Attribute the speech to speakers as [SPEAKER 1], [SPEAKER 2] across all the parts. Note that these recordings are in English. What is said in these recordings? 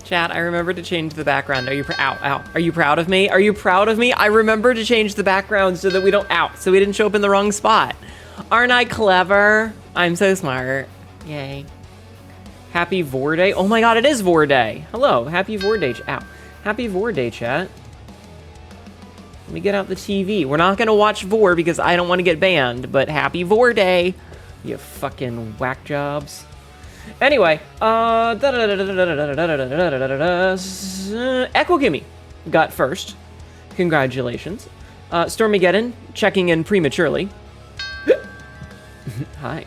[SPEAKER 1] Chat, I remember to change the background. Are you ow. Are you proud of me? Are you proud of me? I remember to change the background so that we don't so we didn't show up in the wrong spot. Aren't I clever? I'm so smart. Yay. Happy Vor Day. Oh my god, it is Vor Day. Hello, happy Vor Day. Ow. Happy Vor Day, chat. Let me get out the TV. We're not gonna watch Vor because I don't want to get banned, but happy Vor Day. You fucking whack jobs. Anyway, Equigimmy got first. Congratulations. Stormageddon checking in prematurely. Hi.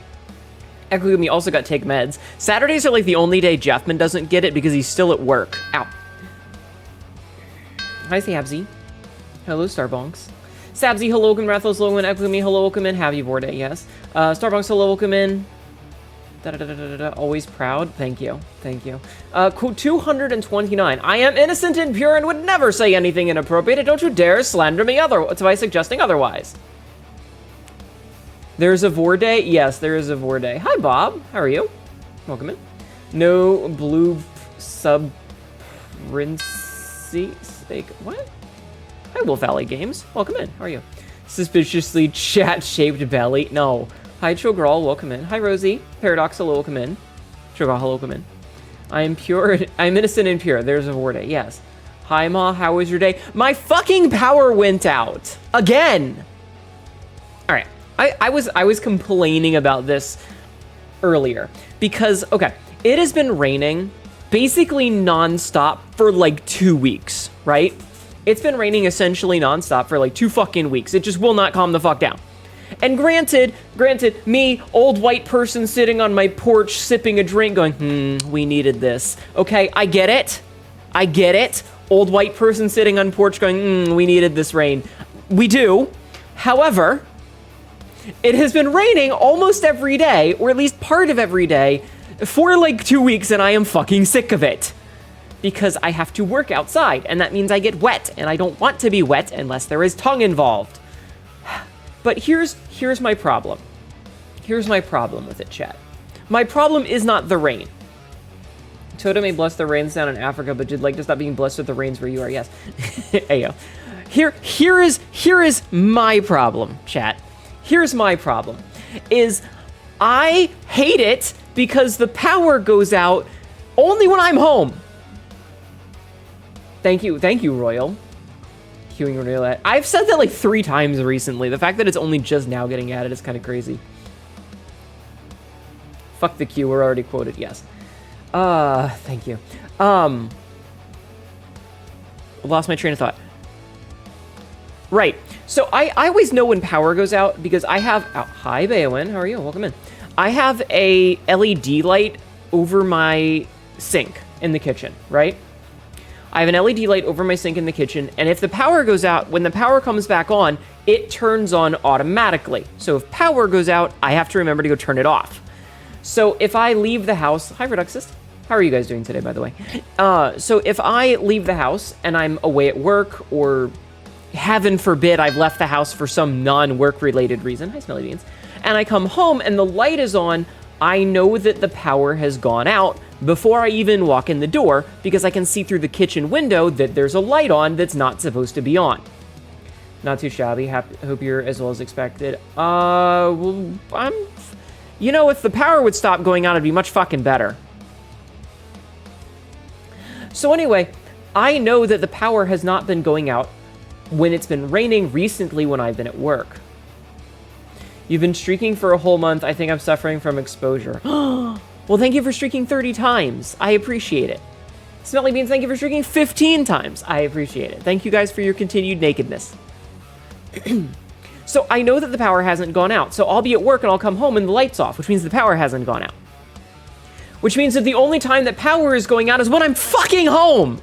[SPEAKER 1] Equigimmy also got take meds. Saturdays are like the only day Jeffman doesn't get it because he's still at work. Ow. Hi, Sabzi. Hello, Starbonks. Sabzi, hello, welcome, Rathos, hello, welcome, Equigimmy, hello, welcome in. Happy Vor Day, yes. Starbonks, hello, welcome in. Always proud. Thank you. Thank you. Quote 229. I am innocent and pure and would never say anything inappropriate. Don't you dare slander me by suggesting otherwise. There's a Vor Day? Yes, there is a Vor Day. Hi, Bob. How are you? Welcome in. No blue sub steak. What? Hi, Wolf Alley Games. Welcome in. How are you? Suspiciously chat-shaped belly. No. Hi, Chogral, welcome in. Hi, Rosie. Paradox, hello, welcome in. Chogral, hello, welcome in. I am pure, I'm innocent and pure. There's a Vor Day, yes. Hi, Ma, how was your day? My fucking power went out. Again! Alright, I was complaining about this earlier. Because, okay, it has been raining basically non-stop for like 2 weeks, right? It's been raining essentially non-stop for like 2 fucking weeks. It just will not calm the fuck down. And granted, me, old white person sitting on my porch, sipping a drink, going, we needed this. Okay, I get it. Old white person sitting on porch going, we needed this rain. We do. However, it has been raining almost every day, or at least part of every day, for like 2 weeks, and I am fucking sick of it. Because I have to work outside, and that means I get wet, and I don't want to be wet unless there is tongue involved. But here's my problem. Here's my problem with it, chat. My problem is not the rain. Toto may bless the rains down in Africa, but you'd like to stop being blessed with the rains where you are. Yes. Ayo. Here is my problem, chat. Here's my problem. Is I hate it because the power goes out only when I'm home. Thank you, Royal. I've said that like 3 times recently. The fact that it's only just now getting added is kind of crazy. Fuck the queue, we're already quoted, yes. Thank you. Lost my train of thought. Right, so I always know when power goes out because I have, hi Baowen, how are you? Welcome in. I have a LED light over my sink in the kitchen, right? I have an LED light over my sink in the kitchen, and if the power goes out, when the power comes back on, it turns on automatically. So if power goes out, I have to remember to go turn it off. So if I leave the house, hi Reduxist, how are you guys doing today, by the way? So if I leave the house and I'm away at work, or heaven forbid I've left the house for some non-work related reason, hi Smelly Beans, and I come home and the light is on, I know that the power has gone out before I even walk in the door because I can see through the kitchen window that there's a light on that's not supposed to be on. Not too shabby. Hope you're as well as expected. Well, you know, if the power would stop going out, it'd be much fucking better. So anyway, I know that the power has not been going out when it's been raining recently when I've been at work. You've been streaking for a whole month. I think I'm suffering from exposure. Well, thank you for streaking 30 times. I appreciate it. Smelly Beans, thank you for streaking 15 times. I appreciate it. Thank you guys for your continued nakedness. So I know that the power hasn't gone out. So I'll be at work and I'll come home and the light's off, which means the power hasn't gone out. Which means that the only time that power is going out is when I'm fucking home.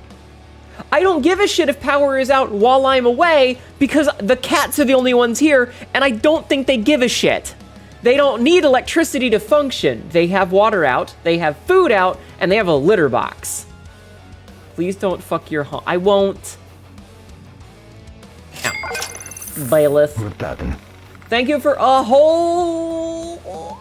[SPEAKER 1] I don't give a shit if power is out while I'm away because the cats are the only ones here and I don't think they give a shit. They don't need electricity to function. They have water out, they have food out, and they have a litter box. Please don't fuck your home. I won't. Ow. Bailiff. Thank you for a whole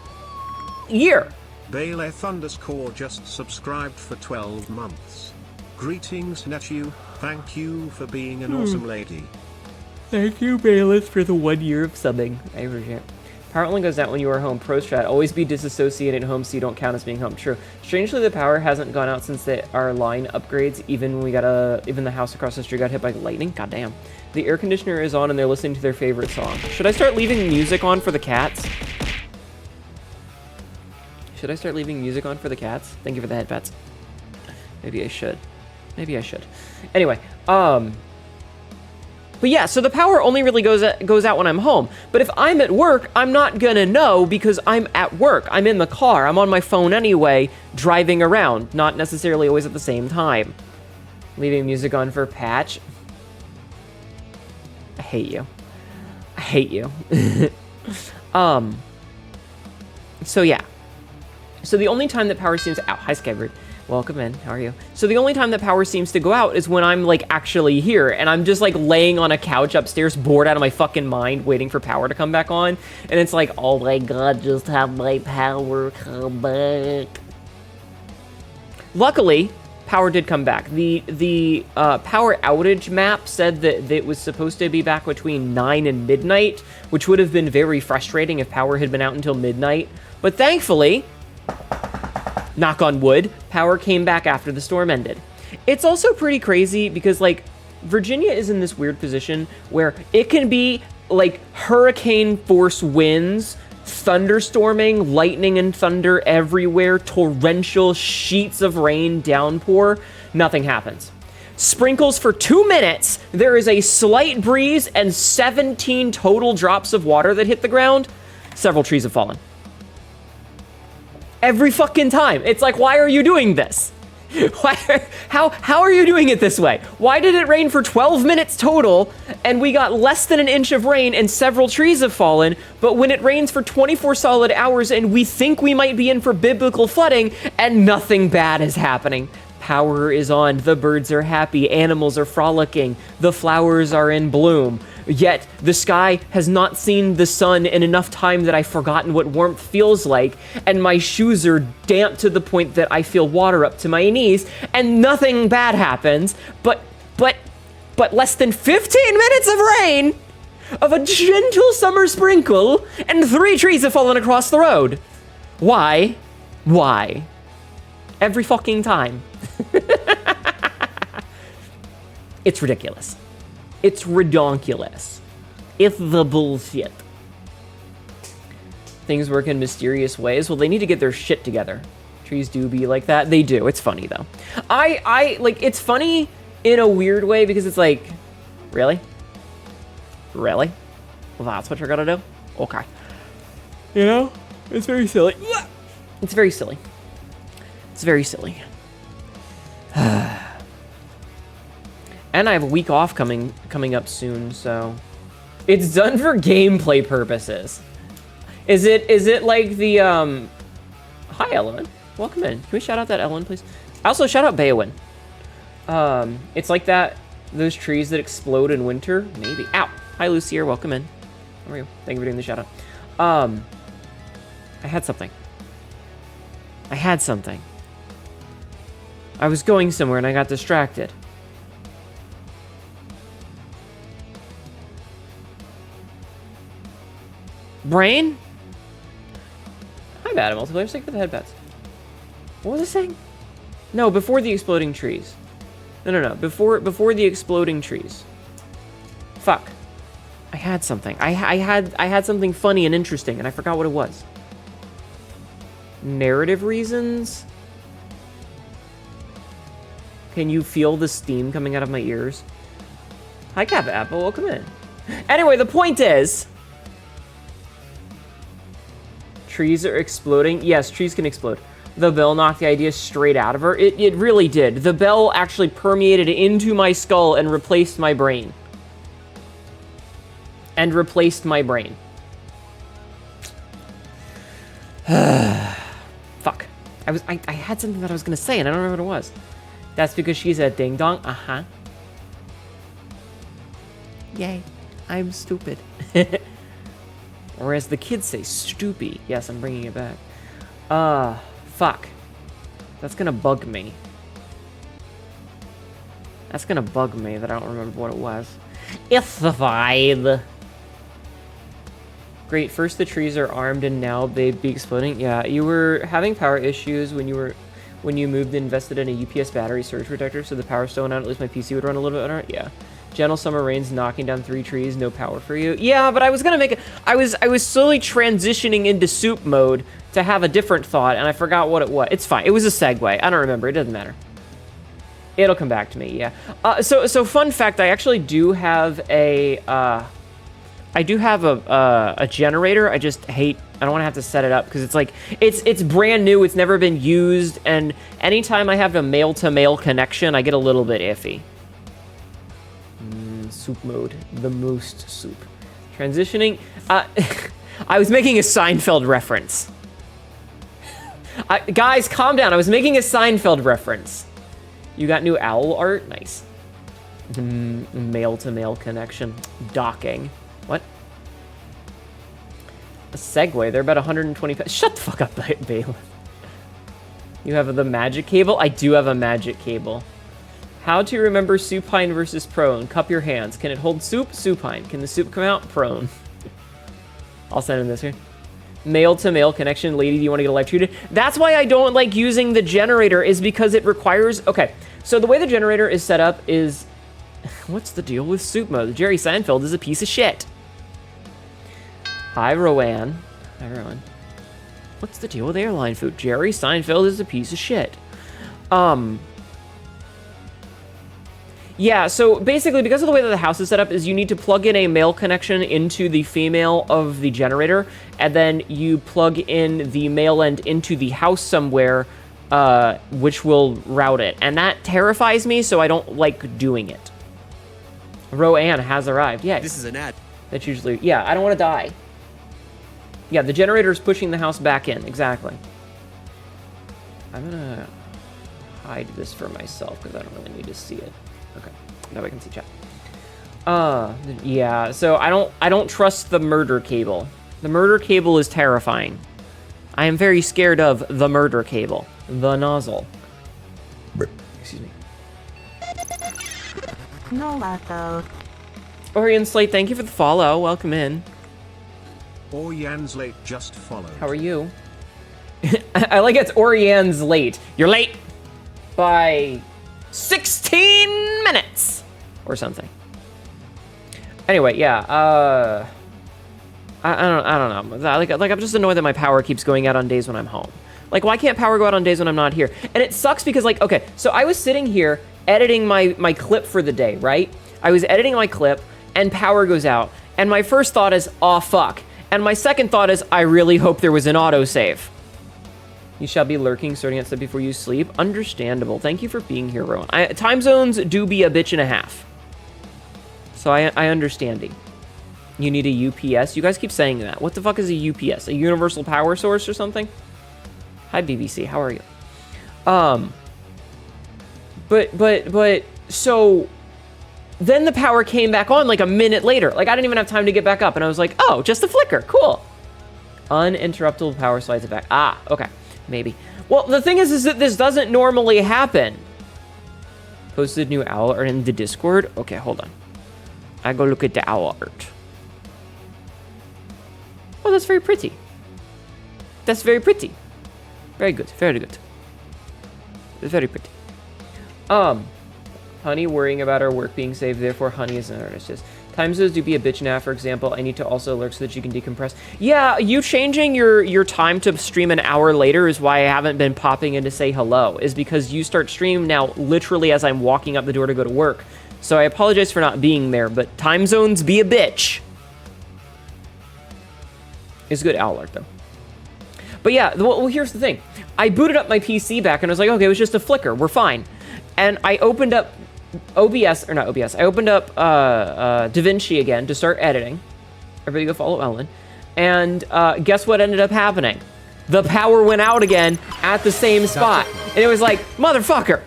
[SPEAKER 1] year.
[SPEAKER 2] Bailiff _ just subscribed for 12 months. Greetings Hnetu, thank you for being an awesome lady.
[SPEAKER 1] Thank you, Bayless, for the 1 year of subbing. I appreciate it. Power only goes out when you are home. Pro strat. Always be disassociated at home so you don't count as being home. True. Strangely, the power hasn't gone out since our line upgrades. Even the house across the street got hit by lightning. God damn. The air conditioner is on and they're listening to their favorite song. Should I start leaving music on for the cats? Should I start leaving music on for the cats? Thank you for the head pets. Maybe I should. Maybe I should. Anyway, but yeah, so the power only really goes out when I'm home. But if I'm at work, I'm not gonna know because I'm at work. I'm in the car. I'm on my phone anyway, driving around. Not necessarily always at the same time. Leaving music on for Patch. I hate you. I hate you. So yeah. So the only time that power seems... Ow, hi Skybird. Welcome in. How are you? So the only time that power seems to go out is when I'm, like, actually here. And I'm just, like, laying on a couch upstairs, bored out of my fucking mind, waiting for power to come back on. And it's like, oh my god, just have my power come back. Luckily, power did come back. The power outage map said that it was supposed to be back between 9 and midnight, which would have been very frustrating if power had been out until midnight. But thankfully... knock on wood, power came back after the storm ended. It's also pretty crazy because, like, Virginia is in this weird position where it can be, like, hurricane force winds, thunderstorming, lightning and thunder everywhere, torrential sheets of rain downpour, nothing happens. Sprinkles for 2 minutes, there is a slight breeze and 17 total drops of water that hit the ground. Several trees have fallen. Every fucking time. It's like, why are you doing this? How are you doing it this way? Why did it rain for 12 minutes total, and we got less than an inch of rain and several trees have fallen, but when it rains for 24 solid hours and we think we might be in for biblical flooding, and nothing bad is happening? Power is on, the birds are happy, animals are frolicking, the flowers are in bloom. Yet, the sky has not seen the sun in enough time that I've forgotten what warmth feels like, and my shoes are damp to the point that I feel water up to my knees, and nothing bad happens, but less than 15 minutes of rain, of a gentle summer sprinkle, and 3 trees have fallen across the road. Why? Why? Every fucking time. It's ridiculous. It's redonkulous. It's the bullshit. Things work in mysterious ways. Well, they need to get their shit together. Trees do be like that. They do. It's funny, though. I like, it's funny in a weird way because it's like, really? Really? Well, that's what you're gonna do? Okay. You know? It's very silly. It's very silly. It's very silly. And I have a week off coming up soon, so it's done for gameplay purposes. Is it like the hi Ellen, welcome in. Can we shout out that Ellen, please? Also shout out Beowyn. It's like those trees that explode in winter, maybe. Ow. Hi Lucier, welcome in. How are you? Thank you for doing the shout out. I had something. I was going somewhere and I got distracted. Brain? Hi, bad multiplayer. Stick for the headbats. What was I saying? No, before the exploding trees. No. Before the exploding trees. Fuck. I had something. I had something funny and interesting, and I forgot what it was. Narrative reasons? Can you feel the steam coming out of my ears? Hi, Kappa Apple. Welcome in. Anyway, the point is... trees are exploding. Yes, trees can explode. The bell knocked the idea straight out of her. It really did. The bell actually permeated into my skull and replaced my brain. Fuck. I had something that I was gonna say and I don't remember what it was. That's because she's a ding dong. Uh-huh. Yay. I'm stupid. Or as the kids say, stoopy. Yes, I'm bringing it back. Fuck. That's gonna bug me. That's gonna bug me that I don't remember what it was. It's the vibe. Great, first the trees are armed and now they'd be exploding. Yeah, you were having power issues when you moved and invested in a UPS battery surge protector, so the power's still out. At least my PC would run a little bit better. Yeah. Gentle summer rains knocking down 3 trees, no power for you. Yeah, but I was gonna make it. I was slowly transitioning into soup mode to have a different thought, and I forgot what it was. It's fine. It was a segue. I don't remember. It doesn't matter. It'll come back to me. Yeah. So fun fact. I actually do have a. I do have a generator. I just hate. I don't want to have to set it up because it's like it's brand new. It's never been used, and anytime I have a male-to-male connection, I get a little bit iffy. Soup mode, the most soup. Transitioning. I was making a Seinfeld reference. Guys, calm down. I was making a Seinfeld reference. You got new owl art? Nice. Male-to-male connection. Docking. What? A Segway. They're about 120 pounds. Shut the fuck up, Bailiff. You have the magic cable? I do have a magic cable. How to remember supine versus prone. Cup your hands. Can it hold soup? Supine. Can the soup come out? Prone. I'll send him this here. Male-to-male connection. Lady, do you want to get a life treated? That's why I don't like using the generator, is because it requires... Okay, so the way the generator is set up is... What's the deal with soup mode? Jerry Seinfeld is a piece of shit. Hi, Rowan. Hi, Rowan. What's the deal with airline food? Jerry Seinfeld is a piece of shit. Yeah, so basically, because of the way that the house is set up, is you need to plug in a male connection into the female of the generator, and then you plug in the male end into the house somewhere, which will route it. And that terrifies me, so I don't like doing it. Roanne has arrived. Yeah.
[SPEAKER 3] This is an ad.
[SPEAKER 1] That's usually... Yeah, I don't want to die. Yeah, the generator is pushing the house back in. Exactly. I'm going to hide this for myself, because I don't really need to see it. Okay, now I can see chat. Yeah, so I don't trust the murder cable. The murder cable is terrifying. I am very scared of the murder cable. The nozzle. Excuse me.
[SPEAKER 4] No lasso.
[SPEAKER 1] Orion Slate, thank you for the follow. Welcome in.
[SPEAKER 2] Orian's late just followed.
[SPEAKER 1] How are you? I like it's Orian's late. You're late by 16 minutes or something. Anyway, yeah. I don't know. Like I'm just annoyed that my power keeps going out on days when I'm home. Like, why can't power go out on days when I'm not here? And it sucks because, like, okay, so I was sitting here editing my clip for the day, right? I was editing my clip and power goes out. And my first thought is, aw, fuck. And my second thought is, I really hope there was an autosave. You shall be lurking, starting at 7 before you sleep. Understandable. Thank you for being here, Rowan. Time zones do be a bitch and a half. So I understanding. You need a UPS? You guys keep saying that. What the fuck is a UPS? A universal power source or something? Hi, BBC. How are you? But, so... Then the power came back on like a minute later. Like, I didn't even have time to get back up. And I was like, oh, just a flicker. Cool. Uninterruptible power slides it back. Ah, okay. Maybe. Well, the thing is that this doesn't normally happen. Posted new owl art in the Discord. Okay, hold on. I go look at the owl art. Oh, that's very pretty. That's very pretty. Very good. Very good. It's very pretty. Honey worrying about our work being saved, therefore Honey is an artist. Yes. Time zones do be a bitch now, for example. I need to also lurk so that you can decompress. Yeah, you changing your time to stream an hour later is why I haven't been popping in to say hello, is because you start stream now literally as I'm walking up the door to go to work. So I apologize for not being there, but time zones be a bitch. It's good owl art, though. But yeah, well, here's the thing. I booted up my PC back and I was like, okay, it was just a flicker. We're fine. And I opened up OBS, or not OBS, I opened up DaVinci again to start editing. Everybody go follow Ellen. And guess what ended up happening? The power went out again at the same spot. And it was like, motherfucker.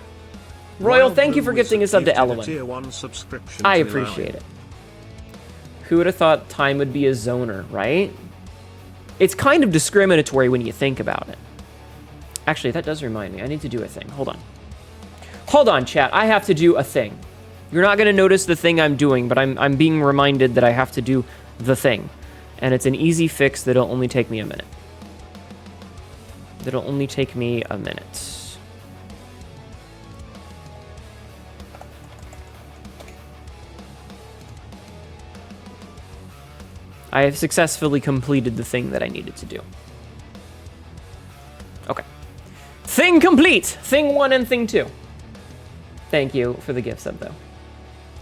[SPEAKER 1] Royal, thank you for gifting a sub to Ellen. I appreciate it. Who would have thought time would be a zoner, right? It's kind of discriminatory when you think about it. Actually, that does remind me. I need to do a thing. Hold on. Hold on, chat. I have to do a thing. You're not going to notice the thing I'm doing, but I'm being reminded that I have to do the thing. And it's an easy fix that'll only take me a minute. That'll only take me a minute. I have successfully completed the thing that I needed to do. Okay. Thing complete! Thing 1 and thing 2. Thank you for the gift sub, though.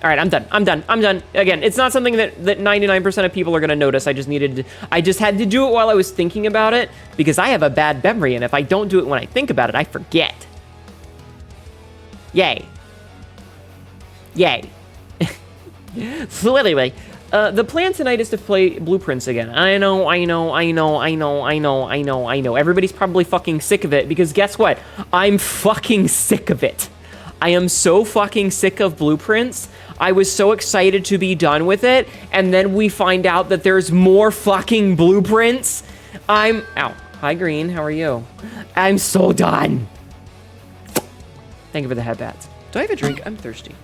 [SPEAKER 1] All right, I'm done. Again, it's not something that 99% of people are going to notice. I just had to do it while I was thinking about it, because I have a bad memory, and if I don't do it when I think about it, I forget. Yay. Yay. So anyway, the plan tonight is to play Blueprints again. I know. Everybody's probably fucking sick of it, because guess what? I'm fucking sick of it. I am so fucking sick of Blueprints. I was so excited to be done with it, and then we find out that there's more fucking Blueprints. Ow. Hi, Green. How are you? I'm so done. Thank you for the headbats. Do I have a drink? I'm thirsty.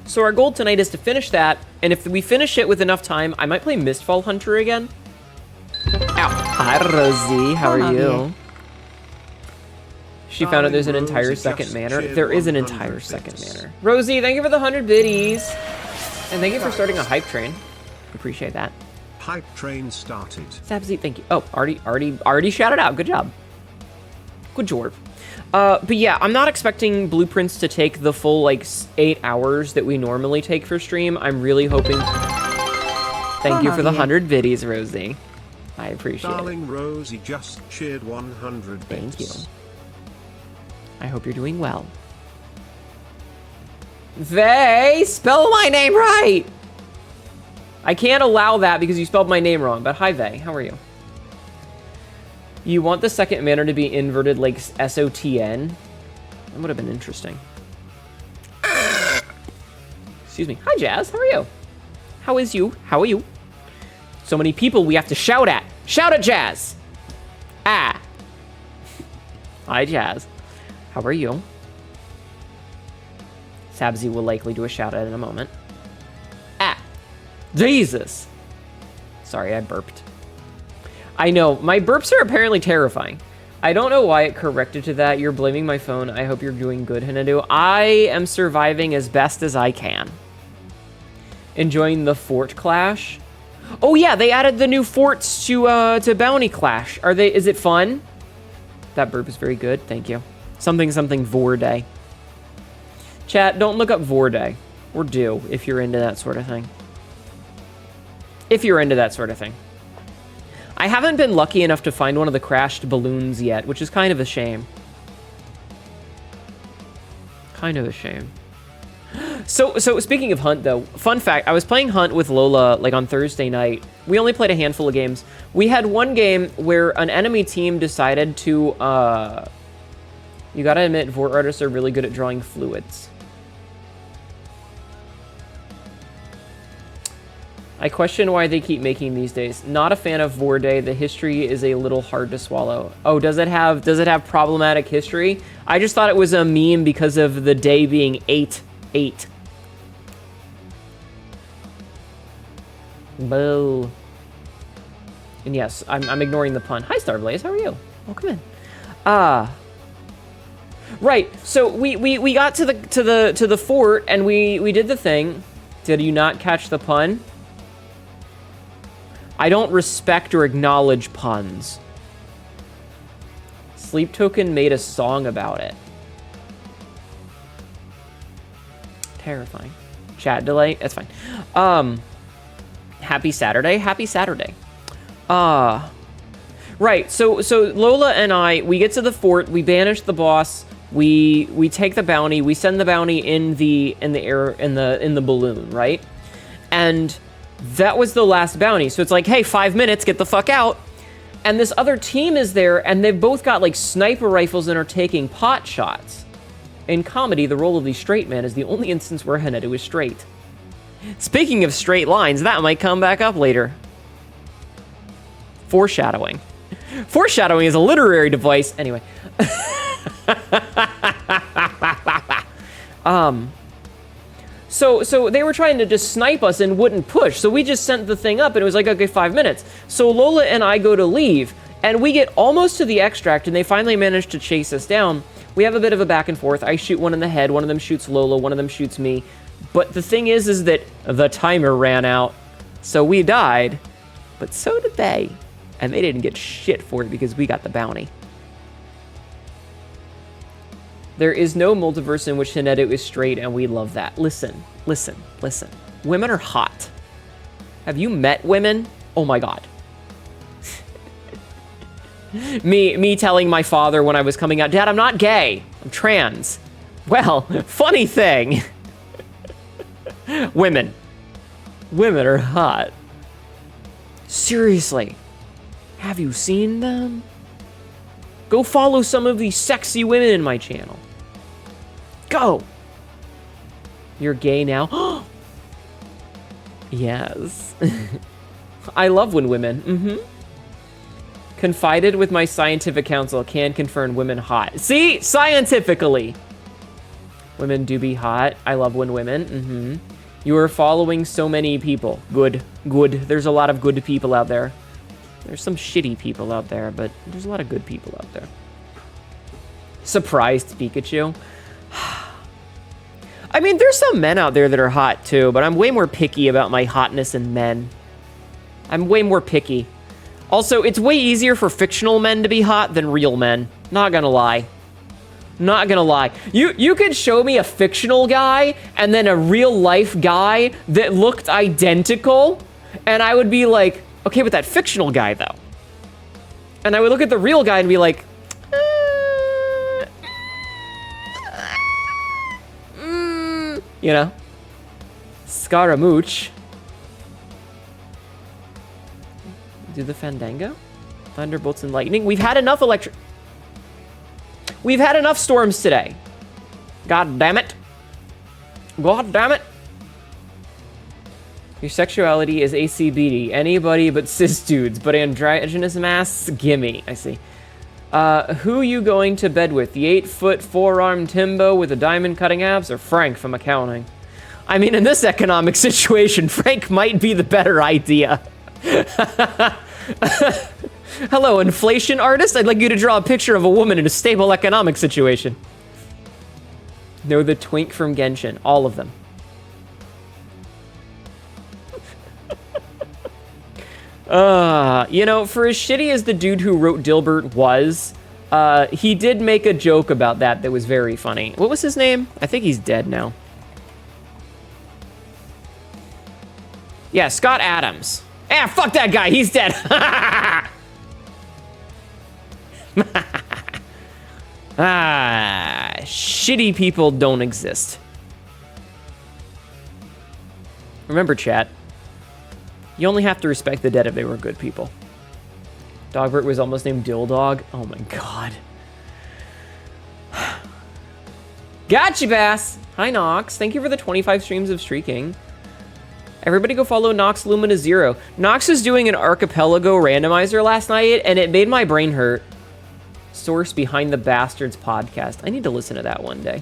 [SPEAKER 1] So our goal tonight is to finish that, and if we finish it with enough time, I might play Mistfall Hunter again. Ow. Hi, Rosie. How are you? She found out there's an entire second manor. There is an entire second manor. Rosie, thank you for the 100 biddies. And thank you for starting a hype train. Appreciate that.
[SPEAKER 2] Hype train started.
[SPEAKER 1] Sabzi, thank you. Oh, already shouted out. Good job. Good job. But yeah, I'm not expecting Blueprints to take the full, like, 8 hours that we normally take for stream. I'm really hoping... Thank you for the 100 biddies, Rosie. I appreciate it.
[SPEAKER 2] Darling Rosie just cheered 100 bits.
[SPEAKER 1] Thank you. I hope you're doing well. Vay, spell my name right! I can't allow that because you spelled my name wrong, but hi, Vay. How are you? You want the second manor to be inverted like SOTN? That would have been interesting. Excuse me. Hi, Jazz. How are you? How is you? How are you? So many people we have to shout at. Shout at Jazz! Ah! Hi, Jazz. How are you? Sabzi will likely do a shout out in a moment. Ah! Jesus! Sorry, I burped. I know, my burps are apparently terrifying. I don't know why it corrected to that. You're blaming my phone. I hope you're doing good, Hnetu. I am surviving as best as I can. Enjoying the fort clash. Oh yeah, they added the new forts to Bounty Clash. Is it fun? That burp is very good, thank you. Something Vorday. Chat, don't look up Vorday. Or do, if you're into that sort of thing. If you're into that sort of thing. I haven't been lucky enough to find one of the crashed balloons yet, which is kind of a shame. Kind of a shame. So speaking of Hunt, though, fun fact, I was playing Hunt with Lola, like, on Thursday night. We only played a handful of games. We had one game where an enemy team decided to, you gotta admit, Vort artists are really good at drawing fluids. I question why they keep making these days. Not a fan of Vorday. The history is a little hard to swallow. Oh, does it have problematic history? I just thought it was a meme because of the day being 8/8. Boo. And yes, I'm ignoring the pun. Hi, Starblaze. How are you? Welcome in. Right. So we got to the fort and we did the thing. Did you not catch the pun? I don't respect or acknowledge puns. Sleep Token made a song about it. Terrifying. Chat delay. That's fine. Happy Saturday. Happy Saturday. Right. So Lola and I, we get to the fort. We banish the boss. We take the bounty. We send the bounty in the balloon. Right. And that was the last bounty. So it's like, hey, 5 minutes, get the fuck out. And this other team is there, and they've both got, like, sniper rifles and are taking pot shots. In comedy, the role of the straight man is the only instance where Hnetu is straight. Speaking of straight lines, that might come back up later. Foreshadowing. Foreshadowing is a literary device. Anyway. So they were trying to just snipe us and wouldn't push. So we just sent the thing up and it was like, okay, 5 minutes. So Lola and I go to leave and we get almost to the extract and they finally manage to chase us down. We have a bit of a back and forth. I shoot one in the head. One of them shoots Lola. One of them shoots me. But the thing is that the timer ran out. So we died, but so did they. And they didn't get shit for it because we got the bounty. There is no multiverse in which Hnetu is straight, and we love that. Listen. Women are hot. Have you met women? Oh my god. me telling my father when I was coming out, Dad, I'm not gay. I'm trans. Well, funny thing. Women are hot. Seriously. Have you seen them? Go follow some of these sexy women in my channel. Go. You're gay now? Yes. I love when women, confided with my scientific counsel, can confirm women hot. See? Scientifically. Women do be hot. I love when women, You are following so many people. Good. There's a lot of good people out there. There's some shitty people out there, but there's a lot of good people out there. Surprised Pikachu. I mean, there's some men out there that are hot too, but I'm way more picky about my hotness in men. I'm way more picky. Also, it's way easier for fictional men to be hot than real men. Not gonna lie. Not gonna lie. You could show me a fictional guy and then a real life guy that looked identical, and I would be like, okay, but that fictional guy though. And I would look at the real guy and be like, you know, Scaramouche. Do the Fandango? Thunderbolts and lightning. We've had enough We've had enough storms today. God damn it. God damn it. Your sexuality is ACBD. Anybody but cis dudes, but androgynous masks, gimme. I see. Who you going to bed with? The 8-foot, 4-armed Timbo with the diamond cutting abs, or Frank from accounting? I mean, in this economic situation, Frank might be the better idea. Hello, inflation artist. I'd like you to draw a picture of a woman in a stable economic situation. No, the twink from Genshin. All of them. You know, for as shitty as the dude who wrote Dilbert was, he did make a joke about that was very funny. What was his name? I think he's dead now. Yeah, Scott Adams. Ah, fuck that guy. He's dead. Shitty people don't exist. Remember, chat. You only have to respect the dead if they were good people. Dogbert was almost named Dill Dog. Oh my god. Gotcha, Bass. Hi, Nox. Thank you for the 25 streams of streaking. Everybody go follow Nox Lumina Zero. Nox was doing an archipelago randomizer last night, and it made my brain hurt. Source behind the Bastards podcast. I need to listen to that one day.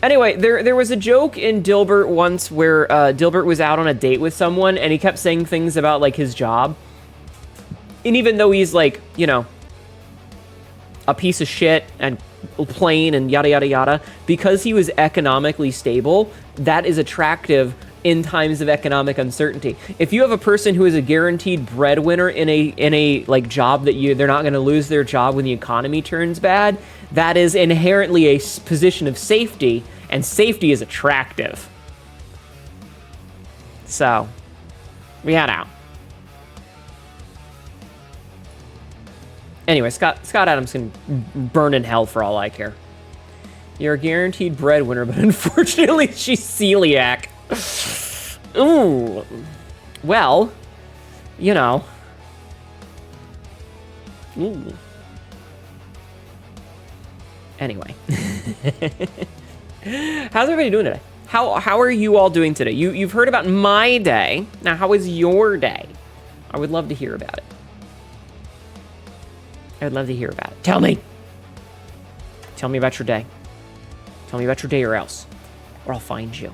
[SPEAKER 1] Anyway, there was a joke in Dilbert once where Dilbert was out on a date with someone, and he kept saying things about, like, his job. And even though he's, like, you know, a piece of shit and plain and yada, yada, yada, because he was economically stable, that is attractive in times of economic uncertainty. If you have a person who is a guaranteed breadwinner in a like job that they're not going to lose their job when the economy turns bad, that is inherently a position of safety, and safety is attractive. So, we had out. Anyway, Scott Adams can burn in hell for all I care. You're a guaranteed breadwinner, but unfortunately she's celiac. Ooh. Well, you know. Ooh. Anyway. How's everybody doing today? How are you all doing today? You've heard about my day. Now, how was your day? I would love to hear about it. I would love to hear about it. Tell me. Tell me about your day. Tell me about your day or else. Or I'll find you.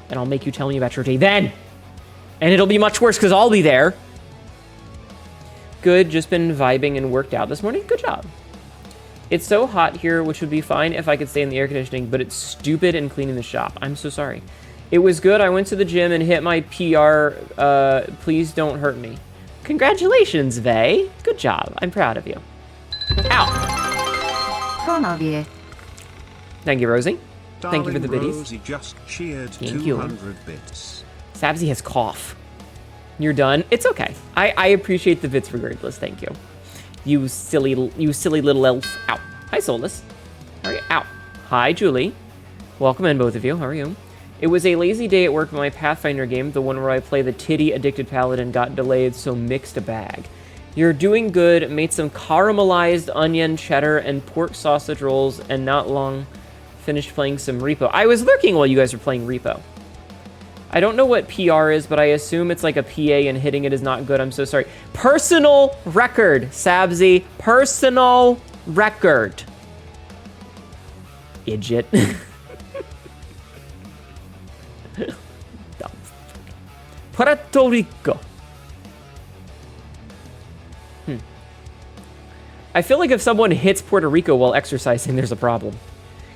[SPEAKER 1] And I'll make you tell me about your day then. And it'll be much worse because I'll be there. Good, just been vibing and worked out this morning. Good job. It's so hot here, which would be fine if I could stay in the air conditioning, but it's stupid in cleaning the shop. I'm so sorry. It was good. I went to the gym and hit my PR. Please don't hurt me. Congratulations, Vay. Good job. I'm proud of you. Ow. Thank you, Rosie.
[SPEAKER 2] Darling,
[SPEAKER 1] thank you for the biddies.
[SPEAKER 2] Rosie just cheered
[SPEAKER 1] Thank
[SPEAKER 2] 200 bits.
[SPEAKER 1] Sabzi has cough. You're done. It's okay. I appreciate the bits regardless. Thank you. You silly little elf. Ow. Hi, Solus. How are you? Ow. Hi, Julie. Welcome in, both of you. How are you? It was a lazy day at work, but my Pathfinder game, the one where I play the titty-addicted paladin, got delayed, so mixed a bag. You're doing good. Made some caramelized onion, cheddar, and pork sausage rolls, and not long finished playing some Repo. I was lurking while you guys were playing Repo. I don't know what PR is, but I assume it's like a PA and hitting it is not good. I'm so sorry. Personal record, Sabzi. Personal record. Idiot. Puerto Rico. I feel like if someone hits Puerto Rico while exercising, there's a problem.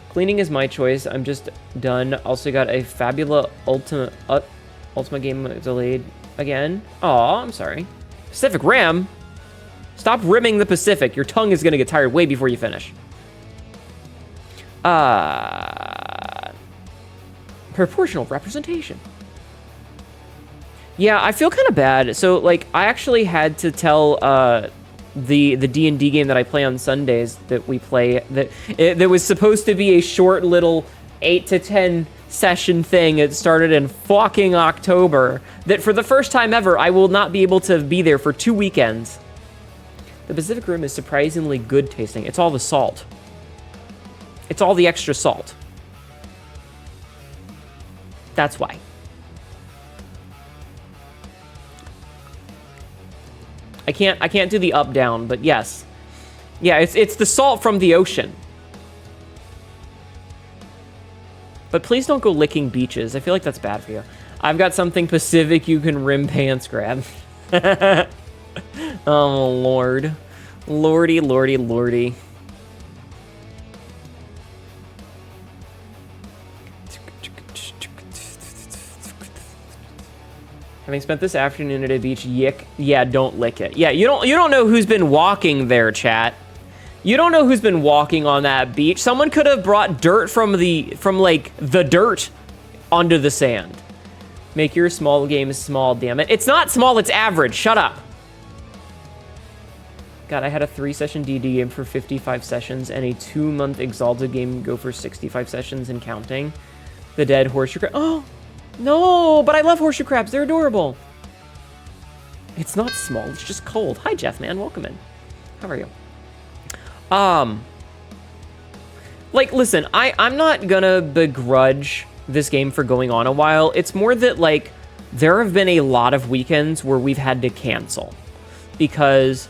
[SPEAKER 1] Cleaning is my choice. I'm just done. Also got a Fabula Ultima game delayed again. Aw, I'm sorry. Pacific Rim? Stop rimming the Pacific. Your tongue is going to get tired way before you finish. Proportional representation. Yeah, I feel kind of bad. So, like, I actually had to tell the D&D game that I play on Sundays that we play, that was supposed to be a short little 8 to 10 session thing. It started in fucking October. That for the first time ever, I will not be able to be there for 2 weekends. The Pacific Rim is surprisingly good tasting. It's all the salt. It's all the extra salt. That's why. I can't do the up down, but yes. Yeah, it's the salt from the ocean. But please don't go licking beaches. I feel like that's bad for you. I've got something Pacific you can rim pants grab. Oh, Lord. Lordy, lordy, lordy. Having spent this afternoon at a beach, yick. Yeah, don't lick it. Yeah, you don't know who's been walking there, chat. You don't know who's been walking on that beach. Someone could have brought dirt from like the dirt onto the sand. Make your small game small, damn it. It's not small, it's average. Shut up. God, I had a 3-session DD game for 55 sessions and a 2-month Exalted game go for 65 sessions and counting. The dead horseshoe crab. Oh, no, but I love horseshoe crabs. They're adorable. It's not small, it's just cold. Hi, Jeff, man. Welcome in. How are you? Like, listen, I'm not gonna begrudge this game for going on a while. It's more that, like, there have been a lot of weekends where we've had to cancel because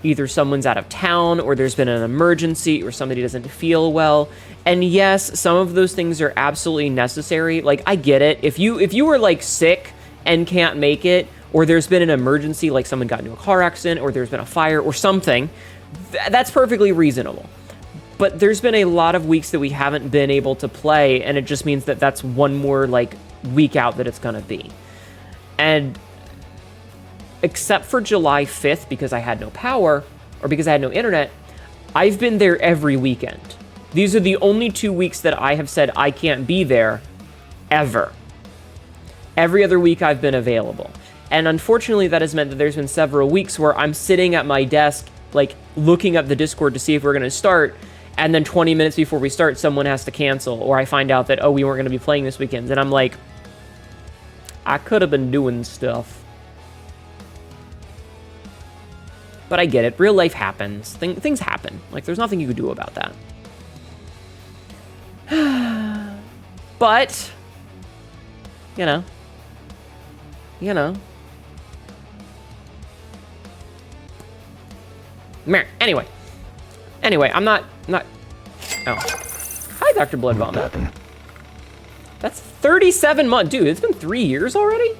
[SPEAKER 1] either someone's out of town or there's been an emergency or somebody doesn't feel well. And yes, some of those things are absolutely necessary. Like, I get it. If you were, like, sick and can't make it, or there's been an emergency, like someone got into a car accident or there's been a fire or something, that's perfectly reasonable. But there's been a lot of weeks that we haven't been able to play, and it just means that that's one more, like, week out that it's gonna be. And except for July 5th, because I had no power, or because I had no internet, I've been there every weekend. These are the only 2 weeks that I have said I can't be there, ever. Every other week I've been available. And unfortunately, that has meant that there's been several weeks where I'm sitting at my desk, like, looking up the Discord to see if we're gonna start, and then 20 minutes before we start, someone has to cancel, or I find out that, oh, we weren't gonna be playing this weekend, and I'm like, I could have been doing stuff. But I get it. Real life happens. Things happen. Like, there's nothing you could do about that. But, you know. Meh. Anyway, I'm not. Oh, hi, Dr. Blood Vomit. That's 37 months, dude. It's been 3 years already.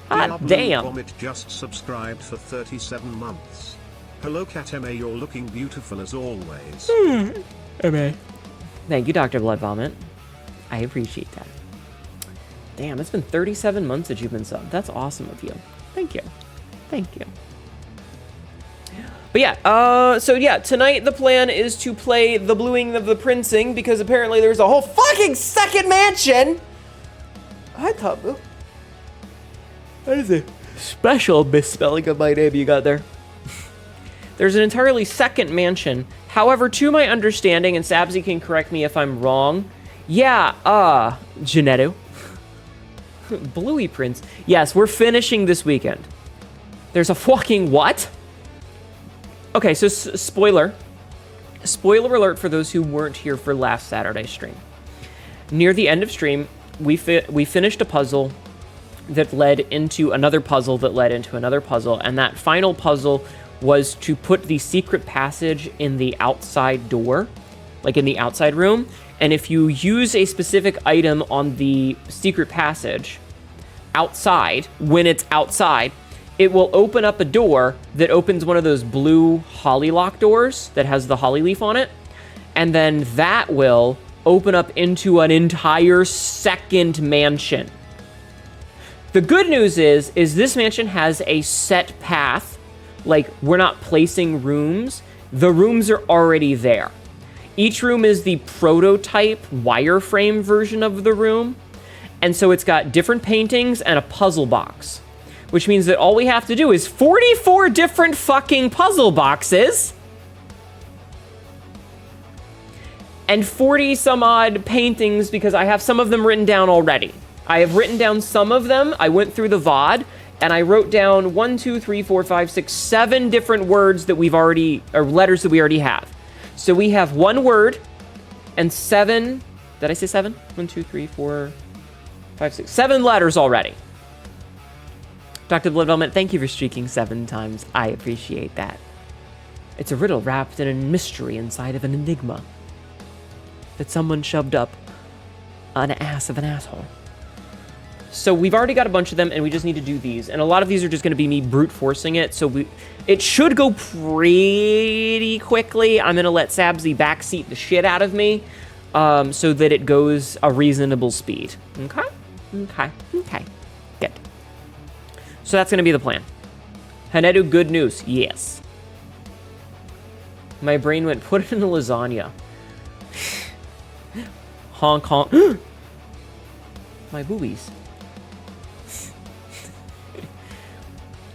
[SPEAKER 1] Hot damn.
[SPEAKER 2] Vomit just subscribed for 37 months. Hello, Cat MA. You're looking beautiful as always.
[SPEAKER 1] MA. Thank you, Dr. Blood Vomit. I appreciate that. Damn, it's been 37 months that you've been subbed. That's awesome of you. Thank you. Thank you. But yeah, so yeah, tonight the plan is to play the Bluing of the Princing, because apparently there's a whole fucking second mansion! Hi, Tabu. That is a special misspelling of my name you got there. There's an entirely second mansion. However, to my understanding, and Sabzi can correct me if I'm wrong, yeah, Hnetu. Bluey Prince. Yes, we're finishing this weekend. There's a fucking what? Okay, so spoiler alert for those who weren't here for last Saturday's stream. Near the end of stream, we finished a puzzle that led into another puzzle that led into another puzzle, and that final puzzle was to put the secret passage in the outside door, like in the outside room, and if you use a specific item on the secret passage outside, when it's outside, it will open up a door that opens one of those blue holly lock doors that has the holly leaf on it. And then that will open up into an entire second mansion. The good news is this mansion has a set path. Like, we're not placing rooms. The rooms are already there. Each room is the prototype wireframe version of the room. And so it's got different paintings and a puzzle box. Which means that all we have to do is 44 different fucking puzzle boxes. And 40 some odd paintings, because I have some of them written down already. I have written down some of them. I went through the VOD and I wrote down 1, 2, 3, 4, 5, 6, 7 different words that we've already, or letters that we already have. So we have one word and 7, did I say 7? 1, 2, 3, 4, 5, 6, 7 letters already. Dr. Blood Velvet, thank you for streaking 7 times. I appreciate that. It's a riddle wrapped in a mystery inside of an enigma that someone shoved up an ass of an asshole. So we've already got a bunch of them, and we just need to do these. And a lot of these are just going to be me brute forcing it, so it should go pretty quickly. I'm going to let Sabzi backseat the shit out of me so that it goes a reasonable speed. Okay? Okay. Okay. Good. So that's going to be the plan. Hnetu, good news. Yes. My brain went, put it in a lasagna. Honk, honk. My boobies.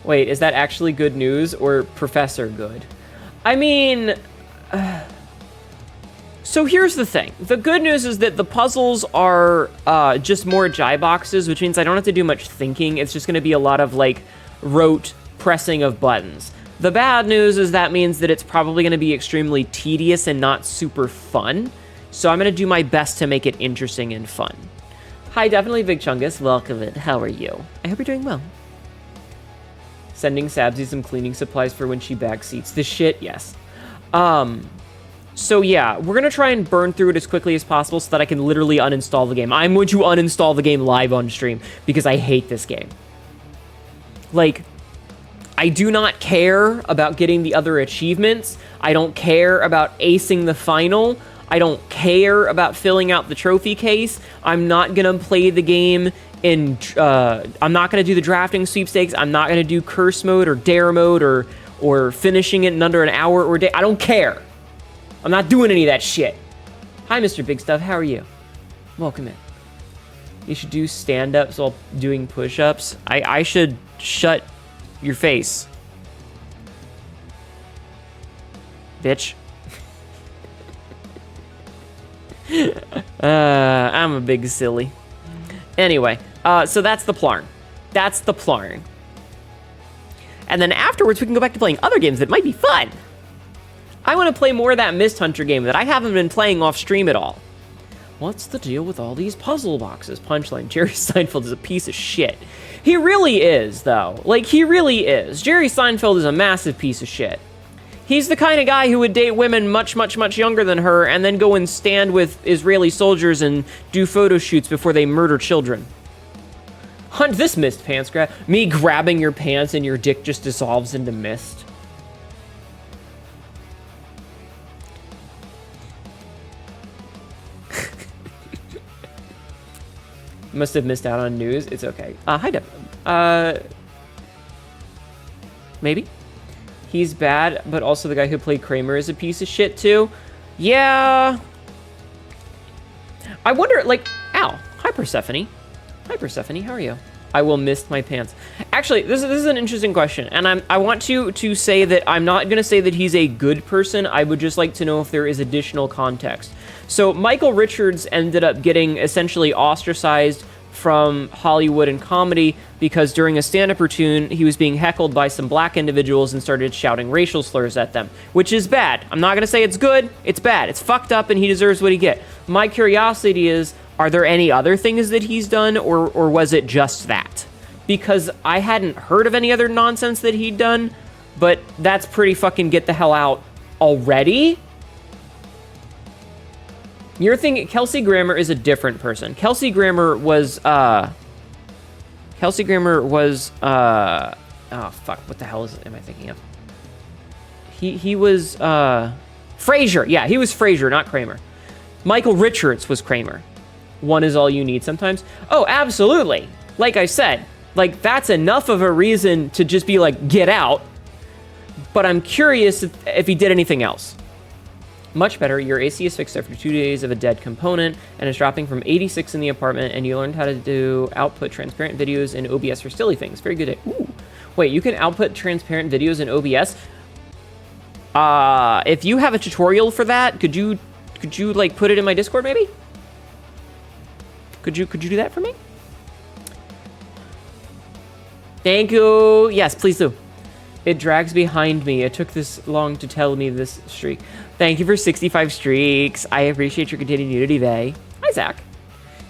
[SPEAKER 1] Wait, is that actually good news or Professor good? I mean... So here's the thing. The good news is that the puzzles are just more Jai boxes, which means I don't have to do much thinking. It's just going to be a lot of, like, rote pressing of buttons. The bad news is that means that it's probably going to be extremely tedious and not super fun. So I'm going to do my best to make it interesting and fun. Hi, definitely Big Chungus. Welcome in. How are you? I hope you're doing well. Sending Sabzi some cleaning supplies for when she backseats this shit? Yes. So yeah, we're going to try and burn through it as quickly as possible so that I can literally uninstall the game. I'm going to uninstall the game live on stream because I hate this game. Like, I do not care about getting the other achievements. I don't care about acing the final. I don't care about filling out the trophy case. I'm not going to play the game in... I'm not going to do the drafting sweepstakes. I'm not going to do curse mode or dare mode or finishing it in under an hour or a day. I don't care. I'm not doing any of that shit. Hi, Mr. Big Stuff. How are you? Welcome in. You should do stand-ups while doing push-ups. I should shut your face. Bitch. I'm a big silly. Anyway, so that's the plarn. That's the plarn. And then afterwards, we can go back to playing other games that might be fun. I want to play more of that Mist Hunter game that I haven't been playing off stream at all. What's the deal with all these puzzle boxes? Punchline, Jerry Seinfeld is a piece of shit. He really is, though. Like, he really is. Jerry Seinfeld is a massive piece of shit. He's the kind of guy who would date women much, much, much younger than her and then go and stand with Israeli soldiers and do photo shoots before they murder children. Hunt this mist pants grab. Me grabbing your pants and your dick just dissolves into mist. Must have missed out on news. It's okay. Hi, Deb. Maybe. He's bad, but also the guy who played Kramer is a piece of shit, too. Yeah. I wonder, like... Ow. Hi, Persephone. Hi, Persephone. How are you? I will miss my pants. Actually, this is an interesting question, and I want to say that I'm not going to say that he's a good person. I would just like to know if there is additional context. So Michael Richards ended up getting essentially ostracized from Hollywood and comedy because during a stand-up routine, he was being heckled by some black individuals and started shouting racial slurs at them, which is bad. I'm not going to say it's good. It's bad. It's fucked up, and he deserves what he get. My curiosity is, are there any other things that he's done, or was it just that? Because I hadn't heard of any other nonsense that he'd done, but that's pretty fucking get the hell out already. You're thinking Kelsey Grammer is a different person. Kelsey Grammer was, oh fuck, what the hell am I thinking of? He was, Frasier. Yeah, he was Frasier, not Kramer. Michael Richards was Kramer. One is all you need sometimes. Oh, absolutely. Like I said, like that's enough of a reason to just be like, get out. But I'm curious if he did anything else. Much better. Your AC is fixed after 2 days of a dead component and is dropping from 86 in the apartment, and you learned how to do output transparent videos in OBS for silly things. Very good. Ooh. Wait, you can output transparent videos in OBS? If you have a tutorial for that, could you like put it in my Discord maybe? Could you do that for me? Thank you. Yes, please do. It drags behind me. It took this long to tell me this streak. Thank you for 65 streaks. I appreciate your continued unity, Vay. Hi, Zach.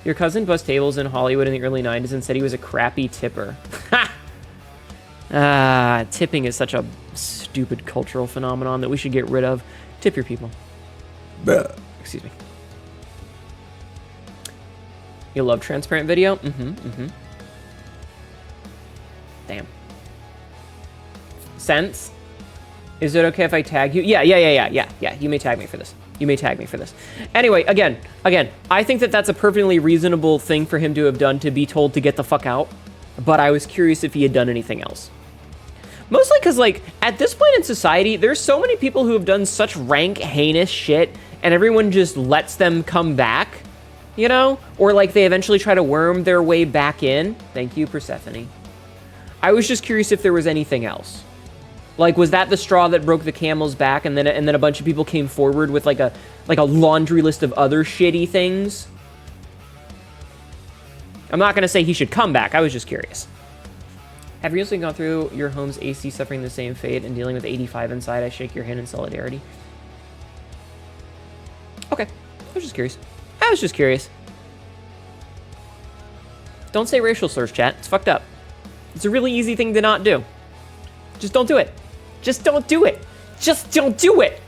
[SPEAKER 1] Your cousin bussed tables in Hollywood in the early 90s and said he was a crappy tipper. Ha! Tipping is such a stupid cultural phenomenon that we should get rid of. Tip your people. Excuse me. You love transparent video? Damn. Sense? Is it okay if I tag you? Yeah. You may tag me for this. Anyway, again, I think that that's a perfectly reasonable thing for him to have done, to be told to get the fuck out. But I was curious if he had done anything else. Mostly because, like, at this point in society, there's so many people who have done such rank, heinous shit, and everyone just lets them come back, you know? Or, like, they eventually try to worm their way back in. Thank you, Persephone. I was just curious if there was anything else. Like, was that the straw that broke the camel's back, and then a bunch of people came forward with like a laundry list of other shitty things? I'm not gonna say he should come back. I was just curious. Have you recently gone through your home's AC suffering the same fate and dealing with 85 inside? I shake your hand in solidarity. Okay, I was just curious. Don't say racial slurs, chat. It's fucked up. It's a really easy thing to not do. Just don't do it. Just don't do it. Just don't do it.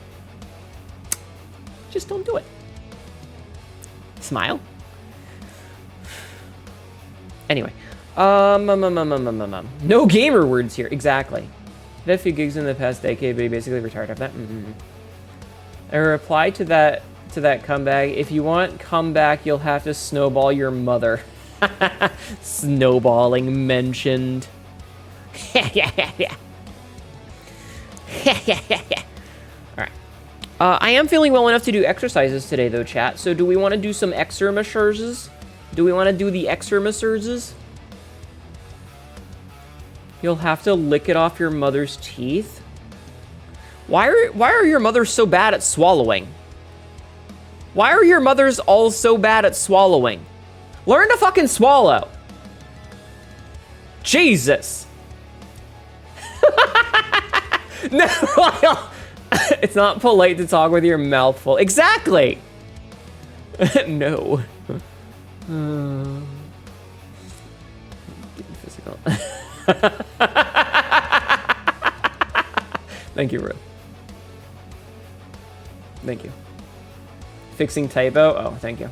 [SPEAKER 1] Just don't do it. Smile. Anyway. No gamer words here. Exactly. Did a few gigs in the past decade, but he basically retired after that. A reply to that comeback. If you want comeback, you'll have to snowball your mother. Snowballing mentioned. Yeah. Alright. I am feeling well enough to do exercises today, though, chat. So do we want to do some exercises? Do we want to do the exercises? You'll have to lick it off your mother's teeth? Why are your mothers so bad at swallowing? Why are your mothers all so bad at swallowing? Learn to fucking swallow. Jesus. No, it's not polite to talk with your mouth full. Exactly. No. Getting physical. Thank you, Ruth. Thank you. Fixing typo? Oh, thank you.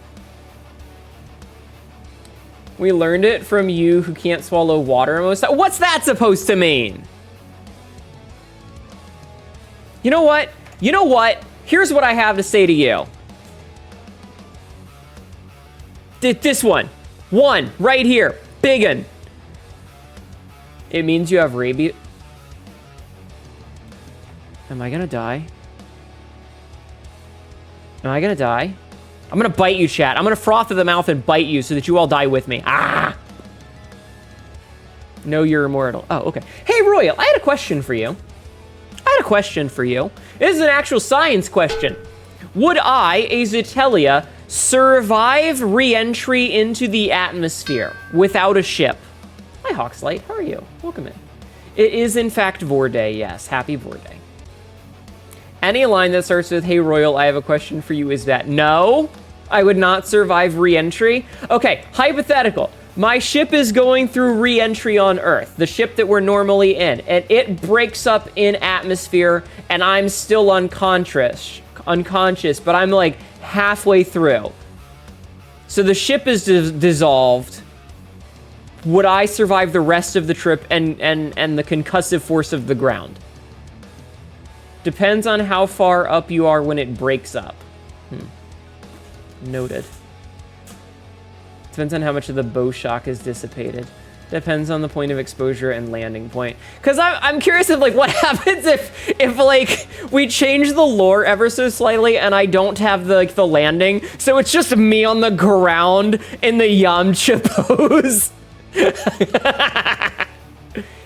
[SPEAKER 1] We learned it from you who can't swallow water most time. What's that supposed to mean? You know what? You know what? Here's what I have to say to you. This one. One, right here. Biggin. It means you have rabies. Am I gonna die? Am I gonna die? I'm gonna bite you, chat. I'm gonna froth at the mouth and bite you so that you all die with me. Ah! No, you're immortal. Oh, okay. Hey, Royal, I had a question for you. This is an actual science question. Would I, a Zetelia, survive re-entry into the atmosphere without a ship? Hi, Hawkslight. How are you? Welcome in. It is, in fact, Vor Day. Yes, happy Vor Day. Any line that starts with, hey, Royal, I have a question for you, is that no, I would not survive re-entry? Okay, hypothetical. My ship is going through re-entry on Earth, the ship that we're normally in, and it breaks up in atmosphere, and I'm still unconscious, but I'm like halfway through. So the ship is dissolved. Would I survive the rest of the trip and the concussive force of the ground? Depends on how far up you are when it breaks up. Noted. Depends on how much of the bow shock is dissipated. Depends on the point of exposure and landing point. Because I'm curious of, like, what happens if like, we change the lore ever so slightly and I don't have the, like, the landing. So it's just me on the ground in the Yamcha pose.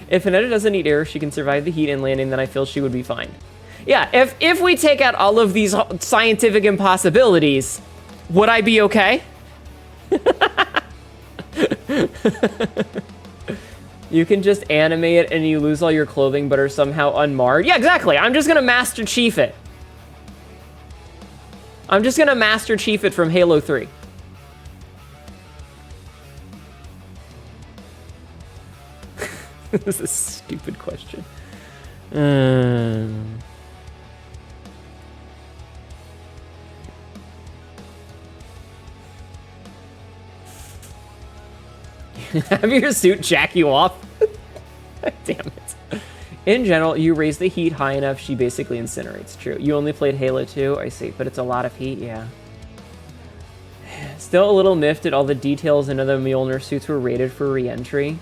[SPEAKER 1] If Hnetu doesn't need air, she can survive the heat and landing, then I feel she would be fine. Yeah, if we take out all of these scientific impossibilities, would I be okay? You can just animate it and you lose all your clothing but are somehow unmarred. Yeah, exactly. I'm just gonna Master Chief it. I'm just gonna Master Chief it from Halo 3. This is a stupid question. Have your suit jack you off? Damn it. In general, you raise the heat high enough, she basically incinerates. True. You only played Halo 2? I see. But it's a lot of heat, yeah. Still a little miffed at all the details in other Mjolnir suits were rated for re-entry.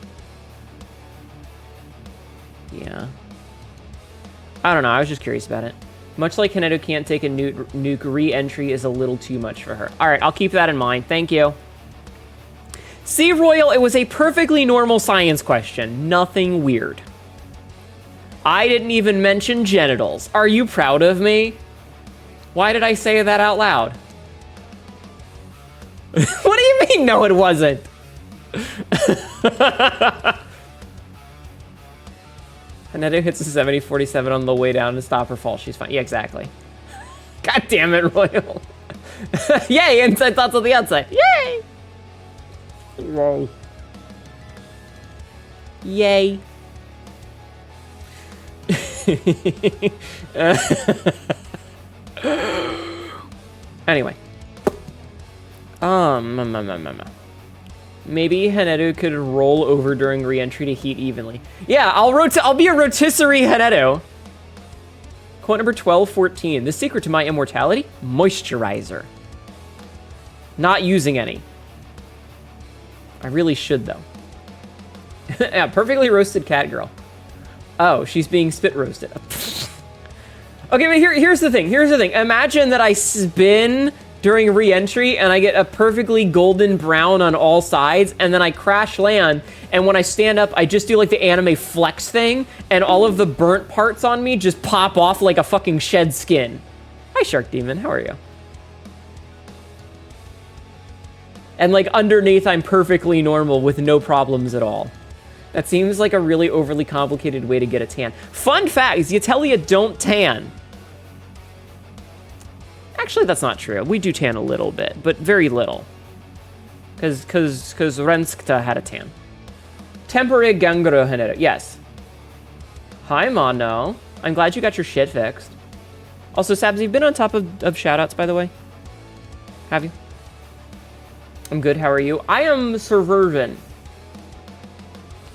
[SPEAKER 1] Yeah. I don't know, I was just curious about it. Much like Hnetu can't take a nuke, re-entry is a little too much for her. Alright, I'll keep that in mind. Thank you. See, Royal, it was a perfectly normal science question. Nothing weird. I didn't even mention genitals. Are you proud of me? Why did I say that out loud? What do you mean, no, it wasn't? Hnetu hits a 70-47 on the way down to stop her fall. She's fine. Yeah, exactly. God damn it, Royal. Yay, inside thoughts on the outside. Yay! Yay. Yay. Anyway. Maybe Hnetu could roll over during re-entry to heat evenly. Yeah, I'll be a rotisserie Hnetu. Quote number 1214. The secret to my immortality? Moisturizer. Not using any. I really should, though. Yeah, perfectly roasted cat girl. Oh, she's being spit roasted. Okay, but here's the thing. Imagine that I spin during re-entry and I get a perfectly golden brown on all sides, and then I crash land, and when I stand up, I just do like the anime flex thing, and all of the burnt parts on me just pop off like a fucking shed skin. Hi, Shark Demon. How are you? And like underneath, I'm perfectly normal with no problems at all. That seems like a really overly complicated way to get a tan. Fun fact, Zetelia don't tan. Actually, that's not true. We do tan a little bit, but very little. Because Renskta had a tan. Temporary Ganguro Hnetu. Yes. Hi, Mono. I'm glad you got your shit fixed. Also, Sabs, you've been on top of shoutouts, by the way? Have you? I'm good. How are you? I am Sir Vervin.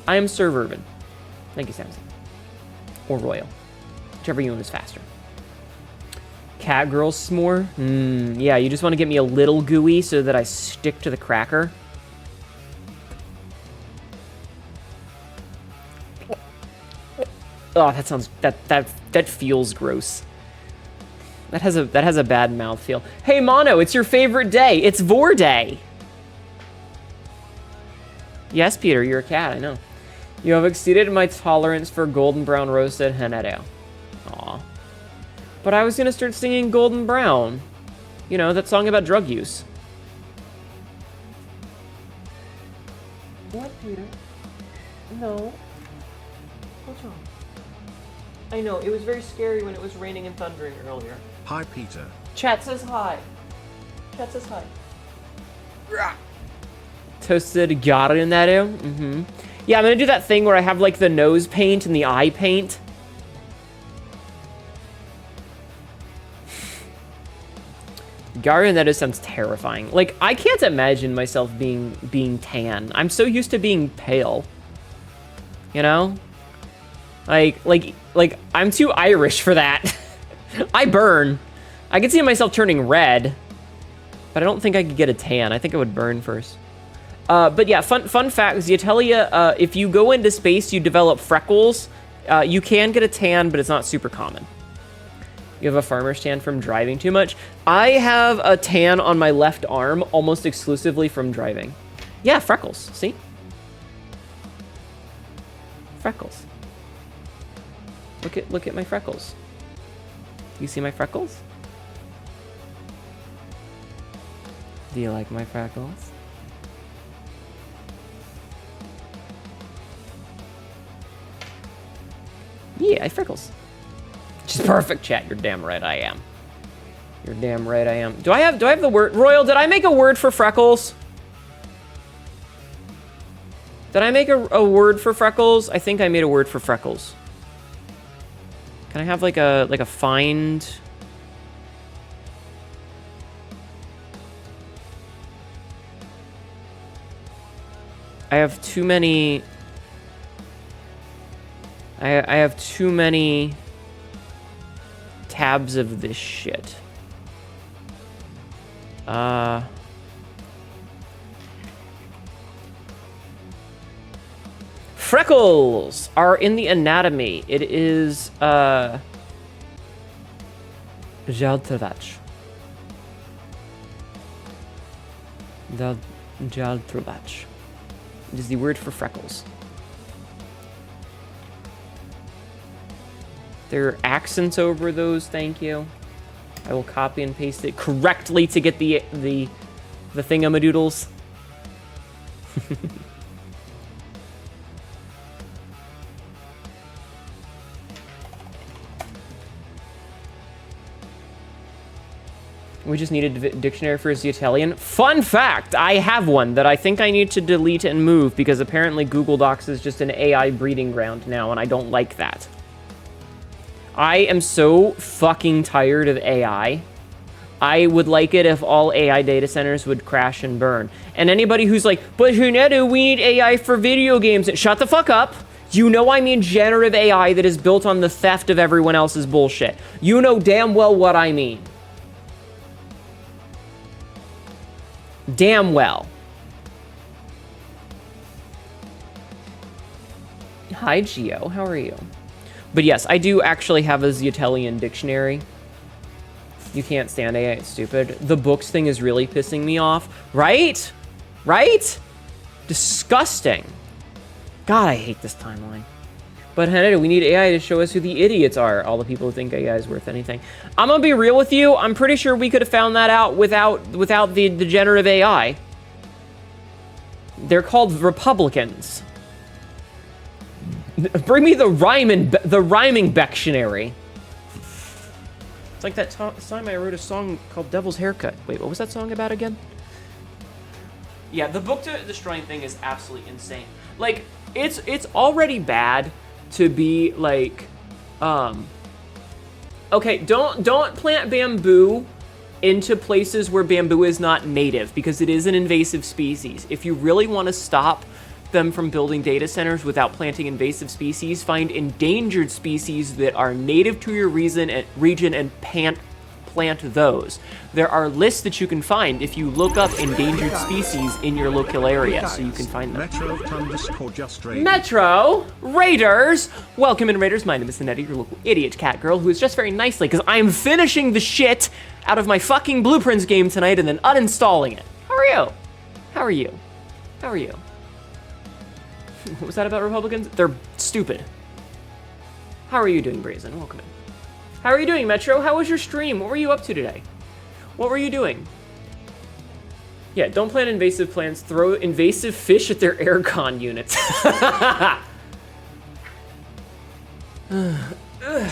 [SPEAKER 1] I am Sir Vervin. Thank you, Samson. Or Royal. Whichever one is faster. Cat girl s'more? Yeah, you just want to get me a little gooey so that I stick to the cracker. Oh, that sounds that feels gross. That has a bad mouthfeel. Hey Mono, it's your favorite day. It's Vor Day. Yes, Peter, you're a cat, I know. You have exceeded my tolerance for golden brown roasted Hnetu. Aw. But I was gonna start singing Golden Brown. You know, that song about drug use. What, Peter? No. What's wrong? I know, it was very scary when it was raining and thundering earlier.
[SPEAKER 2] Hi, Peter.
[SPEAKER 1] Chat says hi. Chat says hi. Toasted Hnetu. Mm-hmm. Yeah, I'm gonna do that thing where I have like the nose paint and the eye paint. Hnetu sounds terrifying. Like, I can't imagine myself being tan. I'm so used to being pale. You know? Like, I'm too Irish for that. I burn. I could see myself turning red, but I don't think I could get a tan. I think I would burn first. But yeah, fun fact, Zeatelia, if you go into space, you develop freckles. You can get a tan, but it's not super common. You have a farmer's tan from driving too much. I have a tan on my left arm almost exclusively from driving. Yeah, freckles, see? Freckles. Look at my freckles. You see my freckles? Do you like my freckles? Yeah, freckles. Which is perfect, chat. You're damn right I am. You're damn right I am. Do I have the word? Royal, did I make a word for freckles? Did I make a word for freckles? I think I made a word for freckles. Can I have like a find? I have too many. I have too many tabs of this shit. Freckles are in the anatomy. It is Jaltrovach. Jaltrovach. It is the word for freckles. There are accents over those, thank you. I will copy and paste it correctly to get the thingamadoodles. We just needed a dictionary for Zeatellian. Fun fact, I have one that I think I need to delete and move because apparently Google Docs is just an AI breeding ground now, and I don't like that. I am so fucking tired of AI. I would like it if all AI data centers would crash and burn. And anybody who's like, but Hnetu, we need AI for video games. Shut the fuck up. You know I mean generative AI that is built on the theft of everyone else's bullshit. You know damn well what I mean. Damn well. Hi, Geo. How are you? But yes, I do actually have a Zeatellian dictionary. You can't stand AI, it's stupid. The books thing is really pissing me off. Right? Right? Disgusting. God, I hate this timeline. But Hnetu, we need AI to show us who the idiots are. All the people who think AI is worth anything. I'm gonna be real with you. I'm pretty sure we could have found that out without the generative AI. They're called Republicans. Bring me the rhyming Bectionary. It's like that time I wrote a song called Devil's Haircut. Wait, what was that song about again? Yeah, the book to destroying thing is absolutely insane. Like, it's already bad to be like Okay, don't plant bamboo into places where bamboo is not native, because it is an invasive species. If you really want to stop them from building data centers without planting invasive species, find endangered species that are native to your region and plant those. There are lists that you can find if you look up endangered species in your local area, so you can find them. Metro Raiders! Welcome in, Raiders. My name is Hnetu, your local idiot cat girl, who is just very nicely, because I am finishing the shit out of my fucking Blueprints game tonight and then uninstalling it. How are you? How are you? How are you? What was that about Republicans? They're stupid. How are you doing, Brazen? Welcome in. How are you doing, Metro? How was your stream? What were you up to today? What were you doing? Yeah, don't plant invasive plants. Throw invasive fish at their aircon units.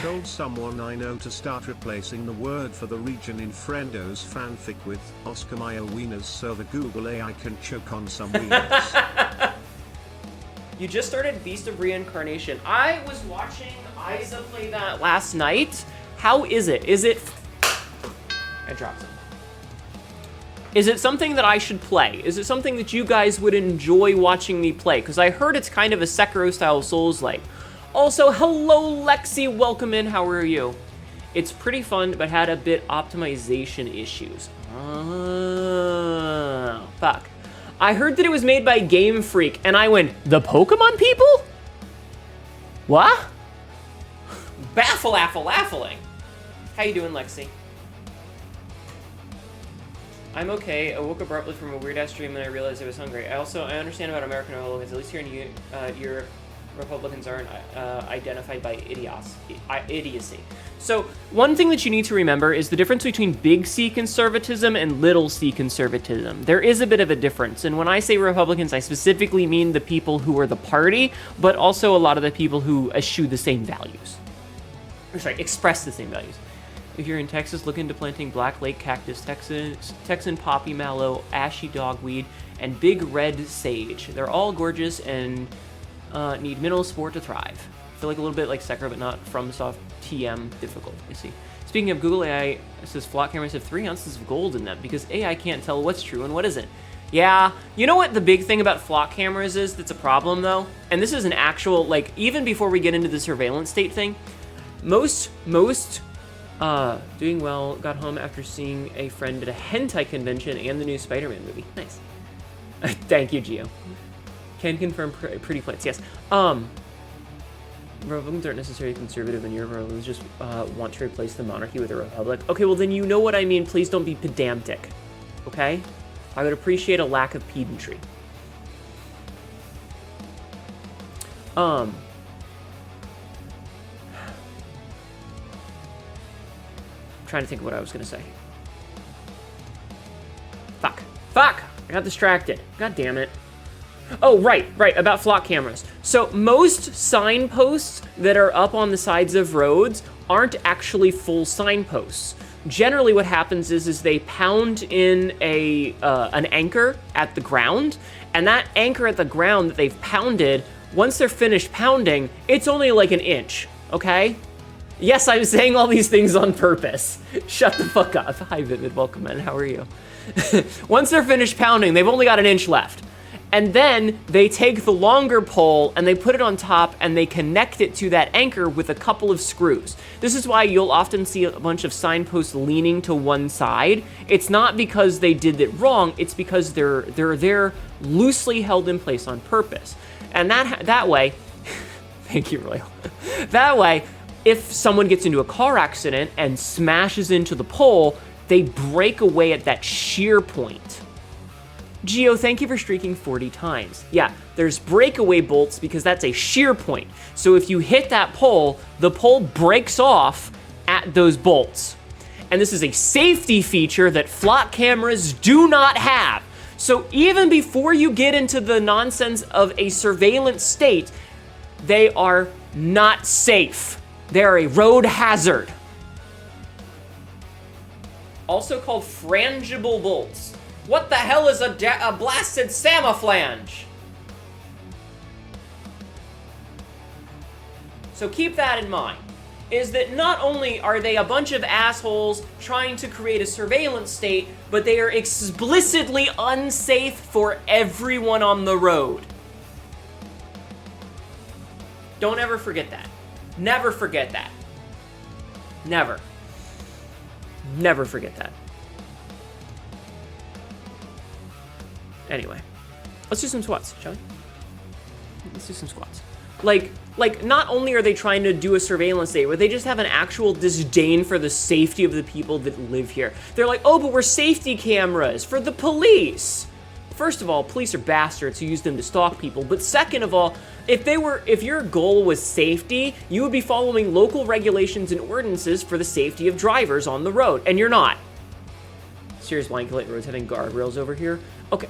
[SPEAKER 2] Told someone I know to start replacing the word for the region in Friendo's fanfic with Oscar Mayer wieners so the Google AI can choke on some wieners.
[SPEAKER 1] You just started Beast of Reincarnation. I was watching Isa play that last night. How is it? Is it... I dropped it. Is it something that I should play? Is it something that you guys would enjoy watching me play? Because I heard it's kind of a Sekiro-style Souls-like. Also, hello, Lexi. Welcome in. How are you? It's pretty fun, but had a bit optimization issues. Oh, fuck. I heard that it was made by Game Freak, and I went, the Pokemon people? What? Baffling. How you doing, Lexi? I'm okay. I woke abruptly from a weird-ass dream and I realized I was hungry. I understand about American Republicans. At least here in Europe, Republicans aren't identified by idiocy. So one thing that you need to remember is the difference between big C conservatism and little c conservatism. There is a bit of a difference. And when I say Republicans, I specifically mean the people who are the party, but also a lot of the people who eschew the same values. Or sorry, express the same values. If you're in Texas, look into planting black lake cactus, Texan poppy mallow, ashy dogweed, and big red sage. They're all gorgeous and need minimal support to thrive. I feel like a little bit like Sekiro, but not FromSoft TM difficult, you see. Speaking of Google AI, it says flock cameras have 3 ounces of gold in them because AI can't tell what's true and what isn't. Yeah, you know what the big thing about flock cameras is that's a problem though? And this is an actual, like, even before we get into the surveillance state thing, most doing well, got home after seeing a friend at a hentai convention and the new Spider-Man movie. Nice. Thank you, Gio. Can confirm pretty plants, yes. Republicans aren't necessarily conservative in Europe. Republicans just want to replace the monarchy with a republic. Okay, well then you know what I mean. Please don't be pedantic, okay? I would appreciate a lack of pedantry. Trying to think of what I was gonna say. Fuck, I got distracted. God damn it. Oh, right, about flock cameras. So most signposts that are up on the sides of roads aren't actually full signposts. Generally what happens is they pound in an anchor at the ground, and that anchor at the ground that they've pounded, once they're finished pounding, it's only like an inch, okay? Yes, I'm saying all these things on purpose. Shut the fuck up. Hi, Vivid. Welcome in. How are you? Once they're finished pounding, they've only got an inch left. And then they take the longer pole and they put it on top and they connect it to that anchor with a couple of screws. This is why you'll often see a bunch of signposts leaning to one side. It's not because they did it wrong. It's because they're there loosely held in place on purpose. And that way, thank you, Royal. That way, if someone gets into a car accident and smashes into the pole, they break away at that shear point. Geo, thank you for streaking 40 times. Yeah, there's breakaway bolts because that's a shear point. So if you hit that pole, the pole breaks off at those bolts. And this is a safety feature that flock cameras do not have. So even before you get into the nonsense of a surveillance state, they are not safe. They're a road hazard. Also called frangible bolts. What the hell is a blasted samaflange? So keep that in mind. is that not only are they a bunch of assholes trying to create a surveillance state, but they are explicitly unsafe for everyone on the road. Don't ever forget that. Never forget that. Never. Never forget that. Anyway, let's do some squats, shall we? Let's do some squats. Like, not only are they trying to do a surveillance state, but they just have an actual disdain for the safety of the people that live here. They're like, oh, but we're safety cameras for the police. First of all, police are bastards who use them to stalk people. But second of all, if your goal was safety, you would be following local regulations and ordinances for the safety of drivers on the road, and you're not. Serious blanket roads having guardrails over here. Okay.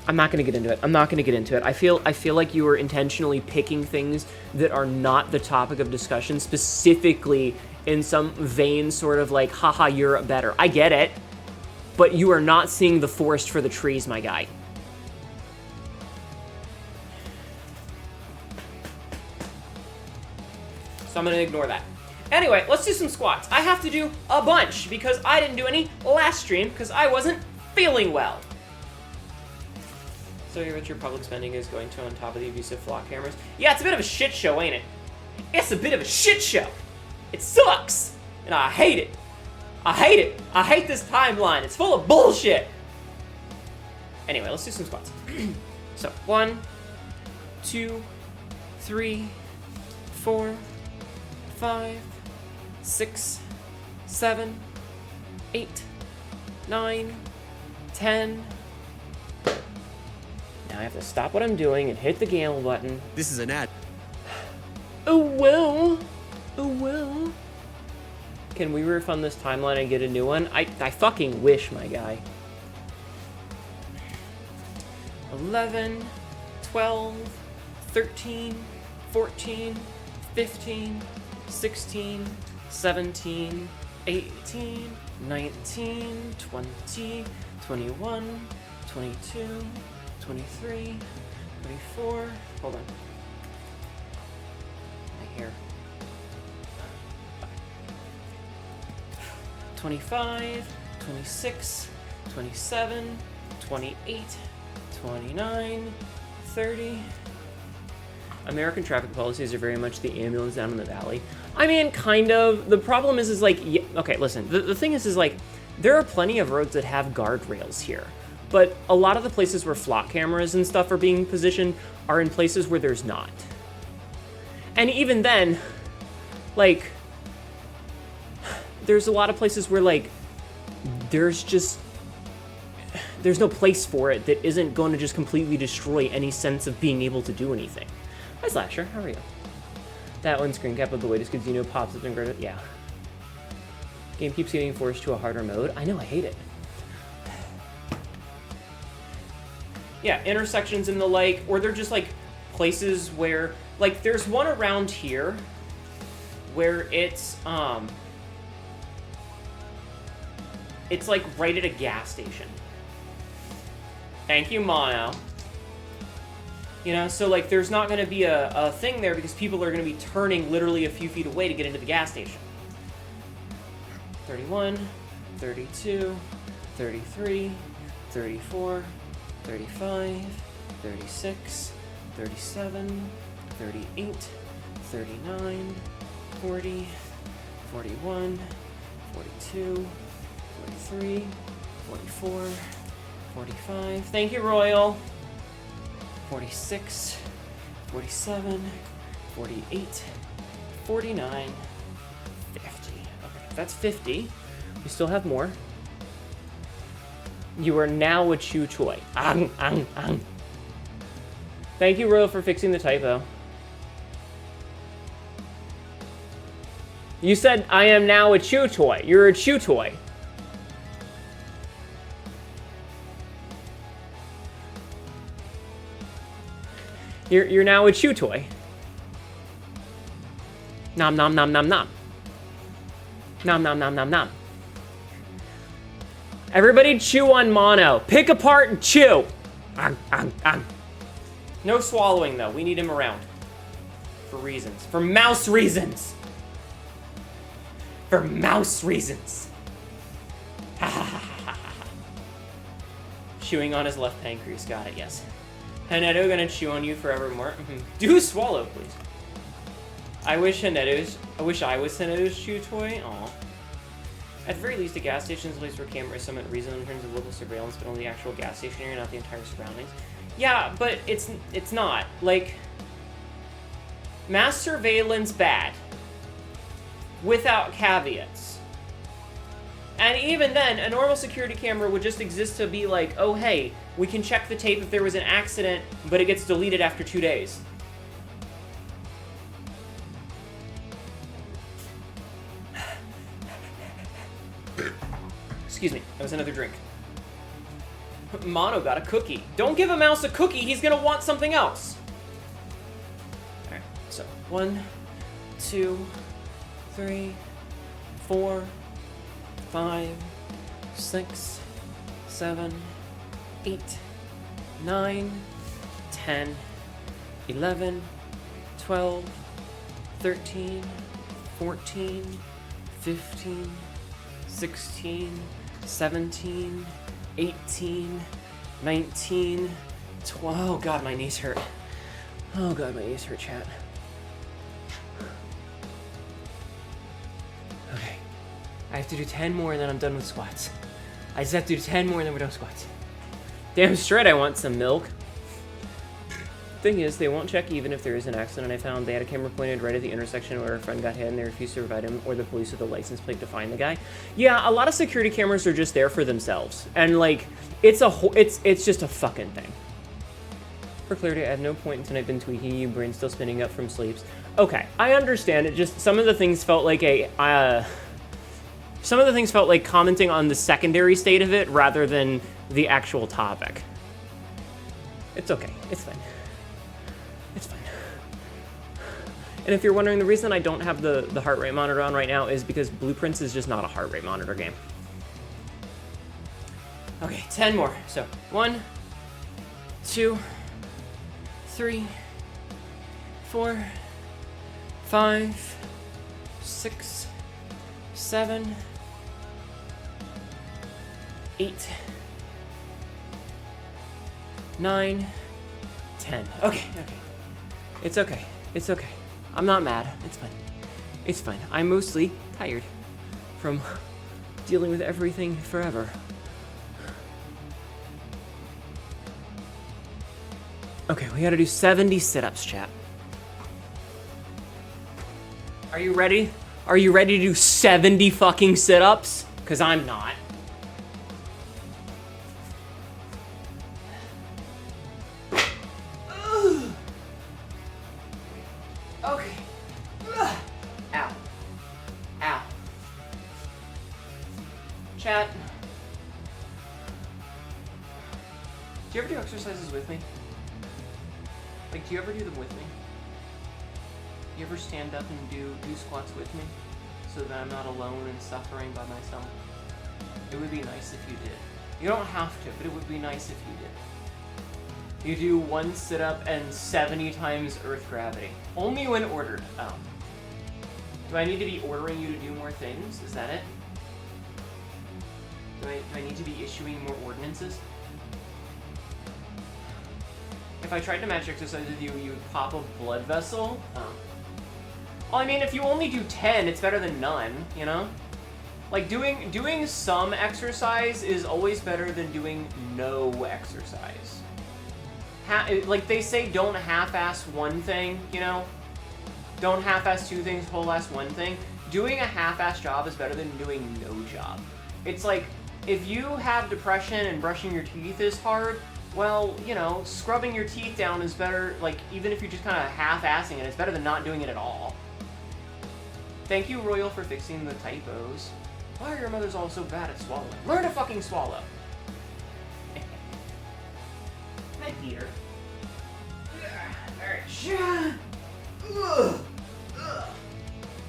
[SPEAKER 1] I'm not gonna get into it. I feel like you are intentionally picking things that are not the topic of discussion, specifically in some vain sort of like, haha, you're better. I get it, but you are not seeing the forest for the trees, my guy. So I'm gonna ignore that. Anyway, let's do some squats. I have to do a bunch because I didn't do any last stream because I wasn't feeling well. So your public spending is going to on top of the abusive flock cameras. Yeah, it's a bit of a shit show, ain't it? It's a bit of a shit show. It sucks, and I hate it. I hate this timeline. It's full of bullshit. Anyway, let's do some squats. So 1, 2, 3, 4, 5, 6, 7, 8, 9, 10. Now I have to stop what I'm doing and hit the gamble button.
[SPEAKER 3] This is an ad.
[SPEAKER 1] Oh well. Can we refund this timeline and get a new one? I fucking wish, my guy. 11, 12, 13, 14, 15, 16, 17, 18, 19, 20, 21, 22, 23, 24, hold on. My hair. 25, 26, 27, 28, 29, 30. American traffic policies are very much the ambulance down in the valley. I mean, kind of. The problem is like, yeah, okay, listen. The thing is like, there are plenty of roads that have guardrails here. But a lot of the places where flock cameras and stuff are being positioned are in places where there's not. And even then, like, there's a lot of places where, like, there's no place for it that isn't going to just completely destroy any sense of being able to do anything. Hi, Slasher. How are you? That one screen cap of the latest casino pops up and grabs it. Yeah. Game keeps getting forced to a harder mode. I know, I hate it. Yeah, intersections and the like, or they're just like places where, like, there's one around here where it's like right at a gas station. Thank you, Mono. You know, so like there's not going to be a thing there because people are going to be turning literally a few feet away to get into the gas station. 31, 32, 33, 34, 35, 36, 37, 38, 39, 40, 41, 42, 43, 44, 45. Thank you, Royal. 46, 47, 48, 49, 50. Okay, that's 50. We still have more. You are now a chew toy. Thank you, Royal, for fixing the typo. You said, I am now a chew toy. You're a chew toy. You're now a chew toy. Nom nom nom nom nom. Nom nom nom nom nom. Everybody chew on Mono. Pick apart and chew. No swallowing, though. We need him around. For reasons. For mouse reasons! For mouse reasons! Ha ha ha ha ha. Chewing on his left pancreas. Got it, yes. Hnetu gonna chew on you forevermore. Do swallow, please. I wish I was Hnetu's chew toy. Aw. At the very least, a gas station is a place where cameras summon reason in terms of local surveillance, but only the actual gas station area, not the entire surroundings. Yeah, but it's not. Like, mass surveillance bad. Without caveats. And even then, a normal security camera would just exist to be like, oh hey, we can check the tape if there was an accident, but it gets deleted after 2 days. Excuse me, that was another drink. Mono got a cookie. Don't give a mouse a cookie, he's gonna want something else. Alright, so 1, 2, 3, 4, 5, 6, 7, 8, 9, 10, 11, 12, 13, 14, 15, 16, 17, 18, 19, 12. Oh god, my knees hurt. Oh god, my knees hurt, chat. Okay. I have to do 10 more and then I'm done with squats. I just have to do 10 more and then we're done with squats. Damn straight I want some milk. Thing is, they won't check even if there is an accident. I found they had a camera pointed right at the intersection where a friend got hit and they refused to provide him or the police with a license plate to find the guy. Yeah, a lot of security cameras are just there for themselves. And like, it's just a fucking thing. For clarity, at no point until I've been tweaking you, brain still spinning up from sleeps. Okay, I understand it, just some of the things felt like some of the things felt like commenting on the secondary state of it rather than the actual topic. It's okay, it's fine. It's fine. And if you're wondering, the reason I don't have the heart rate monitor on right now is because Blueprints is just not a heart rate monitor game. Okay, 10 more. So, 1, 2, 3, 4, 5, 6, 7, 8, 9, 10. Okay. It's okay. It's okay. I'm not mad. It's fine. It's fine. I'm mostly tired from dealing with everything forever. Okay, we gotta do 70 sit-ups, chat. Are you ready? Are you ready to do 70 fucking sit-ups? Because I'm not. Okay. Ow. Ow. Chat. Do you ever do exercises with me? Like, do you ever do them with me? You ever stand up and do squats with me? So that I'm not alone and suffering by myself? It would be nice if you did. You don't have to, but it would be nice if you did. You do 1 sit-up and 70 times Earth gravity. Only when ordered. Oh. Do I need to be ordering you to do more things? Is that it? Do I need to be issuing more ordinances? If I tried to match exercise with you, you would pop a blood vessel? Oh. Well, I mean, if you only do 10, it's better than none, you know? Like, doing some exercise is always better than doing no exercise. Like, they say don't half-ass one thing, you know? Don't half-ass 2 things, whole-ass one thing. Doing a half-ass job is better than doing no job. It's like, if you have depression and brushing your teeth is hard, well, you know, scrubbing your teeth down is better, like, even if you're just kind of half-assing it, it's better than not doing it at all. Thank you, Royal, for fixing the typos. Why are your mothers all so bad at swallowing? Learn to fucking swallow. Hi, Peter. Alright.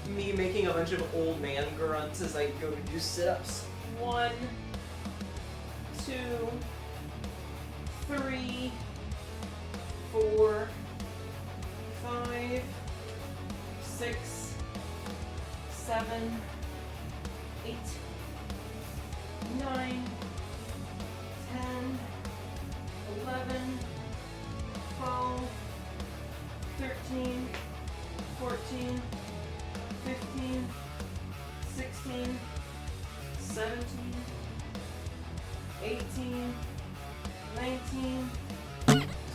[SPEAKER 1] Me making a bunch of old man grunts as I go to do sit-ups. 1, 2, 3, 4, 5, 6, 7, 8, 9, 10, 11, 12, 13, 14, 15, 16, 17, 18, 19,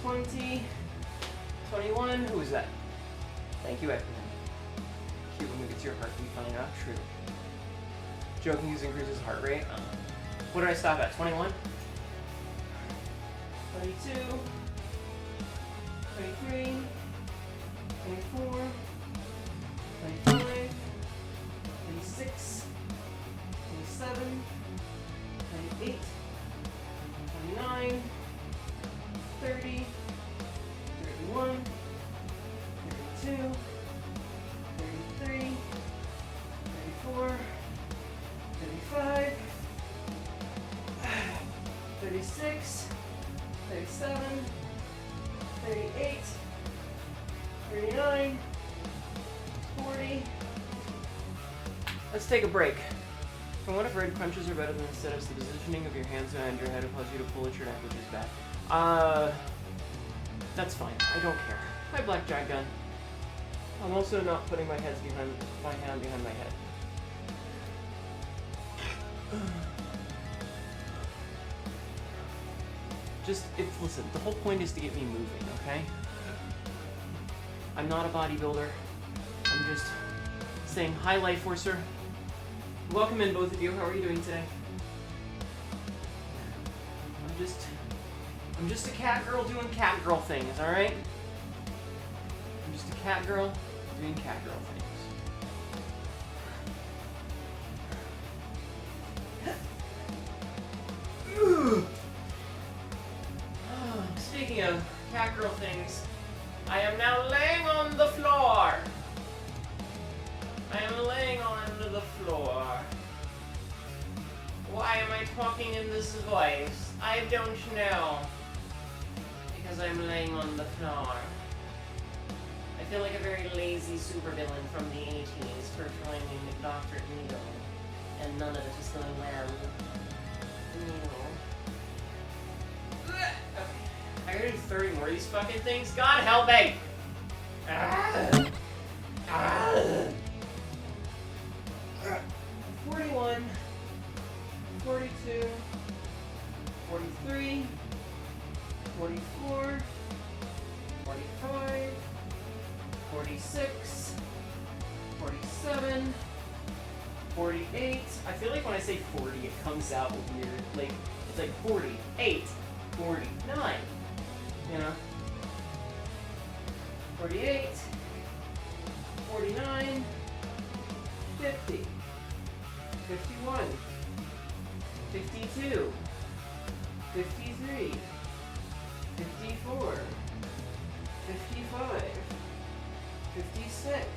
[SPEAKER 1] 20, 21. Who is that? Thank you, Ekman. Cute when it gets your heartbeat finding out. True. Joking use increases heart rate. What did I stop at? 21? 22, 23, 24, 25, 26, 27, 28, 29, 30, 31, 32, 33, 34, 35, 36, 37, 38, 39, 40. Let's take a break. From what I've read, crunches are better than the sit-ups. The positioning of your hands behind your head allows you to pull at your neck, which is bad. That's fine. I don't care. Hi, Blackjack Gun. I'm also not putting my hand behind my head. Listen, the whole point is to get me moving, okay? I'm not a bodybuilder. I'm just saying hi, Life Forcer. Welcome in, both of you. How are you doing today? I'm just a cat girl doing cat girl things, alright? I'm just a cat girl doing cat girl things. Speaking of cat girl things, I am now laying on the floor. I am laying on the floor. Why am I talking in this voice? I don't know. Because I'm laying on the floor. I feel like a very lazy supervillain from the 80s performing Dr. Needle. And none of it is going well. Okay. I gotta do 30 more of these fucking things? God help me! 41, 42, 43, 44, 45, 46, 47, 48. I feel like when I say 40, it comes out weird. Like, it's like 48, 49, you know? 48, 49, 50, 51, 52, 53, 54, 55, 56,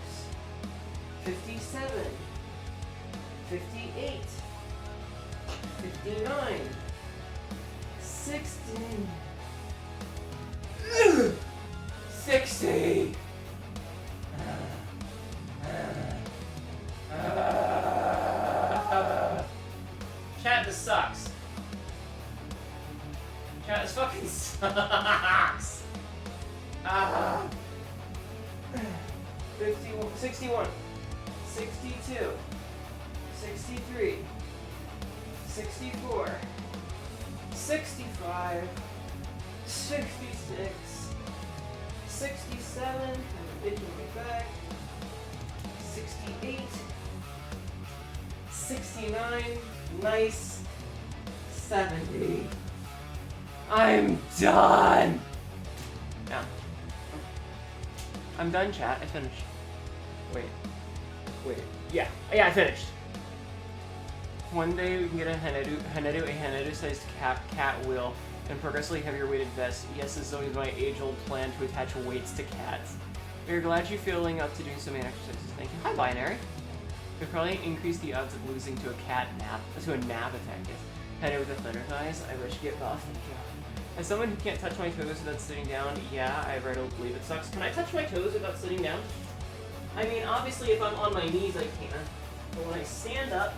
[SPEAKER 1] 57, 58, 59, 60, 60. Chat, this sucks. Chat, this fucking sucks. 51, 61, 62, 63, 64, 65, 66, 67, I'm itching my back, 68, 69, nice, 70. I'm done! Yeah. I'm done, chat. I finished. Wait. Yeah, I finished. One day we can get a Hnetu-sized cat wheel and progressively heavier weighted vest. Yes, this is always my age-old plan to attach weights to cats. We're glad you're feeling up to doing so many exercises. Thank you. Hi, Binary. Could probably increase the odds of losing to a nap attack. Yes. Hnetu with the thunder thighs. I wish get buff. Thank you. As someone who can't touch my toes without sitting down, yeah, I readily believe it sucks. Can I touch my toes without sitting down? I mean, obviously, if I'm on my knees, I can. But when I stand up...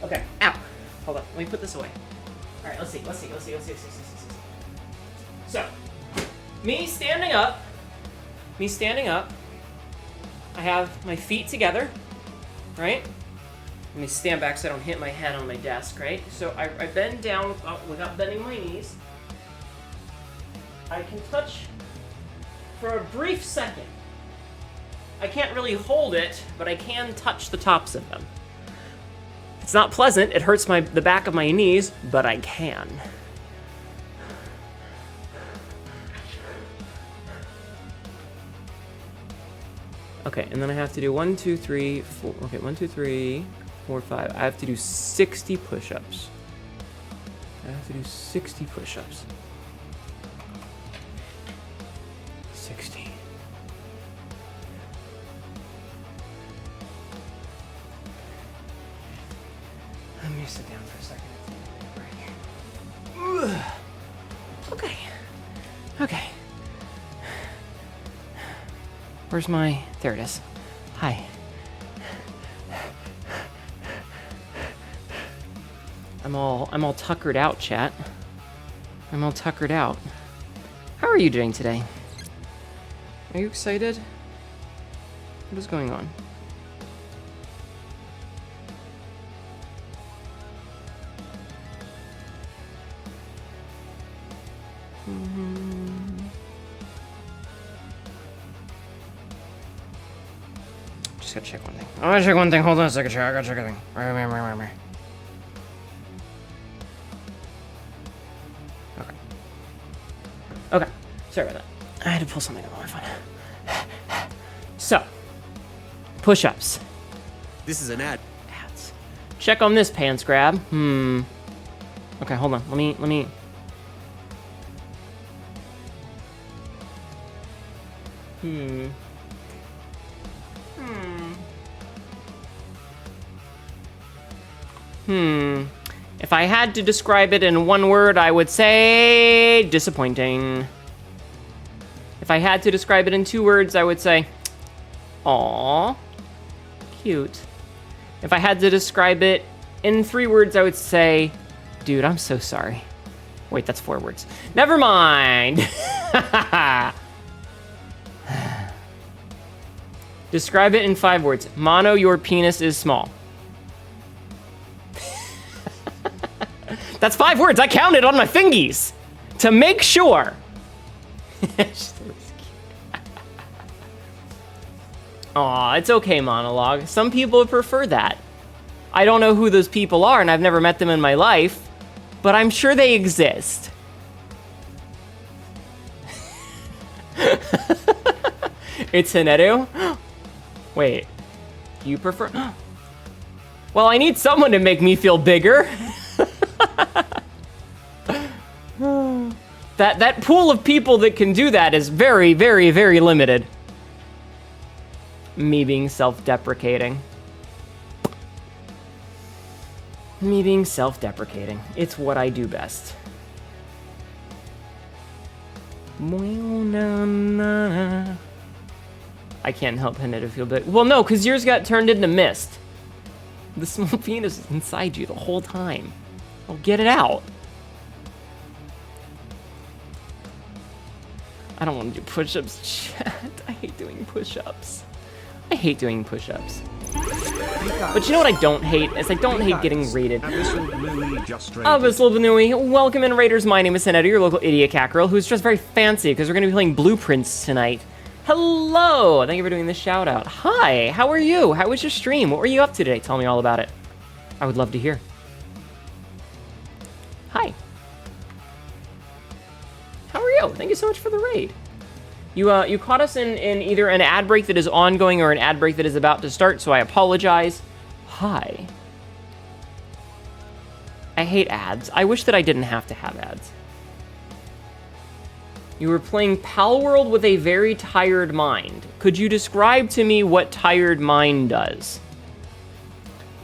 [SPEAKER 1] Okay. Ow! Hold on. Let me put this away. Alright, let's see. So, me standing up. I have my feet together, right? Let me stand back so I don't hit my head on my desk, right? So I bend down without bending my knees. I can touch for a brief second. I can't really hold it, but I can touch the tops of them. It's not pleasant, it hurts the back of my knees, but I can. Okay, and then I have to do 1, 2, 3, 4. Okay, 1, 2, 3, 4, 5. I have to do 60 push-ups. I have to do 60 push-ups. 60. Let me sit down for a second. Okay. Okay. Where's my... There it is. Hi. I'm all tuckered out, chat. I'm all tuckered out. How are you doing today? Are you excited? What is going on? Just gotta check one thing. I gotta check one thing. Hold on a second, chat. I gotta check a thing. Right. Okay. Sorry about that. I had to pull something up on my phone. So, push-ups.
[SPEAKER 3] This is an ad.
[SPEAKER 1] Ads. Check on this pants grab. Okay, hold on. Let me. If I had to describe it in one word, I would say disappointing. If I had to describe it in 2 words, I would say, aww, cute. If I had to describe it in 3 words, I would say, dude, I'm so sorry. Wait, that's 4 words. Never mind. Describe it in 5 words. Mono, your penis is small. That's 5 words. I counted on my fingies to make sure. Aw, it's okay, monologue. Some people prefer that. I don't know who those people are, and I've never met them in my life, but I'm sure they exist. It's Hnetu? Wait, you prefer? Well, I need someone to make me feel bigger. That pool of people that can do that is very, very, very limited. Me being self-deprecating. Me being self-deprecating. It's what I do best. I can't help Hnetu feel big. Well, no, because yours got turned into mist. The small penis is inside you the whole time. Oh, get it out. I don't want to do push-ups, chat. I hate doing push-ups. I hate doing push-ups. But you know what I don't hate? Is I don't hate getting raided. Abyssal Banui, welcome in, Raiders. My name is Hnetu, your local idiot cat girl, who's just very fancy because we're going to be playing Blueprints tonight. Hello! Thank you for doing this shout-out. Hi, how are you? How was your stream? What were you up to today? Tell me all about it. I would love to hear. Hi. How are you? Thank you so much for the raid. You caught us in either an ad break that is ongoing or an ad break that is about to start, so I apologize. Hi. I hate ads. I wish that I didn't have to have ads. You were playing Pal World with a very tired mind. Could you describe to me what tired mind does?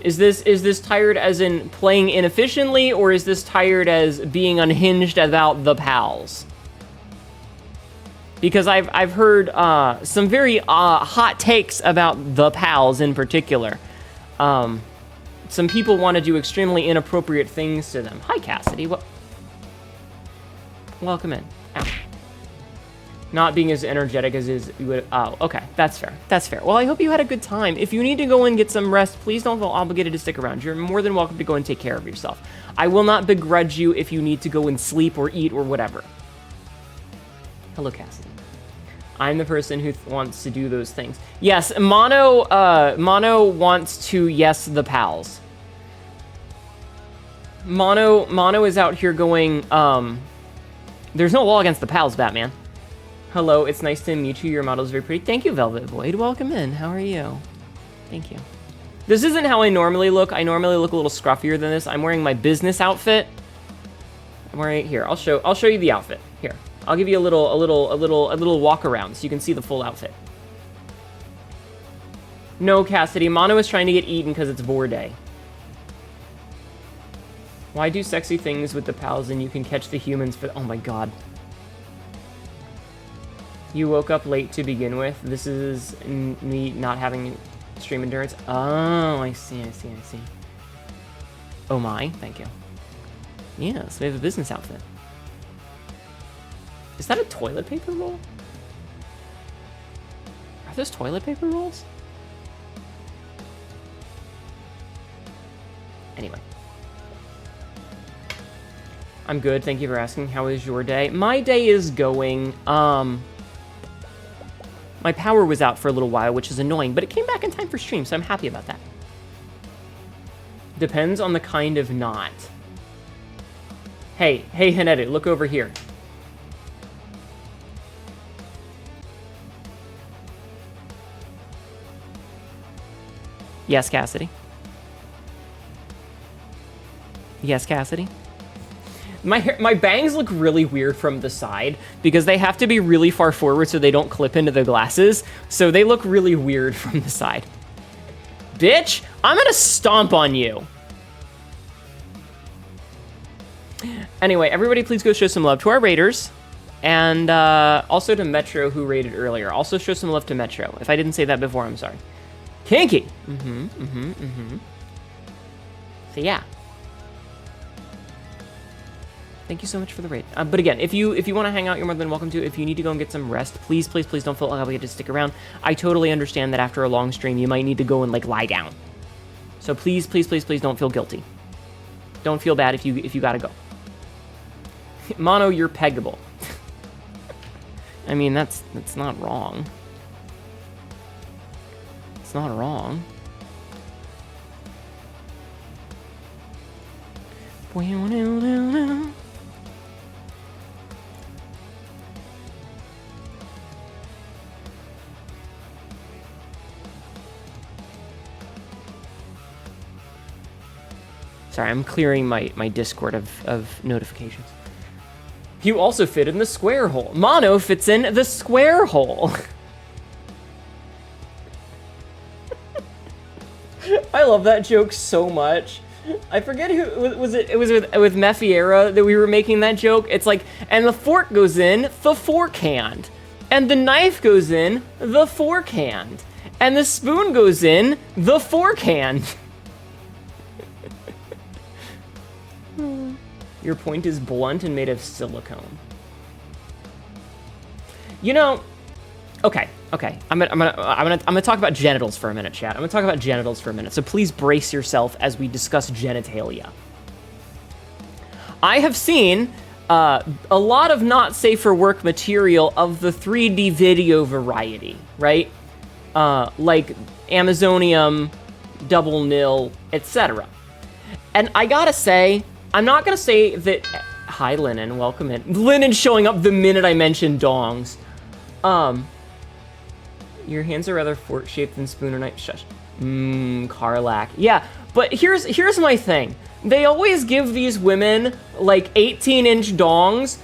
[SPEAKER 1] Is this tired as in playing inefficiently, or is this tired as being unhinged about the pals? Because I've heard some very hot takes about the pals in particular. Some people want to do extremely inappropriate things to them. Hi, Cassidy. Welcome in. Ow. Not being as energetic as you would. Oh, okay. That's fair. That's fair. Well, I hope you had a good time. If you need to go and get some rest, please don't feel obligated to stick around. You're more than welcome to go and take care of yourself. I will not begrudge you if you need to go and sleep or eat or whatever. Hello, Cassidy. I'm the person who wants to do those things. Yes, Mono wants to yes the pals. Mono is out here going, there's no law against the pals, Batman. Hello, it's nice to meet you. Your model is very pretty. Thank you, Velvet Void. Welcome in. How are you? Thank you. This isn't how I normally look. I normally look a little scruffier than this. I'm wearing my business outfit. I'm wearing it here. I'll show you the outfit. Here. I'll give you a little walk around so you can see the full outfit. No, Cassidy. Mono is trying to get eaten because it's Vor Day. Why do sexy things with the pals and you can catch the humans for... Oh my god. You woke up late to begin with. This is me not having stream endurance. Oh, I see. Oh my, thank you. Yes, we have a business outfit. Is that a toilet paper roll? Are those toilet paper rolls? Anyway. I'm good, thank you for asking. How is your day? My day is going, my power was out for a little while, which is annoying, but it came back in time for stream, so I'm happy about that. Depends on the kind of knot. Hey, Hnetu, look over here. Yes, Cassidy. Yes, Cassidy. My bangs look really weird from the side because they have to be really far forward so they don't clip into the glasses. So they look really weird from the side. Bitch, I'm gonna stomp on you. Anyway, everybody please go show some love to our raiders. And also to Metro, who raided earlier. Also show some love to Metro. If I didn't say that before, I'm sorry. Kinky. So yeah. Thank you so much for the raid. But again, if you want to hang out, you're more than welcome to. If you need to go and get some rest, please don't feel obligated to stick around. I totally understand that after a long stream, you might need to go and like lie down. So please don't feel guilty. Don't feel bad if you gotta go. Mono, you're peggable. I mean, that's not wrong. It's not wrong. Sorry, I'm clearing my Discord of notifications. You also fit in the square hole. Mono fits in the square hole. I love that joke so much. I forget who was it. It was with Mephiera that we were making that joke. It's like, and the fork goes in the forkhand, and the knife goes in the forkhand, and the spoon goes in the forkhand. Your point is blunt and made of silicone. You know, okay. I'm gonna talk about genitals for a minute, chat. I'm gonna talk about genitals for a minute. So please brace yourself as we discuss genitalia. I have seen a lot of not safe for work material of the 3D video variety, right? Like Amazonium, Double Nil, etc. And I gotta say, I'm not gonna say that. Hi, Lennon. Welcome in. Lennon showing up the minute I mentioned dongs. Your hands are rather fork-shaped than spoon or knife. Shush. Karlak. Yeah, but here's my thing. They always give these women like 18-inch dongs,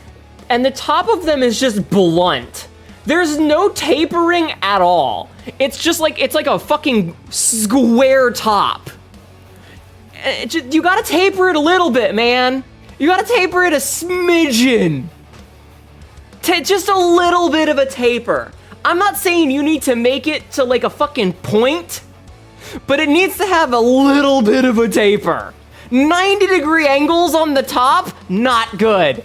[SPEAKER 1] and the top of them is just blunt. There's no tapering at all. It's just like, it's like a fucking square top. you gotta taper it a little bit, man. You gotta taper it a smidgen. Just a little bit of a taper. I'm not saying you need to make it to like a fucking point, but it needs to have a little bit of a taper. 90-degree angles on the top, not good.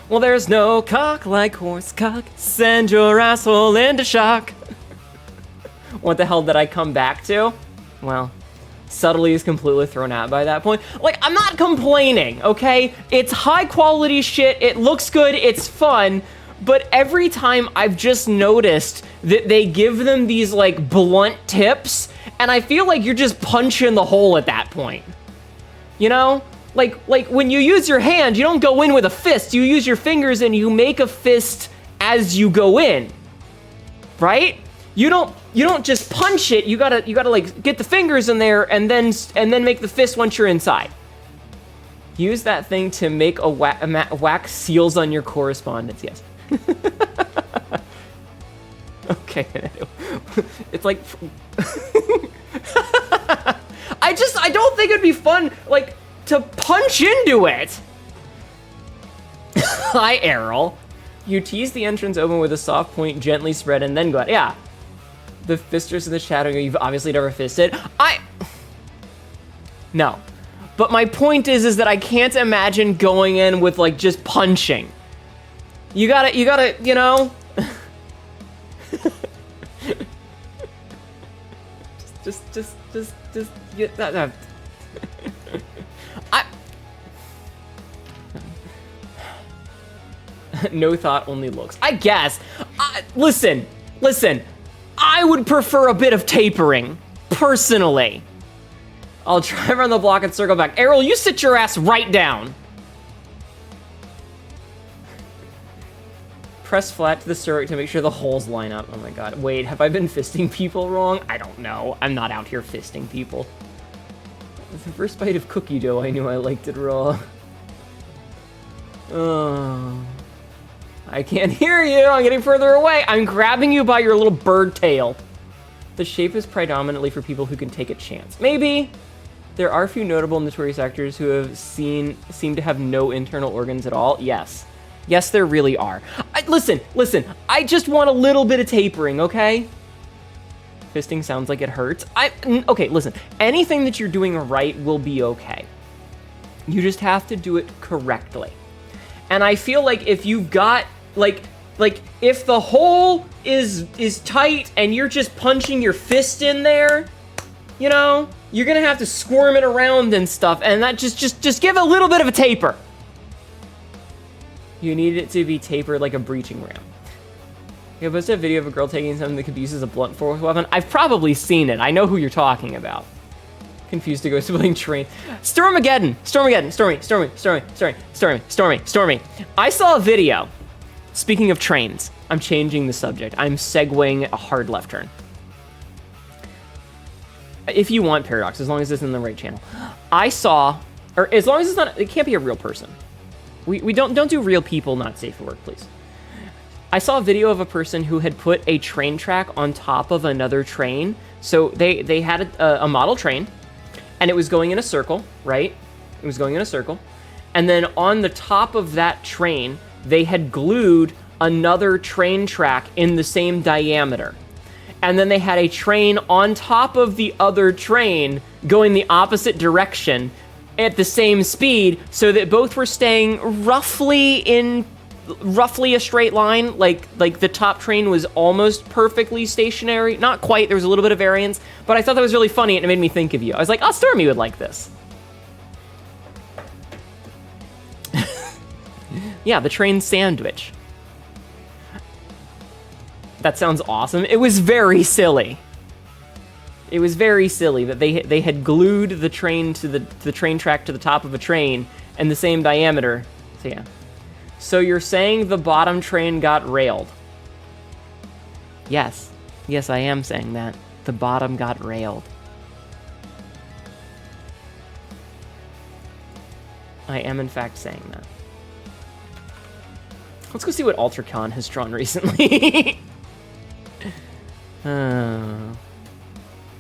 [SPEAKER 1] Well, there's no cock like horse cock. Send your asshole into shock. What the hell did I come back to? Well, subtlety is completely thrown out by that point. Like, I'm not complaining, okay? It's high quality shit, it looks good, it's fun, but every time I've just noticed that they give them these like blunt tips, and I feel like you're just punching the hole at that point. You know? Like when you use your hand, you don't go in with a fist, you use your fingers and you make a fist as you go in. Right? You don't just punch it. You gotta like get the fingers in there and then make the fist once you're inside. Use that thing to make a wax seals on your correspondence. Yes. Okay. It's like I don't think it'd be fun like to punch into it. Hi, Errol. You tease the entrance open with a soft point, gently spread, and then go out. Yeah. The fisters in the shadow, you've obviously never fisted. No. But my point is that I can't imagine going in with like just punching. You gotta, you know? just get that. No thought, only looks. I guess. Listen. I would prefer a bit of tapering, personally. I'll drive around the block and circle back. Errol, you sit your ass right down. Press flat to the cervix to make sure the holes line up. Oh my god. Wait, have I been fisting people wrong? I don't know. I'm not out here fisting people. The first bite of cookie dough, I knew I liked it raw. Oh. I can't hear you. I'm getting further away. I'm grabbing you by your little bird tail. The shape is predominantly for people who can take a chance. Maybe. There are a few notable notorious actors who have seem to have no internal organs at all. Yes. Yes, there really are. Listen. I just want a little bit of tapering, okay? Fisting sounds like it hurts. Okay, listen. Anything that you're doing right will be okay. You just have to do it correctly. And I feel like if you've got, like if the hole is tight and you're just punching your fist in there, you know, you're gonna have to squirm it around and stuff, and that just give it a little bit of a taper. You need it to be tapered like a breaching ram. You posted a video of a girl taking something that could be used as a blunt force weapon. I've probably seen it. I know who you're talking about. Confused to go sibling train. Stormy. I saw a video. Speaking of trains, I'm changing the subject. I'm segueing a hard left turn. If you want Paradox, as long as it's in the right channel. I saw, or as long as it's not, it can't be a real person. We don't do real people not safe for work, please. I saw a video of a person who had put a train track on top of another train. So they had a model train. And it was going in a circle, right? It was going in a circle. And then on the top of that train, they had glued another train track in the same diameter. And then they had a train on top of the other train going the opposite direction at the same speed, so that both were staying roughly a straight line. Like the top train was almost perfectly stationary. Not quite, there was a little bit of variance, but I thought that was really funny and it made me think of you. I was like, oh, Stormy would like this. Yeah, the train sandwich. That sounds awesome. It was very silly. It was very silly that they had glued the train to the train track to the top of a train and the same diameter. So yeah. So you're saying the bottom train got railed? Yes. Yes, I am saying that. The bottom got railed. I am in fact saying that. Let's go see what Altercon has drawn recently.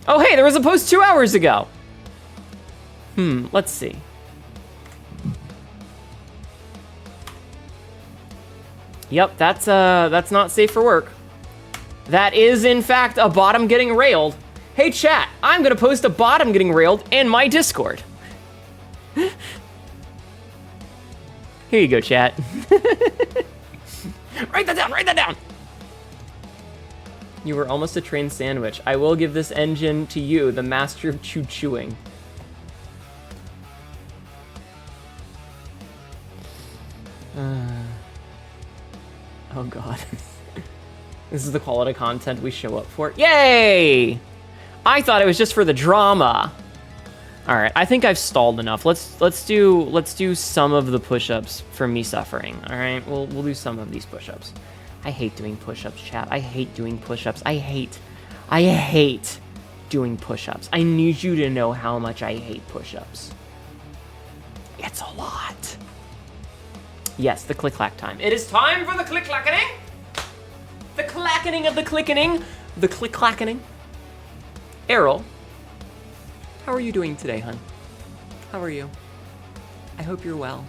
[SPEAKER 1] Oh, hey, there was a post 2 hours ago. Let's see. Yep, that's not safe for work. That is, in fact, a bottom getting railed. Hey, chat, I'm gonna post a bottom getting railed in my Discord. Here you go, chat. Write that down, write that down. You were almost a train sandwich. I will give this engine to you, the master of chewing. Oh god. This is the quality content we show up for. Yay! I thought it was just for the drama. All right, I think I've stalled enough. Let's do some of the push-ups for me suffering. All right, we'll do some of these push-ups. I hate doing push-ups, chat. I hate doing push-ups. I hate doing push-ups. I need you to know how much I hate push-ups. It's a lot. Yes, the click-clack time. It is time for the click-clackening. The clackening of the clickening. The click-clackening. Errol, how are you doing today, hun? How are you? I hope you're well.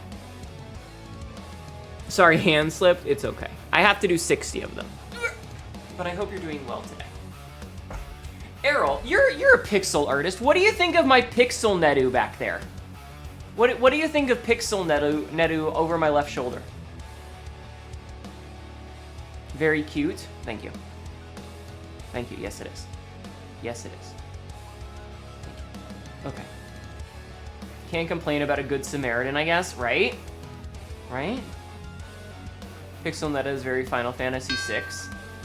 [SPEAKER 1] Sorry, hand slipped. It's okay. I have to do 60 of them. But I hope you're doing well today. Errol, you're a pixel artist. What do you think of my pixel Hnetu back there? What do you think of pixel Hnetu over my left shoulder? Very cute. Thank you. Thank you. Yes, it is. Yes, it is. Thank you. Okay. Can't complain about a good Samaritan, I guess, right? Right? Pixel Hnetu is very Final Fantasy VI.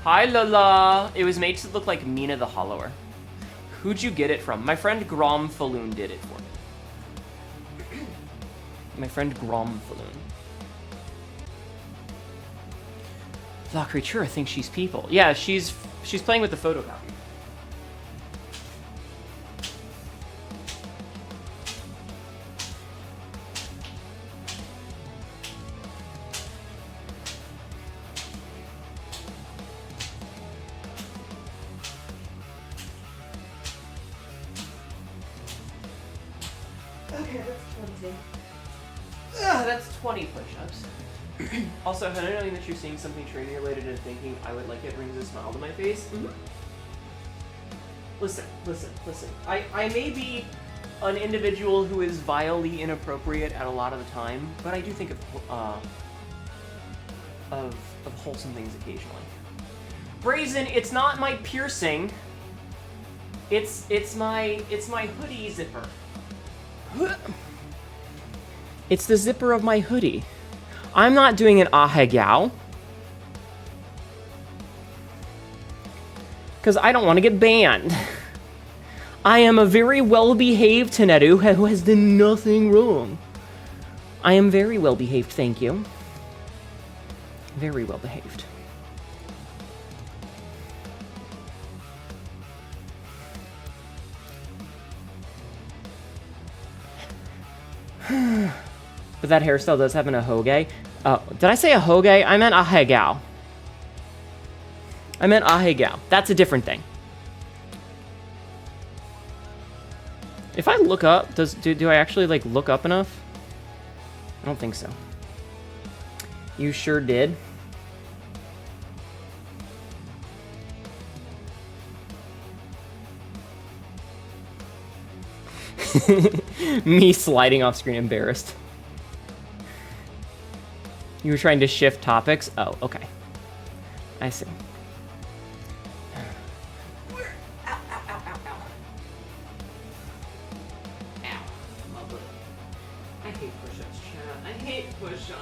[SPEAKER 1] Hi, Lala! It was made to look like Mina the Hollower. Who'd you get it from? My friend Grom Falloon did it for me. My friend Grom Falloon. The creature thinks she's people. Yeah, she's playing with the photocopy. Okay, that's 20. That's 20 push-ups. Also, knowing that you're seeing something training related and thinking I would like it brings a smile to my face. Listen. I may be an individual who is vilely inappropriate at a lot of the time, but I do think of wholesome things occasionally. Brazen, it's not my piercing. It's my hoodie zipper. It's the zipper of my hoodie. I'm not doing an ahegao. Because I don't want to get banned. I am a very well-behaved Hnetu who has done nothing wrong. I am very well-behaved, thank you. Very well-behaved. But that hairstyle does have an ahoge. Did I say ahoge? I meant ahegao. I meant ahegao. That's a different thing. If I look up, do I actually like look up enough? I don't think so. You sure did. Me sliding off screen, embarrassed. You were trying to shift topics? Oh, okay. I see. Ow, ow, ow, ow, ow. Ow. My butt. I hate push-ups, chat. I hate push-ups.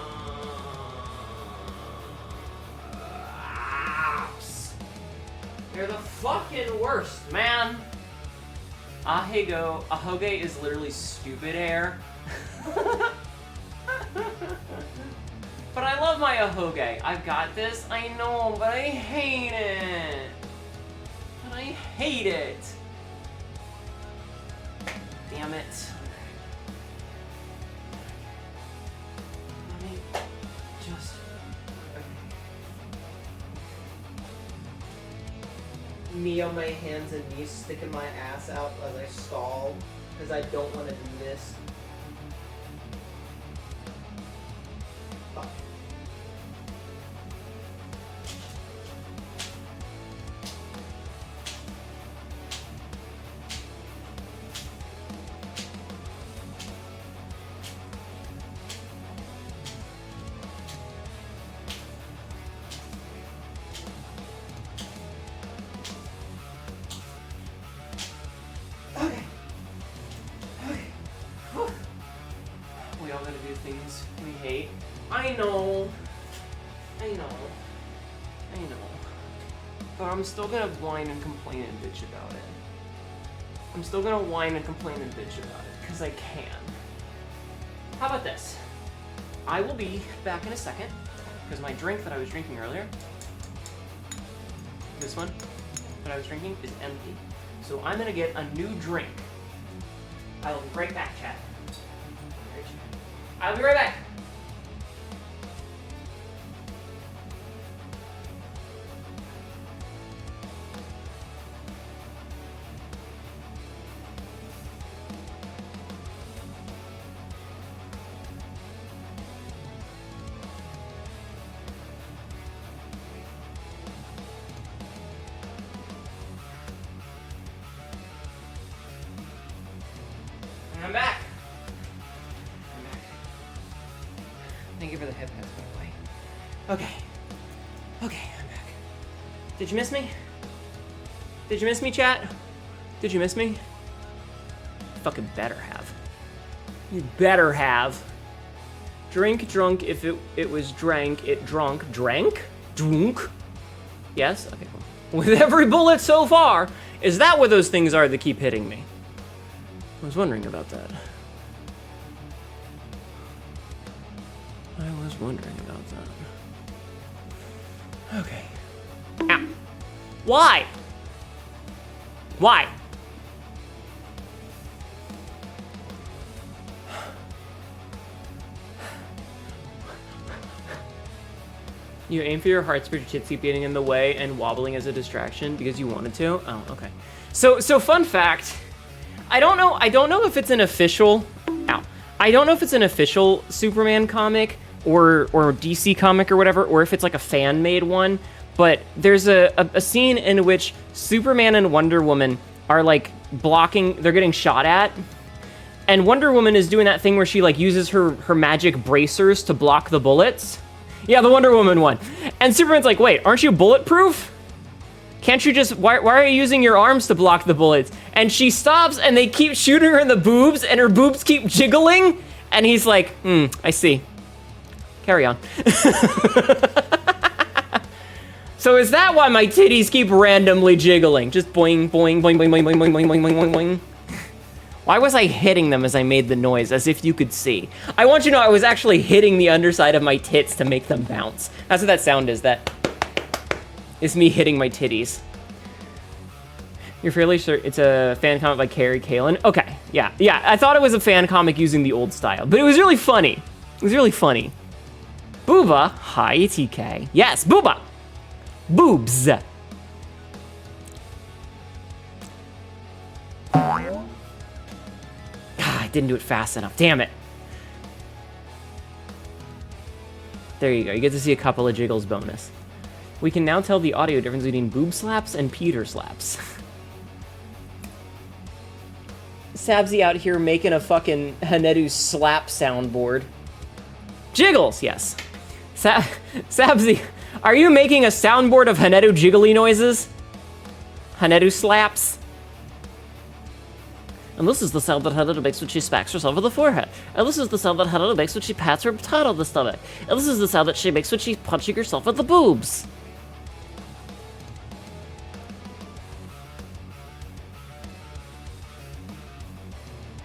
[SPEAKER 1] They're the fucking worst, man. Ahoge is literally stupid air. But I love my ahoge. I've got this. I know, but I hate it. Damn it. Let me just... me on my hands and knees sticking my ass out as I stall because I don't want to do this. Fuck. We all gotta do things we hate. I know. But I'm still gonna whine and complain and bitch about it. I'm still gonna whine and complain and bitch about it, because I can. How about this? I will be back in a second, because my drink that I was drinking earlier, this one that I was drinking, is empty. So I'm gonna get a new drink. I will be right back, chat. I'll be right back. And I'm back. Thank you for the hip pads, by the way. Okay, I'm back. Did you miss me? Did you miss me, chat? Did you miss me? You fucking better have. You better have. Drink, drunk, if it was drank, it drunk. Drank? Drunk? Yes? Okay, cool. With every bullet so far, is that what those things are that keep hitting me? I was wondering about that. I was wondering about that. Okay. Ow. Why? Why? You aim for your hearts, but your tits keep getting in the way and wobbling as a distraction because you wanted to? Oh, okay. So fun fact. I don't know if it's an official... Ow. I don't know if it's an official Superman comic or DC comic or whatever, or if it's like a fan-made one, but there's a scene in which Superman and Wonder Woman are like blocking, they're getting shot at, and Wonder Woman is doing that thing where she like uses her magic bracers to block the bullets. Yeah, the Wonder Woman one. And Superman's like, wait, aren't you bulletproof? Can't you just, why are you using your arms to block the bullets? And she stops and they keep shooting her in the boobs and her boobs keep jiggling. And he's like, I see. Carry on. So is that why my titties keep randomly jiggling? Just boing, boing, boing, boing, boing, boing, boing, boing, boing, boing, boing. Why was I hitting them as I made the noise, as if you could see? I want you to know I was actually hitting the underside of my tits to make them bounce. That's what that sound is, that is me hitting my titties. You're fairly sure it's a fan comic by Carrie Kalin? Okay, yeah, I thought it was a fan comic using the old style, but it was really funny. It was really funny. Booba, hi TK. Yes, Booba. Boobs. I didn't do it fast enough, damn it. There you go, you get to see a couple of jiggles bonus. We can now tell the audio difference between boob slaps and Peter slaps. Sabsy out here making a fucking Hnetu slap soundboard. Jiggles, yes. Sabsy, are you making a soundboard of Hnetu jiggly noises? Hnetu slaps? And this is the sound that Hnetu makes when she smacks herself on the forehead. And this is the sound that Hnetu makes when she pats her potato on the stomach. And this is the sound that she makes when she's punching herself in the boobs.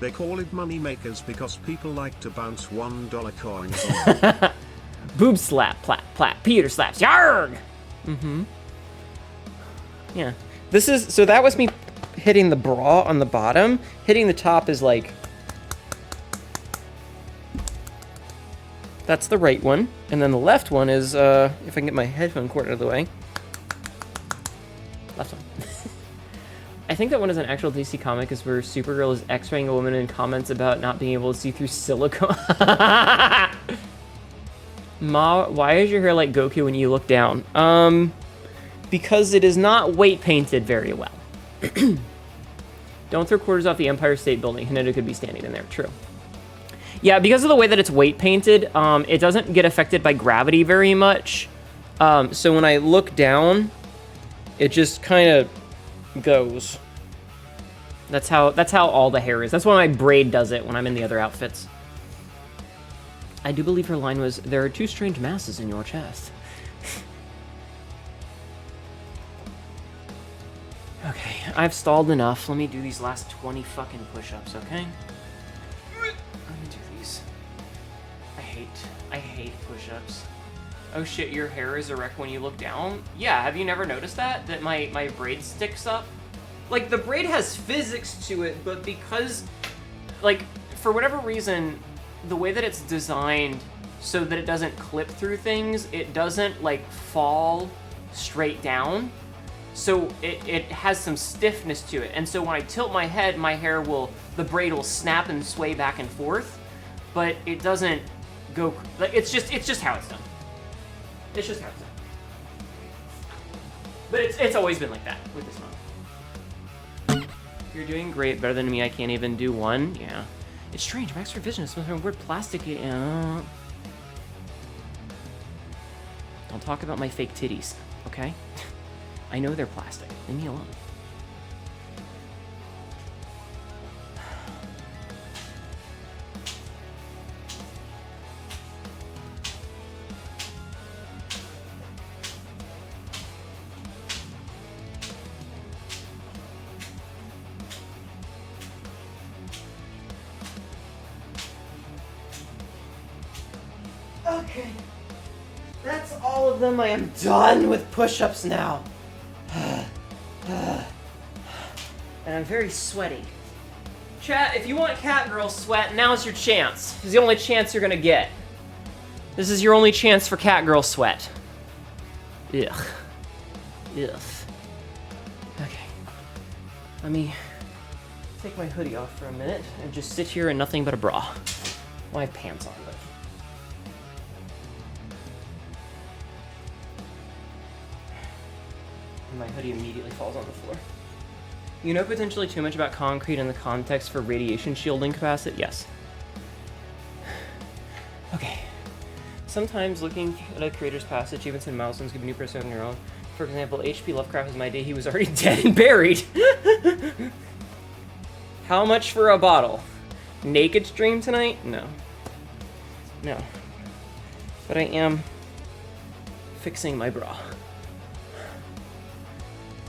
[SPEAKER 2] They call it money makers because people like to bounce $1 coins on them.
[SPEAKER 1] Boob slap, plat, plat, Peter slaps, yarg! Yeah. This is, so that was me hitting the bra on the bottom. Hitting the top is like, that's the right one. And then the left one is, if I can get my headphone cord out of the way. Left one. think that one is an actual DC comic is where Supergirl is X-raying a woman in comments about not being able to see through silicone. Ma, why is your hair like Goku when you look down? Because it is not weight painted very well. Don't throw quarters off the Empire State Building. Hnetu could be standing in there. True. Yeah, because of the way that it's weight painted, it doesn't get affected by gravity very much. So when I look down, it just kind of goes. That's how all the hair is. That's why my braid does it when I'm in the other outfits. I do believe her line was, "There are two strange masses in your chest." Okay, I've stalled enough. Let me do these last 20 fucking push-ups, okay? Let me do these. I hate push-ups. Oh shit, your hair is erect when you look down? Yeah, have you never noticed that? That my braid sticks up? Like, the braid has physics to it, but because, like, for whatever reason, the way that it's designed so that it doesn't clip through things, it doesn't, like, fall straight down. So it has some stiffness to it. And so when I tilt my head, my hair the braid will snap and sway back and forth, but it doesn't go, like, it's just how it's done. It's just how it's done. But it's always been like that with this one. You're doing great, better than me. I can't even do one. Yeah. It's strange. Max revision is some weird plastic. Don't talk about my fake titties, okay? I know they're plastic. Leave me alone. Okay. That's all of them. I am done with push-ups now. And I'm very sweaty. Chat, if you want cat girl sweat, now's your chance. This is the only chance you're gonna get. This is your only chance for cat girl sweat. Ugh. Ugh. Okay. Let me take my hoodie off for a minute and just sit here in nothing but a bra. Well, I have pants on, but... and my hoodie immediately falls on the floor. You know potentially too much about concrete in the context for radiation shielding capacity? Yes. Okay. Sometimes looking at a creator's past achievements and milestones give a new perspective on your own. For example, H.P. Lovecraft was my day he was already dead and buried. How much for a bottle? Naked stream tonight? No. No. But I am fixing my bra.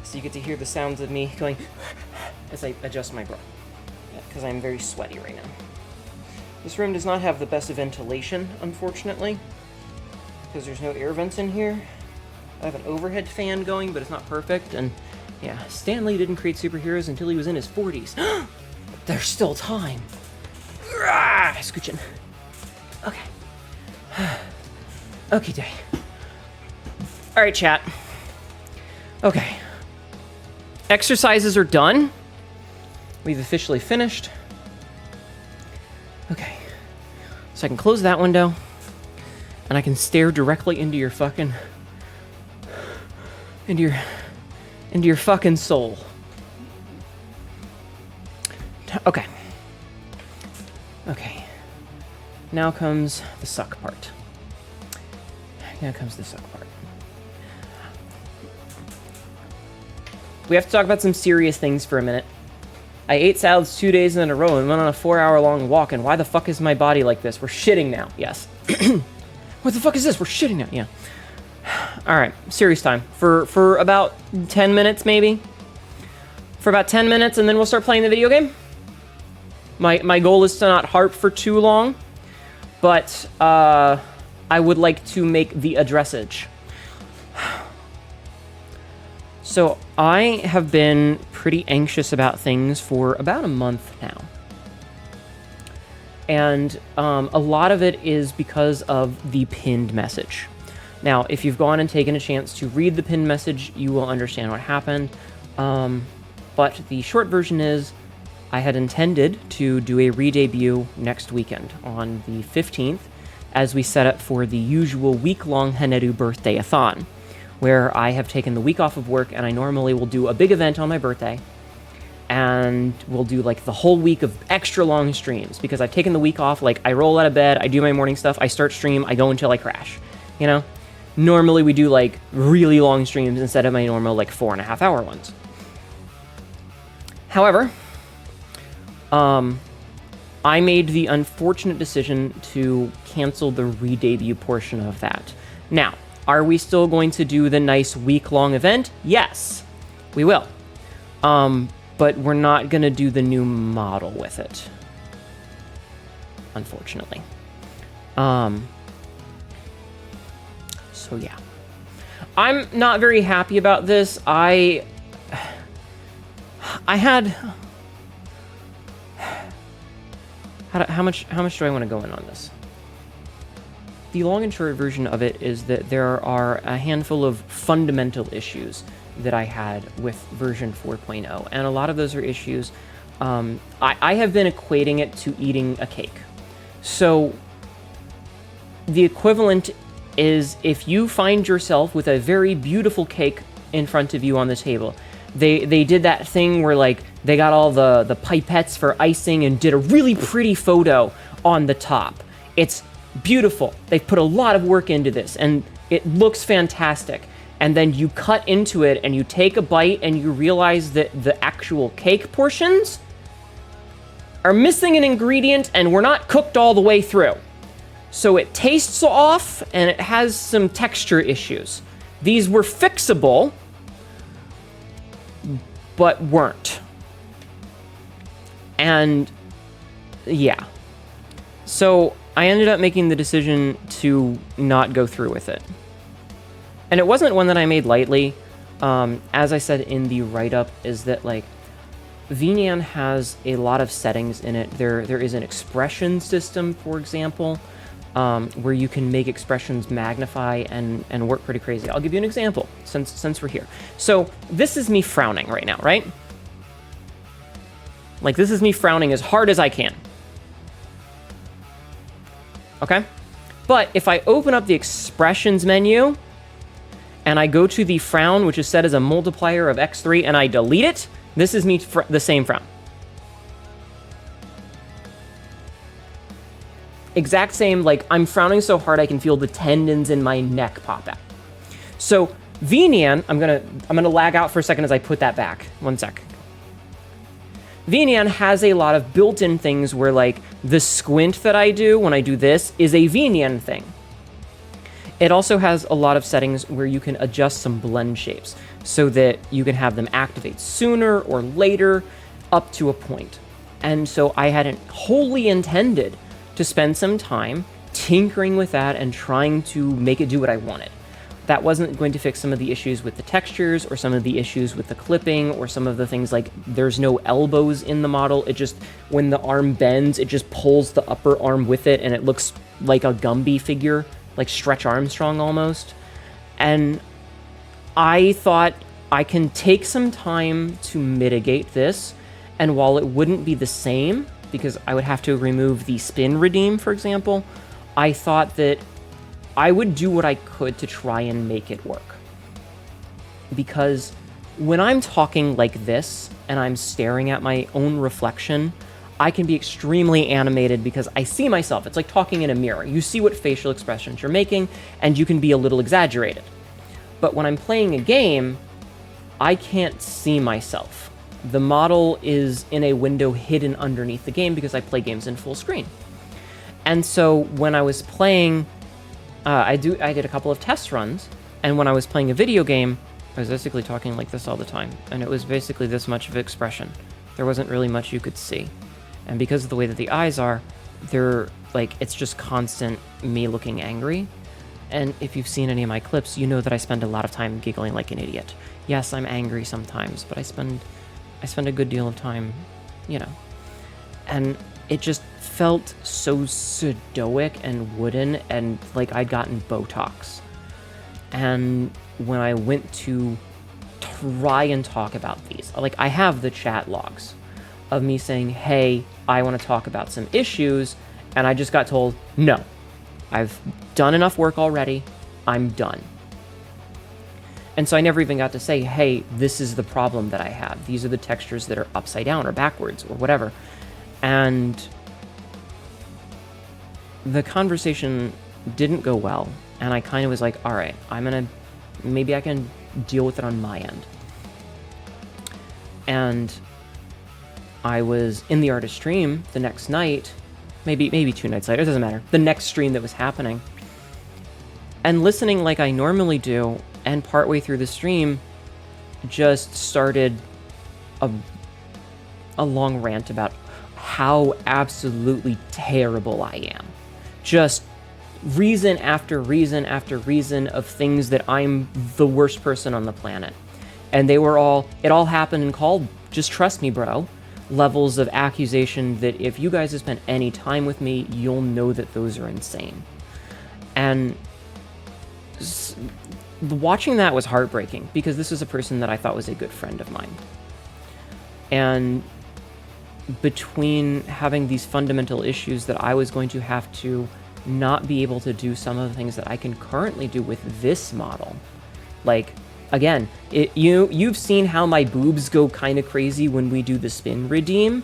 [SPEAKER 1] So you get to hear the sounds of me going as I adjust my bra. Yeah, because I'm very sweaty right now. This room does not have the best ventilation, unfortunately, because there's no air vents in here. I have an overhead fan going, but it's not perfect, and yeah, Stan Lee didn't create superheroes until he was in his 40s. There's still time. Scooching. Okay. Okay, day. Alright, chat. Okay. Exercises are done. We've officially finished. Okay. So I can close that window, and I can stare directly into your fucking... into your fucking soul. Okay. Okay. Now comes the suck part. Now comes the suck part. We have to talk about some serious things for a minute. I ate salads 2 days in a row and went on a 4-hour-long walk, and why the fuck is my body like this? We're shitting now. Yes. What the fuck is this? We're shitting now. Yeah. Alright, serious time. For about 10 minutes, maybe? For about 10 minutes, and then we'll start playing the video game? My goal is to not harp for too long, but I would like to make the addressage. So I have been pretty anxious about things for about a month now. And a lot of it is because of the pinned message. Now, if you've gone and taken a chance to read the pinned message, you will understand what happened. But the short version is, I had intended to do a re-debut next weekend on the 15th, as we set up for the usual week-long Hnetu birthday-a-thon, where I have taken the week off of work, and I normally will do a big event on my birthday, and we'll do like the whole week of extra long streams, because I've taken the week off. Like, I roll out of bed, I do my morning stuff, I start stream, I go until I crash, you know? Normally we do like really long streams instead of my normal like 4.5-hour ones. However, I made the unfortunate decision to cancel the re-debut portion of that. Now, are we still going to do the nice week-long event? Yes, we will. But we're not going to do the new model with it, unfortunately. So yeah. I'm not very happy about this. I had... How much do I want to go in on this? The long and short version of it is that there are a handful of fundamental issues that I had with version 4.0, and a lot of those are issues. I have been equating it to eating a cake. So the equivalent is if you find yourself with a very beautiful cake in front of you on the table. They did that thing where, like, they got all the pipettes for icing and did a really pretty photo on the top. It's beautiful. They've put a lot of work into this, and it looks fantastic. And then you cut into it, and you take a bite, and you realize that the actual cake portions are missing an ingredient and were not cooked all the way through. So it tastes off, and it has some texture issues. These were fixable, but weren't. And yeah. So I ended up making the decision to not go through with it. And it wasn't one that I made lightly. As I said in the write-up, is that, like, VNAN has a lot of settings in it. There is an expression system, for example, where you can make expressions magnify and work pretty crazy. I'll give you an example, since we're here. So this is me frowning right now, right? Like, this is me frowning as hard as I can. Okay? But if I open up the expressions menu, and I go to the frown, which is set as a multiplier of x3, and I delete it, this is me the same frown. Exact same, like, I'm frowning so hard I can feel the tendons in my neck pop out. So VNAN, I'm gonna lag out for a second as I put that back. One sec. VNAN has a lot of built-in things where, like, the squint that I do when I do this is a VNAN thing. It also has a lot of settings where you can adjust some blend shapes so that you can have them activate sooner or later up to a point. And so I hadn't wholly intended to spend some time tinkering with that and trying to make it do what I wanted. That wasn't going to fix some of the issues with the textures or some of the issues with the clipping or some of the things like there's no elbows in the model. It just, when the arm bends, it just pulls the upper arm with it and it looks like a Gumby figure, like Stretch Armstrong almost. And I thought I can take some time to mitigate this, and while it wouldn't be the same, because I would have to remove the spin redeem, for example, I thought that I would do what I could to try and make it work. Because when I'm talking like this, and I'm staring at my own reflection, I can be extremely animated because I see myself. It's like talking in a mirror. You see what facial expressions you're making, and you can be a little exaggerated. But when I'm playing a game, I can't see myself. The model is in a window hidden underneath the game because I play games in full screen. And so when I was playing, I did a couple of test runs, and when I was playing a video game, I was basically talking like this all the time, and it was basically this much of expression. There wasn't really much you could see. And because of the way that the eyes are, they're like, it's just constant me looking angry. And if you've seen any of my clips, you know that I spend a lot of time giggling like an idiot. Yes, I'm angry sometimes, but I spend a good deal of time, you know. And it just felt so stoic and wooden, and like I'd gotten Botox. And when I went to try and talk about these. Like, I have the chat logs of me saying, hey, I want to talk about some issues, and I just got told, no, I've done enough work already, I'm done. And so I never even got to say, hey, this is the problem that I have. These are the textures that are upside down or backwards or whatever. And the conversation didn't go well. And I kind of was like, all right, maybe I can deal with it on my end. And I was in the artist stream the next night, maybe 2 nights later, it doesn't matter. The next stream that was happening. And listening like I normally do, and partway through the stream, just started a long rant about how absolutely terrible I am. Just reason after reason after reason of things that I'm the worst person on the planet. And it all happened and called, just trust me, bro, levels of accusation that if you guys have spent any time with me, you'll know that those are insane. And watching that was heartbreaking, because this was a person that I thought was a good friend of mine. And between having these fundamental issues that I was going to have to not be able to do some of the things that I can currently do with this model. Like, again, you've seen how my boobs go kind of crazy when we do the spin redeem.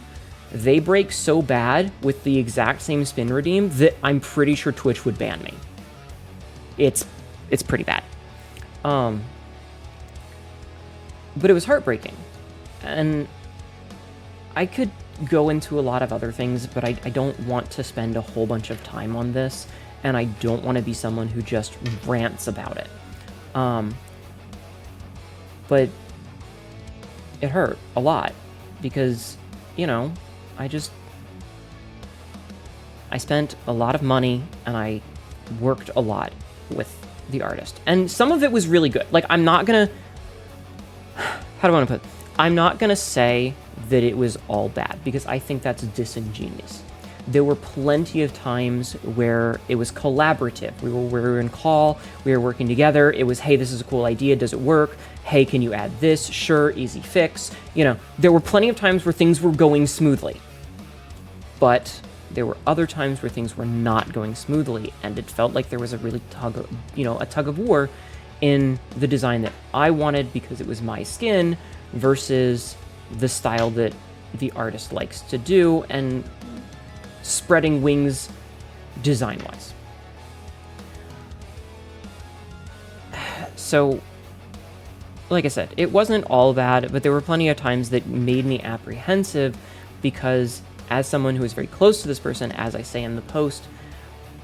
[SPEAKER 1] They break so bad with the exact same spin redeem that I'm pretty sure Twitch would ban me. It's pretty bad. But it was heartbreaking. And I could go into a lot of other things, but I don't want to spend a whole bunch of time on this, and I don't want to be someone who just rants about it. But it hurt a lot, because, I spent a lot of money, and I worked a lot with the artist. And some of it was really good. Like, I'm not gonna... How do I want to put it? I'm not gonna say that it was all bad, because I think that's disingenuous. There were plenty of times where it was collaborative. We were in call, we were working together. It was, hey, this is a cool idea, does it work? Hey, can you add this? Sure, easy fix. There were plenty of times where things were going smoothly. But there were other times where things were not going smoothly, and it felt like there was a really tug of war in the design that I wanted, because it was my skin, versus the style that the artist likes to do, and spreading wings design-wise. So, like I said, it wasn't all bad, but there were plenty of times that made me apprehensive, because as someone who is very close to this person, as I say in the post,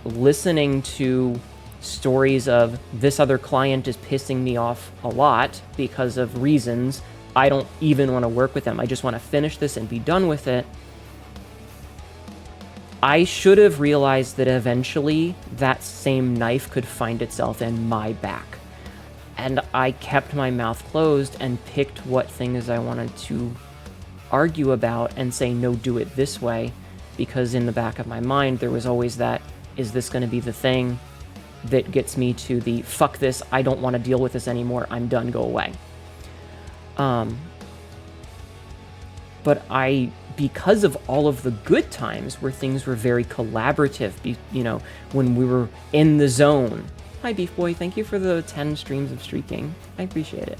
[SPEAKER 1] listening to stories of this other client is pissing me off a lot because of reasons, I don't even want to work with them, I just want to finish this and be done with it. I should have realized that eventually that same knife could find itself in my back. And I kept my mouth closed and picked what things I wanted to argue about and say, no, do it this way, because in the back of my mind there was always that, is this going to be the thing that gets me to the fuck this, I don't want to deal with this anymore, I'm done, go away. But because of all of the good times where things were very collaborative, when we were in the zone. Hi Beef Boy, thank you for the 10 streams of streaking, I appreciate it.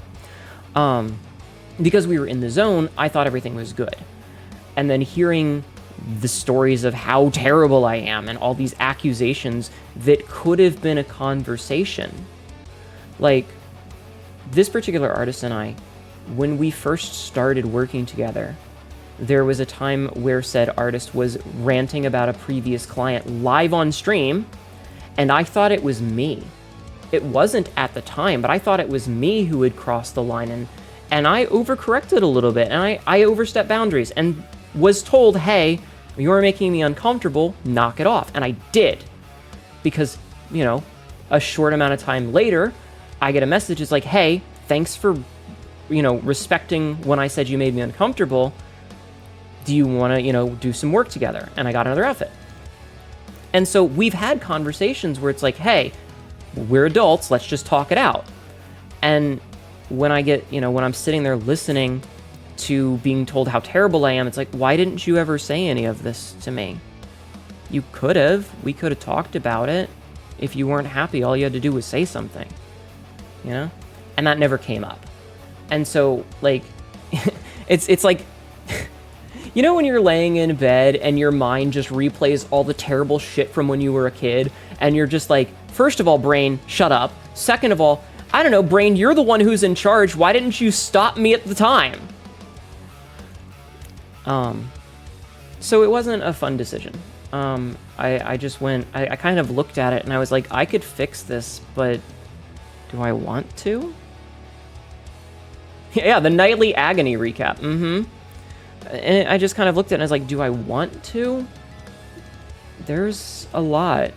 [SPEAKER 1] Because we were in the zone, I thought everything was good. And then hearing the stories of how terrible I am and all these accusations that could have been a conversation. Like, this particular artist and I, when we first started working together, there was a time where said artist was ranting about a previous client live on stream, and I thought it was me. It wasn't at the time, but I thought it was me who had crossed the line, and I overcorrected a little bit, and I overstepped boundaries, and was told, hey, you're making me uncomfortable, knock it off. And I did. Because, a short amount of time later, I get a message, it's like, hey, thanks for, respecting when I said you made me uncomfortable. Do you want to, do some work together? And I got another outfit. And so we've had conversations where it's like, hey, we're adults, let's just talk it out. And when I get, when I'm sitting there listening to being told how terrible I am, it's like, why didn't you ever say any of this to me? You could have. We could have talked about it. If you weren't happy, all you had to do was say something, And that never came up. And so, like, it's like, when you're laying in bed and your mind just replays all the terrible shit from when you were a kid, and you're just like, first of all, brain, shut up. Second of all, I don't know, brain, you're the one who's in charge. Why didn't you stop me at the time? So it wasn't a fun decision. I just went, I kind of looked at it and I was like, I could fix this, but do I want to? Yeah, the nightly agony recap. And I just kind of looked at it and I was like, do I want to? There's a lot.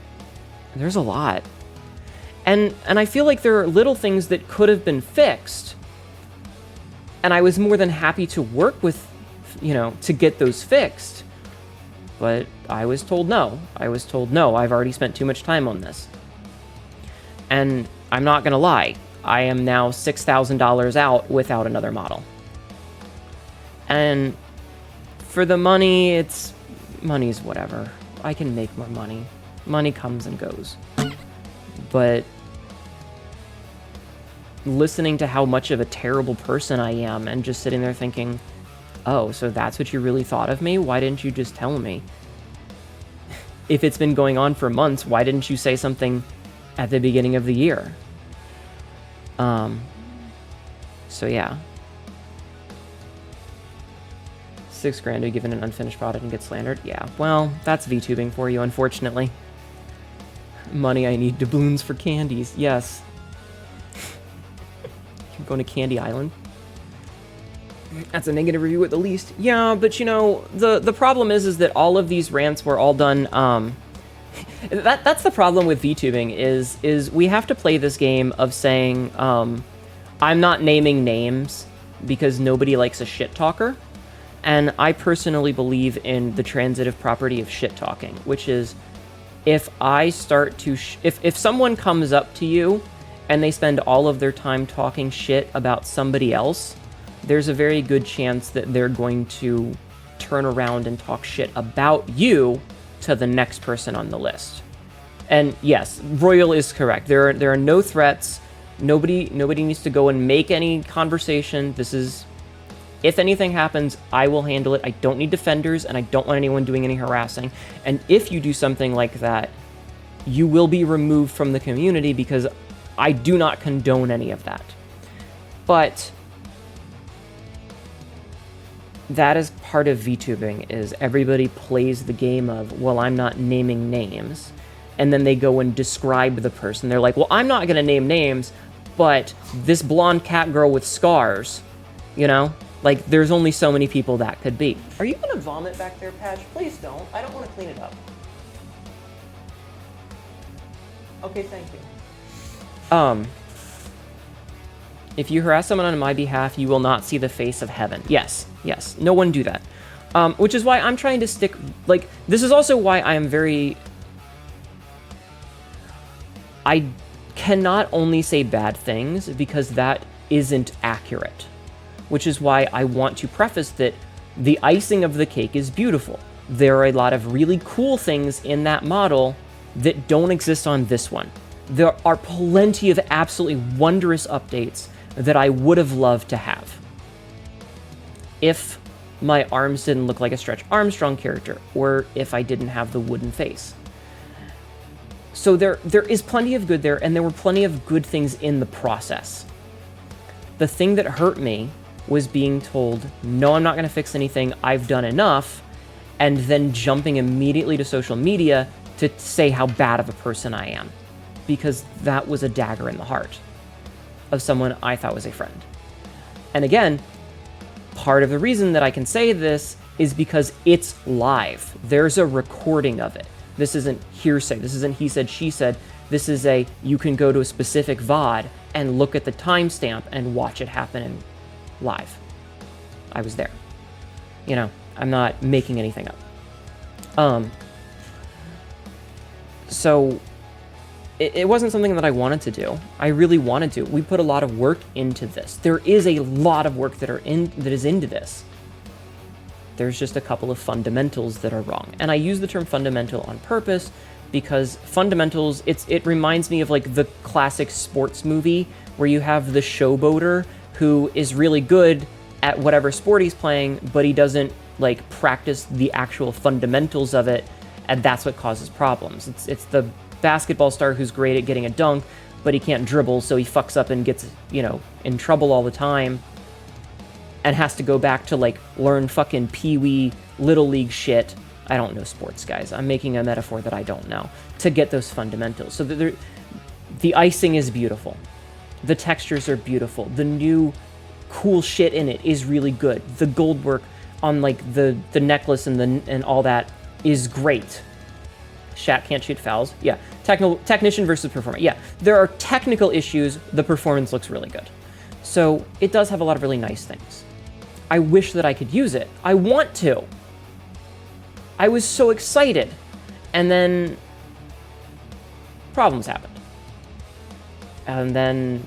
[SPEAKER 1] And I feel like there are little things that could have been fixed. And I was more than happy to work with, to get those fixed. But I was told no. I've already spent too much time on this. And I'm not going to lie. I am now $6,000 out without another model. And for the money, money's whatever. I can make more money. Money comes and goes. But listening to how much of a terrible person I am and just sitting there thinking, oh, so that's what you really thought of me? Why didn't you just tell me? If it's been going on for months, why didn't you say something at the beginning of the year? So yeah. $6,000 to given an unfinished product and get slandered? Yeah, well, that's VTubing for you, unfortunately. Money I need doubloons for candies, yes. You're going to Candy Island? That's a negative review at the least. Yeah, but the problem is that all of these rants were all done, that's the problem with VTubing, is we have to play this game of saying, I'm not naming names because nobody likes a shit talker. And I personally believe in the transitive property of shit talking, which is if I start to, if someone comes up to you and they spend all of their time talking shit about somebody else, there's a very good chance that they're going to turn around and talk shit about you to the next person on the list. And yes, Royal is correct. There are no threats. Nobody needs to go and make any conversation. This is, if anything happens, I will handle it. I don't need defenders, and I don't want anyone doing any harassing. And if you do something like that, you will be removed from the community because I do not condone any of that. But that is part of VTubing, is everybody plays the game of, well, I'm not naming names. And then they go and describe the person. They're like, well, I'm not going to name names, but this blonde cat girl with scars, Like, there's only so many people that could be. Are you going to vomit back there, Patch? Please don't. I don't want to clean it up. Okay, thank you. If you harass someone on my behalf, you will not see the face of heaven. Yes. No one do that. Which is why I'm trying to stick, like, this is also why I am very... I cannot only say bad things because that isn't accurate. Which is why I want to preface that the icing of the cake is beautiful. There are a lot of really cool things in that model that don't exist on this one. There are plenty of absolutely wondrous updates that I would have loved to have if my arms didn't look like a Stretch Armstrong character, or if I didn't have the wooden face. So there is plenty of good there, and there were plenty of good things in the process. The thing that hurt me was being told, no, I'm not going to fix anything, I've done enough, and then jumping immediately to social media to say how bad of a person I am. Because that was a dagger in the heart of someone I thought was a friend. And again, part of the reason that I can say this is because it's live. There's a recording of it. This isn't hearsay. This isn't he said, she said. This is you can go to a specific VOD and look at the timestamp and watch it happen in live. I was there. I'm not making anything up. So it wasn't something that I wanted to do. I really wanted to. We put a lot of work into this. There is a lot of work that is into this. There's just a couple of fundamentals that are wrong. And I use the term fundamental on purpose because fundamentals, it reminds me of like the classic sports movie where you have the showboater who is really good at whatever sport he's playing, but he doesn't like practice the actual fundamentals of it, and that's what causes problems. It's the basketball star who's great at getting a dunk, but he can't dribble, so he fucks up and gets, you know, in trouble all the time and has to go back to like learn fucking pee-wee little league shit. I don't know sports, guys. I'm making a metaphor that I don't know to get those fundamentals. So the icing is beautiful. The textures are beautiful. The new cool shit in it is really good. The gold work on like the necklace and all that is great. Shat can't shoot fouls. Yeah. Technician versus performer. Yeah. There are technical issues. The performance looks really good. So it does have a lot of really nice things. I wish that I could use it. I want to. I was so excited. And then problems happened. And then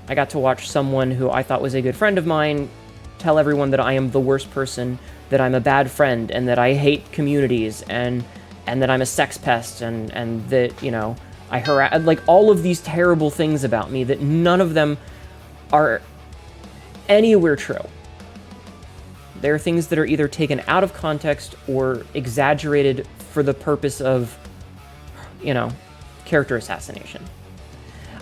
[SPEAKER 1] I got to watch someone who I thought was a good friend of mine tell everyone that I am the worst person, that I'm a bad friend, and that I hate communities, and that I'm a sex pest, and that, you know, I harass, like, all of these terrible things about me that none of them are anywhere true. There are things that are either taken out of context or exaggerated for the purpose of, you know, character assassination.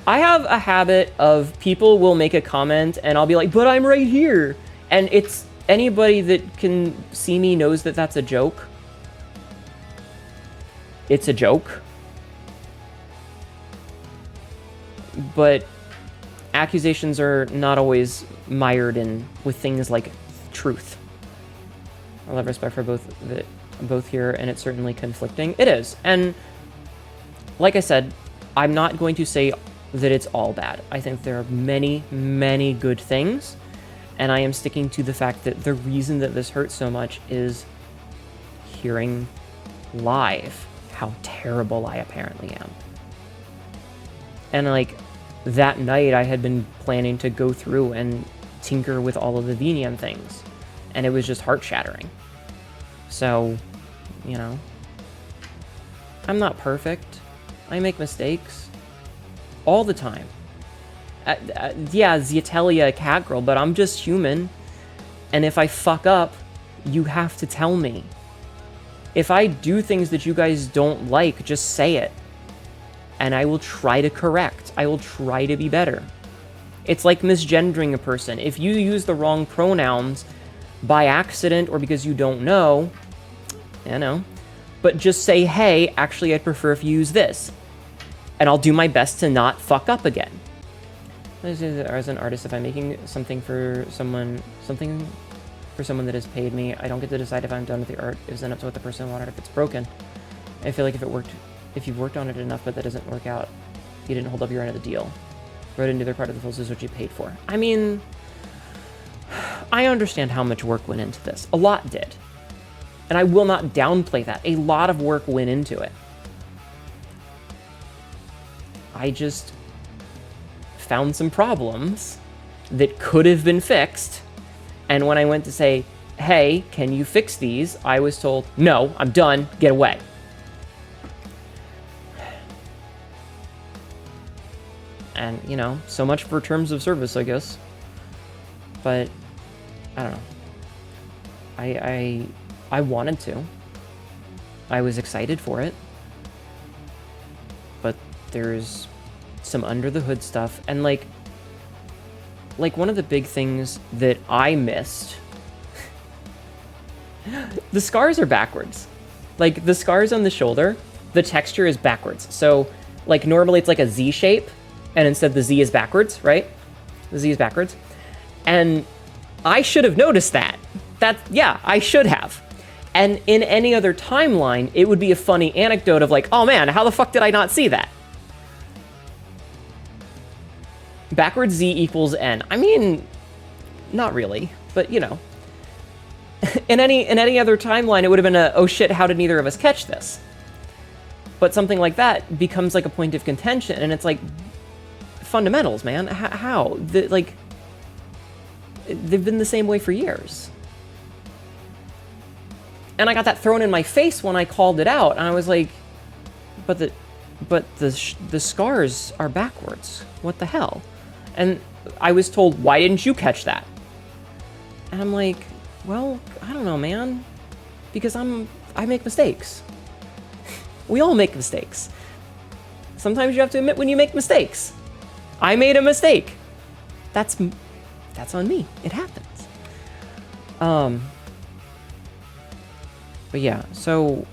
[SPEAKER 1] I have a habit of people will make a comment and I'll be like, but I'm right here. And it's anybody that can see me knows that that's a joke. It's a joke. But accusations are not always mired in with things like truth. I have respect for both here, and it's certainly conflicting. It is. And like I said, I'm not going to say that it's all bad. I think there are many, many good things, and I am sticking to the fact that the reason that this hurts so much is hearing live how terrible I apparently am. And like that night I had been planning to go through and tinker with all of the VNM things, and it was just heart-shattering. So, you know, I'm not perfect. I make mistakes all the time. Yeah, Ziatelia, Catgirl, but I'm just human. And if I fuck up, you have to tell me. If I do things that you guys don't like, just say it. And I will try to correct. I will try to be better. It's like misgendering a person. If you use the wrong pronouns by accident or because you don't know, you know, but just say, hey, actually, I'd prefer if you use this. And I'll do my best to not fuck up again. As an artist, if I'm making something for someone that has paid me, I don't get to decide if I'm done with the art. It's then up to what the person wanted if it's broken. I feel like if you've worked on it enough but that doesn't work out, you didn't hold up your end of the deal. Wrote into their part of the fills is what you paid for. I mean, I understand how much work went into this. A lot did. And I will not downplay that. A lot of work went into it. I just found some problems that could have been fixed. And when I went to say, hey, can you fix these? I was told, no, I'm done, get away. And, you know, so much for terms of service, I guess. But, I don't know. I wanted to. I was excited for it. But there's some under the hood stuff. And, like one of the big things that I missed, the scars are backwards. Like, the scars on the shoulder, the texture is backwards. So, like, normally it's like a Z shape, and instead the Z is backwards, right? The Z is backwards. And I should have noticed that. Yeah, I should have. And in any other timeline, it would be a funny anecdote of like, oh man, how the fuck did I not see that? Backwards Z equals N. I mean, not really, but you know. In any other timeline, it would have been a, oh shit, how did neither of us catch this? But something like that becomes like a point of contention, and it's like, fundamentals, man. How? Like, they've been the same way for years. And I got that thrown in my face when I called it out, and I was like, but the scars are backwards. What the hell? And I was told, why didn't you catch that? And I'm like, well, I don't know, man. Because I make mistakes. We all make mistakes. Sometimes you have to admit when you make mistakes. I made a mistake. That's on me. It happens. But yeah, so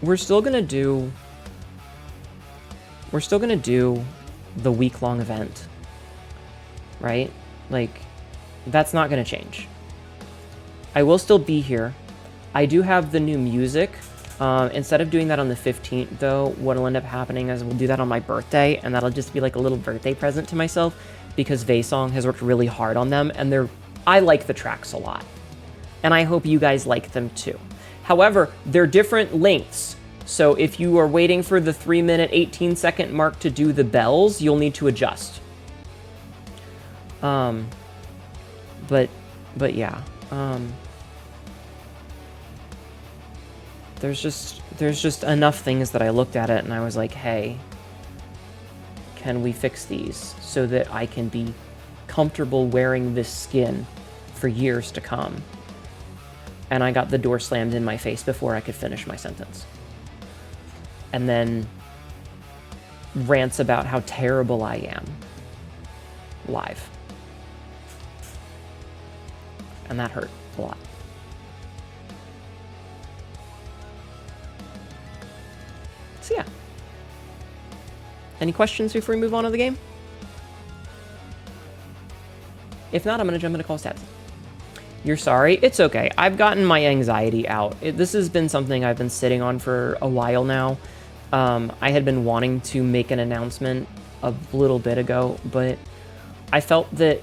[SPEAKER 1] we're still gonna do the week-long event, right? Like, that's not gonna change. I will still be here. I do have the new music. Instead of doing that on the 15th, though, what'll end up happening is we'll do that on my birthday, and that'll just be like a little birthday present to myself, because Vaesong has worked really hard on them, and I like the tracks a lot. And I hope you guys like them too. However, they're different lengths. So if you are waiting for the 3-minute, 18-second mark to do the bells, you'll need to adjust. But yeah. There's just enough things that I looked at it and I was like, hey, can we fix these so that I can be comfortable wearing this skin for years to come? And I got the door slammed in my face before I could finish my sentence. And then rants about how terrible I am live. And that hurt a lot. So yeah. Any questions before we move on to the game? If not, I'm going to jump into call stats. You're sorry? It's okay. I've gotten my anxiety out. This has been something I've been sitting on for a while now. I had been wanting to make an announcement a little bit ago, but I felt that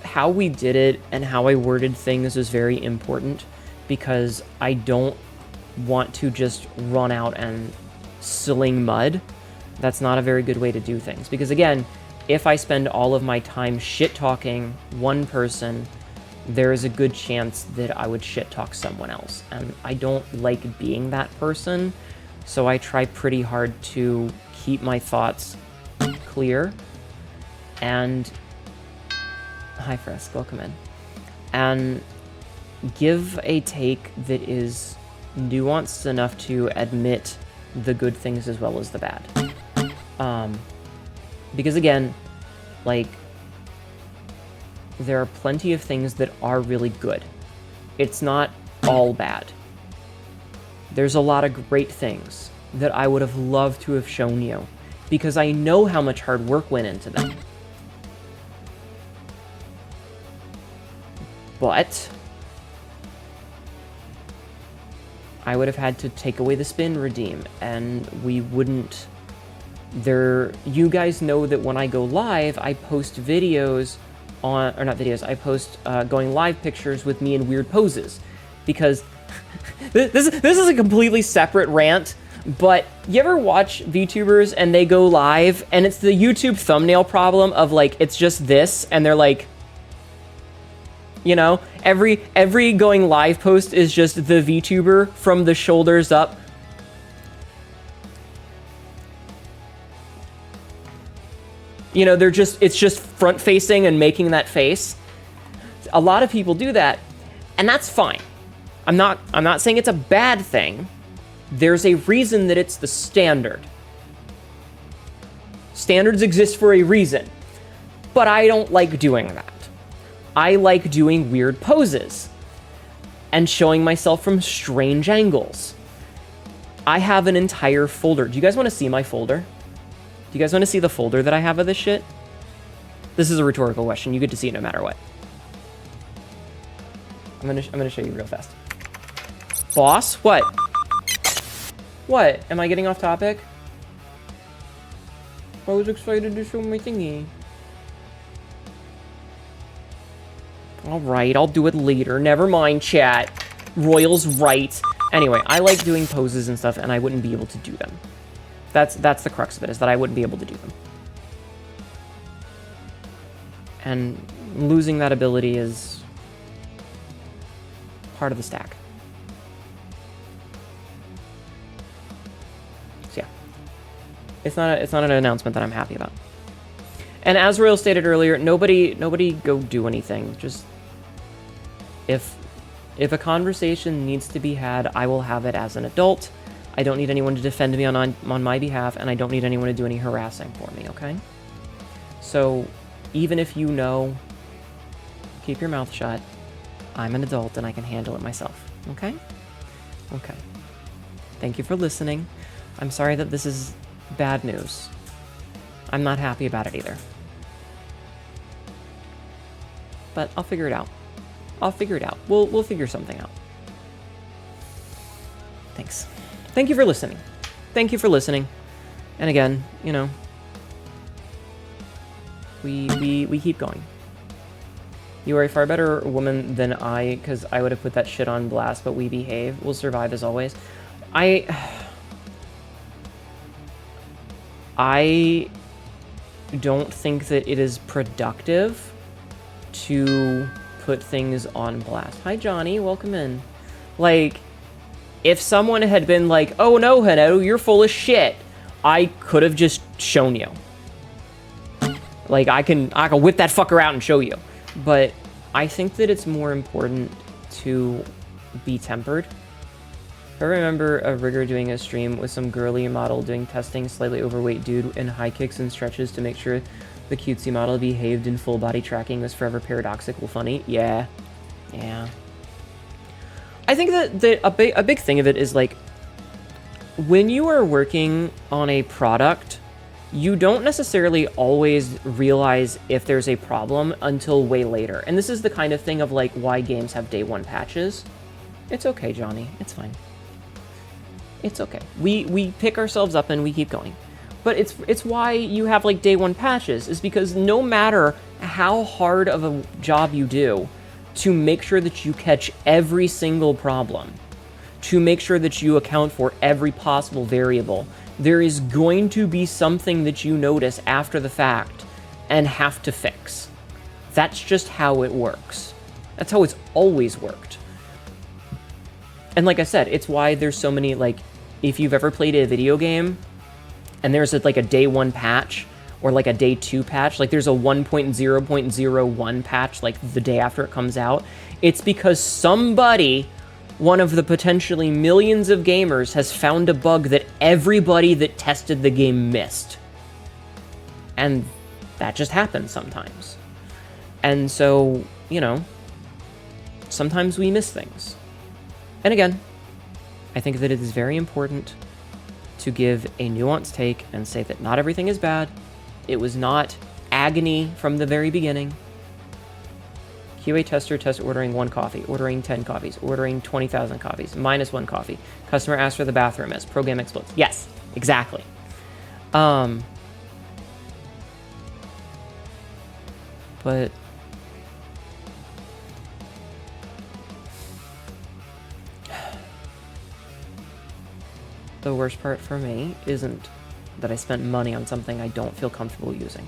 [SPEAKER 1] how we did it and how I worded things was very important, because I don't want to just run out and sling mud. That's not a very good way to do things, because again, if I spend all of my time shit-talking one person, there is a good chance that I would shit-talk someone else, and I don't like being that person, so I try pretty hard to keep my thoughts clear, and hi Fresk, welcome in, and give a take that is nuanced enough to admit the good things as well as the bad. Because again, like, there are plenty of things that are really good. It's not all bad. There's a lot of great things that I would have loved to have shown you, because I know how much hard work went into them. But I would have had to take away the spin redeem, and we wouldn't... You guys know that when I go live, I post videos on... Or not videos, I post going live pictures with me in weird poses. Because... this is a completely separate rant, but you ever watch VTubers and they go live, and it's the YouTube thumbnail problem of, like, it's just this, and they're like... You know, every going live post is just the VTuber from the shoulders up. You know, it's just front facing and making that face. A lot of people do that, and that's fine. I'm not saying it's a bad thing. There's a reason that it's the standard. Standards exist for a reason, but I don't like doing that. I like doing weird poses and showing myself from strange angles. I have an entire folder. Do you guys want to see my folder? Do you guys want to see the folder that I have of this shit? This is a rhetorical question. You get to see it no matter what. I'm gonna show you real fast. Boss, what? What? Am I getting off topic? I was excited to show my thingy. Alright, I'll do it later. Never mind, chat. Royal's right. Anyway, I like doing poses and stuff, and I wouldn't be able to do them. That's the crux of it, is that I wouldn't be able to do them. And losing that ability is part of the stack. So yeah. It's not an announcement that I'm happy about. And as Royal stated earlier, nobody go do anything. Just if a conversation needs to be had, I will have it as an adult. I don't need anyone to defend me on my behalf, and I don't need anyone to do any harassing for me, okay? So even if you know, keep your mouth shut. I'm an adult and I can handle it myself, okay? Okay. Thank you for listening. I'm sorry that this is bad news. I'm not happy about it either. But I'll figure it out. I'll figure it out. We'll figure something out. Thanks. Thank you for listening. Thank you for listening. And again, you know, we keep going. You are a far better woman than I, because I would have put that shit on blast, but we behave. We'll survive as always. I don't think that it is productive to put things on blast. Hi, Johnny. Welcome in. Like, if someone had been like, oh no, Hnetu, you're full of shit, I could have just shown you. Like, I can whip that fucker out and show you. But I think that it's more important to be tempered. I remember a rigger doing a stream with some girly model doing testing, slightly overweight dude in high kicks and stretches to make sure the cutesy model behaved in full body tracking was forever paradoxical funny. Yeah. Yeah. I think that a big thing of it is, like, when you are working on a product, you don't necessarily always realize if there's a problem until way later. And this is the kind of thing of, like, why games have day one patches. It's okay, Johnny. It's fine. It's okay. We pick ourselves up and we keep going. But it's why you have, like, day one patches, is because no matter how hard of a job you do to make sure that you catch every single problem, to make sure that you account for every possible variable, there is going to be something that you notice after the fact and have to fix. That's just how it works. That's how it's always worked. And like I said, it's why there's so many, like, if you've ever played a video game and there's like a day one patch or like a day two patch, like there's a 1.0.01 patch like the day after it comes out, it's because somebody, one of the potentially millions of gamers, has found a bug that everybody that tested the game missed. And that just happens sometimes. And so, you know, sometimes we miss things. And again, I think that it is very important to give a nuanced take and say that not everything is bad. It was not agony from the very beginning. QA tester tests ordering 1 coffee, ordering 10 coffees, ordering 20,000 coffees, -1 coffee. Customer asks for the bathroom as program explodes. Yes, exactly. But the worst part for me isn't that I spent money on something I don't feel comfortable using.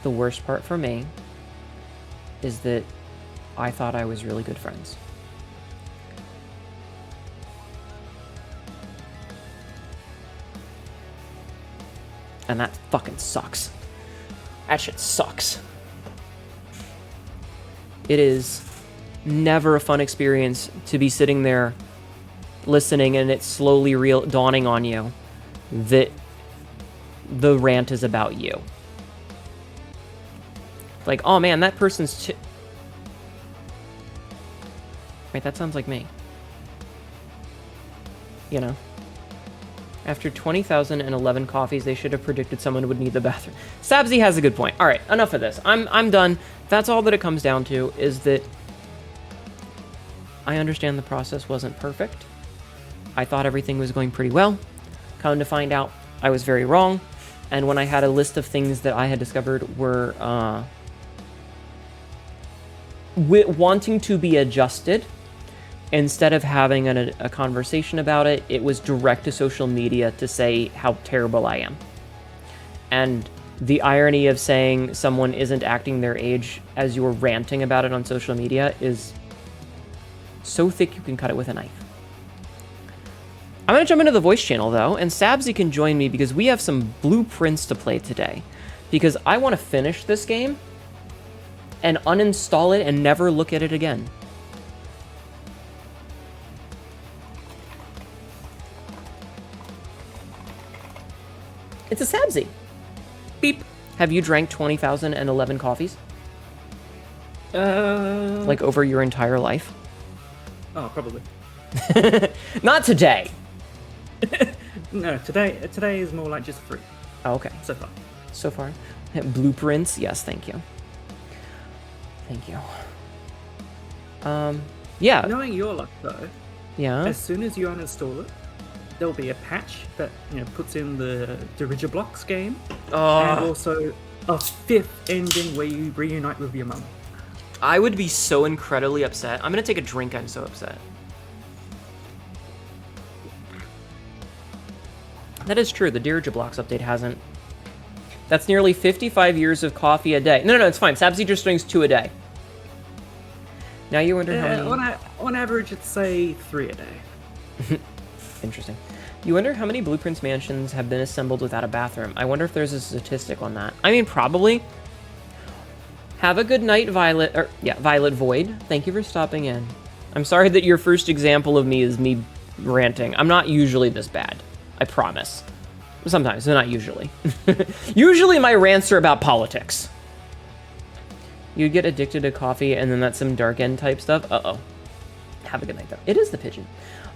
[SPEAKER 1] The worst part for me is that I thought I was really good friends. And that fucking sucks. That shit sucks. It is never a fun experience to be sitting there listening and it's slowly dawning on you that the rant is about you. Like, oh man, that person's wait, that sounds like me. You know? After 20,011 coffees, they should have predicted someone would need the bathroom. Sabzi has a good point. All right, enough of this. I'm done. That's all that it comes down to, is that I understand the process wasn't perfect. I thought everything was going pretty well. Come to find out, I was very wrong. And when I had a list of things that I had discovered were wanting to be adjusted, instead of having a conversation about it, it was direct to social media to say how terrible I am. And the irony of saying someone isn't acting their age as you're ranting about it on social media is so thick you can cut it with a knife. I'm going to jump into the voice channel, though, and Sabzi can join me because we have some blueprints to play today. Because I want to finish this game and uninstall it and never look at it again. It's a Sabzi. Beep. Have you drank 20,011 coffees? Like over your entire life?
[SPEAKER 3] Oh, probably.
[SPEAKER 1] Not today.
[SPEAKER 3] No, today is more like just 3.
[SPEAKER 1] Oh, okay.
[SPEAKER 3] So far.
[SPEAKER 1] So far. Blueprints? Yes, thank you. Thank you. Yeah.
[SPEAKER 3] Knowing your luck, though,
[SPEAKER 1] Yeah.
[SPEAKER 3] as soon as you uninstall it, there'll be a patch that puts in the Dirigiblocks game, and also a 5th ending where you reunite with your mum.
[SPEAKER 1] I would be so incredibly upset. I'm gonna take a drink, I'm so upset. That is true, the Dirigiblocks update hasn't. That's nearly 55 years of coffee a day. No, it's fine. Sabzi just drinks 2 a day. Now you wonder how many...
[SPEAKER 3] On average, it's, say, 3 a day.
[SPEAKER 1] Interesting. You wonder how many Blueprints mansions have been assembled without a bathroom. I wonder if there's a statistic on that. I mean, probably. Have a good night, Violet. Violet Void. Thank you for stopping in. I'm sorry that your first example of me is me ranting. I'm not usually this bad. I promise. Sometimes, but not usually. Usually my rants are about politics. You get addicted to coffee and then that's some dark end type stuff. Uh-oh. Have a good night, though. It is the pigeon.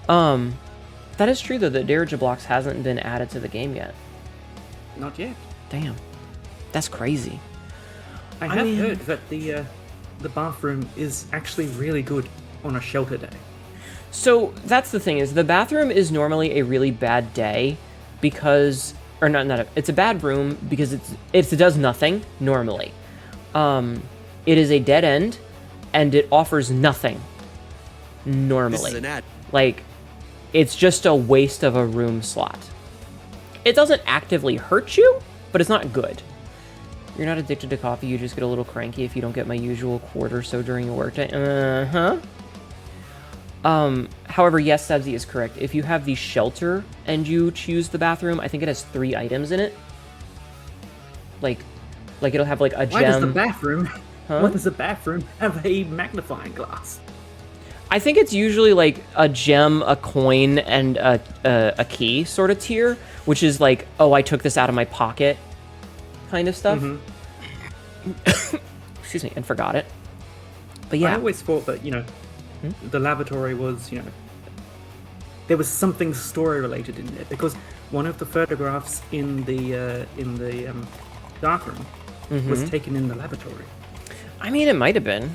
[SPEAKER 1] That is true, though, that Dirigiblocks hasn't been added to the game yet.
[SPEAKER 3] Not yet.
[SPEAKER 1] Damn. That's crazy.
[SPEAKER 3] I have heard that the bathroom is actually really good on a shelter day.
[SPEAKER 1] So that's the thing, is the bathroom is normally a really bad day because, or it's a bad room because it does nothing normally. It is a dead end and it offers nothing normally.
[SPEAKER 4] This is an ad.
[SPEAKER 1] Like, it's just a waste of a room slot. It doesn't actively hurt you, but it's not good. You're not addicted to coffee, you just get a little cranky if you don't get my usual quart or so during your workday. However, yes, Sabzi is correct. If you have the shelter and you choose the bathroom, I think it has 3 items in it. Like it'll have like a gem.
[SPEAKER 3] Why does the bathroom?
[SPEAKER 1] Huh?
[SPEAKER 3] Why does the bathroom have a magnifying glass?
[SPEAKER 1] I think it's usually like a gem, a coin, and a key sort of tier, which is like, oh, I took this out of my pocket kind of stuff. Mm-hmm. Excuse me, and forgot it. But yeah.
[SPEAKER 3] I always thought that, the lavatory was, there was something story related in there, because one of the photographs in the darkroom was taken in the lavatory.
[SPEAKER 1] I mean, it might have been.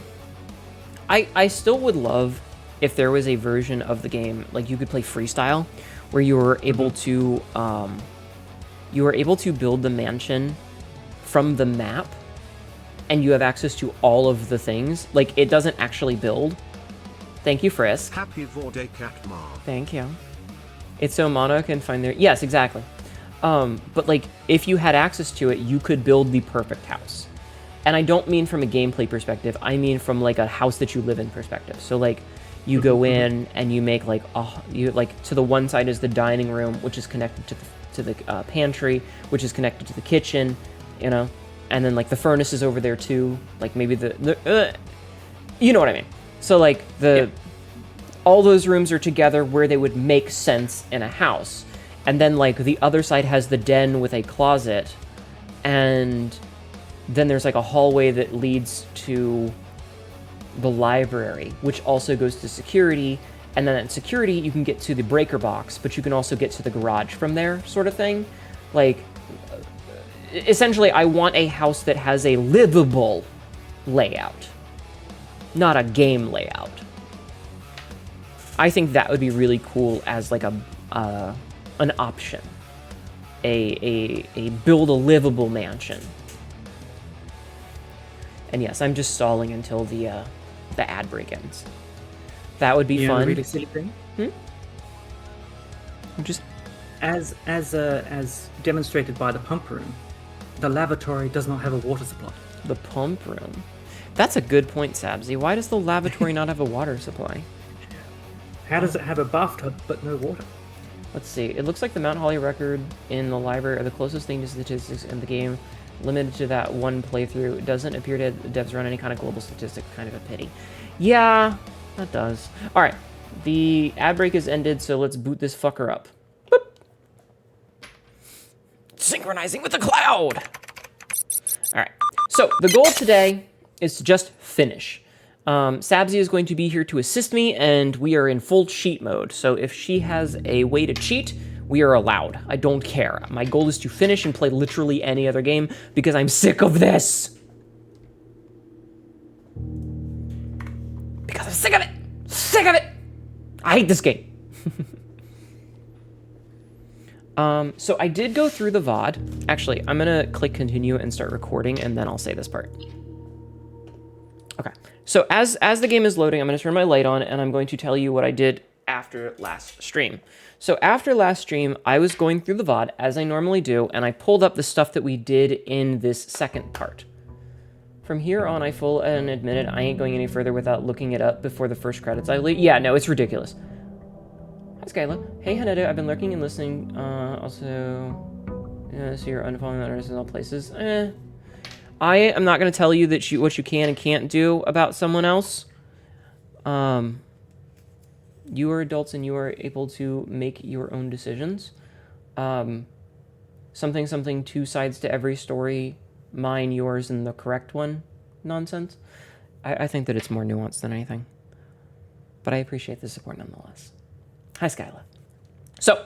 [SPEAKER 1] I still would love if there was a version of the game, like you could play freestyle, where you were able to build the mansion from the map, and you have access to all of the things. Like, it doesn't actually build. Thank you, Frisk.
[SPEAKER 2] Happy Vorday Katmar.
[SPEAKER 1] Thank you. It's so Mono can find their... Yes, exactly. But, like, if you had access to it, you could build the perfect house. And I don't mean from a gameplay perspective. I mean from, like, a house that you live in perspective. So, like, you go in and you make, like, to the one side is the dining room, which is connected to the pantry, which is connected to the kitchen, and then, like, the furnace is over there, too. Like, maybe you know what I mean. So, like, all those rooms are together where they would make sense in a house. And then, like, the other side has the den with a closet. And then there's, like, a hallway that leads to the library, which also goes to security. And then at security, you can get to the breaker box, but you can also get to the garage from there, sort of thing. Like, essentially, I want a house that has a livable layout, not a game layout. I think that would be really cool as like an option, a build a livable mansion. And yes, I'm just stalling until the ad break ends. That would be
[SPEAKER 3] You know,
[SPEAKER 1] fun.
[SPEAKER 3] a really silly thing.
[SPEAKER 1] Just
[SPEAKER 3] As demonstrated by the pump room, the lavatory does not have a water supply.
[SPEAKER 1] the pump room. That's a good point, Sabzi. Why does the lavatory not have a water supply?
[SPEAKER 3] How does it have a bathtub but no water?
[SPEAKER 1] Let's see. It looks like the Mount Holly record in the library are the closest thing to statistics in the game, limited to that one playthrough. It doesn't appear to devs run any kind of global statistics. Kind of a pity. Yeah, that does. All right. The ad break is ended, so let's boot this fucker up. Boop. Synchronizing with the cloud. All right. So the goal today is to just finish. Sabzi is going to be here to assist me, and we are in full cheat mode. So if she has a way to cheat, we are allowed. I don't care. My goal is to finish and play literally any other game because I'm sick of this. Because I'm sick of it. Sick of it. I hate this game. So I did go through the VOD. Actually, I'm gonna click continue and start recording, and then I'll say this part. Okay. So as the game is loading, I'm going to turn my light on, and I'm going to tell you what I did after last stream. So after last stream, I was going through the VOD, as I normally do, and I pulled up the stuff that we did in this second part. From here on, I full and admitted I ain't going any further without looking it up before the first credits. Yeah, no, it's ridiculous. Hi, Skyla. Hey, Hnetu, I've been lurking and listening. So you're unfollowing that artist in all places. I am not going to tell you that what you can and can't do about someone else. You are adults and you are able to make your own decisions. Something, two sides to every story, mine, yours, and the correct one nonsense. I think that it's more nuanced than anything. But I appreciate the support nonetheless. Hi, Skyla. So,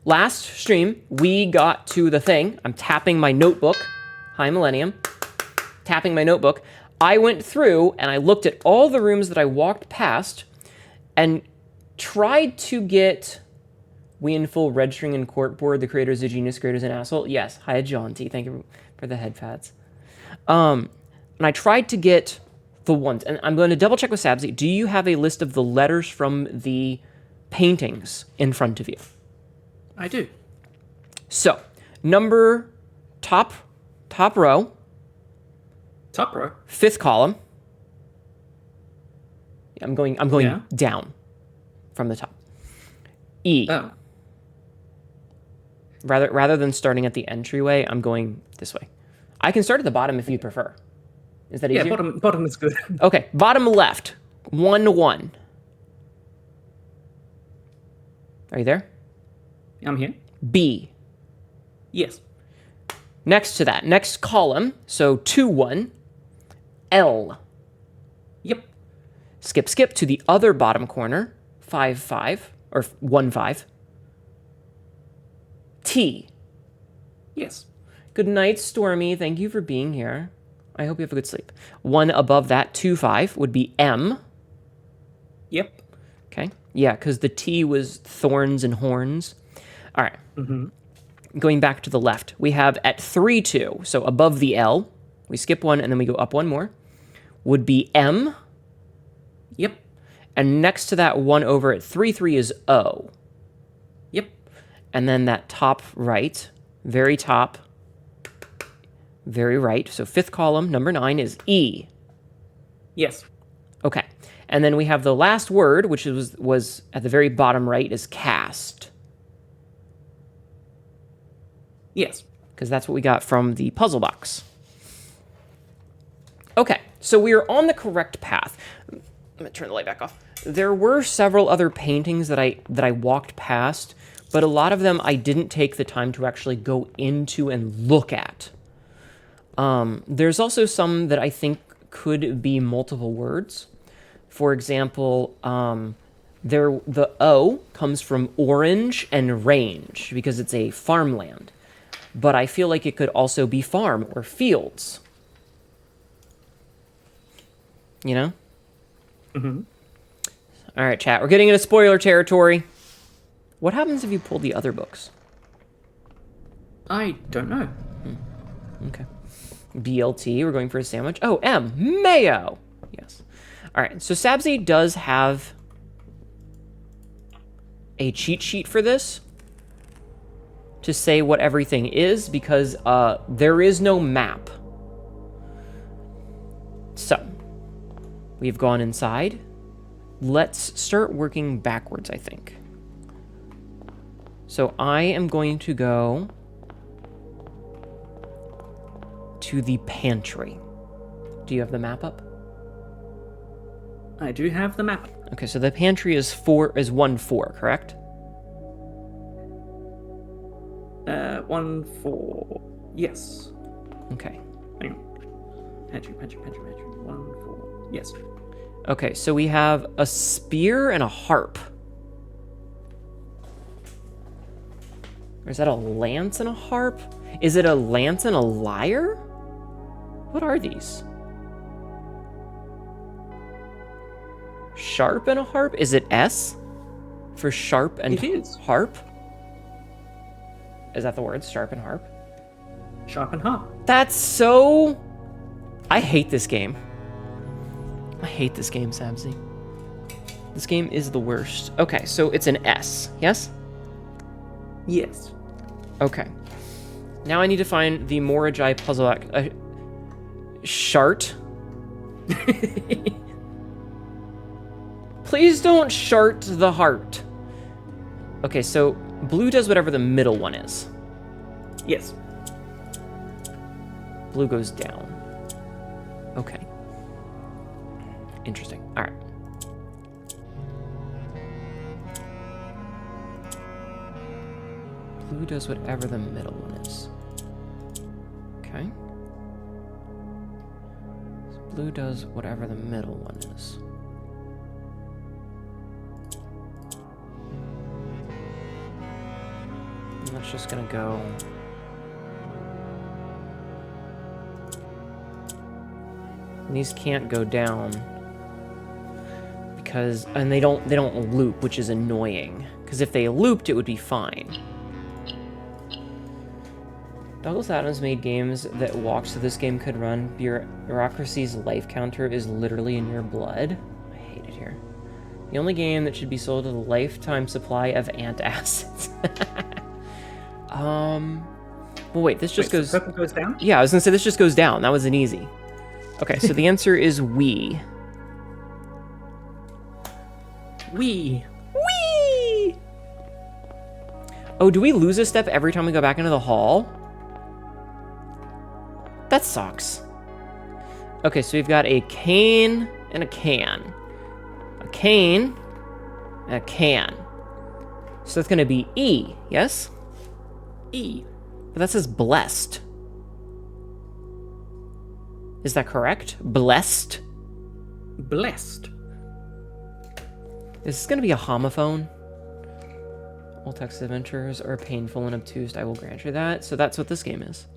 [SPEAKER 1] last stream, we got to the thing. I'm tapping my notebook. Hi, Millennium. Tapping my notebook, I went through and I looked at all the rooms that I walked past and tried to get We in Full registering in court board. The creator is a genius, creator is an asshole. Yes, hi John T. Thank you for the head pads. And I tried to get the ones, and I'm going to double check with Sabzi. Do you have a list of the letters from the paintings in front of you?
[SPEAKER 3] I do.
[SPEAKER 1] So, number top row.
[SPEAKER 3] Top row.
[SPEAKER 1] Fifth column. I'm going
[SPEAKER 3] Yeah.
[SPEAKER 1] down from the top. E.
[SPEAKER 3] Oh.
[SPEAKER 1] Rather than starting at the entryway, I'm going this way. I can start at the bottom if you'd prefer. Is that easier?
[SPEAKER 3] Yeah, bottom is good.
[SPEAKER 1] Okay, bottom left. 1-1. Are you there?
[SPEAKER 3] I'm here.
[SPEAKER 1] B.
[SPEAKER 3] Yes.
[SPEAKER 1] Next to that, next column, so 2-1. L.
[SPEAKER 3] Yep.
[SPEAKER 1] Skip to the other bottom corner, 5-5, or 1-5. T.
[SPEAKER 3] Yes.
[SPEAKER 1] Good night, Stormy. Thank you for being here. I hope you have a good sleep. One above that, 2-5, would be M.
[SPEAKER 3] Yep.
[SPEAKER 1] Okay. Yeah, because the T was thorns and horns. All right.
[SPEAKER 3] Mm-hmm.
[SPEAKER 1] Going back to the left, we have at 3-2, so above the L, we skip one and then we go up one more, would be M.
[SPEAKER 3] Yep.
[SPEAKER 1] And next to that one over at 3-3 is O.
[SPEAKER 3] Yep.
[SPEAKER 1] And then that top right, very top, very right, so fifth column, number 9 is E.
[SPEAKER 3] Yes.
[SPEAKER 1] Okay. And then we have the last word, which was at the very bottom right, is cast.
[SPEAKER 3] Yes.
[SPEAKER 1] Because that's what we got from the puzzle box. Okay, so we are on the correct path. I'm gonna turn the light back off. There were several other paintings that I walked past, but a lot of them I didn't take the time to actually go into and look at. There's also some that I think could be multiple words. For example, the O comes from orange and range because it's a farmland. But I feel like it could also be farm or fields. You know?
[SPEAKER 3] Mm-hmm.
[SPEAKER 1] All right, chat. We're getting into spoiler territory. What happens if you pull the other books?
[SPEAKER 3] I don't know.
[SPEAKER 1] Okay. BLT, we're going for a sandwich. Oh, M, mayo. Yes. All right, so Sabzi does have a cheat sheet for this to say what everything is, because there is no map. So, we've gone inside. Let's start working backwards, I think. So I am going to go to the pantry. Do you have the map up?
[SPEAKER 3] I do have the map.
[SPEAKER 1] Okay, so the pantry is 1-4, correct?
[SPEAKER 3] 1-4. Yes.
[SPEAKER 1] Okay.
[SPEAKER 3] Hang on. Pantry. 1-4. Yes.
[SPEAKER 1] Okay, so we have a spear and a harp. Or is that a lance and a harp? Is it a lance and a lyre? What are these? Sharp and a harp? Is it S for sharp and
[SPEAKER 3] It is.
[SPEAKER 1] harp? Is that the words? Sharp and harp?
[SPEAKER 3] Sharp and harp.
[SPEAKER 1] That's so... I hate this game. I hate this game, Sabzi. This game is the worst. Okay, so it's an S, yes?
[SPEAKER 3] Yes.
[SPEAKER 1] Okay. Now I need to find the Morajai puzzle shart. Please don't shart the heart. Okay, so blue does whatever the middle one is.
[SPEAKER 3] Yes.
[SPEAKER 1] Blue goes down. Okay. Interesting. All right. Blue does whatever the middle one is. Okay. So blue does whatever the middle one is. And that's just gonna go... And these can't go down because, and they don't loop, which is annoying. Because if they looped, it would be fine. Douglas Adams made games that walks so this game could run. Bureaucracy's life counter is literally in your blood. I hate it here. The only game that should be sold with a lifetime supply of antacids. Well, wait, this just goes...
[SPEAKER 3] So purple goes down?
[SPEAKER 1] Yeah, I was gonna say this just goes down. That was an easy. Okay, so the answer is we.
[SPEAKER 3] We.
[SPEAKER 1] Whee! Oh, do we lose a step every time we go back into the hall? That sucks. Okay, so we've got a cane and a can. A cane and a can. So that's gonna be E, yes?
[SPEAKER 3] E.
[SPEAKER 1] But that says blessed. Is that correct? Blessed?
[SPEAKER 3] Blessed.
[SPEAKER 1] Is this gonna be a homophone? All text adventures are painful and obtuse. I will grant you that. So that's what this game is.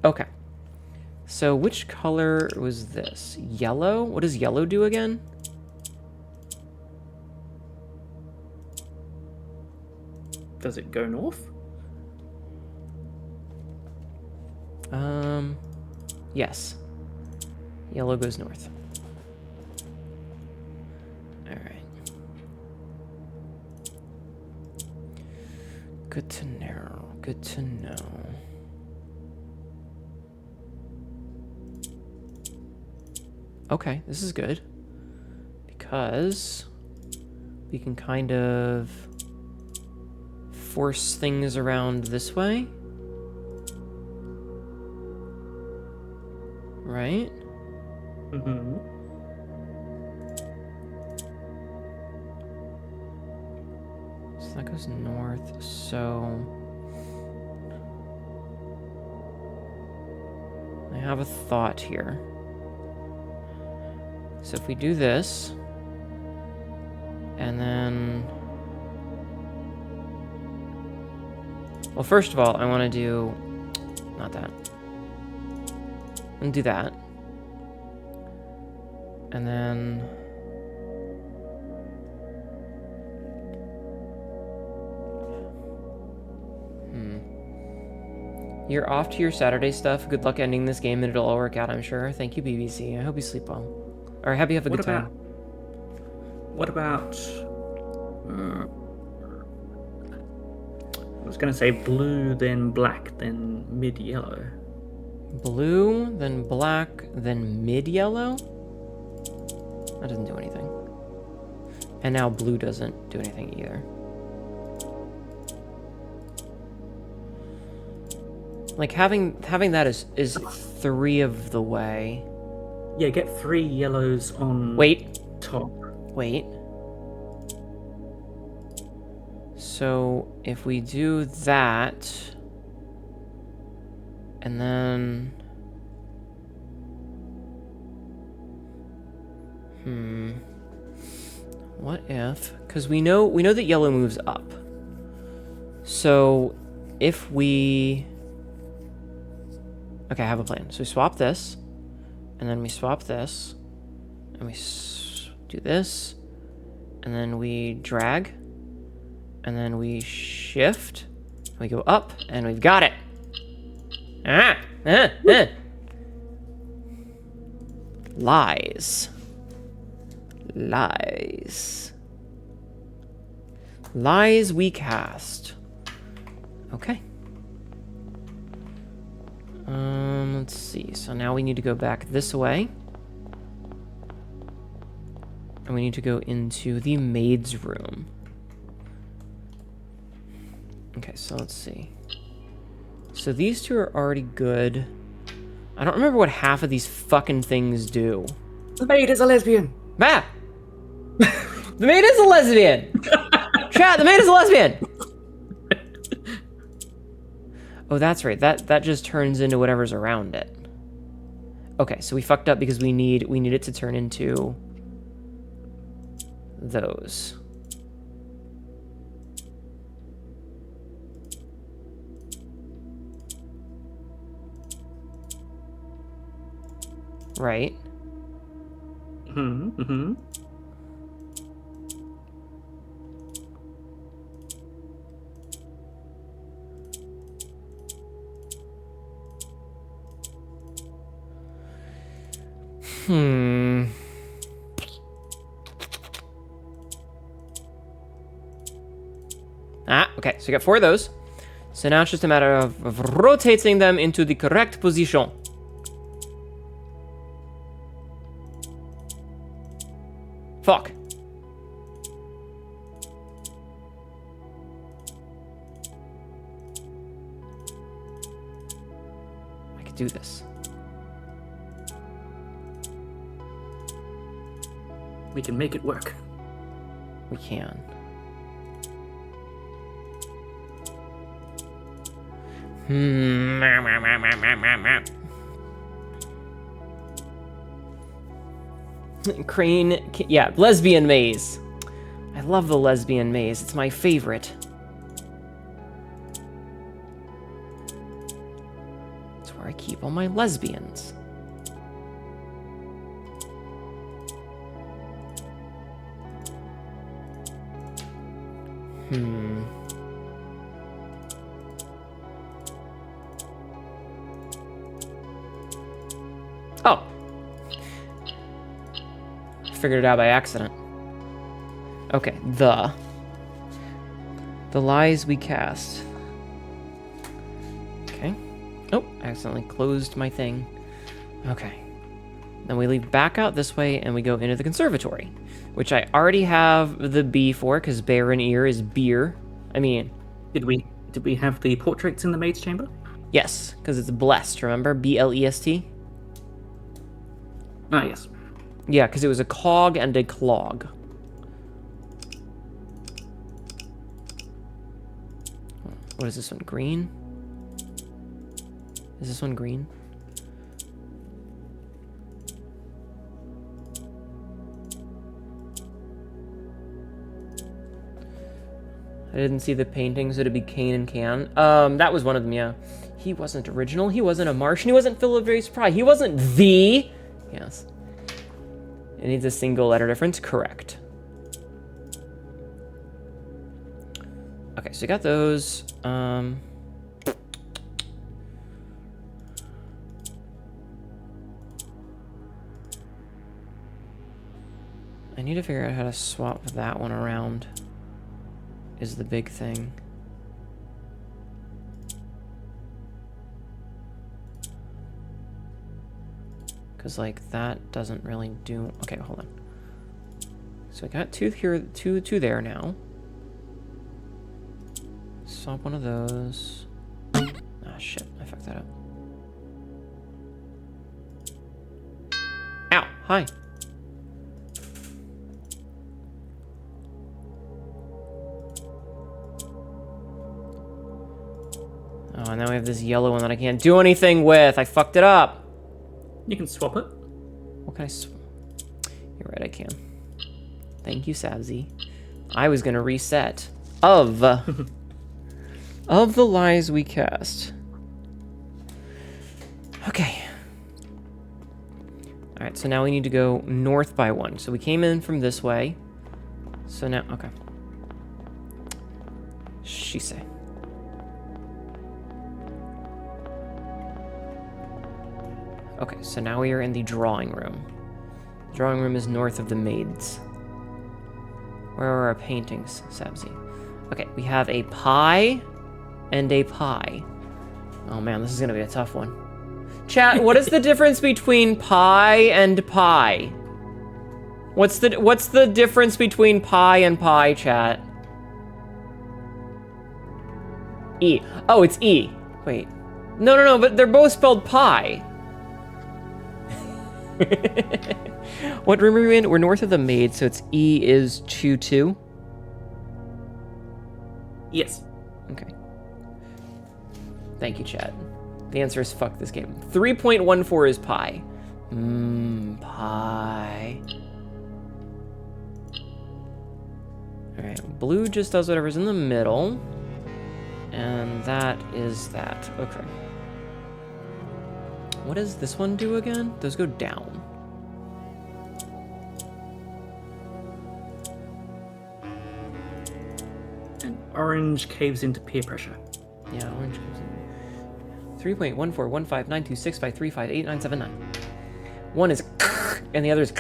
[SPEAKER 1] Okay. So which color was this? Yellow? What does yellow do again?
[SPEAKER 3] Does it go north?
[SPEAKER 1] Yes. Yellow goes north. All right. Good to know. Good to know. Okay, this is good. Because we can kind of force things around this way. Right?
[SPEAKER 3] Mm-hmm.
[SPEAKER 1] So that goes north, so... I have a thought here. So if we do this, and then... Well, first of all, I want to do... Not that. And do that. And then... You're off to your Saturday stuff. Good luck ending this game and it'll all work out, I'm sure. Thank you, BBC. I hope you sleep well. Or I hope you have a good time.
[SPEAKER 3] What about... I was going to say blue, then black, then mid-yellow.
[SPEAKER 1] Blue, then black, then mid-yellow? That doesn't do anything. And now blue doesn't do anything either. Like, having that is 3 of the way.
[SPEAKER 3] Yeah, get 3 yellows on
[SPEAKER 1] Wait.
[SPEAKER 3] top.
[SPEAKER 1] Wait. So, if we do that... And then... What if... Because we know that yellow moves up. So, if we... Okay, I have a plan. So we swap this, and then we swap this, and we do this, and then we drag, and then we shift, and we go up, and we've got it. Lies. Lies. Lies we cast. Okay. Let's see. So now we need to go back this way. And we need to go into the maid's room. Okay, so let's see. So these 2 are already good. I don't remember what half of these fucking things do.
[SPEAKER 3] The maid is a lesbian!
[SPEAKER 1] Ah! The maid is a lesbian! Chat, the maid is a lesbian! Oh, that's right. That just turns into whatever's around it. Okay, so we fucked up because we need it to turn into those. Right?
[SPEAKER 3] Mm-hmm.
[SPEAKER 1] Okay, so we got 4 of those. So now it's just a matter of rotating them into the correct position. Fuck. I could do this.
[SPEAKER 3] We can make it work.
[SPEAKER 1] We can. Crane, yeah, lesbian maze. I love the lesbian maze. It's my favorite. It's where I keep all my lesbians. Oh. Figured it out by accident. Okay, the lies we cast. Okay. Oh, I accidentally closed my thing. Okay. Then we leave back out this way and we go into the conservatory, which I already have the B for because barren ear is beer. I mean,
[SPEAKER 3] Did we have the portraits in the maid's chamber?
[SPEAKER 1] yes, because it's blessed, remember? B-L-E-S-T?
[SPEAKER 3] Ah, yes.
[SPEAKER 1] Yeah, because it was a cog and a clog. What is this one? Green? Is this one green? I didn't see the paintings. It'd be Kane and Can. That was one of them, yeah. He wasn't original. He wasn't a Martian. He wasn't Philip Very Surprise. He wasn't the... Yes. It needs a single letter difference. Correct. Okay, so you got those. I need to figure out how to swap that one around is the big thing. Because, like, that doesn't really do... Okay, hold on. So I got two here, two there now. Swap one of those. Ah, shit. I fucked that up. Ow! Hi! Oh, and now we have this yellow one that I can't do anything with. I fucked it up.
[SPEAKER 3] You can swap it.
[SPEAKER 1] What can I You're right, I can. Thank you, Sabzi. I was gonna reset. Of the lies we cast. Okay. Alright, so now we need to go north by 1. So we came in from this way. So now, okay. She say. Okay, so now we are in the drawing room. The drawing room is north of the maids. Where are our paintings, Sabzi? Okay, we have a pie and a pie. Oh man, this is gonna be a tough one. Chat, what is the difference between pie and pie? What's the difference between pie and pie, chat? E. Oh, it's E. Wait. No, but they're both spelled pie. What room are we in? We're north of the maid, so it's E is 2-2.
[SPEAKER 3] Yes.
[SPEAKER 1] Okay. Thank you, chat. The answer is fuck this game. 3.14 is pi. Pi. Alright, blue just does whatever's in the middle. And that is that. Okay. What does this one do again? Those go down.
[SPEAKER 3] And orange caves into peer pressure.
[SPEAKER 1] Yeah, orange comes in. 3.14159265358979. One is and the other is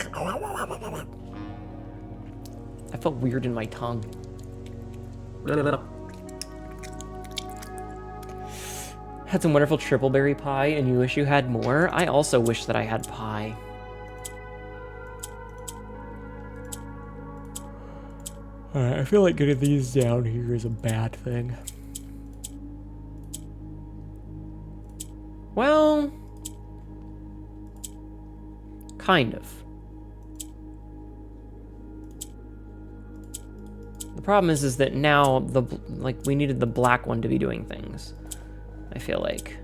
[SPEAKER 1] I felt weird in my tongue. Had some wonderful triple berry pie, and you wish you had more? I also wish that I had pie. Alright, I feel like getting these down here is a bad thing. Well... kind of. The problem is that now, we needed the black one to be doing things. I feel like.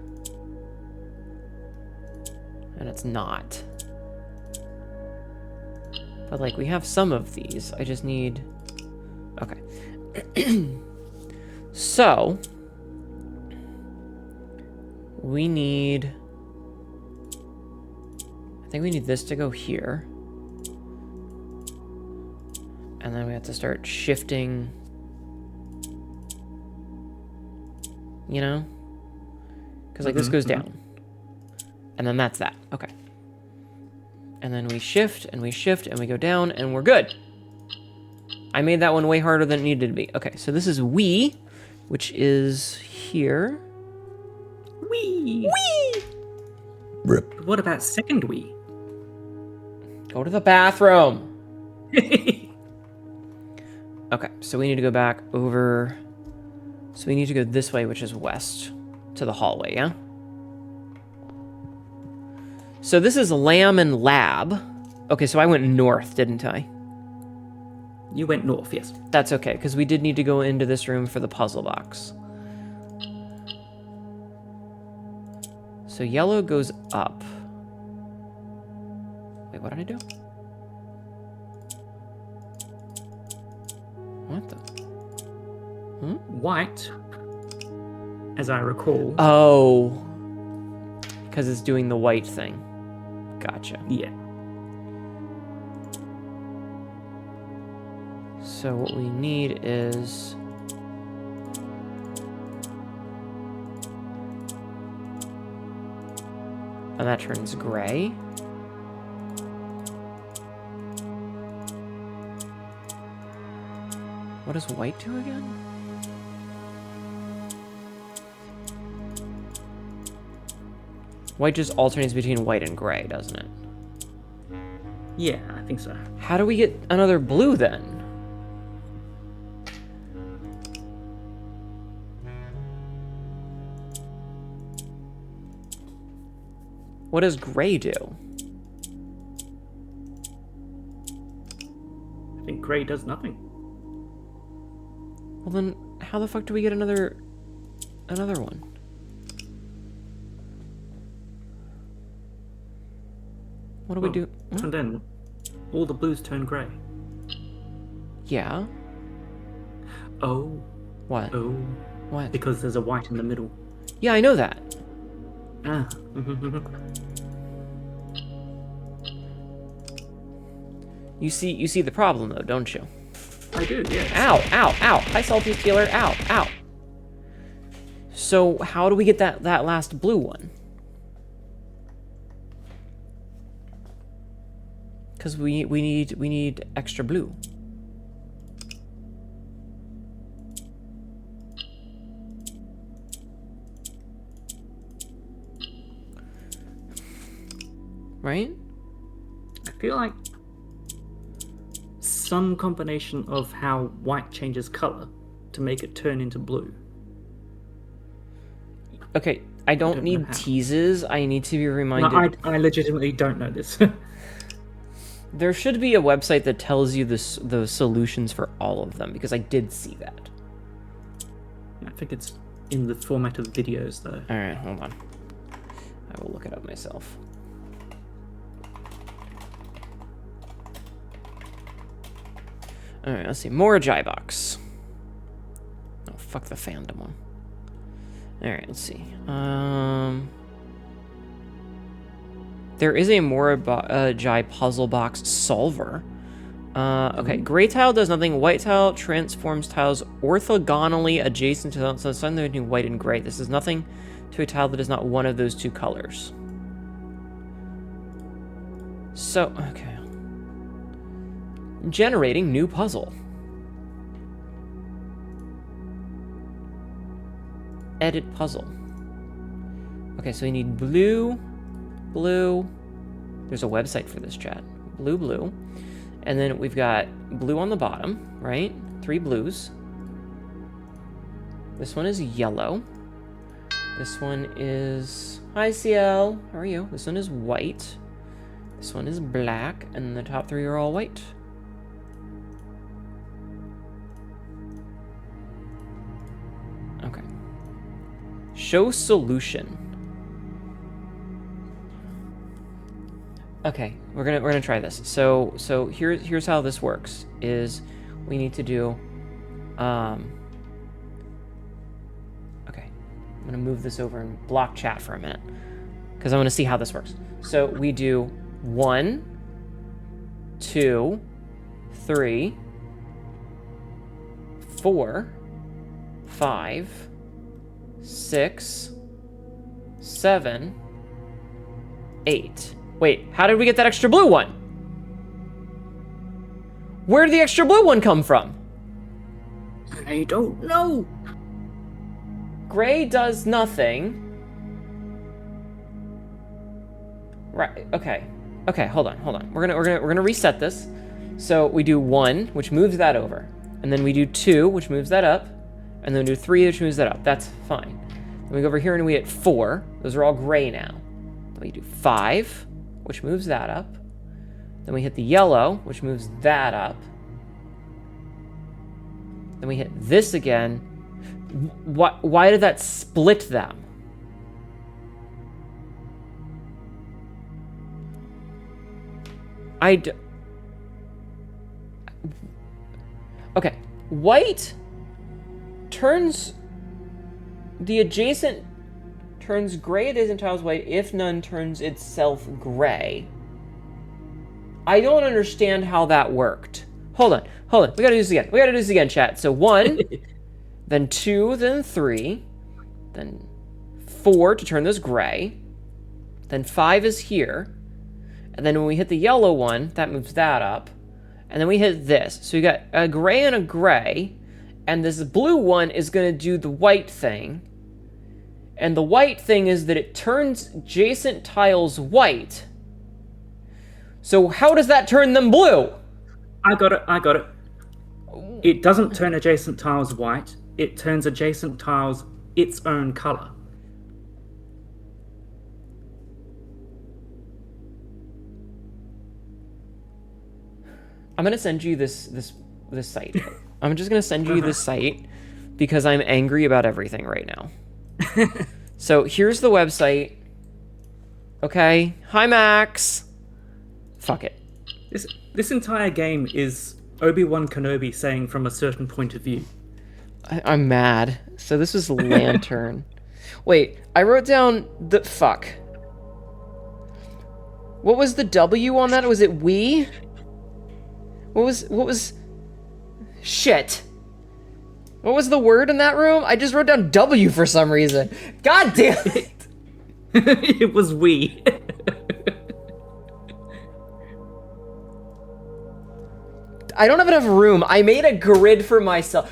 [SPEAKER 1] And it's not. But, like, we have some of these. I just need... Okay. So... we need... I think we need this to go here. And then we have to start shifting... You know? Because, like, this goes down. And then that's that. Okay. And then we shift, and we shift, and we go down, and we're good. I made that one way harder than it needed to be. Okay, so this is we, which is here.
[SPEAKER 3] Wee!
[SPEAKER 1] Wee!
[SPEAKER 3] Rip. What about second Wii?
[SPEAKER 1] Go to the bathroom. Okay, so we need to go back over... So we need to go this way, which is west, to the hallway, yeah? So this is Lamb and Lab. Okay, so I went north, didn't I?
[SPEAKER 3] You went north, yes.
[SPEAKER 1] That's okay, because we did need to go into this room for the puzzle box. So yellow goes up. Wait, what did I do? What the? Hmm?
[SPEAKER 3] White, as I recall.
[SPEAKER 1] Oh. Because it's doing the white thing. Gotcha.
[SPEAKER 3] Yeah.
[SPEAKER 1] So what we need is... And that turns gray. What does white do again? White just alternates between white and gray, doesn't it?
[SPEAKER 3] Yeah, I think so.
[SPEAKER 1] How do we get another blue then? What does gray do?
[SPEAKER 3] I think grey does nothing.
[SPEAKER 1] Well then, how the fuck do we get another one? What do we do? What?
[SPEAKER 3] And then all the blues turn grey.
[SPEAKER 1] Yeah.
[SPEAKER 3] Oh.
[SPEAKER 1] What?
[SPEAKER 3] Oh.
[SPEAKER 1] What?
[SPEAKER 3] Because there's a white in the middle.
[SPEAKER 1] Yeah, I know that.
[SPEAKER 3] Ah.
[SPEAKER 1] You see the problem though, don't you?
[SPEAKER 3] I do, yes.
[SPEAKER 1] Ow, ow, ow. Hi, Salty Stealer. Ow, ow. So how do we get that last blue one? Because we need extra blue. Right?
[SPEAKER 3] I feel like some combination of how white changes color to make it turn into blue.
[SPEAKER 1] Okay, I don't need
[SPEAKER 3] how.
[SPEAKER 1] teases. I need to be
[SPEAKER 3] No,
[SPEAKER 1] reminded.
[SPEAKER 3] I legitimately don't know this.
[SPEAKER 1] There should be a website that tells you the solutions for all of them, because I did see that.
[SPEAKER 3] I think it's in the format of videos, though.
[SPEAKER 1] Alright, hold on. I will look it up myself. Alright, let's see. More Box. Oh, fuck the fandom one. Alright, let's see. There is a Morajai puzzle box solver. Okay, gray tile does nothing. White tile transforms tiles orthogonally adjacent to them. So it's something between white and gray. This is nothing to a tile that is not one of those two colors. So, okay. Generating new puzzle. Edit puzzle. Okay, so we need blue, blue. There's a website for this, chat. Blue, blue. And then we've got blue on the bottom, right? 3 blues. This one is yellow. This one is... Hi, CL. How are you? This one is white. This one is black. And the top 3 are all white. Okay. Show solution. Okay, we're gonna try this. So here's how this works. Is we need to do okay, I'm gonna move this over and block chat for a minute because I want to see how this works. So we do 1, 2, 3, 4, 5, 6, 7, 8. Wait, how did we get that extra blue one? Where did the extra blue one come from?
[SPEAKER 3] I don't know.
[SPEAKER 1] Gray does nothing. Right, okay. Okay, hold on. We're gonna reset this. So we do 1, which moves that over. And then we do 2, which moves that up. And then we do 3, which moves that up. That's fine. Then we go over here and we hit 4. Those are all gray now. Then we do 5, which moves that up. Then we hit the yellow, which moves that up. Then we hit this again. Why did that split them? Okay, white turns the adjacent turns gray adjacent tiles white if none turns itself gray. I don't understand how that worked. Hold on. We gotta do this again. Chat. So 1, then 2, then 3, then 4 to turn this gray, then 5 is here, and then when we hit the yellow one, that moves that up, and then we hit this. So we got a gray and a gray, And this blue one is going to do the white thing. And the white thing is that it turns adjacent tiles white. So how does that turn them blue?
[SPEAKER 3] I got it. It doesn't turn adjacent tiles white. It turns adjacent tiles its own color.
[SPEAKER 1] I'm gonna send you this site. I'm just gonna send you this site because I'm angry about everything right now. So here's the website. Okay. Hi, Max. Fuck it.
[SPEAKER 3] This entire game is Obi-Wan Kenobi saying from a certain point of view.
[SPEAKER 1] I'm mad. So this was Lantern. Wait, I wrote down the fuck. What was the W on that? Was it we? What was shit? What was the word in that room? I just wrote down W for some reason. God damn it.
[SPEAKER 3] It was we.
[SPEAKER 1] I don't have enough room. I made a grid for myself.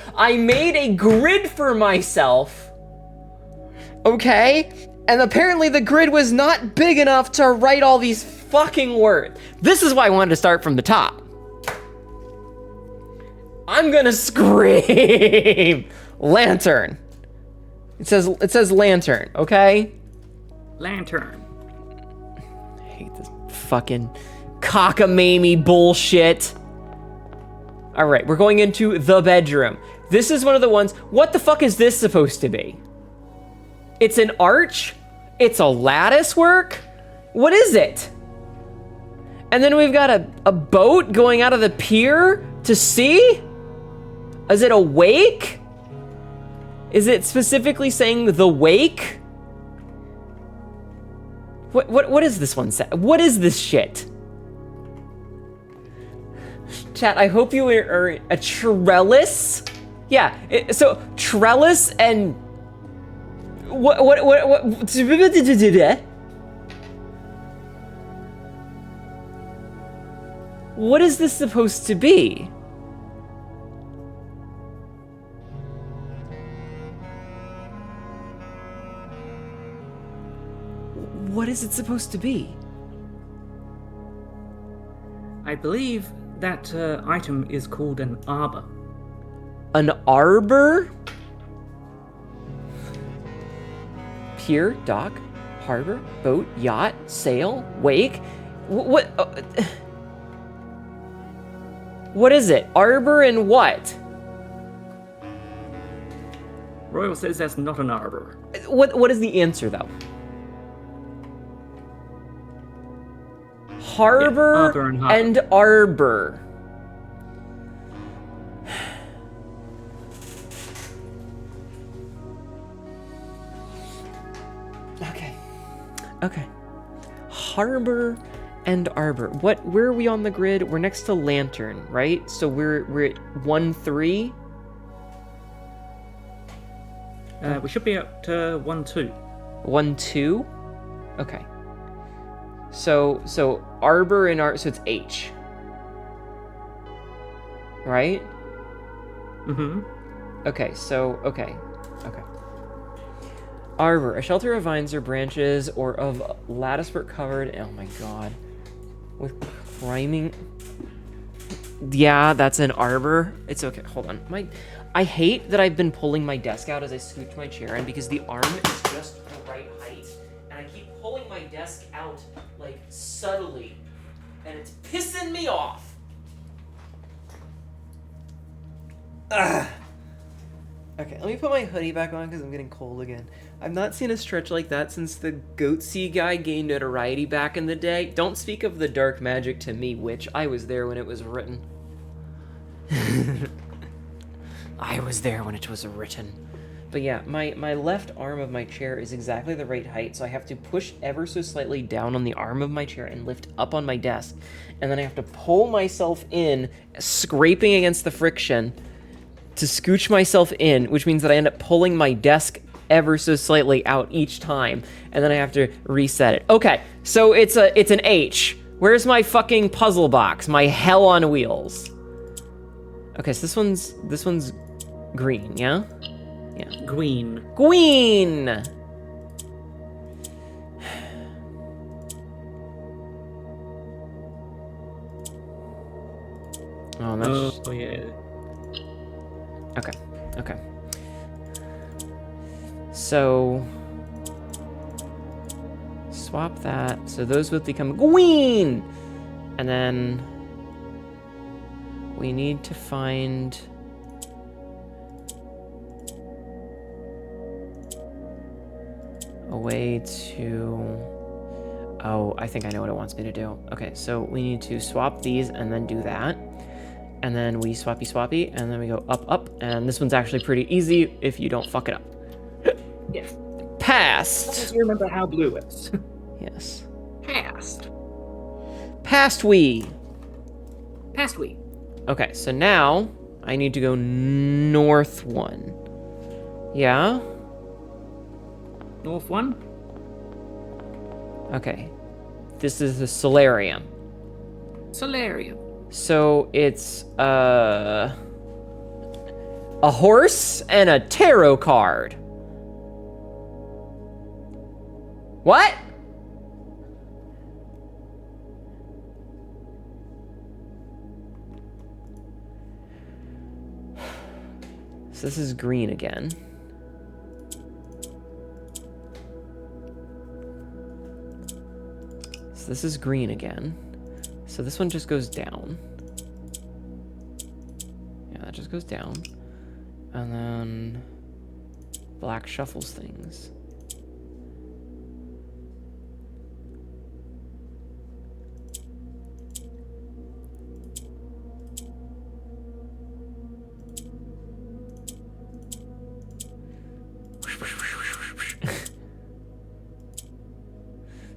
[SPEAKER 1] Okay? And apparently the grid was not big enough to write all these fucking words. This is why I wanted to start from the top. I'm gonna scream. Lantern. It says lantern, okay?
[SPEAKER 3] Lantern.
[SPEAKER 1] I hate this fucking cockamamie bullshit. All right, we're going into the bedroom. This is one of the ones. What the fuck is this supposed to be? It's an arch? It's a lattice work? What is it? And then we've got a boat going out of the pier to sea? Is it a wake? Is it specifically saying the wake? What is this one say? What is this shit? Chat, I hope you are a trellis. Yeah, so trellis and what? What is this supposed to be? What is it supposed to be?
[SPEAKER 3] I believe that item is called an arbor.
[SPEAKER 1] An arbor? Pier, dock, harbor, boat, yacht, sail, wake. What? What is it? Arbor and what?
[SPEAKER 3] Royal says that's not an arbor.
[SPEAKER 1] What is the answer though? Harbor,
[SPEAKER 3] yeah, arbor and harbor.
[SPEAKER 1] And arbor. Okay. Harbor and arbor. Where are we on the grid? We're next to lantern, right? So we're at 1-3.
[SPEAKER 3] We should be at 1-2.
[SPEAKER 1] 1-2? Okay. So arbor and so it's H. Right?
[SPEAKER 3] Mm-hmm.
[SPEAKER 1] Okay, okay. Arbor, a shelter of vines or branches or of latticework covered, oh my god, with priming. Yeah, that's an arbor. It's okay, hold on. I hate that I've been pulling my desk out as I scooch my chair in because the arm is just the right height. And I keep pulling my desk out, like, subtly. And it's pissing me off. Ugh. Okay, let me put my hoodie back on because I'm getting cold again. I've not seen a stretch like that since the Goatsy guy gained notoriety back in the day. Don't speak of the dark magic to me, witch. I was there when it was written. I was there when it was written. But yeah, my left arm of my chair is exactly the right height, so I have to push ever so slightly down on the arm of my chair and lift up on my desk. And then I have to pull myself in, scraping against the friction, to scooch myself in, which means that I end up pulling my desk ever so slightly out each time, and then I have to reset it. Okay, so it's an H. Where's my fucking puzzle box? My hell on wheels. Okay, so this one's Green, yeah?
[SPEAKER 3] Green.
[SPEAKER 1] Queen! Oh, that's...
[SPEAKER 3] Oh, yeah.
[SPEAKER 1] Okay. So... swap that. So those both become green! And then... we need to find... a way to... oh, I think I know what it wants me to do. Okay, so we need to swap these and then do that. And then we swappy, and then we go up, and this one's actually pretty easy if you don't fuck it up.
[SPEAKER 3] Yes.
[SPEAKER 1] Passed!
[SPEAKER 3] Just remember how blue is.
[SPEAKER 1] Yes.
[SPEAKER 3] Passed.
[SPEAKER 1] Passed we!
[SPEAKER 3] Passed we.
[SPEAKER 1] Okay, so now I need to go north one. Yeah?
[SPEAKER 3] North one.
[SPEAKER 1] Okay. This is the solarium.
[SPEAKER 3] Solarium.
[SPEAKER 1] So it's a horse and a tarot card. What? So this is green again. So this is green again. So this one just goes down. Yeah, that just goes down. And then black shuffles things.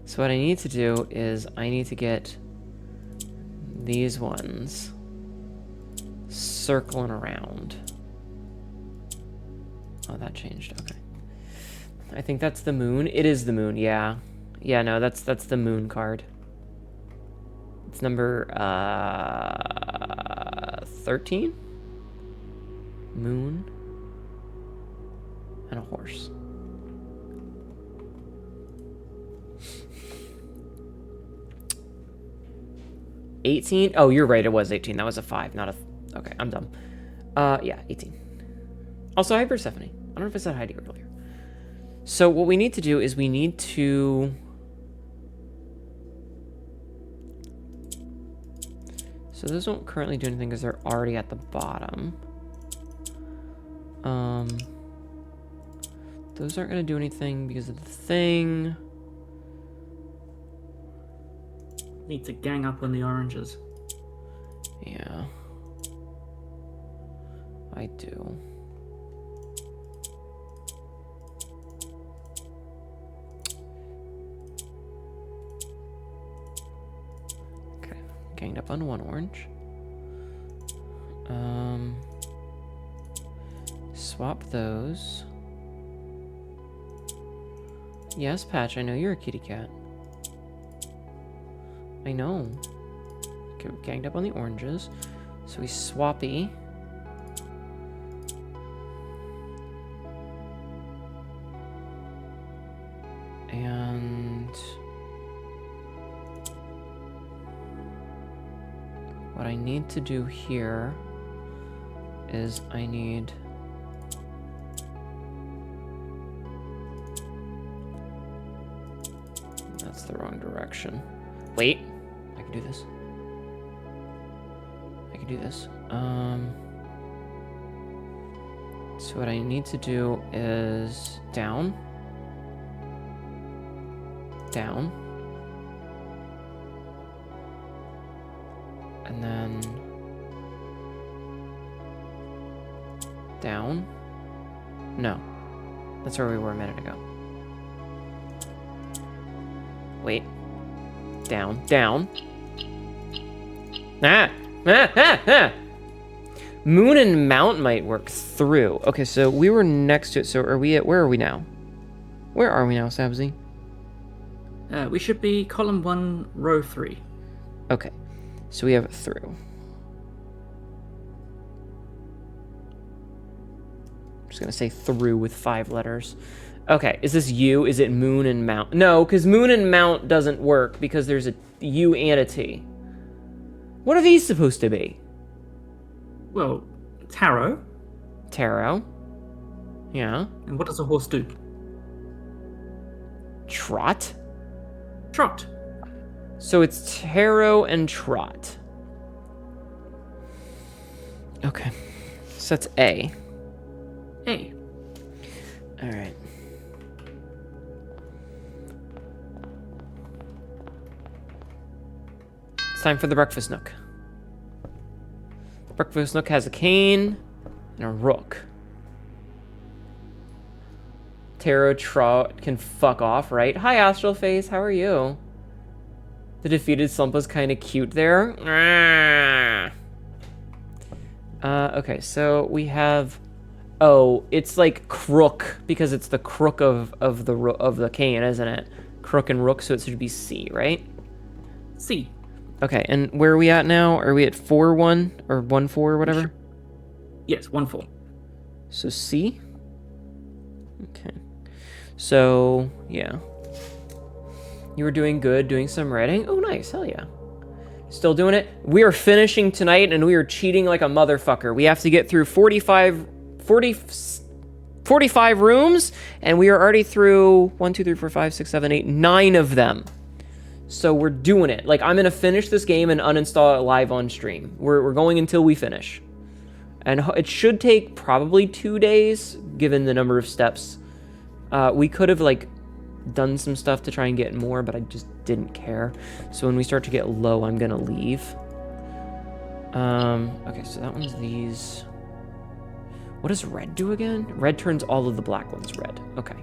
[SPEAKER 1] So what I need to do is I need to get these ones circling around. Oh, that changed. Okay. I think that's the moon. It is the moon, yeah. Yeah, no, that's the moon card. It's number 13? Moon and a horse. $18? Oh, you're right. It was 18. That was a 5, not a... okay, I'm dumb. Yeah, 18. Also, hi, Persephone. I don't know if I said hi to you earlier. So what we need to do is we need to... so those don't currently do anything because they're already at the bottom. Those aren't going to do anything because of the thing.
[SPEAKER 3] Need to gang up on the oranges.
[SPEAKER 1] Yeah. I do. Okay. Ganged up on one orange. Swap those. Yes, Patch, I know you're a kitty cat. I know. Okay, we ganged up on the oranges. So we swappy. And what I need to do here is I need... that's the wrong direction. Wait. I can do this. I can do this. So what I need to do is down. Down. And then down. No. That's where we were a minute ago. Wait. Down, down. Moon and Mount might work through. Okay, so we were next to it. So are we at, where are we now? Where are we now, Sabzi?
[SPEAKER 3] We should be column 1, row 3.
[SPEAKER 1] Okay, so we have it through. just gonna say through with 5 letters. Okay, is this U? Is it moon and mount? No, because moon and mount doesn't work because there's a U and a T. What are these supposed to be?
[SPEAKER 3] Well, tarot.
[SPEAKER 1] Tarot. Yeah.
[SPEAKER 3] And what does a horse do?
[SPEAKER 1] Trot.
[SPEAKER 3] Trot.
[SPEAKER 1] So it's tarot and trot. Okay. So that's A.
[SPEAKER 3] A.
[SPEAKER 1] All right. It's time for the breakfast nook. The breakfast nook has a cane and a rook. Tarot trot can fuck off, right? Hi, Astral Face. How are you? The defeated Slumpa's kind of cute there. Okay, so we have. Oh, it's like crook because it's the crook of the cane, isn't it? Crook and rook, so it should be C, right?
[SPEAKER 3] C.
[SPEAKER 1] Okay, and where are we at now? Are we at 4-1 or 1-4 or whatever?
[SPEAKER 3] Yes, 1-4.
[SPEAKER 1] So C. Okay. So yeah, you were doing good, doing some writing. Oh, nice, hell yeah. Still doing it. We are finishing tonight, and we are cheating like a motherfucker. We have to get through 45 rooms, and we are already through 1, 2, 3, 4, 5, 6, 7, 8, 9 of them. So we're doing it. Like, I'm gonna finish this game and uninstall it live on stream. We're going until we finish. And it should take probably 2 days, given the number of steps. We could have, like, done some stuff to try and get more, but I just didn't care. So when we start to get low, I'm gonna leave. Okay, so that one's these. What does red do again? Red turns all of the black ones red. Okay.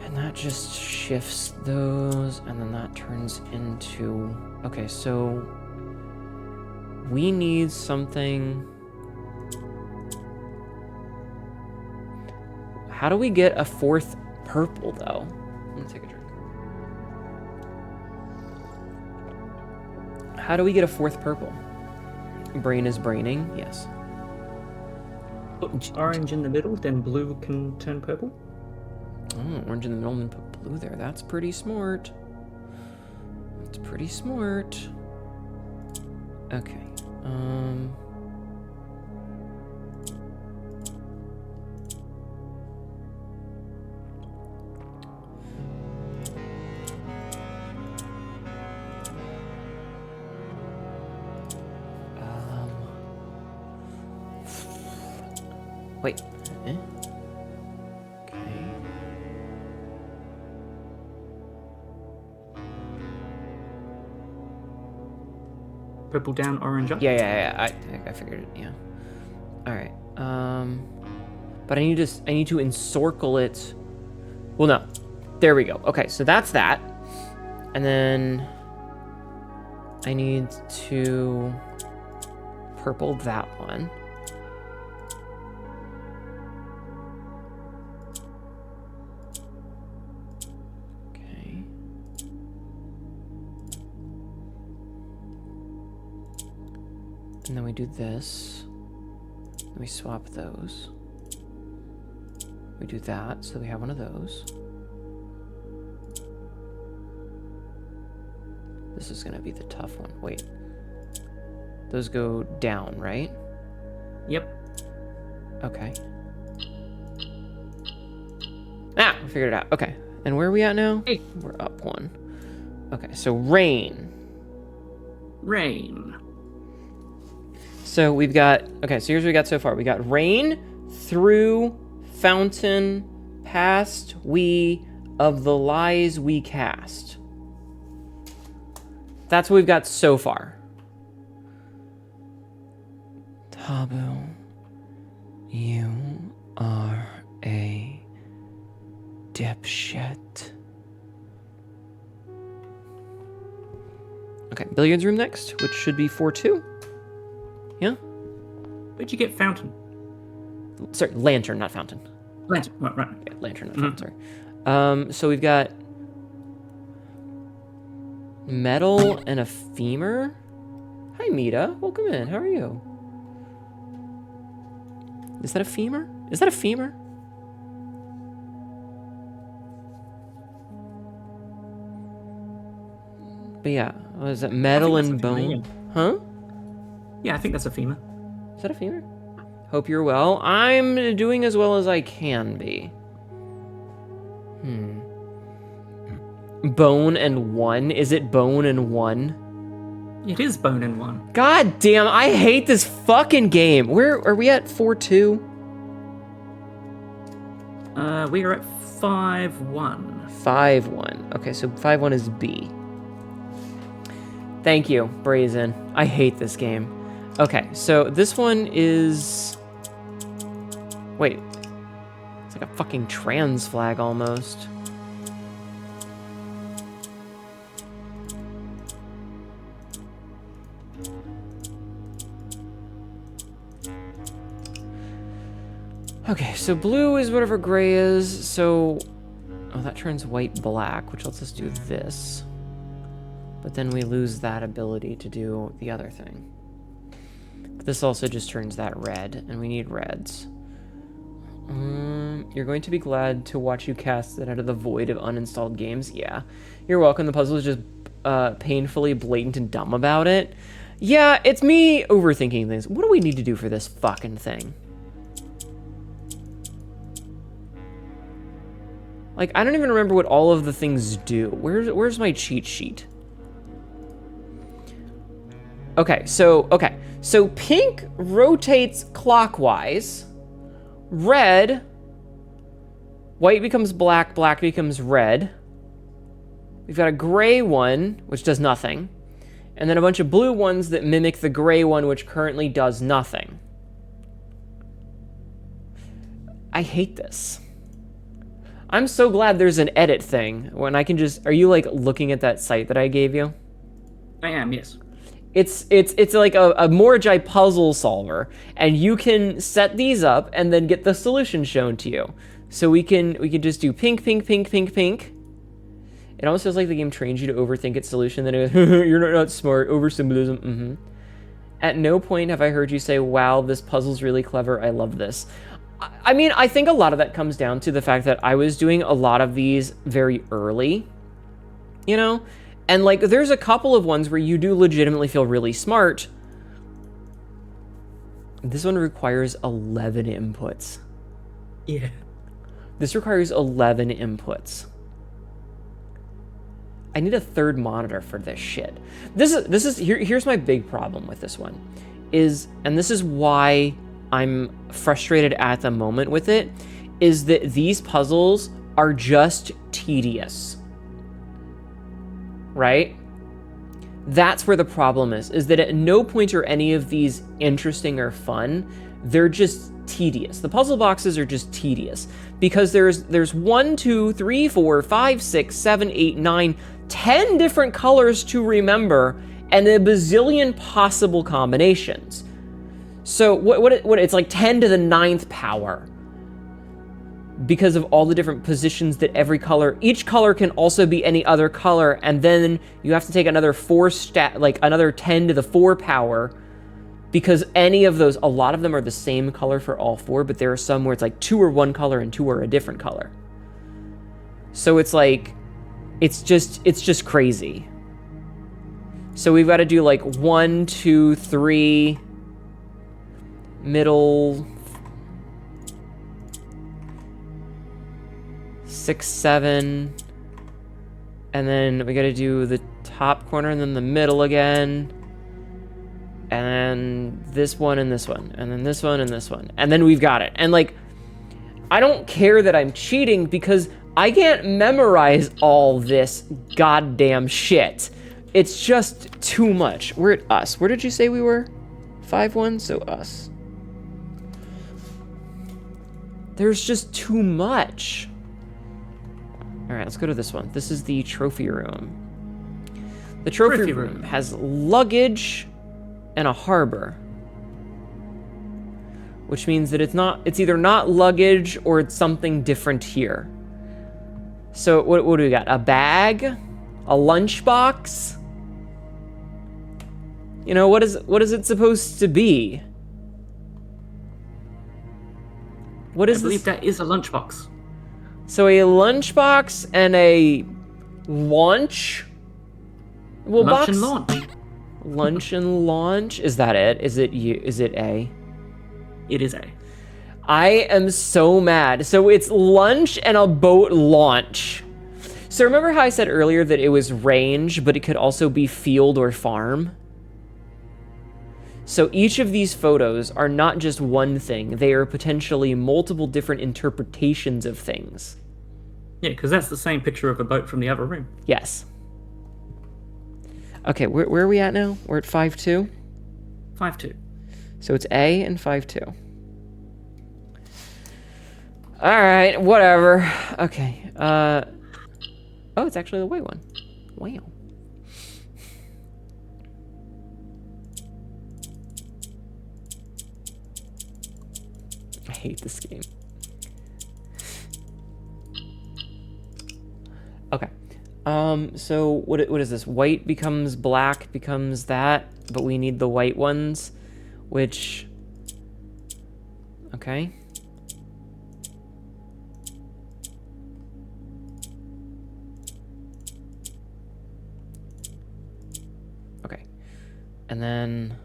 [SPEAKER 1] And that just shifts those, and then that turns into... Okay, so... we need something... How do we get a 4th purple, though? I'm gonna take a drink. How do we get a 4th purple? Brain is braining, yes.
[SPEAKER 3] Put orange in the middle, then blue can turn purple.
[SPEAKER 1] Oh, orange in the middle and put blue there. That's pretty smart. That's pretty smart. Okay. Wait. Eh? Okay.
[SPEAKER 3] Purple down, orange up.
[SPEAKER 1] Yeah. I figured it. Yeah. All right. But I need to encircle it. Well, no. There we go. Okay, so that's that. And then I need to purple that one. And then we do this. And we swap those. We do that, so we have one of those. This is gonna be the tough one. Wait. Those go down, right?
[SPEAKER 3] Yep.
[SPEAKER 1] Okay. Ah, we figured it out. Okay. And where are we at now?
[SPEAKER 3] Hey.
[SPEAKER 1] We're up 1. Okay, so rain.
[SPEAKER 3] Rain.
[SPEAKER 1] So we've got, okay, so here's what we got so far. We got rain, through, fountain, past, we, of the lies we cast. That's what we've got so far. Tabu, you are a dipshit. Okay, billiards room next, which should be 4-2. Yeah?
[SPEAKER 3] Where'd you get fountain?
[SPEAKER 1] Sorry, lantern, not fountain.
[SPEAKER 3] Lantern, right.
[SPEAKER 1] Yeah, lantern, not fountain, sorry. So we've got metal and a femur. Hi, Mita. Welcome in. How are you? Is that a femur? Is that a femur? But yeah, what is it? Metal and bone? Huh?
[SPEAKER 3] Yeah, I think that's a femur.
[SPEAKER 1] Is that a femur? Hope you're well. I'm doing as well as I can be. Bone and 1? Is it bone and 1?
[SPEAKER 3] It is bone and 1.
[SPEAKER 1] God damn, I hate this fucking game. Where are we at? 4-2?
[SPEAKER 3] We are at 5-1.
[SPEAKER 1] 5-1. Okay, so 5-1 is B. Thank you, Brazen. I hate this game. Okay, so this one is... Wait. It's like a fucking trans flag almost. Okay, so blue is whatever gray is, so... Oh, that turns white black, which lets us do this. But then we lose that ability to do the other thing. But this also just turns that red, and we need reds. You're going to be glad to watch you cast it out of the void of uninstalled games? Yeah. You're welcome. The puzzle is just painfully blatant and dumb about it. Yeah, it's me overthinking things. What do we need to do for this fucking thing? Like, I don't even remember what all of the things do. Where's my cheat sheet? Okay, so pink rotates clockwise. Red, white becomes black, black becomes red. We've got a gray one, which does nothing. And then a bunch of blue ones that mimic the gray one, which currently does nothing. I hate this. I'm so glad there's an edit thing when I can just... Are you, like, looking at that site that I gave you?
[SPEAKER 3] I am, yes.
[SPEAKER 1] It's like a Morgai puzzle solver, and you can set these up and then get the solution shown to you. So we can just do pink, pink, pink, pink, pink. It almost feels like the game trains you to overthink its solution. Then it goes, you're not smart, oversymbolism. At no point have I heard you say, wow, this puzzle's really clever, I love this. I mean, I think a lot of that comes down to the fact that I was doing a lot of these very early, you know? And, like, there's a couple of ones where you do legitimately feel really smart. This one requires 11 inputs.
[SPEAKER 3] Yeah.
[SPEAKER 1] This requires 11 inputs. I need a third monitor for this shit. Here's my big problem with this one. And this is why I'm frustrated at the moment with it, is that these puzzles are just tedious. Right? That's where the problem is that at no point are any of these interesting or fun. They're just tedious. The puzzle boxes are just tedious because there's 1, 2, 3, 4, 5, 6, 7, 8, 9, 10 different colors to remember and a bazillion possible combinations. So what it's like 10 to the 9th power. Because of all the different positions that each color can also be any other color, and then you have to take another another 10 to the 4 power, because any of those, a lot of them are the same color for all 4, but there are some where it's like 2 are one color and 2 are a different color. So it's like, it's just crazy. So we've got to do like 1, 2, 3, middle, 6, 7, and then we gotta do the top corner and then the middle again, and then this one and this one, and then this one and this one, and then we've got it. And like, I don't care that I'm cheating because I can't memorize all this goddamn shit. It's just too much. We're at us. Where did you say we were? 5-1, so us. There's just too much. All right, let's go to this one. This is the trophy room. The trophy room has luggage and a harbor, which means that it's either not luggage or it's something different here. So what do we got? A bag, a lunchbox. You know, what is it supposed to be? What is
[SPEAKER 3] I believe
[SPEAKER 1] this?
[SPEAKER 3] that is a lunchbox.
[SPEAKER 1] So a lunchbox and a launch. Well,
[SPEAKER 3] Lunch
[SPEAKER 1] box.
[SPEAKER 3] and launch.
[SPEAKER 1] Lunch and launch. Is that it? Is it you? Is it A?
[SPEAKER 3] It is A.
[SPEAKER 1] I am so mad. So it's lunch and a boat launch. So remember how I said earlier that it was range, but it could also be field or farm? So each of these photos are not just one thing. They are potentially multiple different interpretations of things.
[SPEAKER 3] Yeah, because that's the same picture of a boat from the other room.
[SPEAKER 1] Yes. Okay, where are we at now? We're at 5-2?
[SPEAKER 3] 5-2.
[SPEAKER 1] So it's A and 5-2. Alright, whatever. Okay. Oh, it's actually the white one. Wow. I hate this game. Okay. So what is this? White becomes black, becomes that, but we need the white ones, which... Okay. Okay. And then...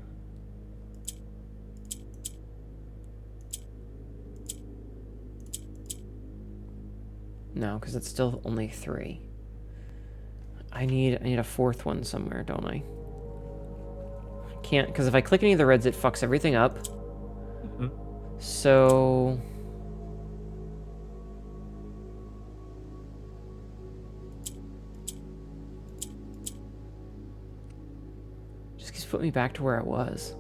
[SPEAKER 1] No, because it's still only 3. I need a 4th one somewhere, don't I? Can't, because if I click any of the reds, it fucks everything up.
[SPEAKER 3] Mm-hmm.
[SPEAKER 1] So... Just put me back to where I was.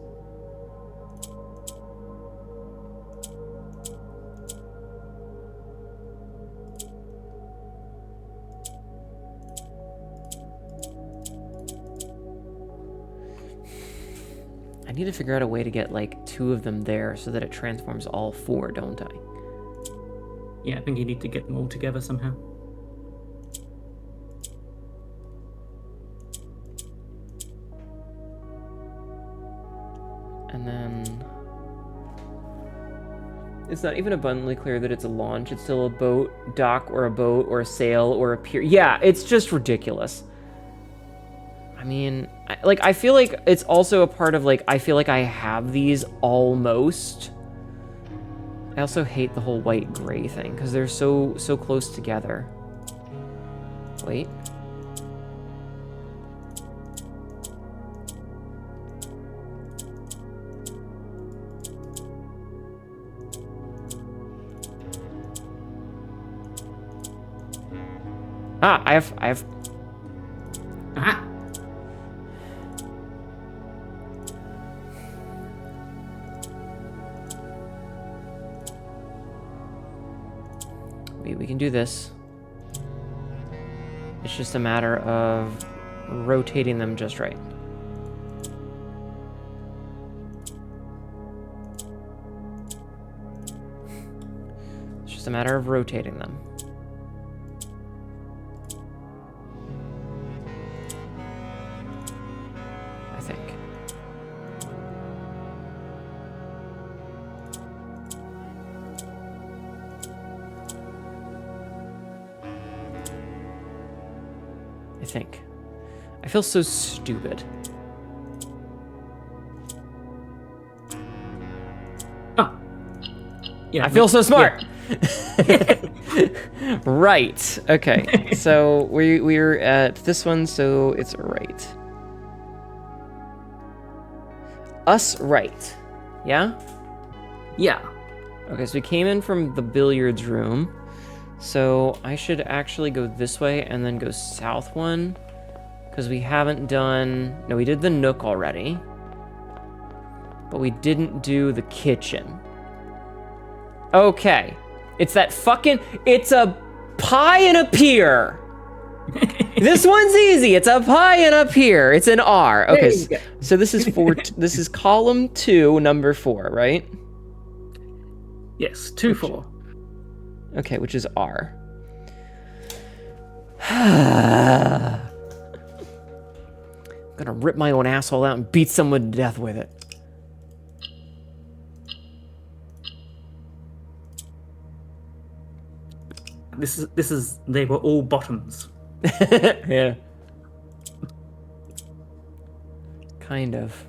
[SPEAKER 1] I need to figure out a way to get like 2 of them there so that it transforms all 4, don't I?
[SPEAKER 3] Yeah, I think you need to get them all together somehow.
[SPEAKER 1] And then... It's not even abundantly clear that it's a launch. It's still a boat, dock, or a boat, or a sail, or a pier. Yeah, it's just ridiculous. I mean, I feel like it's also a part of, like, I feel like I have these almost. I also hate the whole white-gray thing, because they're so close together. Wait. Ah, I have...
[SPEAKER 3] Aha!
[SPEAKER 1] We can do this. It's just a matter of rotating them just right. It's just a matter of rotating them. I think. I feel so stupid.
[SPEAKER 3] Oh. Yeah,
[SPEAKER 1] I feel so smart. Yeah. Right. Okay. So we're at this one, so it's right. Us right. Yeah?
[SPEAKER 3] Yeah.
[SPEAKER 1] Okay, so we came in from the billiards room. So I should actually go this way and then go south one. Because we haven't done... No, we did the nook already. But we didn't do the kitchen. Okay. It's that fucking... It's a pie and a pier. This one's easy. It's a pie and a pier. It's an R. Okay, so this is this is column 2, number 4, right?
[SPEAKER 3] Yes, 2-4.
[SPEAKER 1] Okay, which is R. I'm gonna rip my own asshole out and beat someone to death with it.
[SPEAKER 3] This is. They were all bottoms.
[SPEAKER 1] Yeah. Kind of.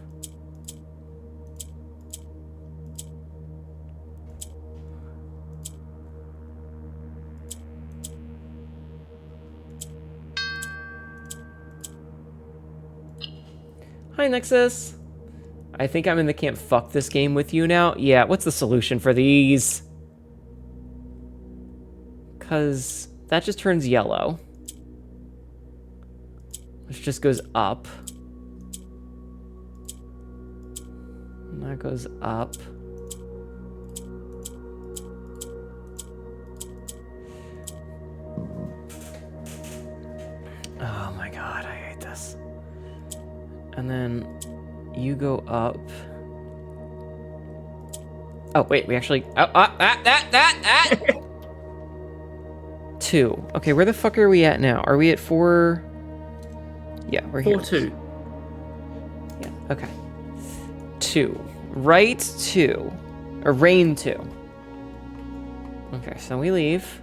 [SPEAKER 1] Hi, Nexus. I think I'm in the camp fuck this game with you now. Yeah, what's the solution for these? Because that just turns yellow. Which just goes up. And that goes up. Oh my god, I hate this. And then you go up. Oh, wait, we actually... Two. Okay, where the fuck are we at now? Are we at 4? Yeah, we're here.
[SPEAKER 3] 4-2.
[SPEAKER 1] Yeah, okay. 2. Right 2. Or rain 2. Okay, so we leave.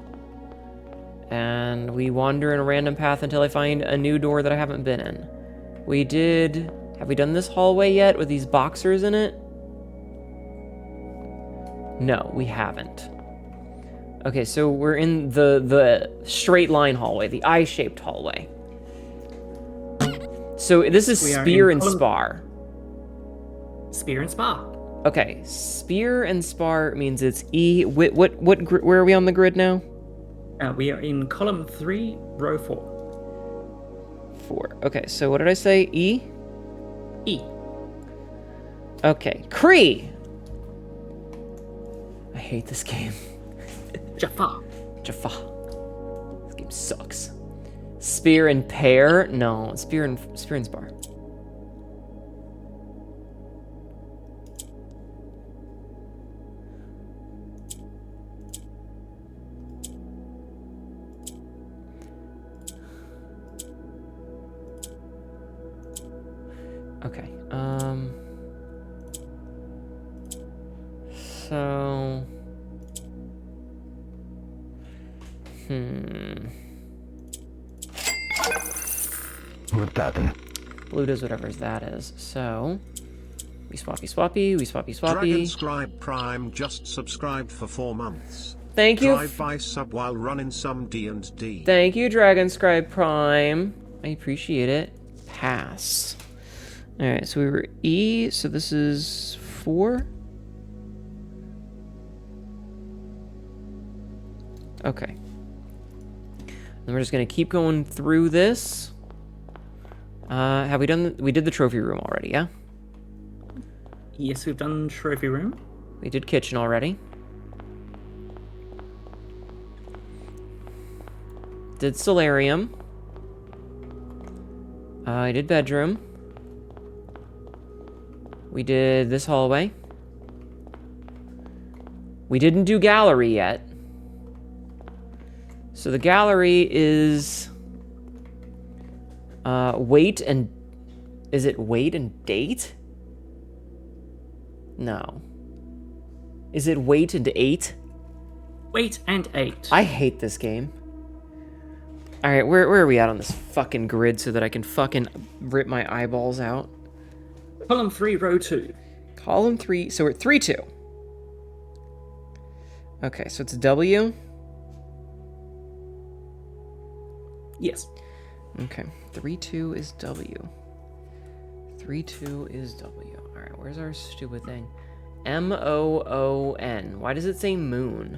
[SPEAKER 1] And we wander in a random path until I find a new door that I haven't been in. We did... Have we done this hallway yet with these boxers in it? No, we haven't. Okay, so we're in the straight line hallway, the eye-shaped hallway. So this is Spear and Spar.
[SPEAKER 3] Spear and Spar.
[SPEAKER 1] Okay, Spear and Spar means it's E. Where are we on the grid now?
[SPEAKER 3] We are in column 3, row 4.
[SPEAKER 1] 4. Okay, so what did I say? E?
[SPEAKER 3] E.
[SPEAKER 1] Okay, Cree! I hate this game.
[SPEAKER 3] Jaffa.
[SPEAKER 1] Jaffa. This game sucks. Spear and Pear? No, Spear and Spar. Okay, so...
[SPEAKER 4] What happened?
[SPEAKER 1] Blue does whatever that is, so... We swappy.
[SPEAKER 2] Dragon Scribe Prime just subscribed for 4 months.
[SPEAKER 1] Thank you.
[SPEAKER 2] Drive-by sub while running some D&D.
[SPEAKER 1] Thank you, Dragon Scribe Prime. I appreciate it. Pass. Alright, so we were E, so this is 4? Okay. Then we're just gonna keep going through this. Have we done... We did the trophy room already, yeah?
[SPEAKER 3] Yes, we've done trophy room.
[SPEAKER 1] We did kitchen already. Did solarium. I did bedroom. We did this hallway. We didn't do gallery yet. So the gallery is... wait and... Is it wait and date? No. Is it wait and 8?
[SPEAKER 3] Wait and 8.
[SPEAKER 1] I hate this game. Alright, where are we at on this fucking grid so that I can fucking rip my eyeballs out?
[SPEAKER 3] Column 3, row 2.
[SPEAKER 1] Column 3, so we're at 3-2. Okay, so it's W.
[SPEAKER 3] Yes.
[SPEAKER 1] Okay, 3-2 is W. 3-2 is W. Alright, where's our stupid thing? M-O-O-N. Why does it say moon?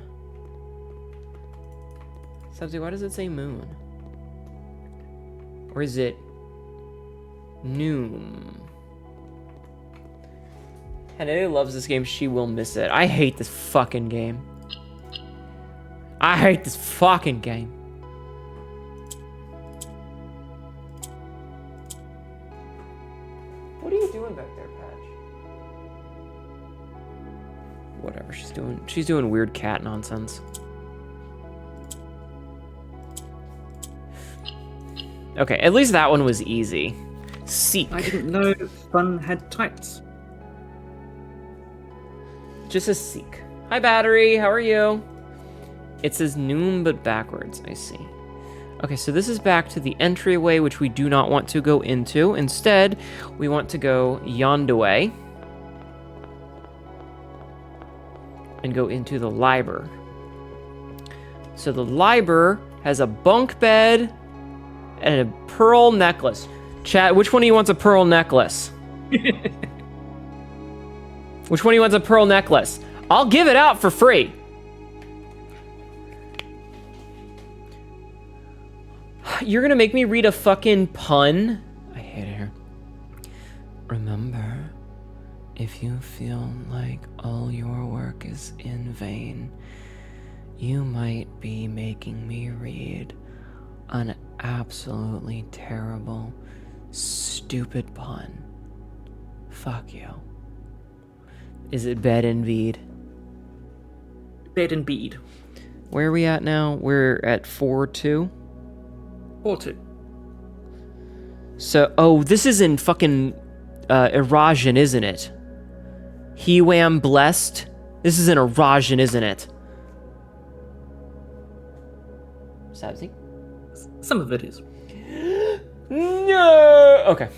[SPEAKER 1] Subsy, why does it say moon? Or is it Noom? Hnetu loves this game. She will miss it. I hate this fucking game. I hate this fucking game. What are you doing back there, Patch? Whatever she's doing. She's doing weird cat nonsense. Okay, at least that one was easy. Seek.
[SPEAKER 3] I didn't know Fun had types.
[SPEAKER 1] Just a seek. Hi, Battery. How are you? It says Noom, but backwards. I see. Okay, so this is back to the entryway, which we do not want to go into. Instead, we want to go yonder way and go into the library. So the library has a bunk bed and a pearl necklace. Chat, which one of you wants a pearl necklace? Which one of you wants a pearl necklace? I'll give it out for free. You're gonna make me read a fucking pun? I hate it here. Remember, if you feel like all your work is in vain, you might be making me read an absolutely terrible, stupid pun. Fuck you. Is it bed and bead?
[SPEAKER 3] Bed and bead.
[SPEAKER 1] Where are we at now? We're at 4-2?
[SPEAKER 3] 4-2.
[SPEAKER 1] So, oh, this is in fucking Erosian, isn't it? He wham blessed. This is in Erosian, isn't it? Sabzi?
[SPEAKER 3] Some of it is.
[SPEAKER 1] No! Okay.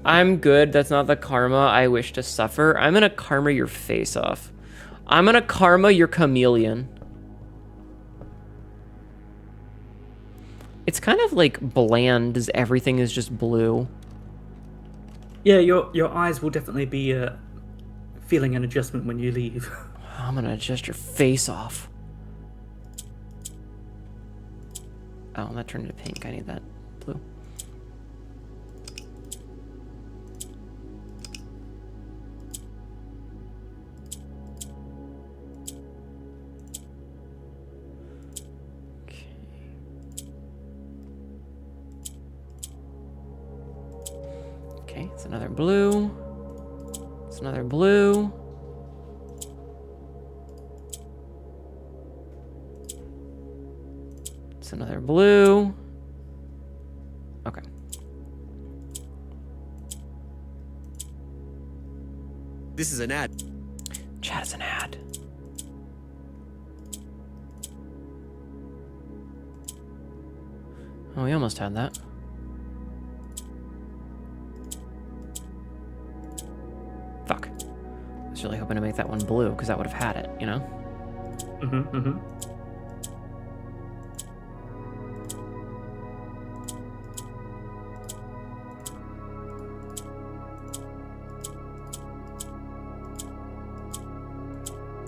[SPEAKER 1] I'm good. That's not the karma I wish to suffer. I'm gonna karma your face off. I'm gonna karma your chameleon. It's kind of like bland as everything is just blue.
[SPEAKER 3] Yeah, your eyes will definitely be feeling an adjustment when you leave.
[SPEAKER 1] I'm gonna adjust your face off. Oh, that turned into pink. I need that blue. Okay, it's another blue. It's another blue. It's another blue. Okay.
[SPEAKER 5] This is an ad.
[SPEAKER 1] Chat is an ad. Oh, we almost had that. Fuck. I was really hoping to make that one blue, because that would have had it, you know?
[SPEAKER 3] Mm-hmm, mm-hmm.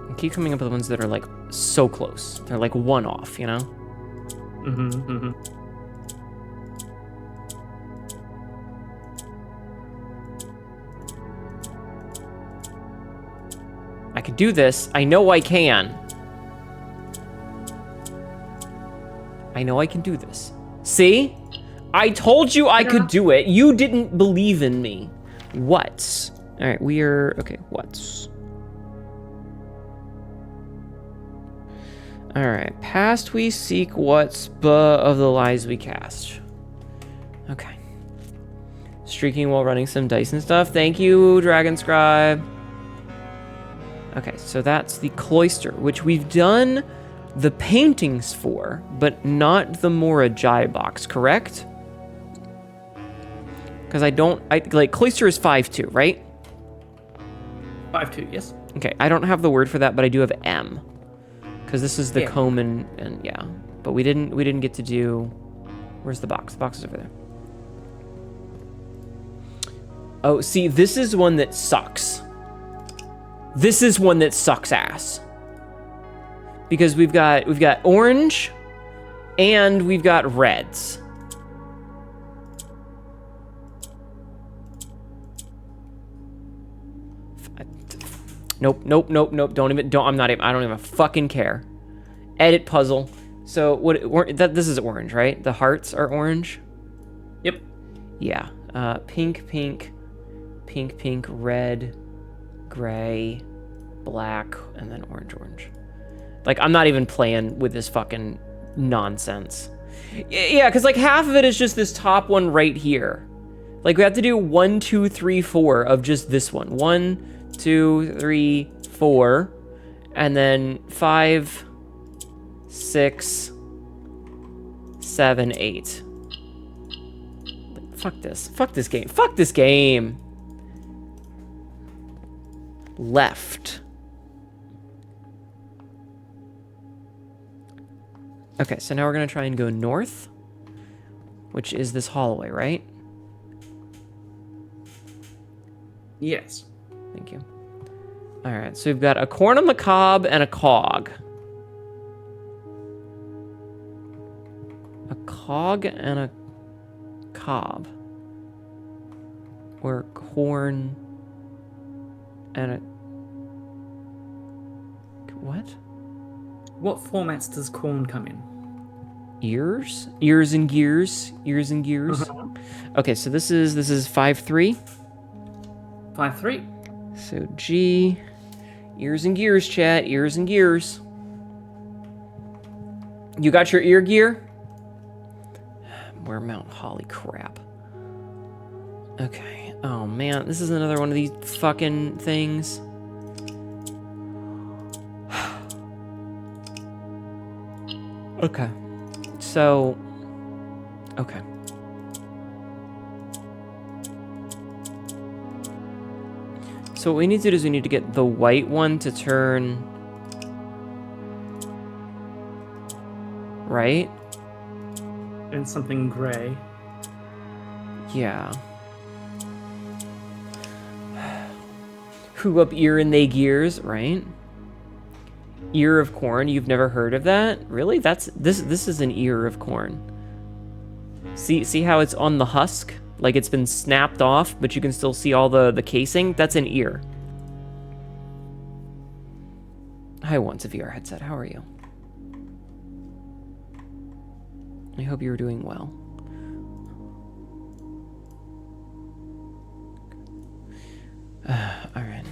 [SPEAKER 1] I keep coming up with the ones that are, like, so close. They're, like, one off, you know?
[SPEAKER 3] Mm-hmm, mm-hmm.
[SPEAKER 1] I could do this. I know I can. I know I can do this. See? I told you I could do it. You didn't believe in me. What? All right, we are... Okay, what's... All right, past we seek what's of the lies we cast. Okay. Streaking while running some dice and stuff. Thank you, Dragon Scribe. Okay, so that's the cloister, which we've done the paintings for, but not the Morajai box, correct? Because like, cloister is 5-2, right?
[SPEAKER 3] 5-2, yes.
[SPEAKER 1] Okay, I don't have the word for that, but I do have M. Because this is the
[SPEAKER 3] Yeah.
[SPEAKER 1] comb and yeah. But we didn't get to do... Where's the box? The box is over there. Oh, see, this is one that sucks. This is one that sucks ass. Because we've got orange and we've got reds. Nope. I don't even fucking care. Edit puzzle. So this is orange, right? The hearts are orange?
[SPEAKER 3] Yep.
[SPEAKER 1] Yeah. Pink, red, gray, black, and then orange. Like, I'm not even playing with this fucking nonsense. Yeah, because like half of it is just this top one right here. Like, we have to do 1, 2, 3, 4 of just this one. 1, 2, 3, 4, and then 5, 6, 7, 8. Fuck this. Fuck this game. Fuck this game. Left. Okay, so now we're gonna try and go north, which is this hallway, right?
[SPEAKER 3] Yes.
[SPEAKER 1] Thank you. All right, so we've got a corn on the cob and a cog. A cog and a cob. Or corn and a... What?
[SPEAKER 3] What formats does corn come in?
[SPEAKER 1] Ears? Ears and gears? Ears and gears? Okay, so this is 5-3.
[SPEAKER 3] 5-3.
[SPEAKER 1] So G, ears and gears, chat, ears and gears. You got your ear gear? Where Mount Holly crap. Okay. Oh man, this is another one of these fucking things. Okay. So, okay. So what we need to do is we need to get the white one to turn right.
[SPEAKER 3] And something gray.
[SPEAKER 1] Yeah. Who up ear and they gears, right? Ear of corn, you've never heard of that? Really? This is an ear of corn. See how it's on the husk? Like it's been snapped off, but you can still see all the casing? That's an ear. Hi, Once a VR headset. How are you? I hope you're doing well. All right.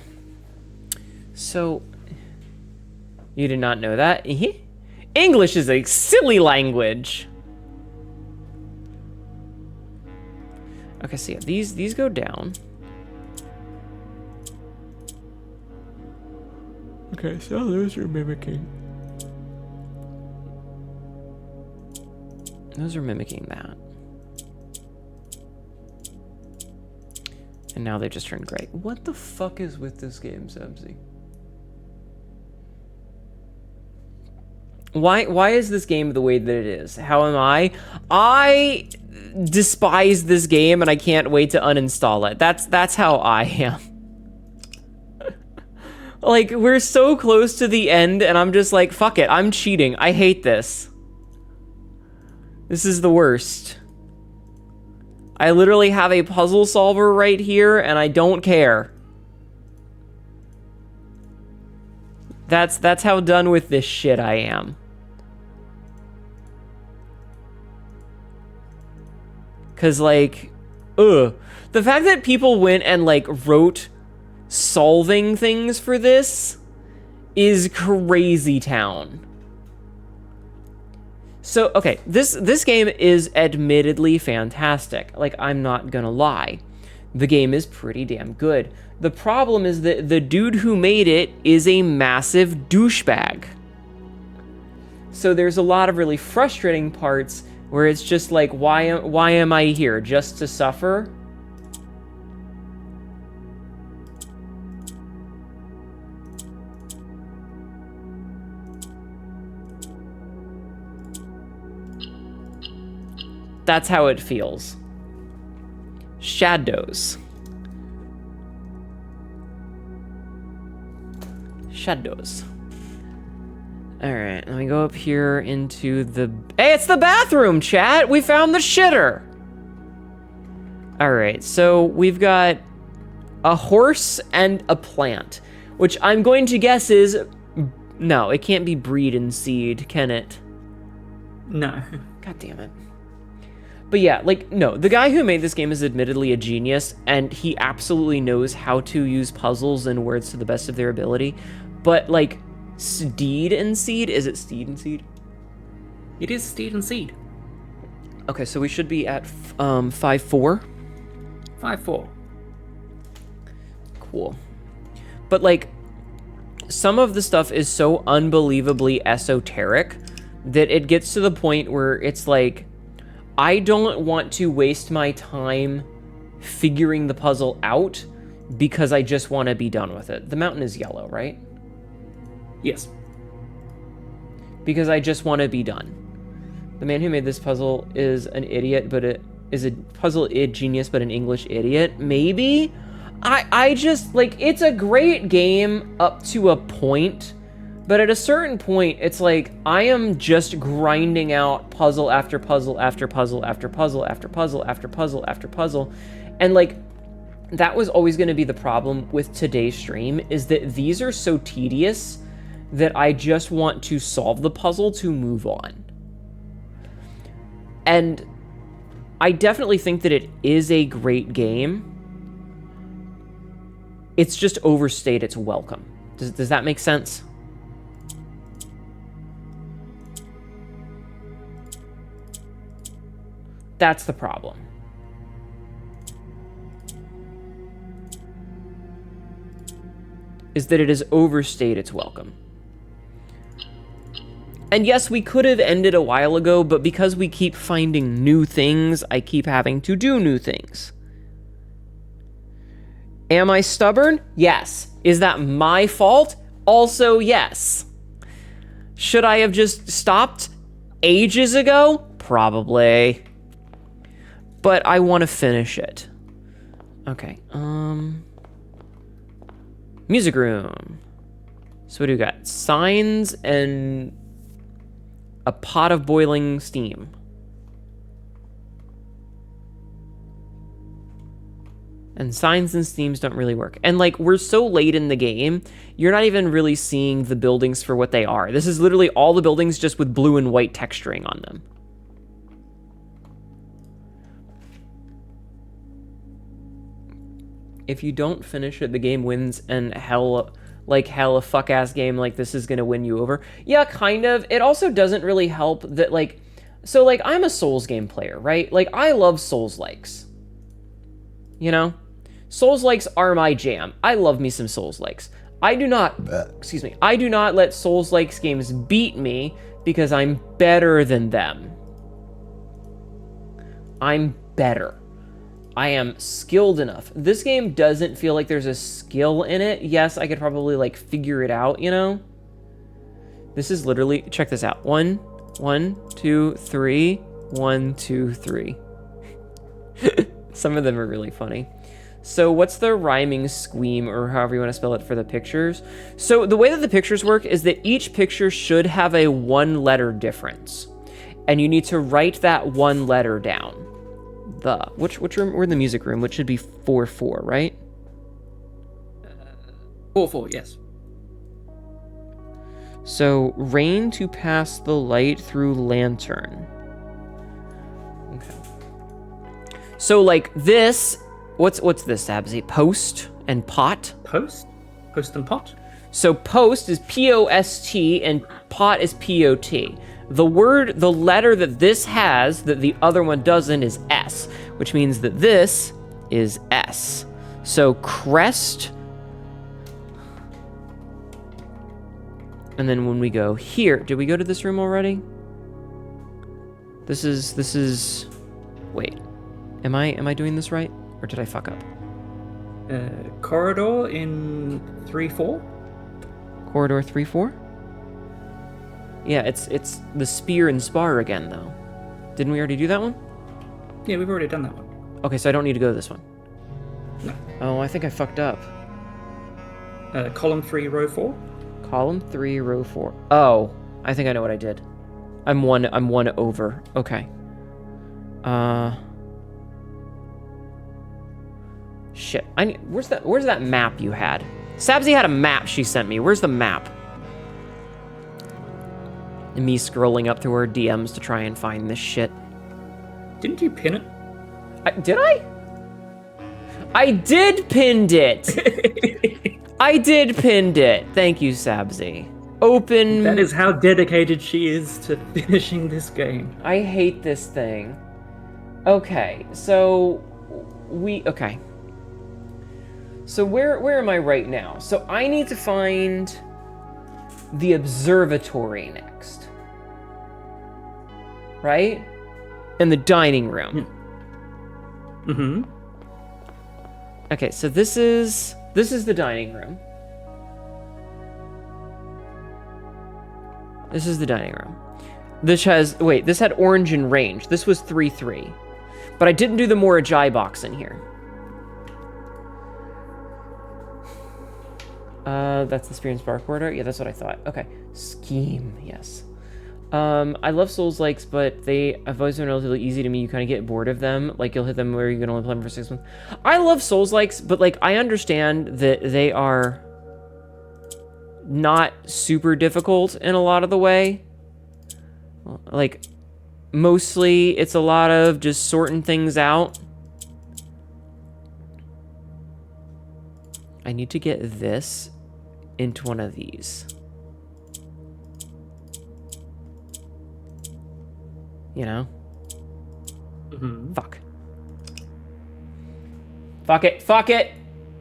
[SPEAKER 1] So, you did not know that? English is a silly language. Okay, so yeah, these go down. Okay, so those are mimicking. Those are mimicking that. And now they just turned gray. What the fuck is with this game, Sebsy? Why is this game the way that it is? How am I? I despise this game and I can't wait to uninstall it. That's how I am. Like, we're so close to the end and I'm just like, fuck it, I'm cheating. I hate this. This is the worst. I literally have a puzzle solver right here and I don't care. That's how done with this shit I am. Cause like, the fact that people went and like wrote solving things for this is crazy town. So, okay, this game is admittedly fantastic. Like, I'm not gonna lie. The game is pretty damn good. The problem is that the dude who made it is a massive douchebag. So there's a lot of really frustrating parts where it's just like, why am I here? Just to suffer? That's how it feels. Shadows. Shadows. Alright, let me go up here into the... Hey, it's the bathroom, chat! We found the shitter! Alright, so we've got a horse and a plant, which I'm going to guess is... No, it can't be breed and seed, can it?
[SPEAKER 3] No.
[SPEAKER 1] God damn it. But yeah, like, no, the guy who made this game is admittedly a genius, and he absolutely knows how to use puzzles and words to the best of their ability. But, like, Steed and Seed? Is it Steed and Seed?
[SPEAKER 3] It is Steed and Seed.
[SPEAKER 1] Okay, so we should be at 5-4.
[SPEAKER 3] 5-4.
[SPEAKER 1] Cool. But, like, some of the stuff is so unbelievably esoteric that it gets to the point where it's like, I don't want to waste my time figuring the puzzle out because I just want to be done with it. The mountain is yellow, right?
[SPEAKER 3] Yes.
[SPEAKER 1] Because I just want to be done. The man who made this puzzle is an idiot, but it is a puzzle genius, but an English idiot. Maybe? I just, like, it's a great game up to a point, but at a certain point, it's like, I am just grinding out puzzle after puzzle after puzzle after puzzle after puzzle after puzzle after puzzle. And, like, that was always going to be the problem with today's stream, is that these are so tedious that I just want to solve the puzzle to move on. And I definitely think that it is a great game. It's just overstayed its welcome. Does that make sense? That's the problem. Is that it has overstayed its welcome. And yes, we could have ended a while ago, but because we keep finding new things, I keep having to do new things. Am I stubborn? Yes. Is that my fault? Also, yes. Should I have just stopped ages ago? Probably. But I want to finish it. Okay, music room. So what do we got? Signs and a pot of boiling steam. And signs and steams don't really work. And, like, we're so late in the game, you're not even really seeing the buildings for what they are. This is literally all the buildings just with blue and white texturing on them. If you don't finish it, the game wins, and hell, a fuck-ass game like this is gonna win you over. Yeah, kind of. It also doesn't really help that, like... So, like, I'm a Souls game player, right? Like, I love Souls-likes. You know? Souls-likes are my jam. I love me some Souls-likes. I do not let Souls-likes games beat me because I'm better than them. I'm better. I am skilled enough. This game doesn't feel like there's a skill in it. Yes, I could probably, like, figure it out, you know? This is literally... Check this out. 1, 2, 3. 1, 2, 3. Some of them are really funny. So what's the rhyming squeam, or however you want to spell it, for the pictures? So the way that the pictures work is that each picture should have a 1-letter difference. And you need to write that 1 letter down. Which room? We're in the music room, which should be 4-4, right?
[SPEAKER 3] 4-4, yes.
[SPEAKER 1] So, rain to pass the light through lantern. Okay. So, like, this... What's this, Abzy? Post and pot?
[SPEAKER 3] Post? Post and pot?
[SPEAKER 1] So, post is P-O-S-T, and pot is P-O-T. The letter that this has that the other one doesn't is S, which means that this is S. So crest. And then when we go here, did we go to this room already? This is, wait, am I doing this right? Or did I fuck up?
[SPEAKER 3] Corridor in 3-4?
[SPEAKER 1] Corridor 3-4? Yeah, it's the spear and spar again, though. Didn't we already do that one?
[SPEAKER 3] Yeah, we've already done that one.
[SPEAKER 1] Okay, so I don't need to go to this one.
[SPEAKER 3] No.
[SPEAKER 1] Oh, I think I fucked up.
[SPEAKER 3] Column 3, row 4?
[SPEAKER 1] Column 3, row 4. Oh, I think I know what I did. I'm one over. Okay. Shit. Where's that map you had? Sabzi had a map she sent me. Where's the map? And me scrolling up through her DMs to try and find this shit.
[SPEAKER 3] Didn't you pin it?
[SPEAKER 1] Did I? I did pinned it! I did pinned it. Thank you, Sabzi. Open...
[SPEAKER 3] That is how dedicated she is to finishing this game.
[SPEAKER 1] I hate this thing. Okay, so... Okay. So where am I right now? So I need to find the observatory next. right? And the dining room.
[SPEAKER 3] Mm-hmm.
[SPEAKER 1] Okay, so this is the dining room. This is the dining room. This had orange and range. This was 3-3. But I didn't do the Morajai box in here. That's the Spear and Spark border? Yeah, that's what I thought. Okay. Scheme, yes. I love Souls-likes, but I've always been relatively easy to me. You kind of get bored of them. Like, you'll hit them where you can only play them for 6 months. I love Souls-likes, but, like, I understand that they are not super difficult in a lot of the way. Like, mostly it's a lot of just sorting things out. I need to get this into one of these. You know?
[SPEAKER 3] Mm-hmm.
[SPEAKER 1] Fuck. Fuck it. Fuck it.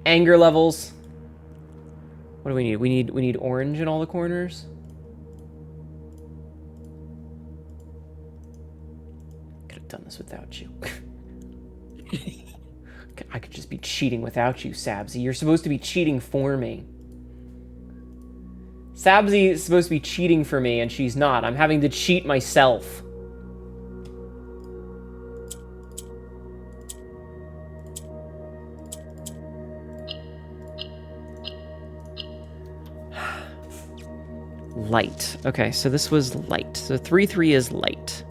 [SPEAKER 1] Anger levels. What do we need? We need orange in all the corners. Could have done this without you. I could just be cheating without you, Sabzi. You're supposed to be cheating for me. Sabzi is supposed to be cheating for me, and she's not. I'm having to cheat myself. Light. Okay, so this was light. So 3-3 is light.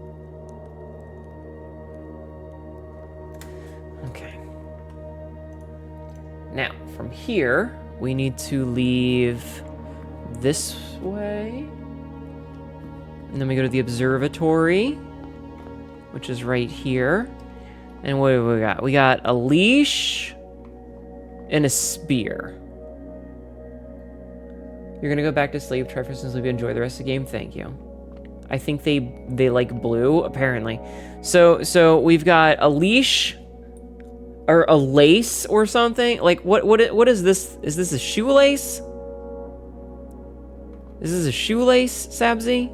[SPEAKER 1] Okay. Now, from here, we need to leave this way. And then we go to the observatory, which is right here. And what do we got? We got a leash and a spear. You're gonna go back to sleep. Try for some sleep. Enjoy the rest of the game. Thank you. I think they like blue, apparently. So we've got a leash or a lace or something. Like what is this? Is this a shoelace? Is this a shoelace, Sabzi?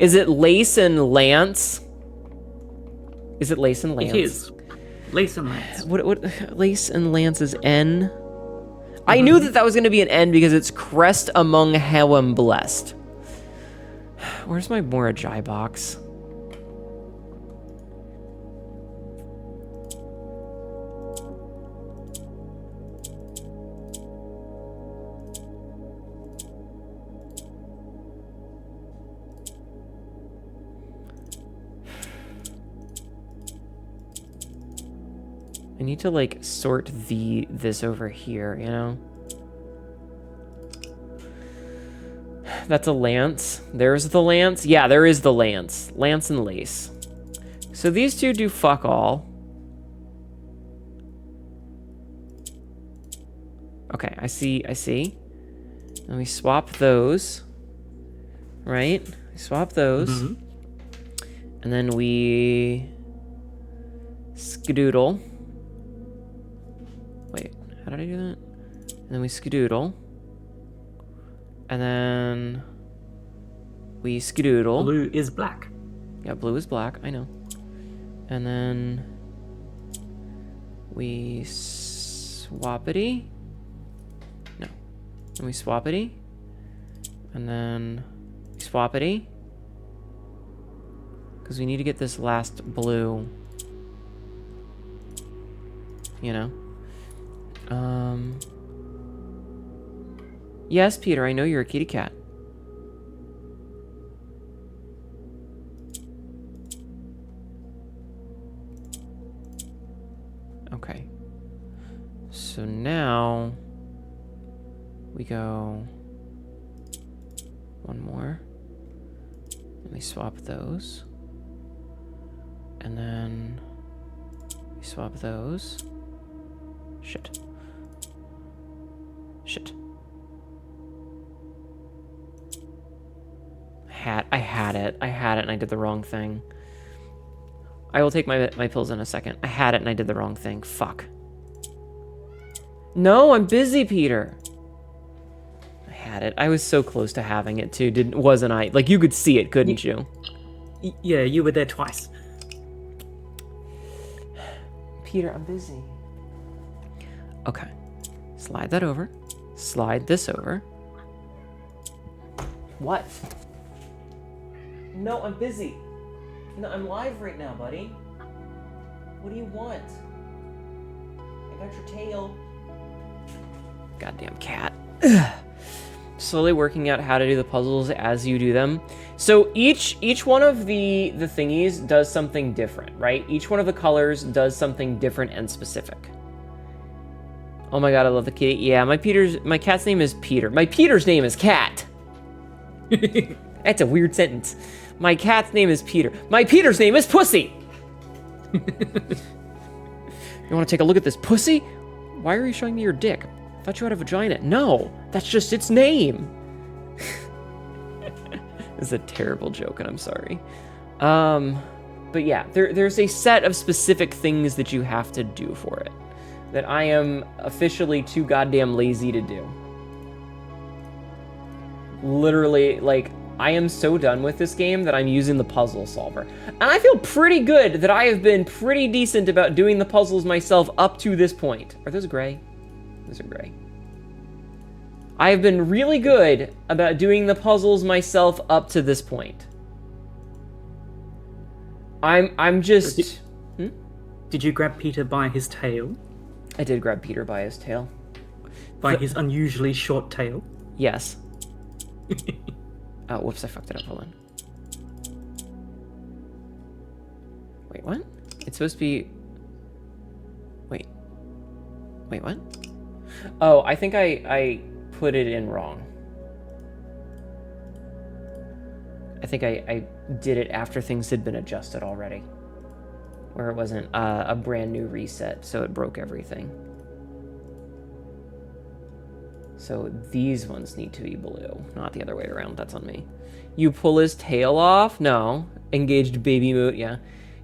[SPEAKER 1] Is it lace and lance? Is it lace and lance?
[SPEAKER 3] It is. Lace and lance.
[SPEAKER 1] What lace and lance is N? I knew that was going to be an N because it's crest among Hewem blessed. Where's my Morajai box? I need to like sort this over here, you know? That's a lance. There's the lance. Yeah, there is the lance. Lance and lace. So these two do fuck all. Okay, I see. And we swap those. Right? We swap those.
[SPEAKER 3] Mm-hmm.
[SPEAKER 1] And then we skedoodle. Wait, how did I do that? And then we skedoodle. And then we skedoodle.
[SPEAKER 3] Blue is black.
[SPEAKER 1] Yeah, blue is black, I know. And then we swappity. No. And we swappity. And then we swappity. Because we need to get this last blue. You know? Yes, Peter, I know you're a kitty cat. Okay. So now we go one more. And we swap those. And then we swap those. Shit. I had it and I did the wrong thing. I will take my pills in a second. I had it and I did the wrong thing. Fuck. No, I'm busy, Peter. I had it. I was so close to having it too, wasn't I? Like, you could see it, couldn't you?
[SPEAKER 3] Yeah, you were there twice.
[SPEAKER 1] Peter, I'm busy. Okay. Slide that over. Slide this over. What? No, I'm busy. No, I'm live right now, buddy. What do you want? I got your tail. Goddamn cat. Slowly working out how to do the puzzles as you do them. So each one of the thingies does something different, right? Each one of the colors does something different and specific. Oh my god, I love the kitty. Yeah, my cat's name is Peter. My Peter's name is Cat. That's a weird sentence. My cat's name is Peter. My Peter's name is Pussy. You want to take a look at this pussy? Why are you showing me your dick? I thought you had a vagina. No, that's just its name. This is a terrible joke, and I'm sorry. But yeah, there's a set of specific things that you have to do for it that I am officially too goddamn lazy to do. Literally, like, I am so done with this game that I'm using the puzzle solver. And I feel pretty good that I have been pretty decent about doing the puzzles myself up to this point. Are those gray? Those are gray. I have been really good about doing the puzzles myself up to this point. I'm just...
[SPEAKER 3] Did you grab Peter by his tail?
[SPEAKER 1] I did grab Peter by his tail.
[SPEAKER 3] By his unusually short tail?
[SPEAKER 1] Yes. Oh, whoops, I fucked it up. Hold on. Wait, what? It's supposed to be... Wait, what? Oh, I think I put it in wrong. I think I did it after things had been adjusted already. Where it wasn't a brand new reset, so it broke everything. So these ones need to be blue, not the other way around. That's on me. You pull his tail off? No. Engaged baby moot, yeah.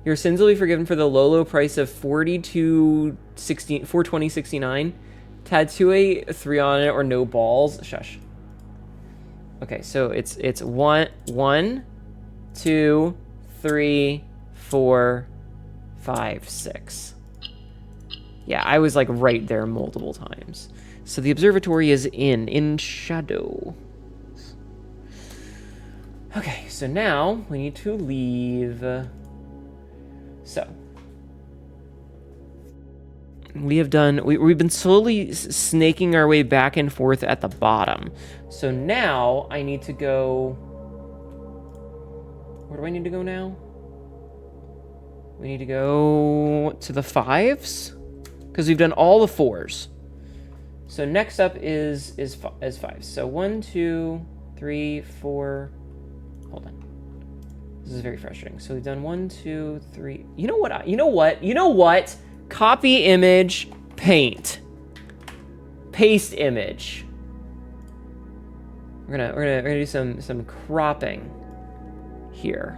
[SPEAKER 1] Your sins will be forgiven for the low price of $420.69. Tattoo a 3 on it or no balls. Shush. Okay, so it's 1, 2, 3, 4, 5, 6. Yeah, I was like right there multiple times. So the observatory is in shadow. Okay, so now we need to leave. So we have done. We've been slowly snaking our way back and forth at the bottom. So now I need to go. Where do I need to go now? We need to go to the 5s because we've done all the 4s. So next up is 5s. So 1, 2, 3, 4. Hold on. This is very frustrating. So we've done 1, 2, 3. You know what? Copy image, paint, paste image. We're gonna do some cropping here.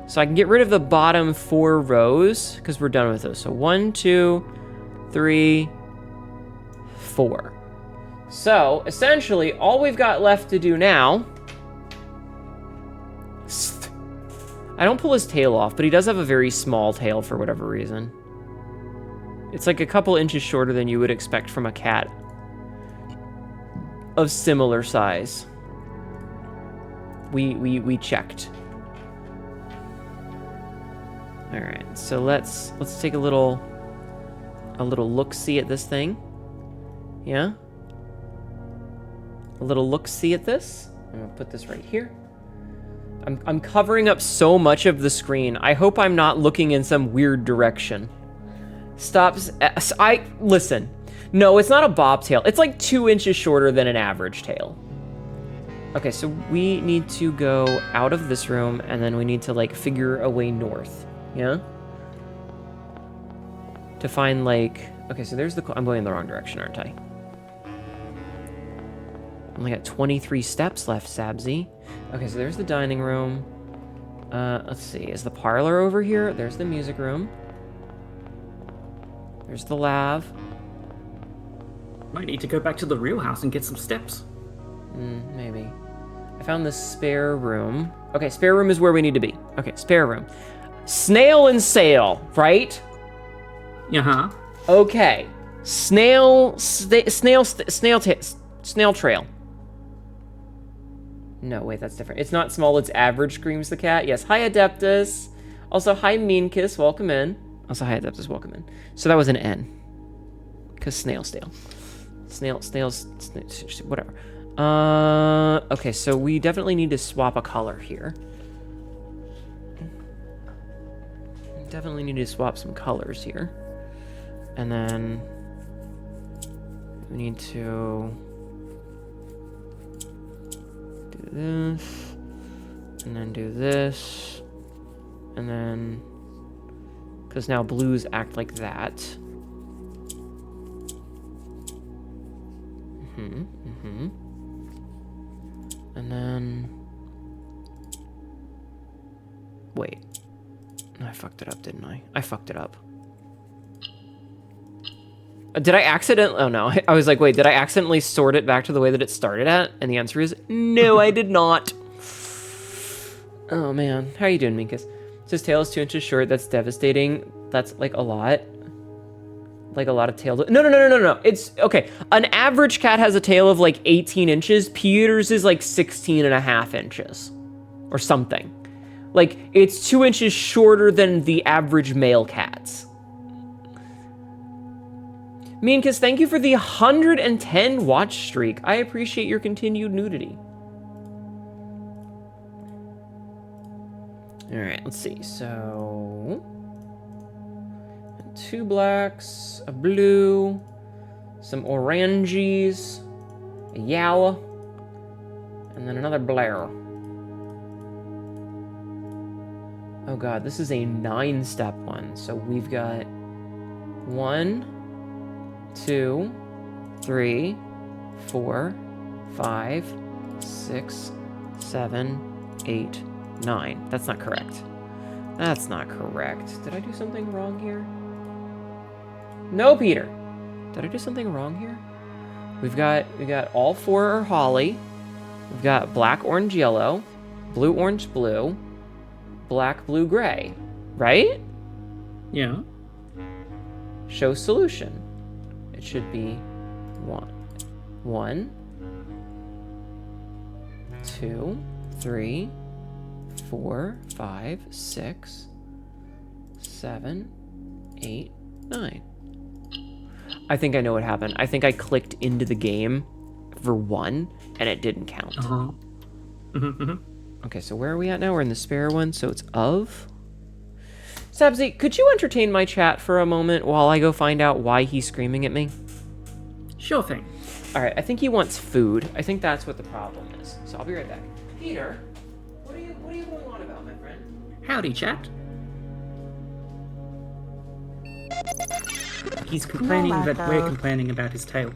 [SPEAKER 1] So I can get rid of the bottom 4 rows because we're done with those. So 1, 2, 3, 4. So essentially all we've got left to do now. I don't pull his tail off, but he does have a very small tail for whatever reason. It's like a couple inches shorter than you would expect from a cat of similar size. We checked. All right, so let's take a little look-see at this thing. Yeah? A little look-see at this. I'm gonna put this right here. I'm covering up so much of the screen. I hope I'm not looking in some weird direction. Listen. No, it's not a bobtail. It's like 2 inches shorter than an average tail. Okay, so we need to go out of this room, and then we need to, like, figure a way north. Yeah? To find, like... Okay, so there's the... I'm going in the wrong direction, aren't I? Only got 23 steps left, Sabzi. Okay, so there's the dining room. Let's see. Is the parlor over here? There's the music room. There's the lav.
[SPEAKER 3] Might need to go back to the real house and get some steps.
[SPEAKER 1] Maybe. I found the spare room. Okay, spare room is where we need to be. Okay, spare room. Snail and sail, right?
[SPEAKER 3] Uh-huh.
[SPEAKER 1] Okay. Snail trail. No, wait, that's different. It's not small, it's average, screams the cat. Yes, hi, Adeptus. Also, hi, Mean Kiss, welcome in. Also, hi, Adeptus, welcome in. So that was an N. Because snails. Whatever. Okay, so we definitely need to swap a color here. Definitely need to swap some colors here. And then we need to do this, and then do this, and then, because now blues act like that. And then, wait, I fucked it up, didn't I? I fucked it up. Did I accidentally? Oh no, I was like, wait, did I accidentally sort it back to the way that it started at? And the answer is no, I did not. Oh man, how are you doing, Minkus? His tail is 2 inches short. That's devastating. That's like a lot. Like a lot of tail. No. It's okay. An average cat has a tail of like 18 inches. Peter's is like 16.5 inches or something. Like it's 2 inches shorter than the average male cat's. Meankus, thank you for the 110 watch streak. I appreciate your continued nudity. All right, let's see. So 2 blacks, a blue, some oranges, a yellow, and then another Blair. Oh god, this is a 9-step one. So we've got 1, 2, 3, 4, 5, 6, 7, 8, 9. That's not correct. That's not correct. Did I do something wrong here? No, Peter. Did I do something wrong here? We got all 4 are holly. We've got black, orange, yellow, blue, orange, blue, black, blue, gray. Right?
[SPEAKER 3] Yeah.
[SPEAKER 1] Show solution. It should be 1, 2, 3, 4, 5, 6, 7, 8, 9. I think I know what happened. I think I clicked into the game for 1 and it didn't count. Okay, so where are we at now? We're in the spare one, so it's of. Sabzi, could you entertain my chat for a moment while I go find out why he's screaming at me?
[SPEAKER 3] Sure thing.
[SPEAKER 1] All right, I think he wants food. I think that's what the problem is. So I'll be right back. Peter, what are you going on about, my friend?
[SPEAKER 3] Howdy, chat. He's complaining that we're complaining about his tail.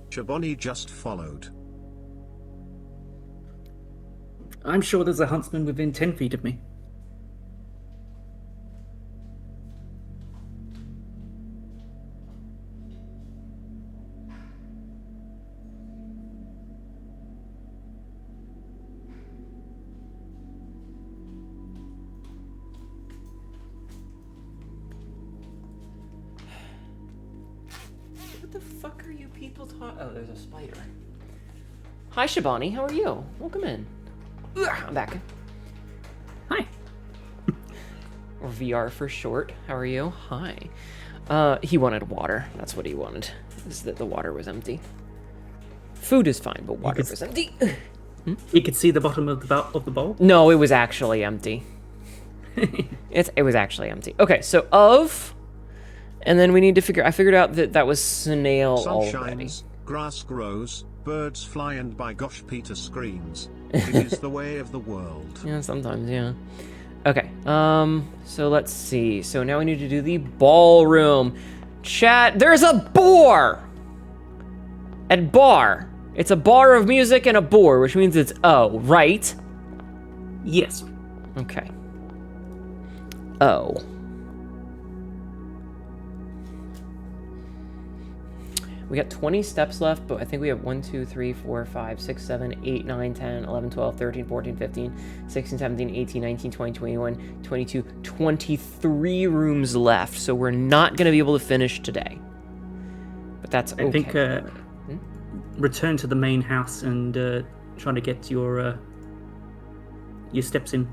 [SPEAKER 2] Shaboni just followed.
[SPEAKER 3] I'm sure there's a huntsman within 10 feet of me.
[SPEAKER 1] What the fuck are you people talking? Oh, there's a spider. Hi, Shabani. How are you? Welcome in. Ugh, I'm back.
[SPEAKER 3] Hi.
[SPEAKER 1] Or VR for short. How are you? Hi. He wanted water. That's what he wanted. Is that the water was empty. Food is fine, but water was empty.
[SPEAKER 3] You could see the bottom of the bowl?
[SPEAKER 1] No, it was actually empty. It was actually empty. Okay, so of, and then we need to figure. I figured out that was snail
[SPEAKER 2] Sun
[SPEAKER 1] already.
[SPEAKER 2] shines, grass grows, birds fly, and by gosh, Peter screams. It is the way of the world.
[SPEAKER 1] Yeah, sometimes, yeah. Okay, so let's see. So now we need to do the ballroom. Chat, there's a boar! At bar. It's a bar of music and a boar, which means it's O, right?
[SPEAKER 3] Yes.
[SPEAKER 1] Okay. O. We got 20 steps left, but I think we have 1, 2, 3, 4, 5, 6, 7, 8, 9, 10, 11, 12, 13, 14, 15, 16, 17, 18, 19, 20, 21, 22, 23 rooms left. So we're not going to be able to finish today. But that's okay.
[SPEAKER 3] I think return to the main house and try to get your steps in,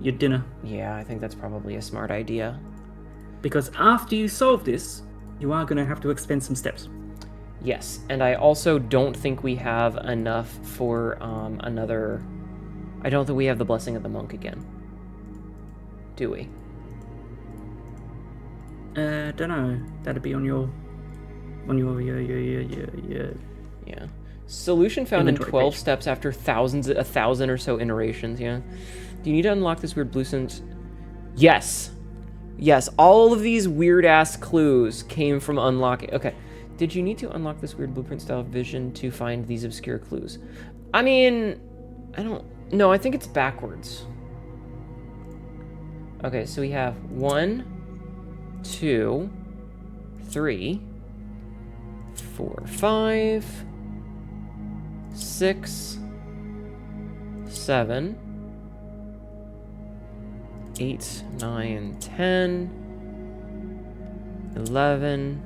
[SPEAKER 3] your dinner.
[SPEAKER 1] Yeah, I think that's probably a smart idea.
[SPEAKER 3] Because after you solve this, you are going to have to expend some steps.
[SPEAKER 1] Yes, and I also don't think we have enough for another... I don't think we have the Blessing of the Monk again. Do we?
[SPEAKER 3] Don't know. That'd be on your
[SPEAKER 1] Yeah. Solution found in
[SPEAKER 3] inventory
[SPEAKER 1] 12
[SPEAKER 3] page.
[SPEAKER 1] steps after 1,000 or so iterations, yeah. Do you need to unlock this weird blue sense? Yes. Yes, all of these weird-ass clues came from unlocking... Okay. Did you need to unlock this weird blueprint-style vision to find these obscure clues? I mean... I don't... No, I think it's backwards. Okay, so we have 1, 2, 3, 4, 5, 6, 7, 8, 9, 10, 11,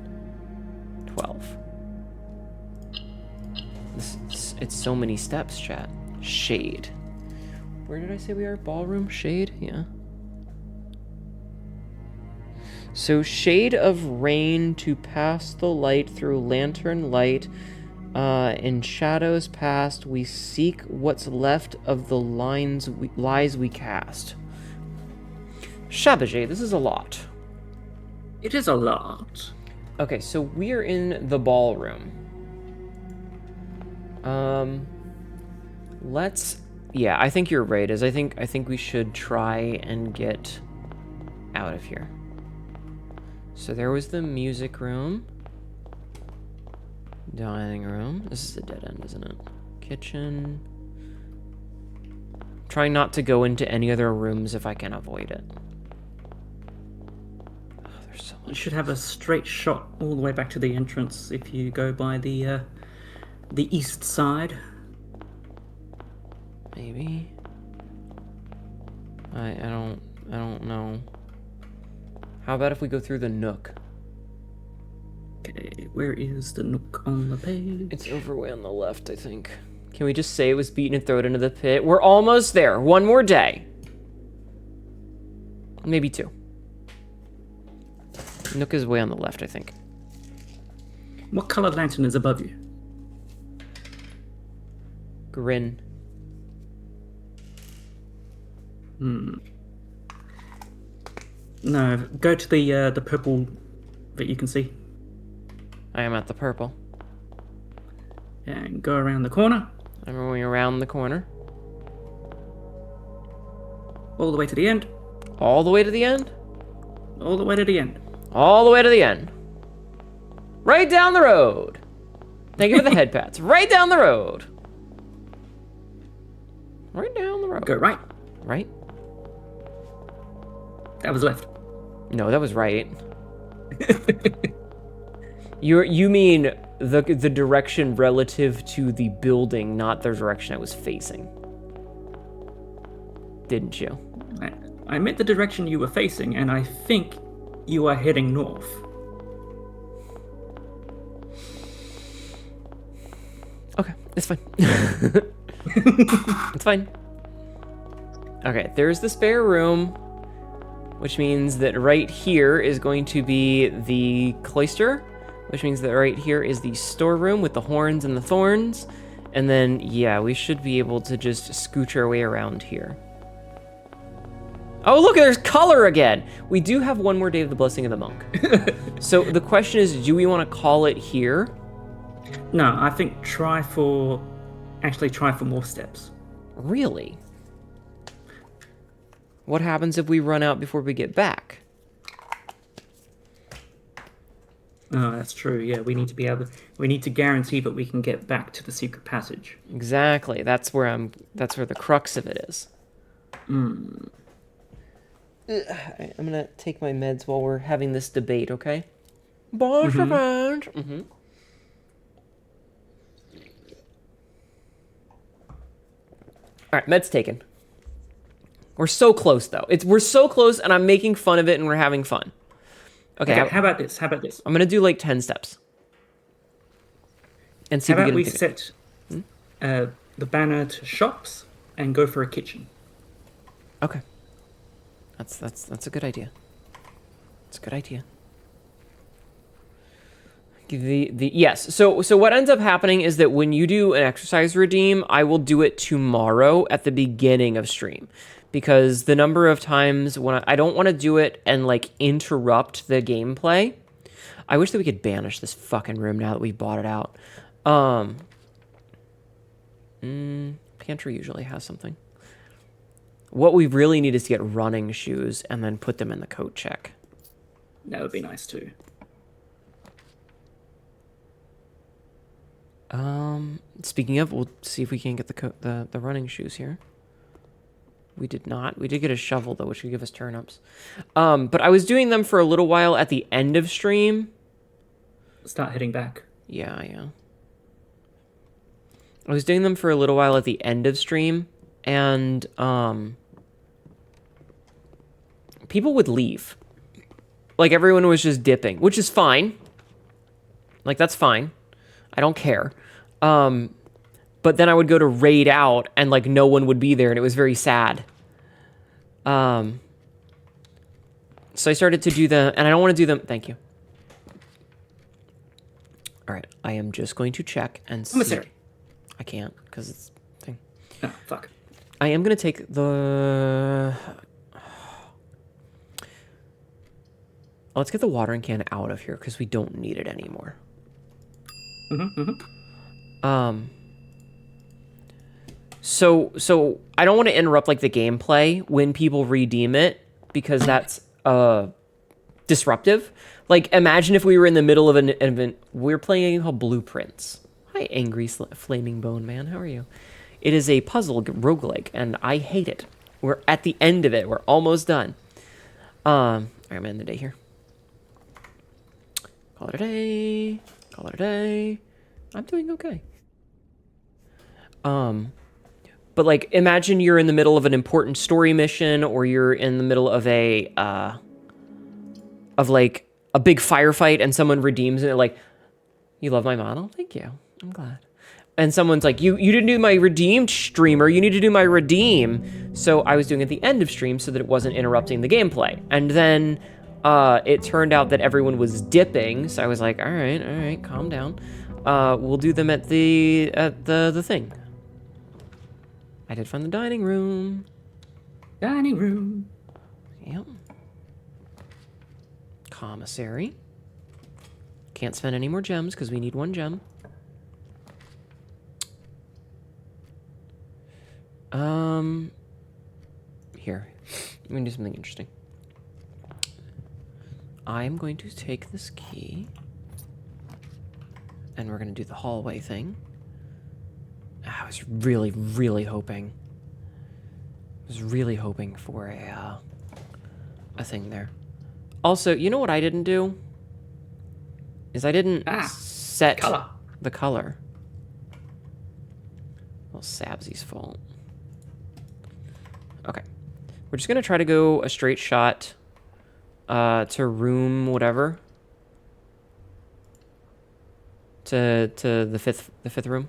[SPEAKER 1] 12. It's so many steps, chat. Shade. Where did I say we are? Ballroom? Shade? Yeah. So, shade of rain to pass the light through lantern light. In shadows past, we seek what's left of the lies we cast. Shabajay, this is a lot.
[SPEAKER 3] It is a lot.
[SPEAKER 1] Okay, so we're in the ballroom. Yeah, I think you're right. I think we should try and get out of here. So there was the music room. Dining room. This is a dead end, isn't it? Kitchen. Trying not to go into any other rooms if I can avoid it. Oh, there's so much.
[SPEAKER 3] You should have a straight shot all the way back to the entrance if you go by the east side.
[SPEAKER 1] Maybe. I don't know. How about if we go through the nook?
[SPEAKER 3] Okay, where is the nook on the page?
[SPEAKER 1] It's over way on the left, I think. Can we just say it was beaten and throw it into the pit? We're almost there. One more day. Maybe 2. Nook is way on the left, I think.
[SPEAKER 3] What colored lantern is above you?
[SPEAKER 1] Grin.
[SPEAKER 3] No, go to the purple that you can see.
[SPEAKER 1] I am at the purple.
[SPEAKER 3] And go around the corner.
[SPEAKER 1] I'm going around the corner.
[SPEAKER 3] All the way to the end.
[SPEAKER 1] All the way to the end?
[SPEAKER 3] All the way to the end.
[SPEAKER 1] All the way to the end. Right down the road. Thank you for the head pats. Right down the road. Right down the road.
[SPEAKER 3] Go right.
[SPEAKER 1] Right?
[SPEAKER 3] That was left.
[SPEAKER 1] No, that was right. You mean the direction relative to the building, not the direction I was facing. Didn't you?
[SPEAKER 3] I meant the direction you were facing, and I think you are heading north.
[SPEAKER 1] Okay, it's fine. It's fine. Okay, there's the spare room, which means that right here is going to be the cloister, which means that right here is the storeroom with the horns and the thorns. And then, yeah, we should be able to just scooch our way around here. Oh, look, there's color again. We do have one more day of the Blessing of the Monk. So the question is, do we want to call it here?
[SPEAKER 3] No, I think try for more steps.
[SPEAKER 1] Really? What happens if we run out before we get back?
[SPEAKER 3] Oh, that's true. Yeah, we need to guarantee that we can get back to the secret passage.
[SPEAKER 1] Exactly. That's where the crux of it is. I'm gonna take my meds while we're having this debate, okay? Mm-hmm. All right, med's taken. We're so close, though. We're so close, and I'm making fun of it, and we're having fun. Okay,
[SPEAKER 3] How about this? How about this?
[SPEAKER 1] I'm going to do like 10 steps. And see
[SPEAKER 3] How
[SPEAKER 1] if
[SPEAKER 3] about
[SPEAKER 1] we
[SPEAKER 3] we
[SPEAKER 1] get
[SPEAKER 3] set the banner to shops and go for a kitchen?
[SPEAKER 1] Okay. That's a good idea. It's a good idea. Yes. So what ends up happening is that when you do an exercise redeem, I will do it tomorrow at the beginning of stream, because the number of times when I don't want to do it and like interrupt the gameplay. I wish that we could banish this fucking room now that we bought it out. Pantry usually has something. What we really need is to get running shoes and then put them in the coat check.
[SPEAKER 3] That would be nice too.
[SPEAKER 1] Speaking of, we'll see if we can get the running shoes here. We did not. We did get a shovel though, which could give us turnips. But I was doing them for a little while at the end of stream.
[SPEAKER 3] Start heading back.
[SPEAKER 1] Yeah. I was doing them for a little while at the end of stream, and people would leave. Like, everyone was just dipping, which is fine. Like, that's fine. I don't care. But then I would go to raid out, and, like, no one would be there, and it was very sad. So I started to do them, and I don't want to do them... Thank you. All right, I am just going to check and see...
[SPEAKER 3] Commissary.
[SPEAKER 1] I can't, because it's... thing.
[SPEAKER 3] Oh, fuck.
[SPEAKER 1] I am going to take the... Let's get the watering can out of here, because we don't need it anymore. So I don't want to interrupt, like, the gameplay when people redeem it, because that's disruptive. Like, imagine if we were in the middle of an event. We're playing a game called Blueprints. Hi, Angry Flaming Bone Man. How are you? It is a puzzle roguelike, and I hate it. We're at the end of it. We're almost done. All right, I'm in the day here. Call it a day. Call it a day. I'm doing okay. But like, imagine you're in the middle of an important story mission, or you're in the middle of like a big firefight, and someone redeems it. Like, you love my model? Thank you. I'm glad. And someone's like, you didn't do my redeemed streamer. You need to do my redeem. So I was doing it at the end of stream so that it wasn't interrupting the gameplay. And then it turned out that everyone was dipping. So I was like, all right, calm down. We'll do them at the thing. I did find the dining room.
[SPEAKER 3] Dining room.
[SPEAKER 1] Yep. Commissary. Can't spend any more gems because we need 1 gem. Here. I'm going to do something interesting. I'm going to take this key, and we're going to do the hallway thing. I was really, really hoping. For a thing there. Also, you know what I didn't do? Is I didn't set the color. Well, Sabsy's fault. Okay. We're just going to try to go a straight shot to room whatever. To the fifth room.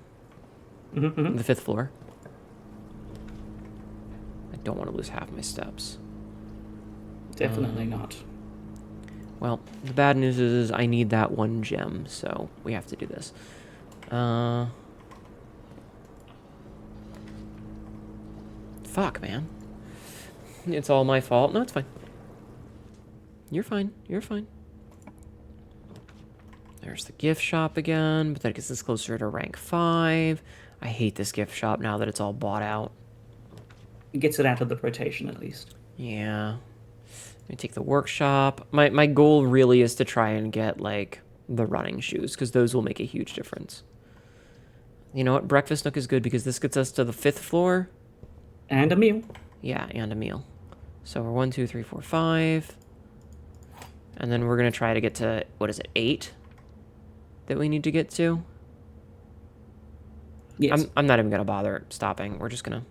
[SPEAKER 1] The 5th floor. I don't want to lose half my steps.
[SPEAKER 3] Definitely not.
[SPEAKER 1] Well, the bad news is I need that 1 gem, so we have to do this. Fuck, man. It's all my fault. No, it's fine. You're fine. You're fine. There's the gift shop again, but that gets us closer to rank 5. I hate this gift shop now that it's all bought out.
[SPEAKER 3] It gets it out of the rotation, at least.
[SPEAKER 1] Yeah. Let me take the workshop. My goal really is to try and get, like, the running shoes, because those will make a huge difference. You know what? Breakfast Nook is good, because this gets us to the 5th floor.
[SPEAKER 3] And a meal.
[SPEAKER 1] Yeah, and a meal. So we're 1, 2, 3, 4, 5. And then we're going to try to get to, what is it, 8? That we need to get to?
[SPEAKER 3] Yes.
[SPEAKER 1] I'm not even going to bother stopping. We're just going to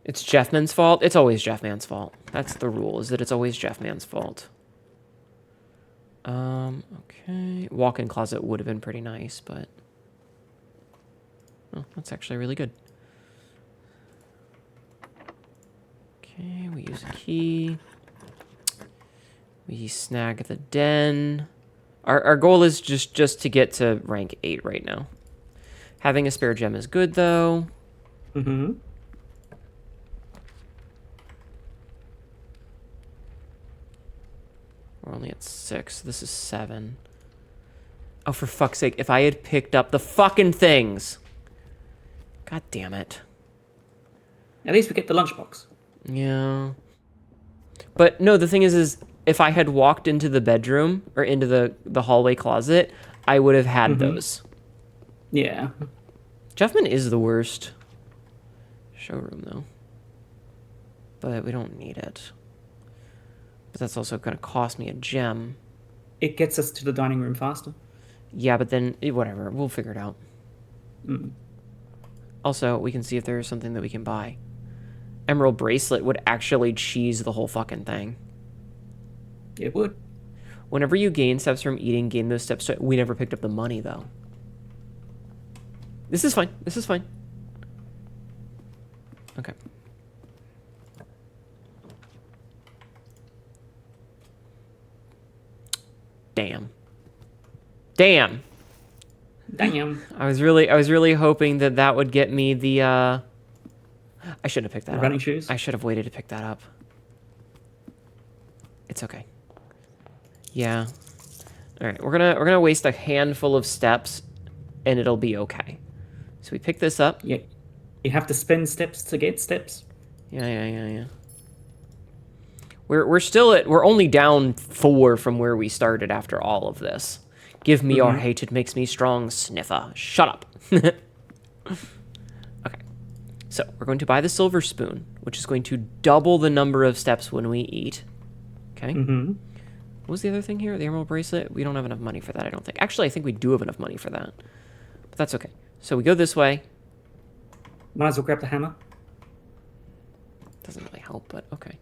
[SPEAKER 1] It's Jeffman's fault? It's always Jeffman's fault. That's the rule, is that it's always Jeffman's fault. Okay. Walk-in closet would have been pretty nice, but... Oh, that's actually really good. Okay, we use a key. We snag the den. Our goal is just to get to rank 8 right now. Having a spare gem is good, though.
[SPEAKER 3] Mm-hmm.
[SPEAKER 1] We're only at 6. This is 7. Oh, for fuck's sake. If I had picked up the fucking things. God damn it.
[SPEAKER 3] At least we get the lunchbox.
[SPEAKER 1] Yeah. But no, the thing is if I had walked into the bedroom or into the hallway closet, I would have had those.
[SPEAKER 3] Yeah.
[SPEAKER 1] Jeffman is the worst. Showroom, though. But we don't need it. But that's also going to cost me a gem.
[SPEAKER 3] It gets us to the dining room faster.
[SPEAKER 1] Yeah, but then, whatever. We'll figure it out.
[SPEAKER 3] Mm.
[SPEAKER 1] Also, we can see if there's something that we can buy. Emerald bracelet would actually cheese the whole fucking thing.
[SPEAKER 3] It would.
[SPEAKER 1] Whenever you gain steps from eating, gain those steps. We never picked up the money, though. This is fine. This is fine. Okay. Damn. Damn.
[SPEAKER 3] Damn.
[SPEAKER 1] I was really hoping that would get me the I should have picked that up.
[SPEAKER 3] Running shoes?
[SPEAKER 1] I should have waited to pick that up. It's okay. Yeah. All right, we're gonna waste a handful of steps, and it'll be okay. So we pick this up.
[SPEAKER 3] Yeah. You have to spend steps to get steps.
[SPEAKER 1] Yeah. We're only down 4 from where we started after all of this. Give me your hate, it makes me strong, sniffer. Shut up. Okay. So we're going to buy the silver spoon, which is going to double the number of steps when we eat. Okay.
[SPEAKER 3] Mm-hmm.
[SPEAKER 1] What was the other thing here? The emerald bracelet? We don't have enough money for that, I don't think. Actually, I think we do have enough money for that. But that's okay. So we go this way.
[SPEAKER 3] Might as well grab the hammer.
[SPEAKER 1] Doesn't really help, but okay.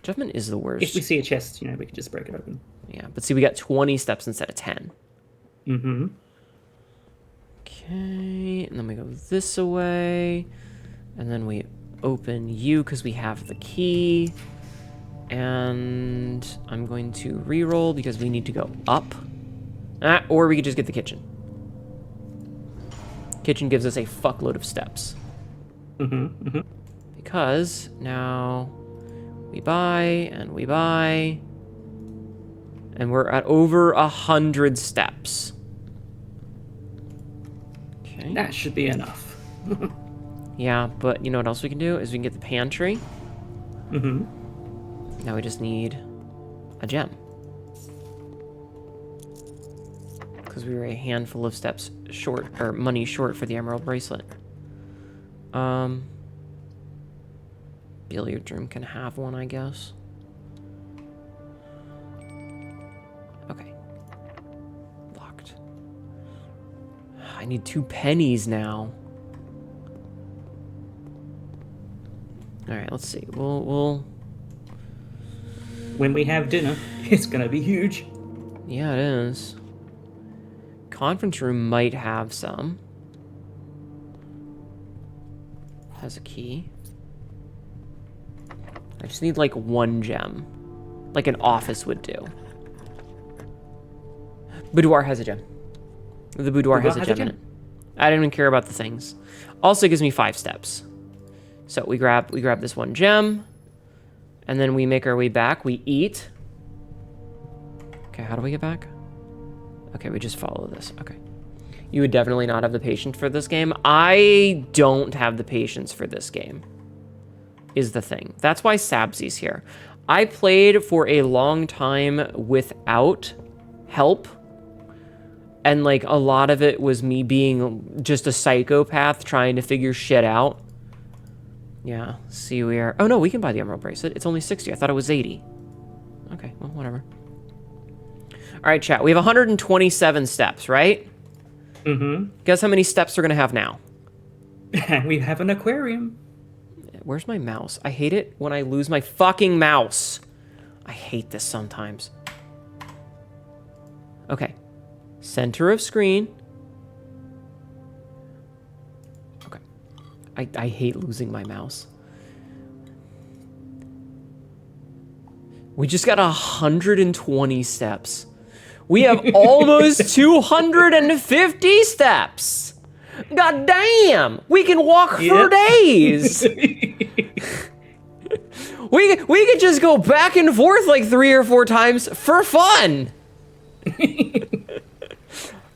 [SPEAKER 1] Jeffman is the worst.
[SPEAKER 3] If we see a chest, we can just break it open.
[SPEAKER 1] Yeah, but see, we got 20 steps instead of 10.
[SPEAKER 3] Mm-hmm.
[SPEAKER 1] Okay, and then we go this away. And then we open you because we have the key. And I'm going to re-roll because we need to go up. Or we could just get the kitchen. Kitchen gives us a fuckload of steps.
[SPEAKER 3] Mm-hmm. Mm-hmm.
[SPEAKER 1] Because now we buy and we buy. And we're at over 100 steps. Okay.
[SPEAKER 3] That should be enough.
[SPEAKER 1] Yeah, but you know what else we can do? Is we can get the pantry.
[SPEAKER 3] Mm-hmm.
[SPEAKER 1] Now we just need a gem. Because we were a handful of steps short, or money short for the emerald bracelet. Billiard room can have one, I guess. Okay. Locked. I need 2 pennies now. Alright, let's see. We'll...
[SPEAKER 3] When we have dinner, it's gonna be huge.
[SPEAKER 1] Yeah, it is. Conference room might have some. Has a key. I just need like 1 gem. Like an office would do. Boudoir has a gem. The boudoir has a gem in it. I didn't even care about the things. Also gives me 5 steps. So we grab this 1 gem. And then we make our way back. We eat. Okay, how do we get back? Okay, we just follow this. Okay. You would definitely not have the patience for this game. I don't have the patience for this game, is the thing. That's why Sabsy's here. I played for a long time without help. And, like, a lot of it was me being just a psychopath trying to figure shit out. Yeah, see we are... Oh, no, we can buy the emerald bracelet. It's only 60. I thought it was 80. Okay, well, whatever. All right, chat. We have 127 steps, right?
[SPEAKER 3] Mm-hmm.
[SPEAKER 1] Guess how many steps we're going to have now?
[SPEAKER 3] And we have an aquarium.
[SPEAKER 1] where's my mouse? I hate it when I lose my fucking mouse. I hate this sometimes. Okay. Center of screen. Okay. I hate losing my mouse. We just got 120 steps. We have almost 250 steps. God damn! We can walk for days. we could just go back and forth like 3 or 4 times for fun.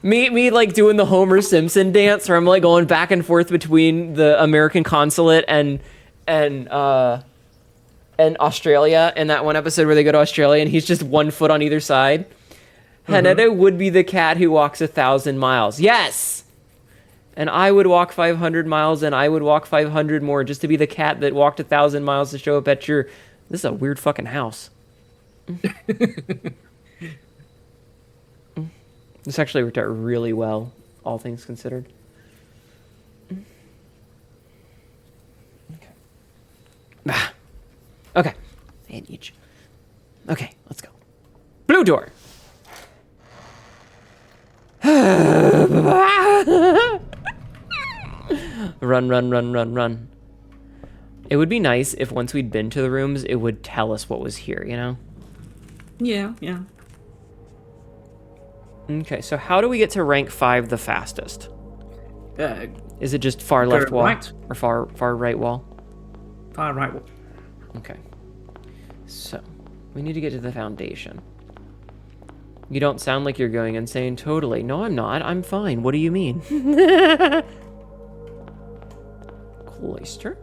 [SPEAKER 1] me like doing the Homer Simpson dance, where I'm like going back and forth between the American consulate and Australia in that one episode where they go to Australia and he's just 1 foot on either side. Hnetu would be the cat who walks 1,000 miles. Yes! And I would walk 500 miles and I would walk 500 more just to be the cat that walked 1,000 miles to show up at your... This is a weird fucking house. This actually worked out really well, all things considered. Okay. Okay. And each. Okay, let's go. Blue door. Run. It would be nice if once we'd been to the rooms, it would tell us what was here, you know?
[SPEAKER 3] Yeah.
[SPEAKER 1] Okay, so how do we get to rank 5 the fastest? Is it just far left wall?
[SPEAKER 3] Right.
[SPEAKER 1] Or far right wall?
[SPEAKER 3] Far right wall.
[SPEAKER 1] Okay. So, we need to get to the foundation. You don't sound like you're going insane. Totally. No, I'm not. I'm fine. What do you mean? Cloister.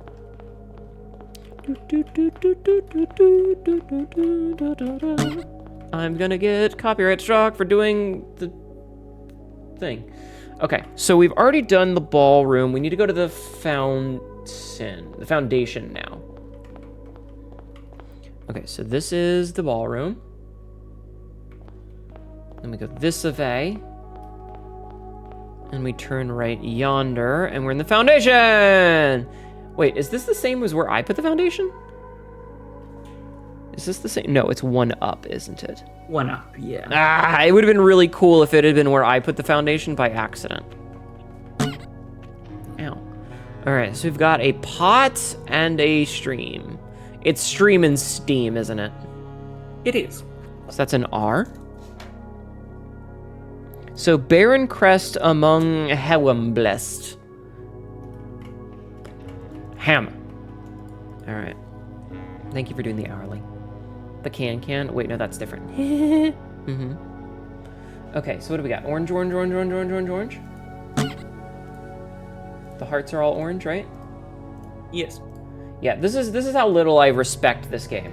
[SPEAKER 1] I'm gonna get copyright struck for doing the thing. Okay, so we've already done the ballroom. We need to go to the foundation now. Okay, so this is the ballroom. Then we go this way. And we turn right yonder, and we're in the foundation! Wait, is this the same as where I put the foundation? Is this the same? No, it's 1 up, isn't it?
[SPEAKER 3] 1 up, yeah.
[SPEAKER 1] Ah, it would have been really cool if it had been where I put the foundation by accident. Ow. Alright, so we've got a pot and a stream. It's stream and steam, isn't it?
[SPEAKER 3] It is.
[SPEAKER 1] So that's an R. So barren crest among Hewem blessed. Ham. Alright. Thank you for doing the hourly. The can. Wait, no, that's different. Mm-hmm. Okay, so what do we got? Orange. The hearts are all orange, right?
[SPEAKER 3] Yes.
[SPEAKER 1] Yeah, this is how little I respect this game.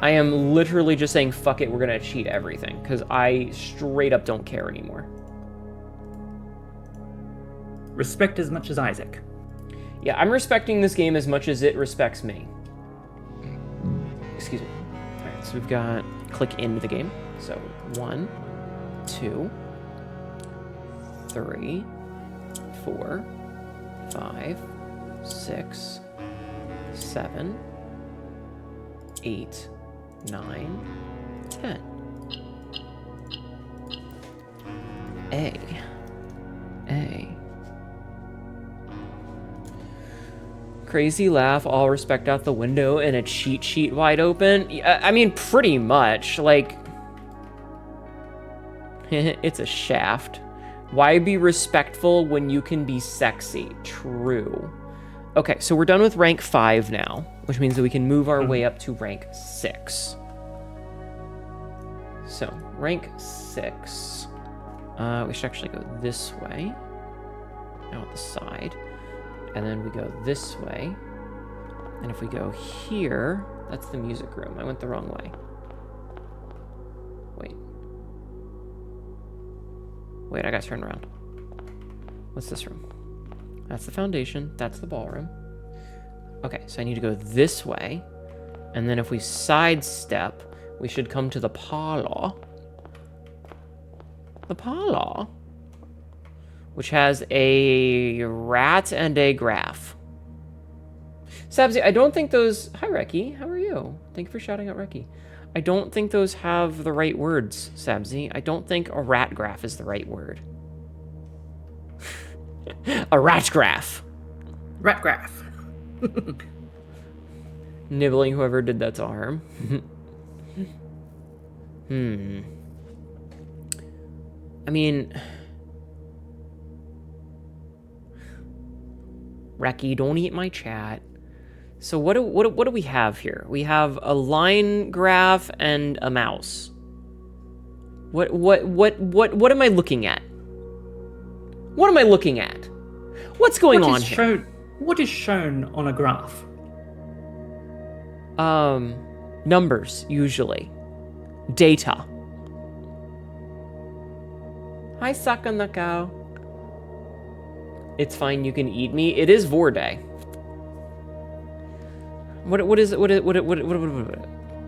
[SPEAKER 1] I am literally just saying, fuck it, we're gonna cheat everything, because I straight up don't care anymore.
[SPEAKER 3] Respect as much as Isaac.
[SPEAKER 1] Yeah, I'm respecting this game as much as it respects me. Excuse me. Alright, so we've got click into the game. So 1, 2, 3, 4, 5, 6, 7, 8, 9, 10. A. Crazy laugh, all respect out the window, and a cheat sheet wide open. I mean, pretty much. Like, it's a shaft. Why be respectful when you can be sexy? True. Okay, so we're done with rank 5 now, which means that we can move our way up to rank 6. So, rank 6. We should actually go this way. Out the side. And then we go this way. And if we go here, that's the music room. I went the wrong way. Wait, I gotta turn around. What's this room? That's the foundation. That's the ballroom. Okay, so I need to go this way. And then if we sidestep, we should come to the parlor. The parlor. Which has a rat and a graph. Sabzi, I don't think those... Hi, Reki. How are you? Thank you for shouting out Reki. I don't think those have the right words, Sabzi. I don't think a rat graph is the right word. A rat graph.
[SPEAKER 3] Rat graph.
[SPEAKER 1] Nibbling whoever did that to harm. I mean... Reki, don't eat my chat. So what do we have here? We have a line graph and a mouse. What am I looking at? What am I looking at? What's going on here?
[SPEAKER 3] What is shown on a graph?
[SPEAKER 1] Numbers, usually. Data. Hi, Sakanakao. It's fine, you can eat me. It is Vorday. What is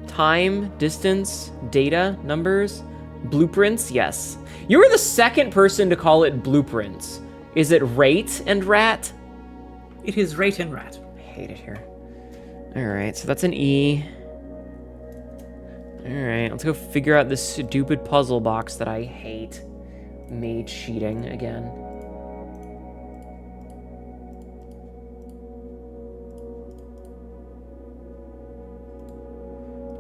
[SPEAKER 1] time, distance, data, numbers, blueprints? Yes. You were the second person to call it blueprints. Is it rate and rat?
[SPEAKER 3] It is rate and rat.
[SPEAKER 1] I hate it here. Alright, so that's an E. Alright, let's go figure out this stupid puzzle box that I hate. Made cheating again.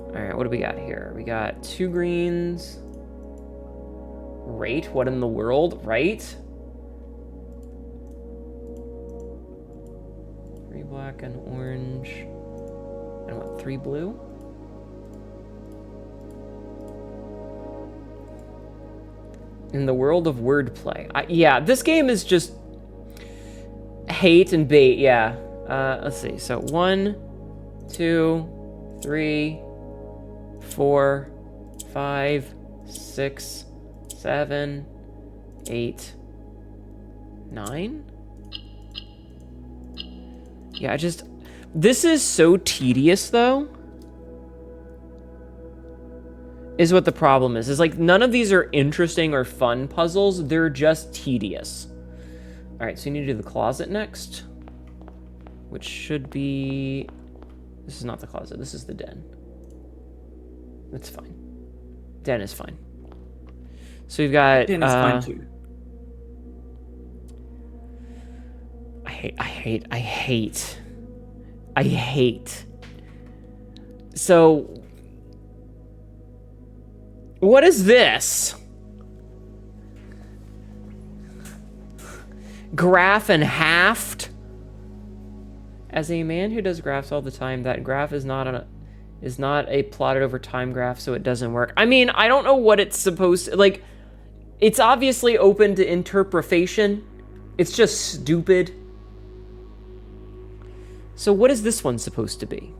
[SPEAKER 1] Alright, what do we got here? We got 2 greens. Rate? What in the world? Right? 3 black and orange. And what, 3 blue? In the world of wordplay. Yeah, this game is just hate and bait, yeah. Let's see, so 1, 2, 3, 4, 5, 6, 7, 8, 9? Yeah, this is so tedious, though. Is what the problem is. Is like, none of these are interesting or fun puzzles. They're just tedious. All right, so you need to do the closet next. Which should be... This is not the closet. This is the den. That's fine. Den is fine. So you've got...
[SPEAKER 3] Den is fine, too.
[SPEAKER 1] I hate. So... What is this? Graph and halved? As a man who does graphs all the time, that graph is not a plotted over time graph, so it doesn't work. I mean, I don't know what it's supposed to, like, it's obviously open to interpretation. It's just stupid. So what is this one supposed to be?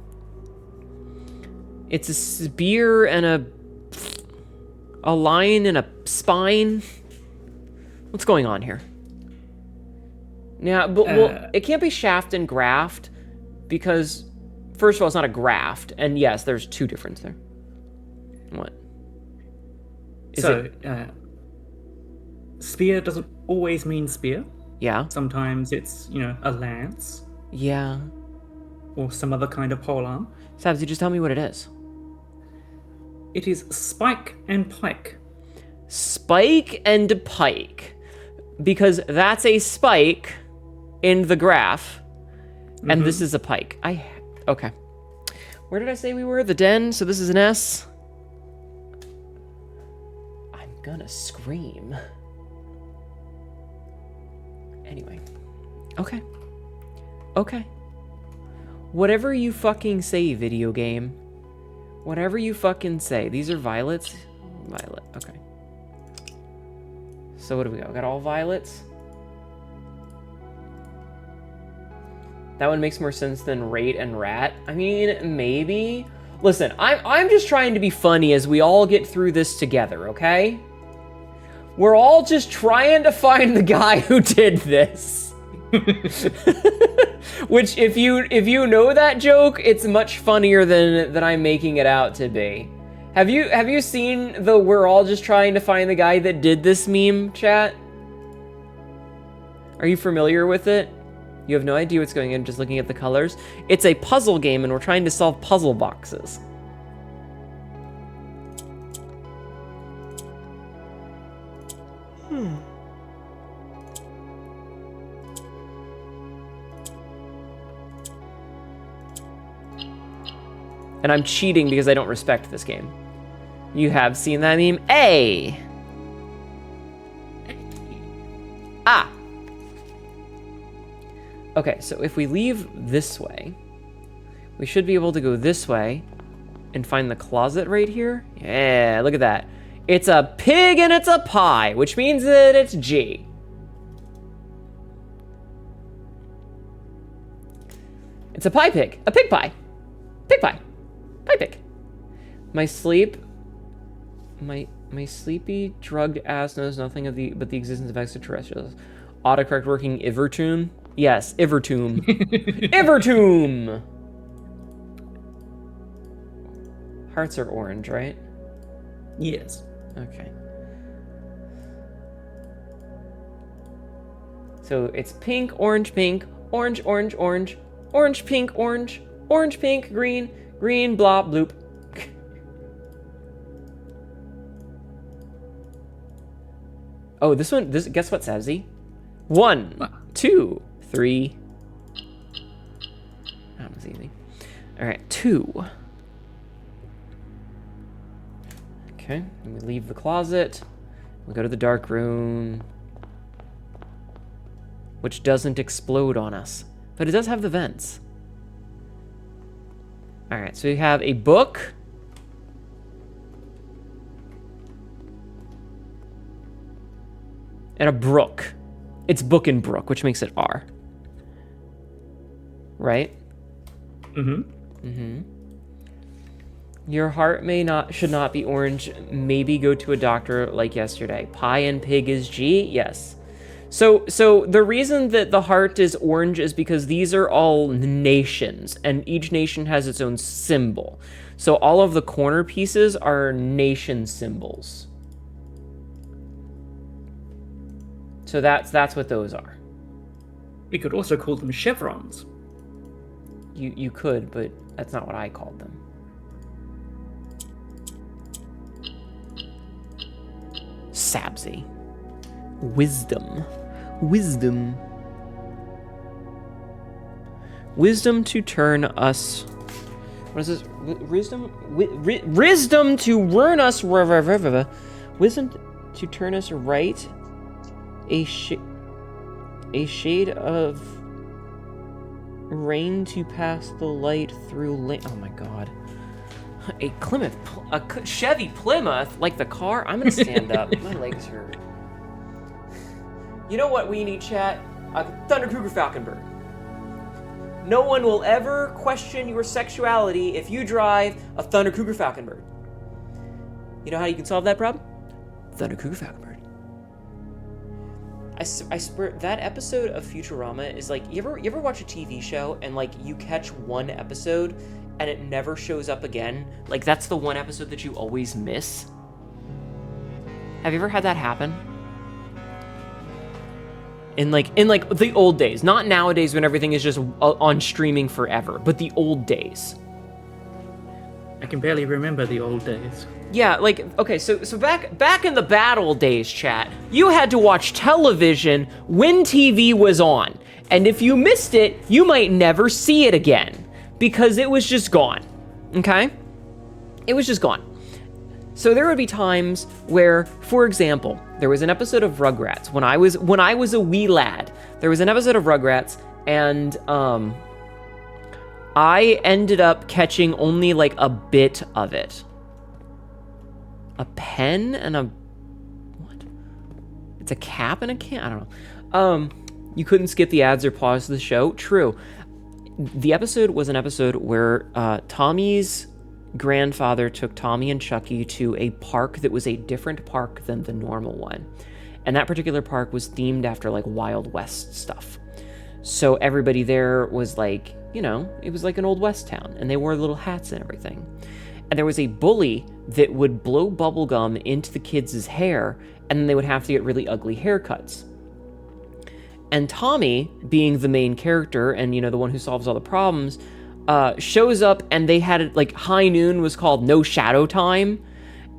[SPEAKER 1] It's a spear and a line and a spine? What's going on here? Yeah, but well, it can't be shaft and graft because, first of all, it's not a graft, and yes, there's 2 differences there. What?
[SPEAKER 3] Spear doesn't always mean spear.
[SPEAKER 1] Yeah.
[SPEAKER 3] Sometimes it's, a lance.
[SPEAKER 1] Yeah.
[SPEAKER 3] Or some other kind of polearm.
[SPEAKER 1] Sabzi, just tell me what it is.
[SPEAKER 3] It is spike and pike.
[SPEAKER 1] Spike and pike. Because that's a spike in the graph, and this is a pike. Okay. Where did I say we were? The den, so this is an S. I'm gonna scream. Anyway. Okay. Whatever you fucking say, video game. Whatever you fucking say. These are violets? Violet, okay. So what do we got? We got all violets. That one makes more sense than rate and rat. I mean, maybe. Listen, I'm just trying to be funny as we all get through this together, okay? We're all just trying to find the guy who did this. Which, if you know that joke, it's much funnier than I'm making it out to be. Have you seen the "we're all just trying to find the guy that did this" meme, chat? Are you familiar with it? You have no idea what's going on just looking at the colors. It's a puzzle game, and we're trying to solve puzzle boxes. And I'm cheating because I don't respect this game. You have seen that meme? A. Ah. Okay, so if we leave this way, we should be able to go this way and find the closet right here. Yeah, look at that. It's a pig and it's a pie, which means that it's G. It's a pie pig. A pig pie. Pig pie. Pie pig. My sleepy drugged ass knows nothing but the existence of extraterrestrials. Autocorrect working Ivertoon? Yes, Ivertoon. Ivertoon! Hearts are orange, right?
[SPEAKER 3] Yes.
[SPEAKER 1] Okay. So it's pink, orange, orange, orange, orange, orange, pink, orange, orange, pink, green, green, blah, bloop. Oh, this one, guess what, Sabzi? 1, 2, 3. That was easy. All right, 2. Okay, and we leave the closet. We go to the dark room, which doesn't explode on us, but it does have the vents. All right, so we have a book. And a brook. It's book and brook, which makes it R. Right? Your heart should not be orange. Maybe go to a doctor like yesterday. Pie and pig is G? Yes. So the reason that the heart is orange is because these are all nations, and each nation has its own symbol. So all of the corner pieces are nation symbols. So that's what those are.
[SPEAKER 3] We could also call them chevrons.
[SPEAKER 1] You could, but that's not what I called them. Sabzi. Wisdom. Wisdom. Wisdom to turn us... What is this? Wisdom? Wisdom to turn us... Wisdom to turn us right... A shade of rain to pass the light through oh my god. A Chevy Plymouth, like the car? I'm gonna stand up. My legs hurt. You know what we need, chat? A Thunder Cougar Falconbird. No one will ever question your sexuality if you drive a Thunder Cougar Falconbird. You know how you can solve that problem? Thunder Cougar Falconbird. I swear, that episode of Futurama is like, you ever watch a TV show and like you catch one episode and it never shows up again? Like that's the one episode that you always miss. Have you ever had that happen? In like the old days, not nowadays when everything is just on streaming forever, but the old days.
[SPEAKER 3] I can barely remember the old days.
[SPEAKER 1] Yeah, like, okay, so back in the bad old days, chat, you had to watch television when TV was on. And if you missed it, you might never see it again. Because it was just gone. Okay? It was just gone. So there would be times where, for example, there was an episode of Rugrats. When I was a wee lad, there was an episode of Rugrats, and I ended up catching only like a bit of it. A pen and a... What? It's a cap and a can? I don't know. You couldn't skip the ads or pause the show? True. The episode was an episode where Tommy's grandfather took Tommy and Chucky to a park that was a different park than the normal one. And that particular park was themed after like Wild West stuff. So everybody there was like, you know, it was like an Old West town, and they wore little hats and everything. And there was a bully that would blow bubblegum into the kids' hair, and then they would have to get really ugly haircuts. And Tommy, being the main character and, you know, the one who solves all the problems, shows up, and they had, like, high noon was called No Shadow Time,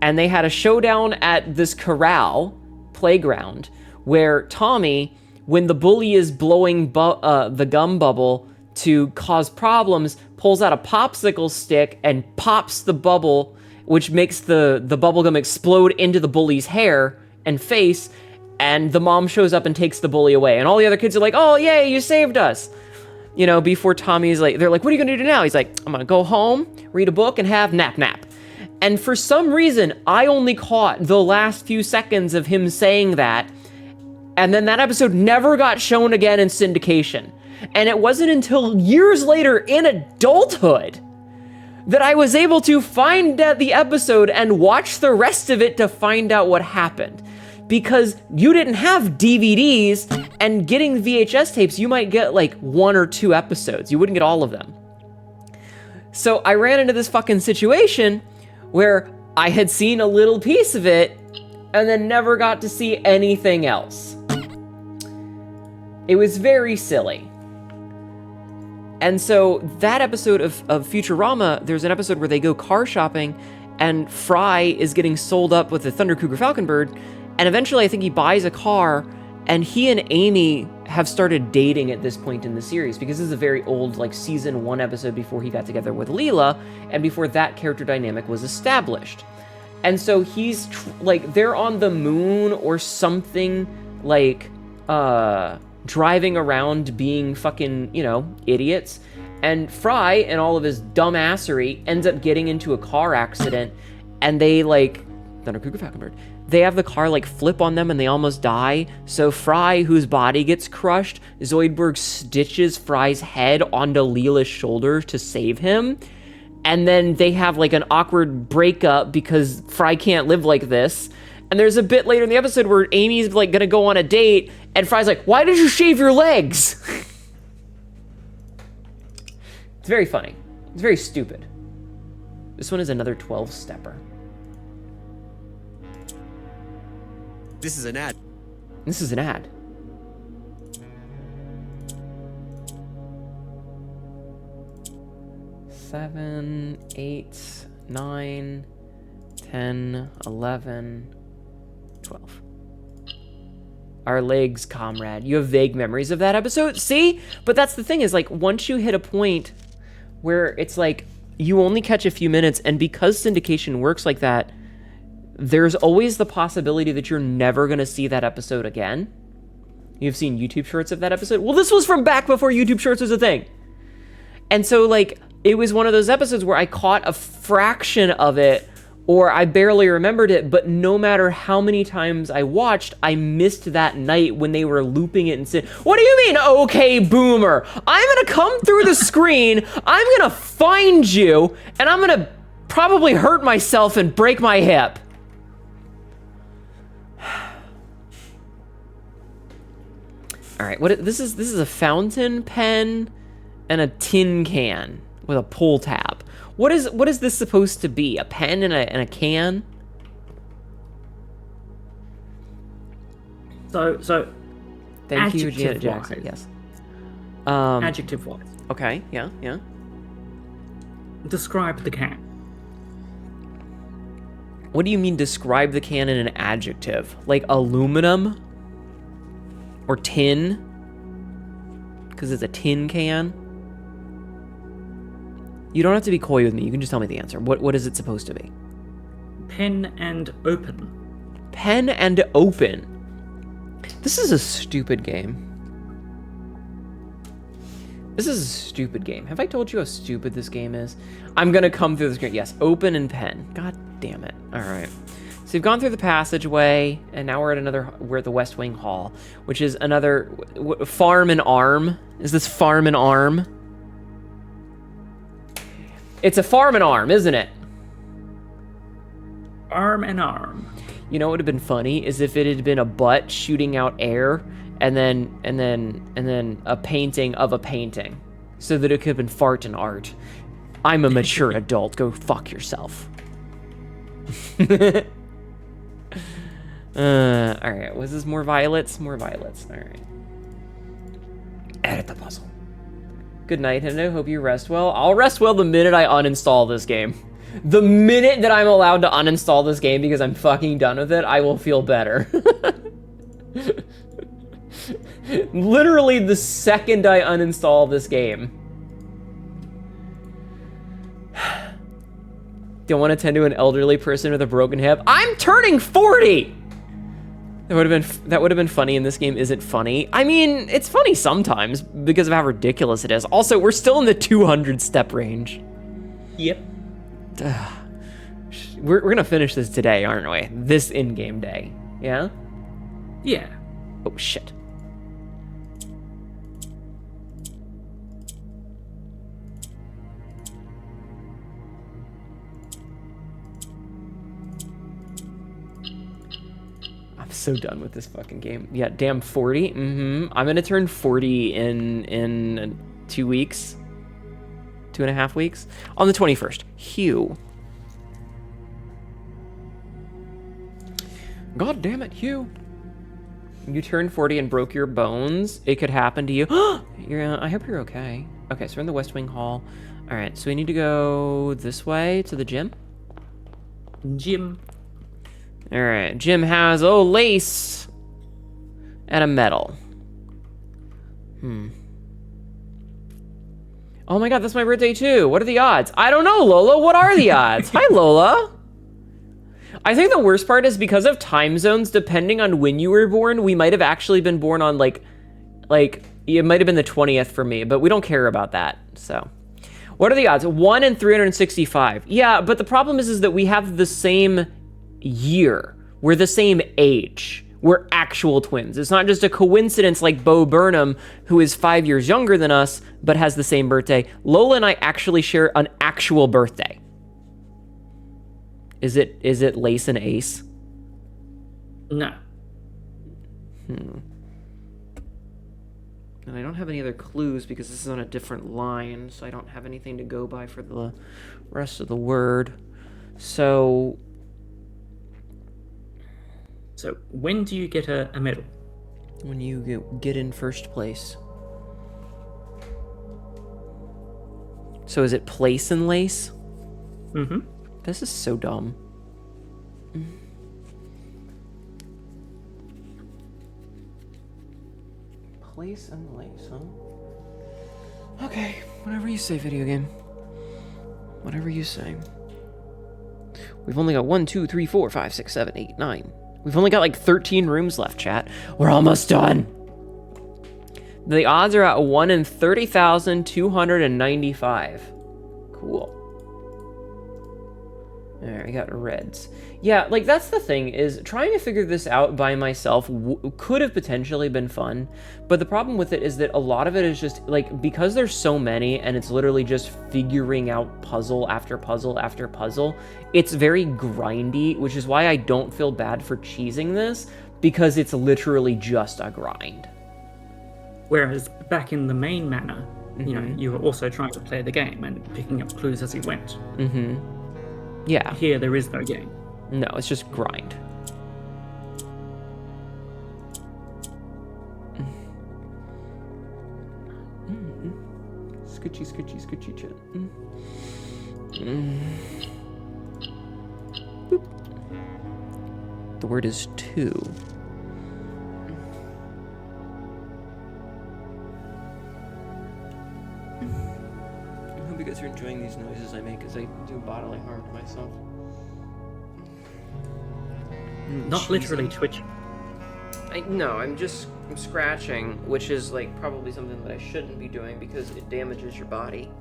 [SPEAKER 1] and they had a showdown at this corral playground where Tommy, when the bully is blowing the gum bubble to cause problems, pulls out a popsicle stick and pops the bubble, which makes the bubble gum explode into the bully's hair and face, and the mom shows up and takes the bully away. And all the other kids are like, oh, yay, you saved us. You know, before Tommy's like, they're like, what are you gonna do now? He's like, I'm gonna go home, read a book, and have nap. And for some reason, I only caught the last few seconds of him saying that, and then that episode never got shown again in syndication. And it wasn't until years later in adulthood that I was able to find the episode and watch the rest of it to find out what happened. Because you didn't have DVDs, and getting VHS tapes, you might get like 1 or 2 episodes. You wouldn't get all of them. So I ran into this fucking situation where I had seen a little piece of it and then never got to see anything else. It was very silly. And so that episode of Futurama, there's an episode where they go car shopping and Fry is getting sold up with the Thunder Cougar Falconbird. And eventually I think he buys a car, and he and Amy have started dating at this point in the series, because this is a very old, like, season 1 episode before he got together with Leela, and before that character dynamic was established. And so he's, like, they're on the moon or something, like, driving around being fucking, you know, idiots. And Fry, and all of his dumbassery, ends up getting into a car accident, and they, like, Thunder Cougar Falconbird, they have the car, like, flip on them and they almost die. So Fry, whose body gets crushed, Zoidberg stitches Fry's head onto Leela's shoulder to save him. And then they have, like, an awkward breakup because Fry can't live like this. And there's a bit later in the episode where Amy's, like, gonna go on a date, and Fry's like, why did you shave your legs? It's very funny. It's very stupid. This one is another 12-stepper.
[SPEAKER 5] This is an ad.
[SPEAKER 1] This is an ad. Seven, 8, 9, 10, 11, 12. Our legs, comrade. You have vague memories of that episode? See? But that's the thing, is, like, once you hit a point where it's like you only catch a few minutes, and because syndication works like that, there's always the possibility that you're never going to see that episode again. You've seen YouTube shorts of that episode. Well, this was from back before YouTube shorts was a thing. And so, like, it was one of those episodes where I caught a fraction of it, or I barely remembered it, but no matter how many times I watched, I missed that night when they were looping it and said, what do you mean, okay, boomer? I'm going to come through the screen, I'm going to find you, and I'm going to probably hurt myself and break my hip. All right, this is a fountain pen and a tin can with a pull tab. What is this supposed to be? A pen and a can?
[SPEAKER 3] So.
[SPEAKER 1] Thank you, Janet Jackson. Yes.
[SPEAKER 3] Adjective-wise.
[SPEAKER 1] Okay. Yeah.
[SPEAKER 3] Describe the can.
[SPEAKER 1] What do you mean describe the can in an adjective? Like aluminum? Or tin? Because it's a tin can? You don't have to be coy with me. You can just tell me the answer. What is it supposed to be?
[SPEAKER 3] Pen and open.
[SPEAKER 1] Pen and open. This is a stupid game. This is a stupid game. Have I told you how stupid this game is? I'm gonna come through the screen. Yes, open and pen. God damn it. All right. So we've gone through the passageway, and now we're at the West Wing Hall, which is another farm and arm. Is this farm and arm? It's a farm and arm, isn't it?
[SPEAKER 3] Arm and arm.
[SPEAKER 1] You know what would have been funny is if it had been a butt shooting out air, and then a painting of a painting, so that it could have been fart and art. I'm a mature adult. Go fuck yourself. All right. Was this more violets? More violets. All right. Edit the puzzle. Good night, Hnetu. Hope you rest well. I'll rest well the minute I uninstall this game. The minute that I'm allowed to uninstall this game because I'm fucking done with it, I will feel better. Literally the second I uninstall this game. Don't want to tend to an elderly person with a broken hip. I'm turning 40! That would have been funny, and this game isn't funny. I mean, it's funny sometimes because of how ridiculous it is. Also, we're still in the 200 step range.
[SPEAKER 3] Yep.
[SPEAKER 1] We're gonna finish this today, aren't we? This in-game day. Yeah?
[SPEAKER 3] Yeah.
[SPEAKER 1] Oh, shit. I'm so done with this fucking game. Yeah, damn 40. I'm gonna turn 40 in 2 weeks. 2.5 weeks. On the 21st. Hugh. God damn it, Hugh. You turned 40 and broke your bones. It could happen to you. I hope you're okay. Okay, so we're in the West Wing Hall. All right, so we need to go this way to the gym.
[SPEAKER 3] Gym.
[SPEAKER 1] All right, Jim has, lace and a medal. Oh my god, that's my birthday too. What are the odds? I don't know, Lola. What are the odds? Hi, Lola. I think the worst part is because of time zones, depending on when you were born, we might have actually been born on like it might have been the 20th for me, but we don't care about that, so. What are the odds? 1 in 365. Yeah, but the problem is that we have the same year. We're the same age. We're actual twins. It's not just a coincidence like Bo Burnham, who is 5 years younger than us, but has the same birthday. Lola and I actually share an actual birthday. Is it Lace and Ace?
[SPEAKER 3] No.
[SPEAKER 1] And I don't have any other clues because this is on a different line, so I don't have anything to go by for the rest of the word. So
[SPEAKER 3] when do you get a medal?
[SPEAKER 1] when you get in first place. So is it place and lace?
[SPEAKER 3] Mm-hmm.
[SPEAKER 1] This is so dumb. Place and lace, huh? Okay, whatever you say, video game. Whatever you say. We've only got 1, 2, 3, 4, 5, 6, 7, 8, 9. We've only got like 13 rooms left, chat. We're almost done. The odds are at 1 in 30,295. Cool. Alright, we got reds. Yeah, like that's the thing, is trying to figure this out by myself could have potentially been fun, but the problem with it is that a lot of it is just, like, because there's so many and it's literally just figuring out puzzle after puzzle after puzzle, it's very grindy, which is why I don't feel bad for cheesing this, because it's literally just a grind.
[SPEAKER 3] Whereas back in the main manner, you know, you were also trying to play the game and picking up clues as you went.
[SPEAKER 1] Yeah.
[SPEAKER 3] Here, there is no game.
[SPEAKER 1] No, it's just grind. Scoochie, scoochie, scoochie, chat. Boop. The word is two. I hope you guys are enjoying these noises I make as I do bodily harm to myself.
[SPEAKER 3] Not literally twitching.
[SPEAKER 1] I'm scratching, which is like probably something that I shouldn't be doing because it damages your body.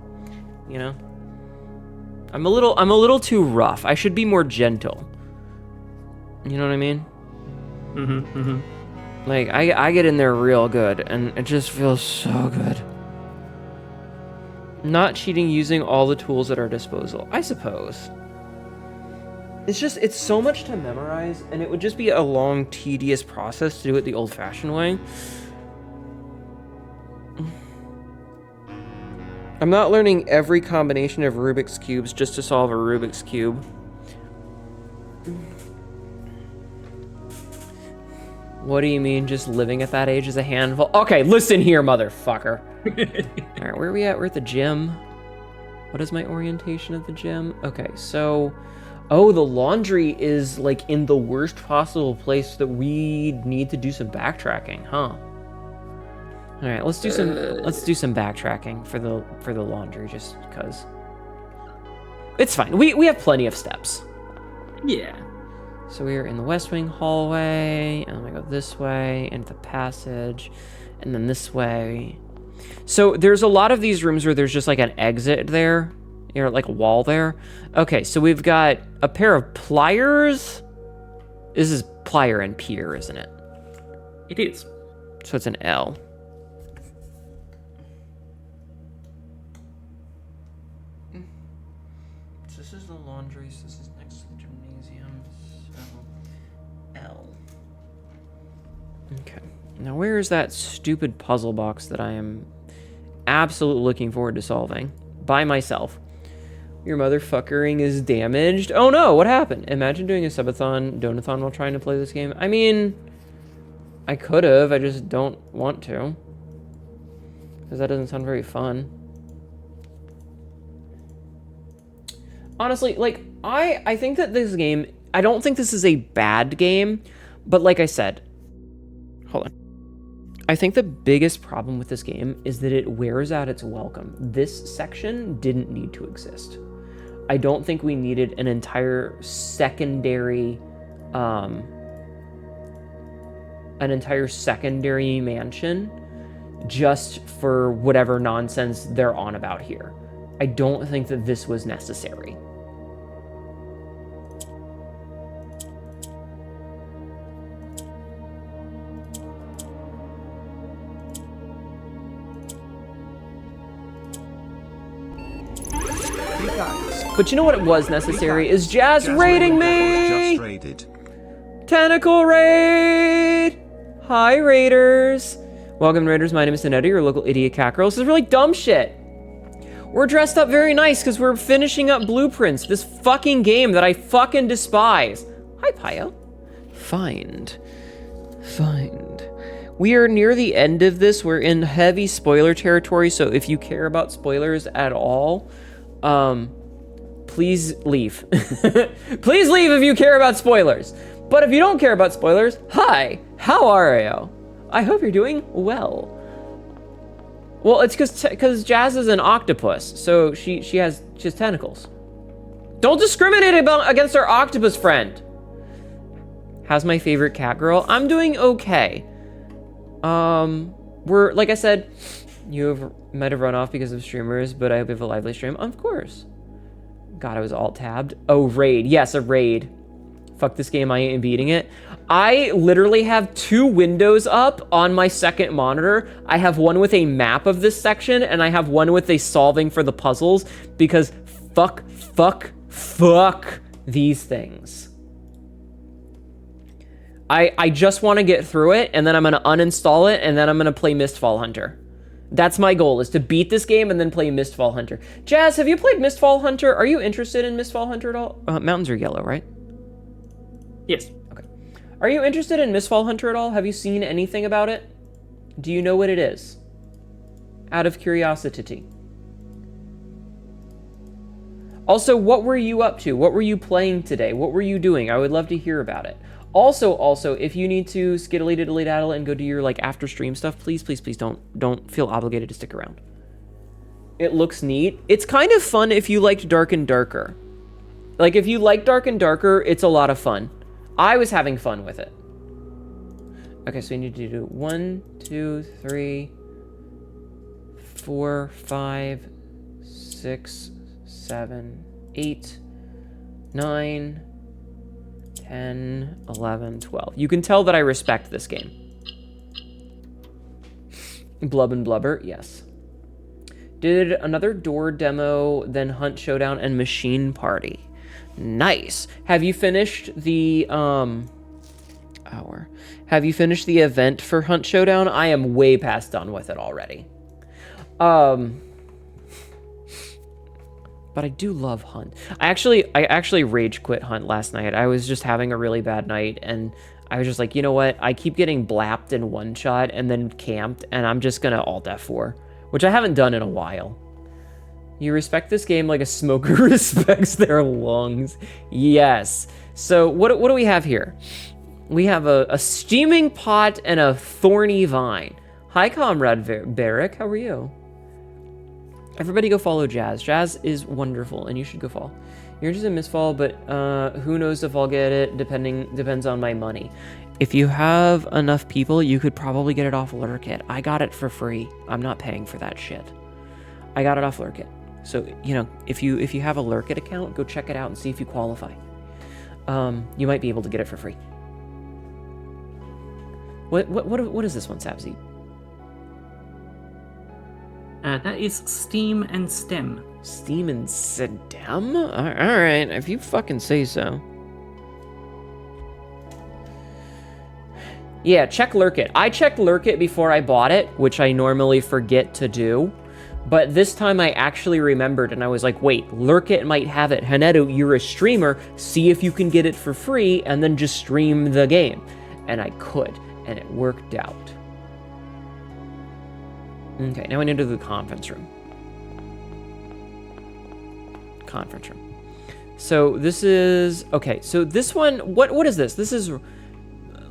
[SPEAKER 1] You know? I'm a little too rough. I should be more gentle. You know what I mean? Like I get in there real good and it just feels so good. Not cheating using all the tools at our disposal, I suppose. It's so much to memorize, and it would just be a long, tedious process to do it the old-fashioned way. I'm not learning every combination of Rubik's Cubes just to solve a Rubik's Cube. What do you mean just living at that age is a handful? Okay, listen here, motherfucker. All right, where are we at? We're at the gym. What is my orientation of the gym? Okay, so... Oh, the laundry is, like, in the worst possible place that we need to do some backtracking, huh? All right, let's do some backtracking for the laundry, just because. It's fine. We have plenty of steps.
[SPEAKER 3] Yeah.
[SPEAKER 1] So we are in the West Wing hallway, and then we go this way, into the passage, and then this way. So there's a lot of these rooms where there's just like an exit there, or like a wall there. Okay, so we've got a pair of pliers. This is plier and pier, isn't it?
[SPEAKER 3] It is.
[SPEAKER 1] So it's an L. So this is the laundry, so this is next to the gymnasium, so L. Okay. Now where is that stupid puzzle box that I am absolutely looking forward to solving by myself? Your motherfuckering is damaged. Oh no, what happened? Imagine doing a subathon, donathon while trying to play this game. I mean, I could have, I just don't want to. Because that doesn't sound very fun. Honestly, like, I think that this game, I don't think this is a bad game, but like I said, hold on. I think the biggest problem with this game is that it wears out its welcome. This section didn't need to exist. I don't think we needed an entire secondary mansion just for whatever nonsense they're on about here. I don't think that this was necessary. But you know what it was necessary is Jazz raiding me!
[SPEAKER 2] Just raided.
[SPEAKER 1] Tentacle raid! Hi, Raiders. Welcome, Raiders. My name is Hnetu, your local idiot cat girl. This is really dumb shit. We're dressed up very nice because we're finishing up Blueprints, this fucking game that I fucking despise. Hi, Pio. Find. We are near the end of this. We're in heavy spoiler territory, so if you care about spoilers at all, please leave. Please leave if you care about spoilers. But if you don't care about spoilers, hi, how are you? I hope you're doing well. Well, it's because Jazz is an octopus, so she has tentacles. Don't discriminate against our octopus friend. How's my favorite cat girl? I'm doing okay. We're, like I said, might have run off because of streamers, but I hope you have a lively stream. Of course. God, I was alt-tabbed. Oh, raid. Yes, a raid. Fuck this game, I ain't beating it. I literally have 2 windows up on my second monitor. I have one with a map of this section, and I have one with a solving for the puzzles, because fuck these things. I just want to get through it, and then I'm going to uninstall it, and then I'm going to play Mistfall Hunter. That's my goal, is to beat this game and then play Mistfall Hunter. Jazz, have you played Mistfall Hunter? Are you interested in Mistfall Hunter at all? Mountains are yellow, right?
[SPEAKER 3] Yes.
[SPEAKER 1] Okay. Are you interested in Mistfall Hunter at all? Have you seen anything about it? Do you know what it is? Out of curiosity. Also, what were you up to? What were you playing today? What were you doing? I would love to hear about it. Also, if you need to skiddly diddly daddle and go do your like after stream stuff, please don't feel obligated to stick around. It looks neat. It's kind of fun if you liked Dark and Darker. Like if you like Dark and Darker, it's a lot of fun. I was having fun with it. Okay, so we need to do 1, 2, 3, 4, 5, 6, 7, 8, 9, 10, 11, 12. You can tell that I respect this game. Blub and Blubber, yes. Did another door demo, then Hunt Showdown and Machine Party. Nice. Have you finished the Have you finished the event for Hunt Showdown? I am way past done with it already. But I do love Hunt. I actually rage quit Hunt last night. I was just having a really bad night, and I was just like, you know what? I keep getting blapped in one shot and then camped, and I'm just gonna Alt F4, which I haven't done in a while. You respect this game like a smoker respects their lungs. Yes. So what do we have here? We have a steaming pot and a thorny vine. Hi, Comrade Barrick. How are you? Everybody go follow Jazz. Jazz is wonderful, and you should go follow. You're interested in Mistfall, but who knows if I'll get it, depends on my money. If you have enough people, you could probably get it off Lurkit. I got it for free. I'm not paying for that shit. I got it off Lurkit. So, you know, if you have a Lurkit account, go check it out and see if you qualify. You might be able to get it for free. What is this one, Sabzi?
[SPEAKER 3] That is Steam and Stem.
[SPEAKER 1] Steam and Sedem? Alright, if you fucking say so. Yeah, check Lurkit. I checked Lurkit before I bought it, which I normally forget to do. But this time I actually remembered, and I was like, wait, Lurkit might have it. Hnetu, you're a streamer. See if you can get it for free, and then just stream the game. And I could, and it worked out. Okay, now I need to do the conference room. Conference room. So this is... Okay, so this one... What is this? This is...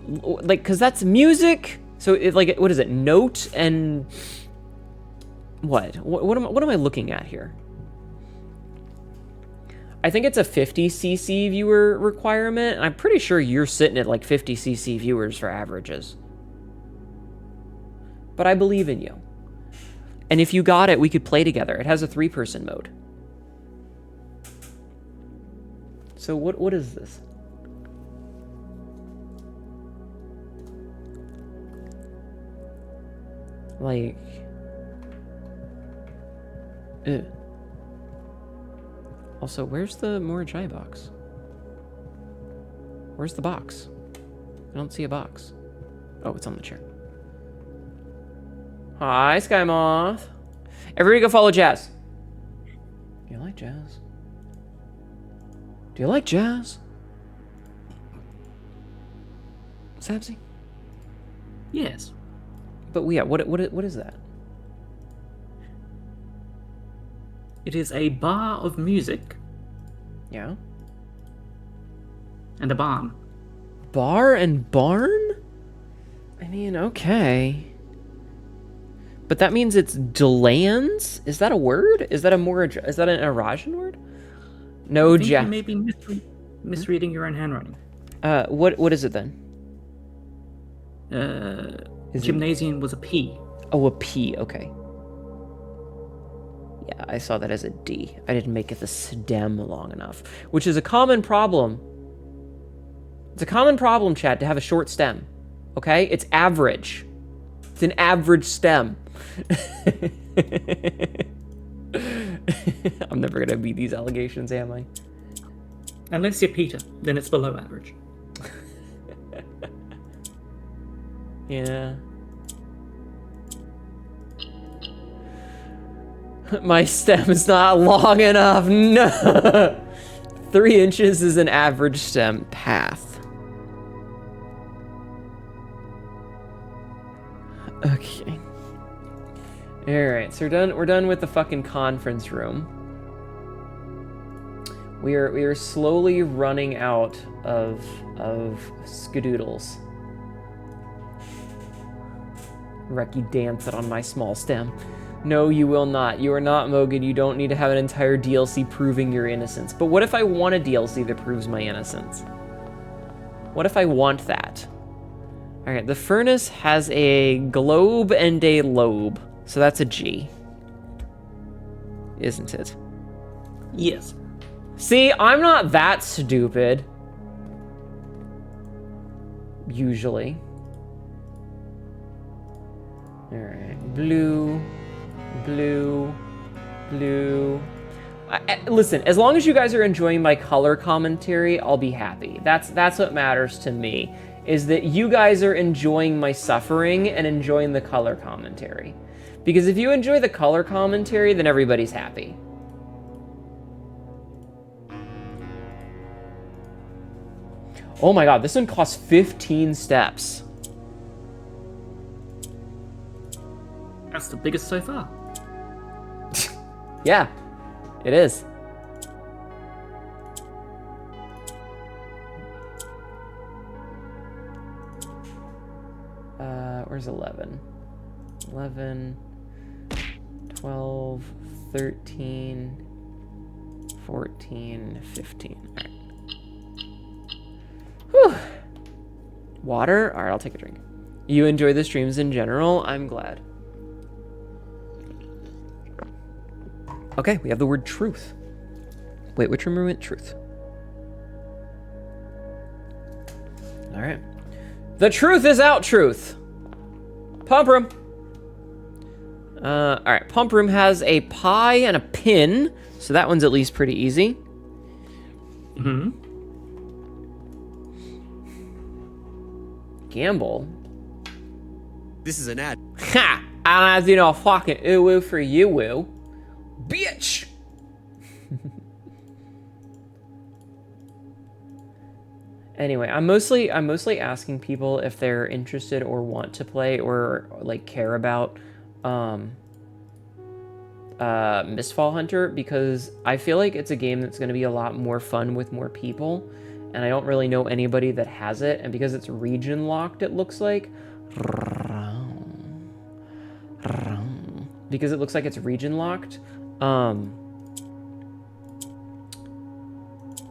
[SPEAKER 1] Like, because that's music. So, what is it? Note and... What am I looking at here? I think it's a 50cc viewer requirement. I'm pretty sure you're sitting at like 50cc viewers for averages. But I believe in you. And if you got it, we could play together. It has a 3-person mode. So what is this? Like... Ew. Also, where's the Morajai box? Where's the box? I don't see a box. Oh, it's on the chair. Hi, Sky Moth. Everybody go follow Jazz. Do you like Jazz? Do you like Jazz? Sabsy?
[SPEAKER 3] Yes.
[SPEAKER 1] But yeah, what is that?
[SPEAKER 3] It is a bar of music.
[SPEAKER 1] Yeah.
[SPEAKER 3] And a barn.
[SPEAKER 1] Bar and barn? I mean, okay. But that means it's Delands? Is that a word? Is that an Arajan word? No,
[SPEAKER 3] You may be misreading your own handwriting.
[SPEAKER 1] What is it then?
[SPEAKER 3] Gymnasium was a P.
[SPEAKER 1] Oh, a P, okay. Yeah, I saw that as a D. I didn't make it the stem long enough, which is a common problem. It's a common problem, chat, to have a short stem. Okay? It's average. It's an average stem. I'm never gonna beat these allegations, am I?
[SPEAKER 3] Unless you're Peter, then it's below average.
[SPEAKER 1] Yeah. My stem is not long enough. No. 3 inches is an average stem path. Okay. Alright, so we're done with the fucking conference room. We are slowly running out of skadoodles. Reki dance it on my small stem. No, you will not. You are not Mogan. You don't need to have an entire DLC proving your innocence. But what if I want a DLC that proves my innocence? What if I want that? Alright, the furnace has a globe and a lobe. So that's a G. Isn't it?
[SPEAKER 3] Yes.
[SPEAKER 1] See, I'm not that stupid. Usually. Alright, blue, blue, blue. Listen, as long as you guys are enjoying my color commentary, I'll be happy. That's what matters to me, is that you guys are enjoying my suffering and enjoying the color commentary. Because if you enjoy the color commentary, then everybody's happy. Oh my god, this one costs 15 steps.
[SPEAKER 3] That's the biggest so far.
[SPEAKER 1] Yeah, it is. Where's 11? 11, 12, 13, 14, 15. All right. Whew. Water? All right, I'll take a drink. You enjoy the streams in general? I'm glad. Okay, we have the word truth. Wait, which room went truth? All right. The truth is out, truth. Pump room. All right, pump room has a pie and a pin, so that one's at least pretty easy.
[SPEAKER 3] Mm-hmm.
[SPEAKER 1] Gamble.
[SPEAKER 5] This is an ad.
[SPEAKER 1] Ha! I don't have to do no fucking ooh-woo for you-woo. Bitch! Anyway, I'm mostly asking people if they're interested or want to play or like care about Mistfall Hunter, because I feel like it's a game that's going to be a lot more fun with more people, and I don't really know anybody that has it, and because it's region locked, it looks like because it looks like it's region locked.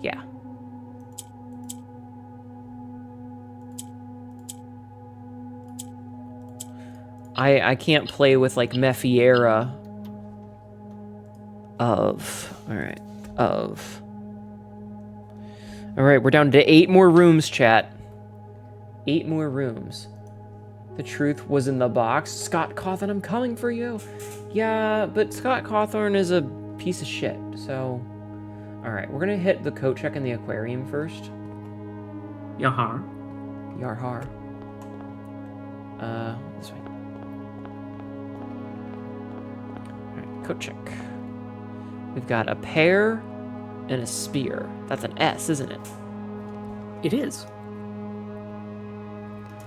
[SPEAKER 1] Yeah. I can't play with like Mephiera of. Alright, we're down to 8 more rooms, chat. 8 more rooms. The truth was in the box. Scott Cawthorn, I'm coming for you. Yeah, but Scott Cawthorn is a piece of shit, so. Alright, we're gonna hit the coat check in the aquarium first.
[SPEAKER 3] Yahar.
[SPEAKER 1] Yarhar. This way. Alright, coat check. We've got a pear and a spear. That's an S, isn't it?
[SPEAKER 3] It is.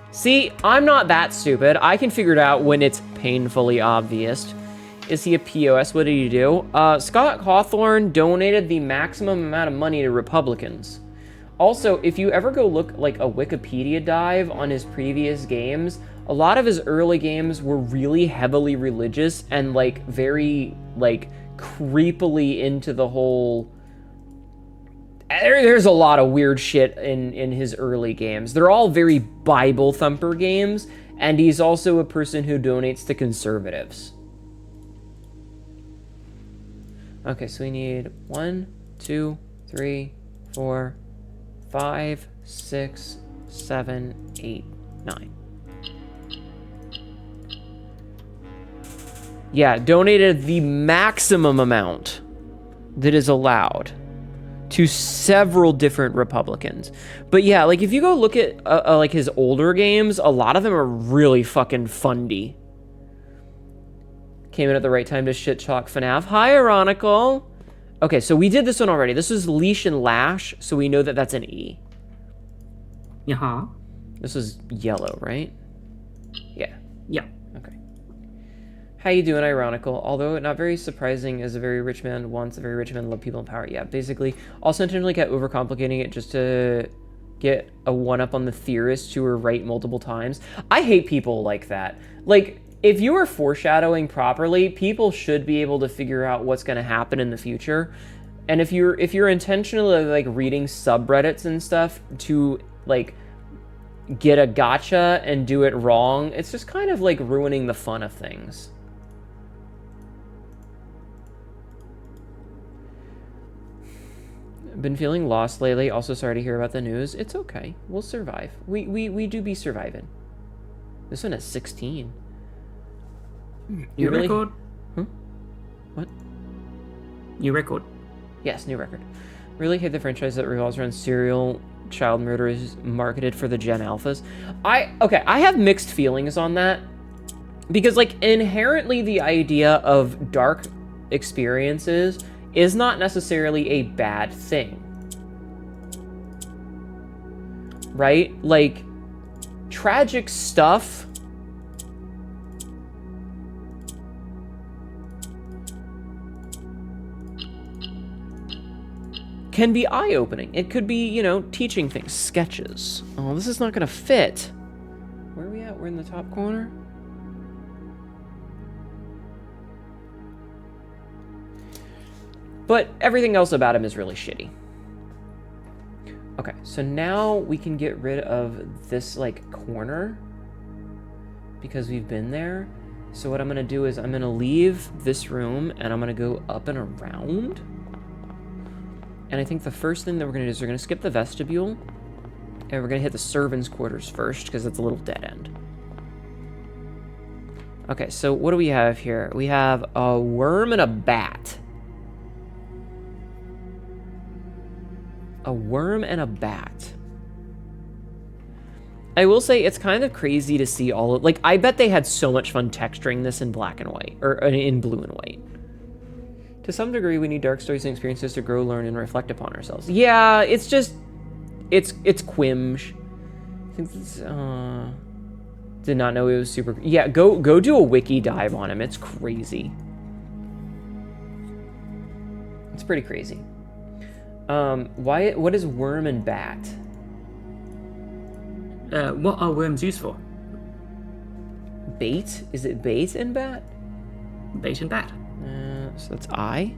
[SPEAKER 1] See, I'm not that stupid. I can figure it out when it's painfully obvious. Is he a POS? What did he do? Scott Cawthorn donated the maximum amount of money to Republicans. Also, if you ever go look like a Wikipedia dive on his previous games, a lot of his early games were really heavily religious and like very like creepily into the whole. There's a lot of weird shit in his early games. They're all very Bible thumper games, and he's also a person who donates to conservatives. Okay, so we need 1, 2, 3, 4, 5, 6, 7, 8, 9. Yeah, donated the maximum amount that is allowed to several different Republicans. But yeah, like if you go look at like his older games, a lot of them are really fucking fundy. Came in at the right time to shit talk FNAF. Hi, Ironical. Okay, so we did this one already. This is Leash and Lash, so we know that that's an E.
[SPEAKER 3] Yaha.
[SPEAKER 1] This is yellow, right? Yeah.
[SPEAKER 3] Yeah.
[SPEAKER 1] Okay. How you doing, Ironical? Although not very surprising, as a very rich man wants a very rich man love people in power. Yeah, basically. Also intentionally kept overcomplicating it just to get a one-up on the theorists who are right multiple times. I hate people like that. Like, if you are foreshadowing properly, people should be able to figure out what's going to happen in the future. And if you're intentionally like reading subreddits and stuff to like get a gotcha and do it wrong, it's just kind of like ruining the fun of things. Been feeling lost lately. Also sorry to hear about the news. It's okay. We'll survive. We do be surviving. This one has 16.
[SPEAKER 3] New record?
[SPEAKER 1] What?
[SPEAKER 3] New record.
[SPEAKER 1] Yes, new record. Really hate the franchise that revolves around serial child murderers marketed for the Gen Alphas. I have mixed feelings on that. Because, like, inherently the idea of dark experiences is not necessarily a bad thing. right? Like, tragic stuff can be eye-opening. It could be, you know, teaching things. Sketches. Oh, this is not gonna fit. Where are we at? We're in the top corner? But everything else about him is really shitty. Okay, so now we can get rid of this, like, corner because we've been there. So what I'm gonna do is I'm gonna leave this room and I'm gonna go up and around. And I think the first thing that we're gonna do is we're gonna skip the vestibule and we're gonna hit the servants' quarters first because it's a little dead end. Okay, so what do we have here? We have a worm and a bat. A worm and a bat. I will say it's kind of crazy to see all of, like, I bet they had so much fun texturing this in black and white, or in blue and white. To some degree, we need dark stories and experiences to grow, learn, and reflect upon ourselves. Yeah, it's just, it's quimge. I think this, did not know it was super, yeah, go do a wiki dive on him. It's crazy. It's pretty crazy. What is worm and bat?
[SPEAKER 3] What are worms used for?
[SPEAKER 1] Bait? Is it bait and bat?
[SPEAKER 3] Bait and bat.
[SPEAKER 1] So that's I.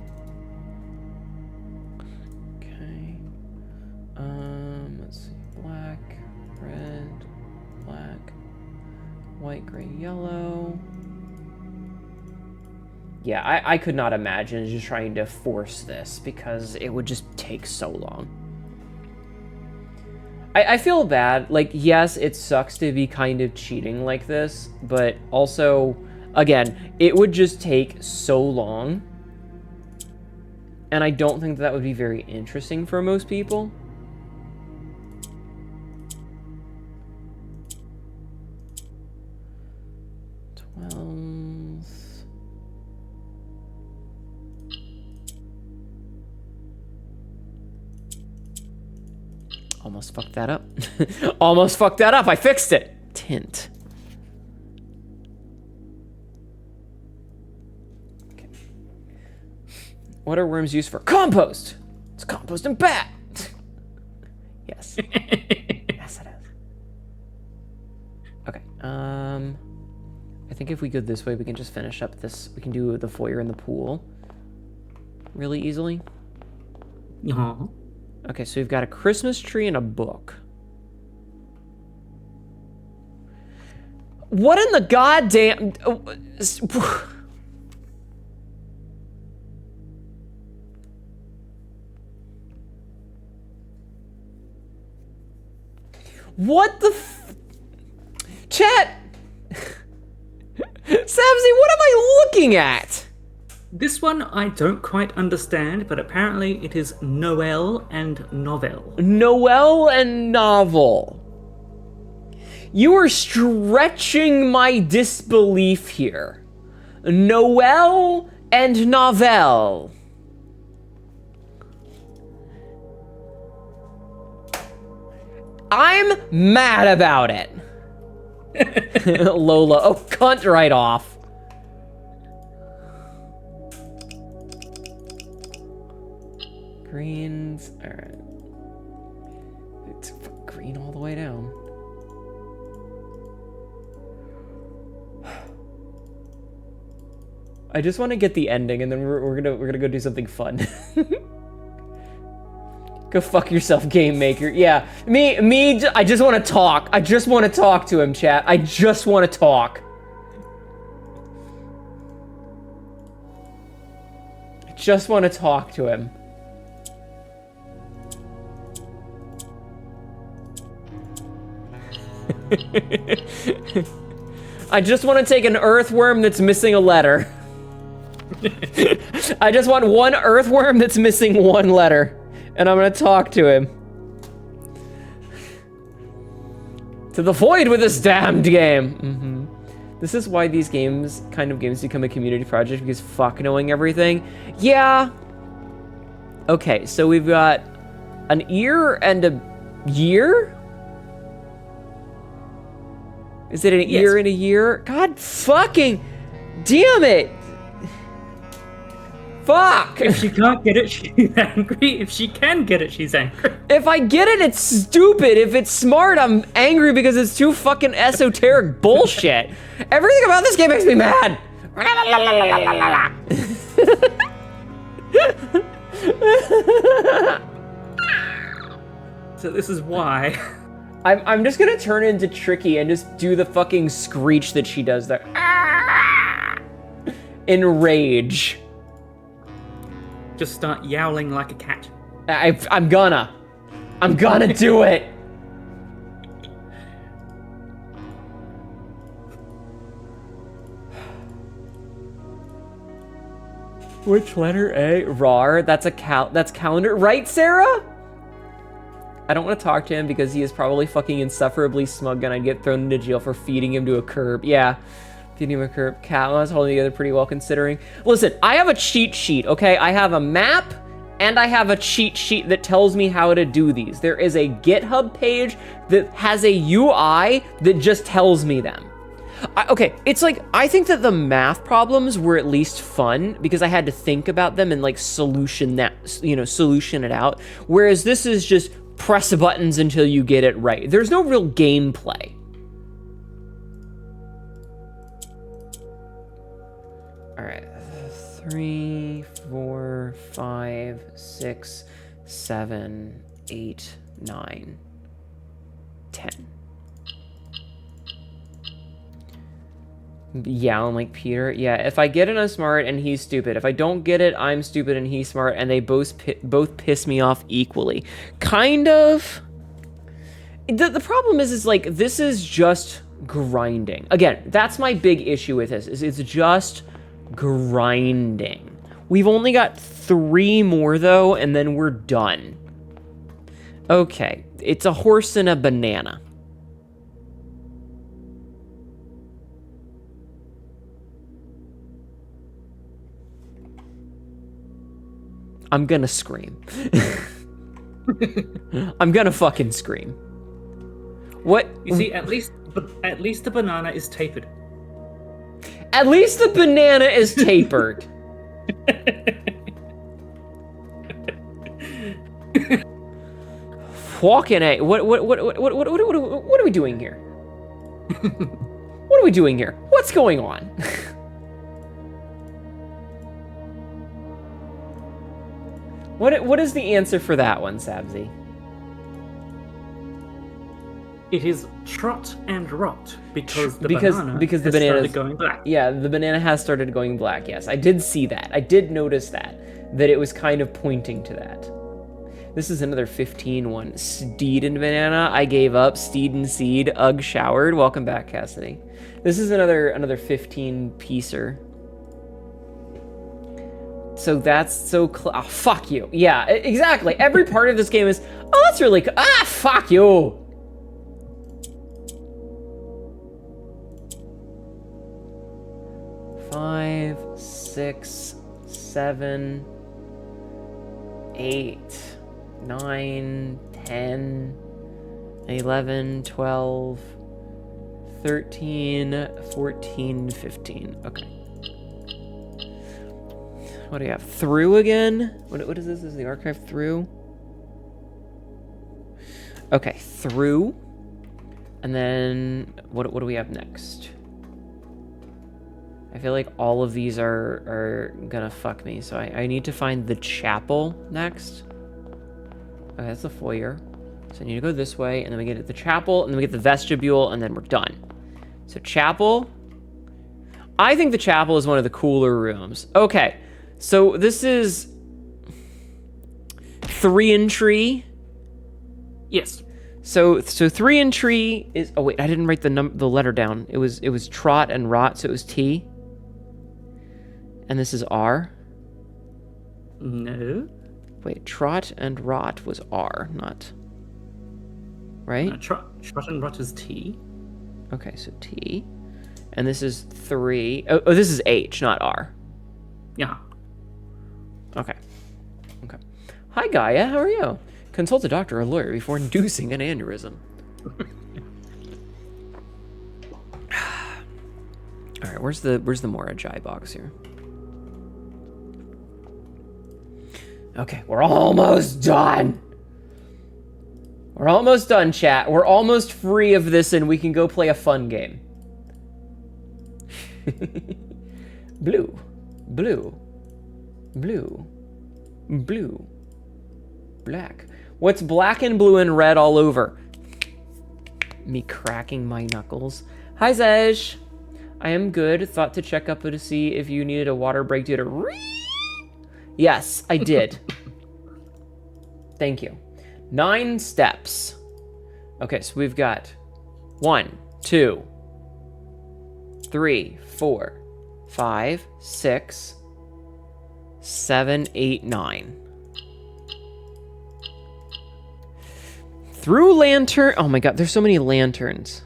[SPEAKER 1] Okay. Let's see. Black, red, black, white, gray, yellow. Yeah, I could not imagine just trying to force this because it would just take so long. I feel bad. Like, yes, it sucks to be kind of cheating like this, but also, again, it would just take so long. And I don't think that would be very interesting for most people. Almost fucked that up. Almost fucked that up. I fixed it. Tint. Okay. What are worms used for? Compost. It's compost and bat. Yes. Yes, it is. Okay. I think if we go this way, we can just finish up this. We can do the foyer and the pool really easily.
[SPEAKER 3] Uh-huh.
[SPEAKER 1] Okay, so we've got a Christmas tree and a book. What in the goddamn... What the Chat! Sabsy, what am I looking at?
[SPEAKER 3] This one I don't quite understand, but apparently it is Noel and Novel.
[SPEAKER 1] Noel and novel. You are stretching my disbelief here. Noel and novel. I'm mad about it. Lola, oh, cunt right off. Greens, all right. It's green all the way down. I just want to get the ending, and then we're gonna go do something fun. Go fuck yourself, game maker. Yeah, me. I just want to talk. I just want to talk to him, chat. I just want to talk. I just want to talk to him. I just want to take an earthworm that's missing a letter. I just want one earthworm that's missing one letter. And I'm gonna talk to him. To the void with this damned game. Mm-hmm. This is why these games become a community project, because fuck knowing everything. Yeah. Okay, so we've got an ear and a year? Is it an ear in a year? God fucking damn it! Fuck!
[SPEAKER 3] If she can't get it, she's angry. If she can get it, she's angry.
[SPEAKER 1] If I get it, it's stupid. If it's smart, I'm angry because it's too fucking esoteric bullshit. Everything about this game makes me mad.
[SPEAKER 3] So this is why.
[SPEAKER 1] I'm just gonna turn into Tricky and just do the fucking screech that she does there. In rage.
[SPEAKER 3] Just start yowling like a cat.
[SPEAKER 1] I'm gonna do it. Which letter A? RAR. That's calendar, right, Sarah? I don't want to talk to him because he is probably fucking insufferably smug and I'd get thrown into jail for feeding him to a curb. Yeah. Feeding him a curb. Cat was holding together pretty well considering. Listen, I have a cheat sheet, okay? I have a map and I have a cheat sheet that tells me how to do these. There is a GitHub page that has a UI that just tells me them. Okay, it's like, I think that the math problems were at least fun because I had to think about them and like solution it out. Whereas this is just press buttons until you get it right. There's no real gameplay. All right, 3, 4, 5, 6, 7, 8, 9, 10. Yeah, I'm like Peter. Yeah, if I get it, I'm smart and he's stupid. If I don't get it, I'm stupid and he's smart, and they both piss me off equally. Kind of. The problem is like, this is just grinding. Again, that's my big issue with this, is it's just grinding. We've only got 3 more though, and then we're done. Okay, it's a horse and a banana. I'm gonna scream. I'm gonna fucking scream. What?
[SPEAKER 3] You see, at least the banana is tapered.
[SPEAKER 1] At least the banana is tapered. Fucking A. What are we doing here? What are we doing here? What's going on? What is the answer for that one, Sabzi?
[SPEAKER 3] It is trot and rot because the banana started going black.
[SPEAKER 1] Yeah, the banana has started going black. Yes, I did see that. I did notice that it was kind of pointing to that. This is another 15 one. Steed and banana. I gave up. Steed and seed. Ugh, showered. Welcome back, Cassidy. This is another 15 piecer. So that's so oh, fuck you. Yeah, exactly. Every part of this game is, oh, that's really fuck you. Five, 6, 7, 8, 9, 10, 11, 12, 13, 14, 15. Okay. What do you have? Through again? What is this? Is the archive through? Okay, through. And then what do we have next? I feel like all of these are gonna fuck me, so I need to find the chapel next. Okay, that's the foyer. So I need to go this way, and then we get the chapel, and then we get the vestibule, and then we're done. So chapel. I think the chapel is one of the cooler rooms. Okay. So this is 3 in tree.
[SPEAKER 3] Yes.
[SPEAKER 1] So 3 in tree is. Oh wait, I didn't write the letter down. It was trot and rot, so it was T. And this is R.
[SPEAKER 3] No.
[SPEAKER 1] Wait, trot and rot was R, not. Right?
[SPEAKER 3] Trot and rot is T.
[SPEAKER 1] Okay, so T. And this is 3. Oh, this is H, not R.
[SPEAKER 3] Yeah.
[SPEAKER 1] Okay. Hi, Gaia. How are you? Consult a doctor or lawyer before inducing an aneurysm. right, where's the Morajai box here? Okay, we're almost done. We're almost done, chat. We're almost free of this, and we can go play a fun game. Blue, blue, blue, blue, black. What's black and blue and red all over? Me cracking my knuckles. Hi, Zej. I am good. Thought to check up to see if you needed a water break due to... Yes, I did. Thank you. 9 steps. Okay, so we've got 1, 2, 3, 4, 5, 6, 7, 8, 9. Through lantern. Oh my god, there's so many lanterns.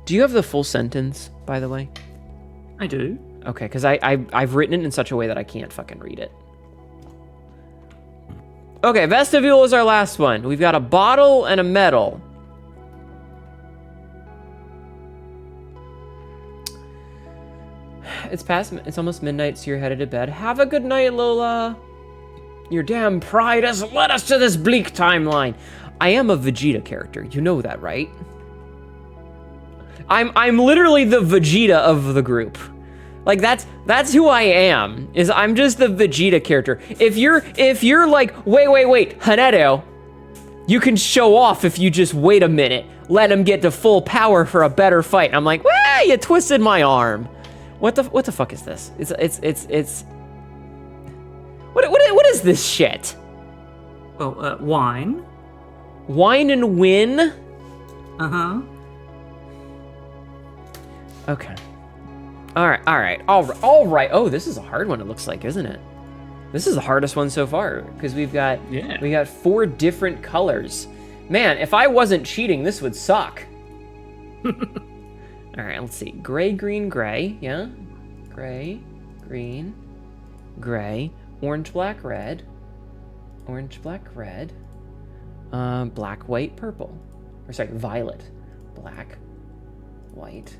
[SPEAKER 1] Do you have the full sentence, by the way?
[SPEAKER 3] I do.
[SPEAKER 1] Okay, because I've written it in such a way that I can't fucking read it. Okay, vestibule is our last one. We've got a bottle and a medal. It's almost midnight, so you're headed to bed. Have a good night, Lola. Your damn pride has led us to this bleak timeline. I am a Vegeta character. You know that, right? I'm literally the Vegeta of the group. Like that's who I am. Is I'm just the Vegeta character. If you're like, wait, Hnetu, you can show off if you just wait a minute. Let him get to full power for a better fight. I'm like, well, you twisted my arm. What the fuck is this? It's what is this shit?
[SPEAKER 3] Well, wine.
[SPEAKER 1] Wine and win?
[SPEAKER 3] Uh-huh.
[SPEAKER 1] Okay. All right. Oh, this is a hard one, it looks like, isn't it? This is the hardest one so far, because we got 4 different colors. Man, if I wasn't cheating, this would suck. All right, let's see. Gray, green, gray. Yeah. Gray, green, gray. Orange, black, red. Orange, black, red. Black, white, purple. Or sorry, violet. Black, white,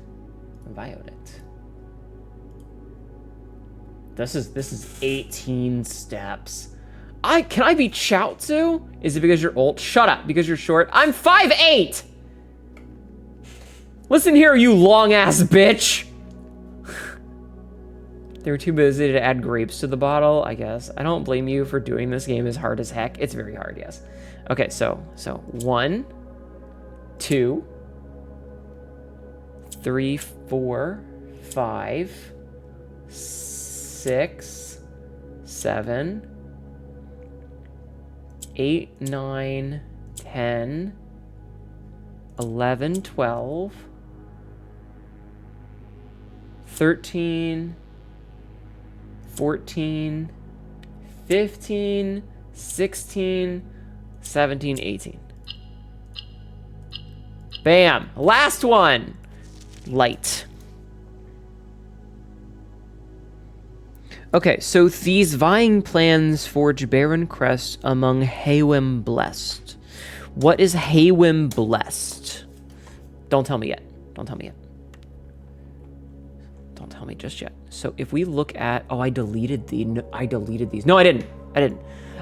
[SPEAKER 1] violet. This is 18 steps. Can I be Chaozu? Is it because you're old? Shut up, because you're short. I'm 5'8". Listen here, you long ass bitch. They were too busy to add grapes to the bottle, I guess. I don't blame you for doing this game as hard as heck. It's very hard, yes. Okay, so 1, 2, 3, 4, 5, 6, 7, 8, 9, 10, 11, 12, 13, 14, 15, 16, 17, 18. Bam! Last one! Light. Okay, so these vying plans forge Baron Crest among Haywim Blessed. What is Haywim Blessed? Don't tell me yet. Don't tell me just yet. So if we look at... Oh, I deleted these. No, I didn't.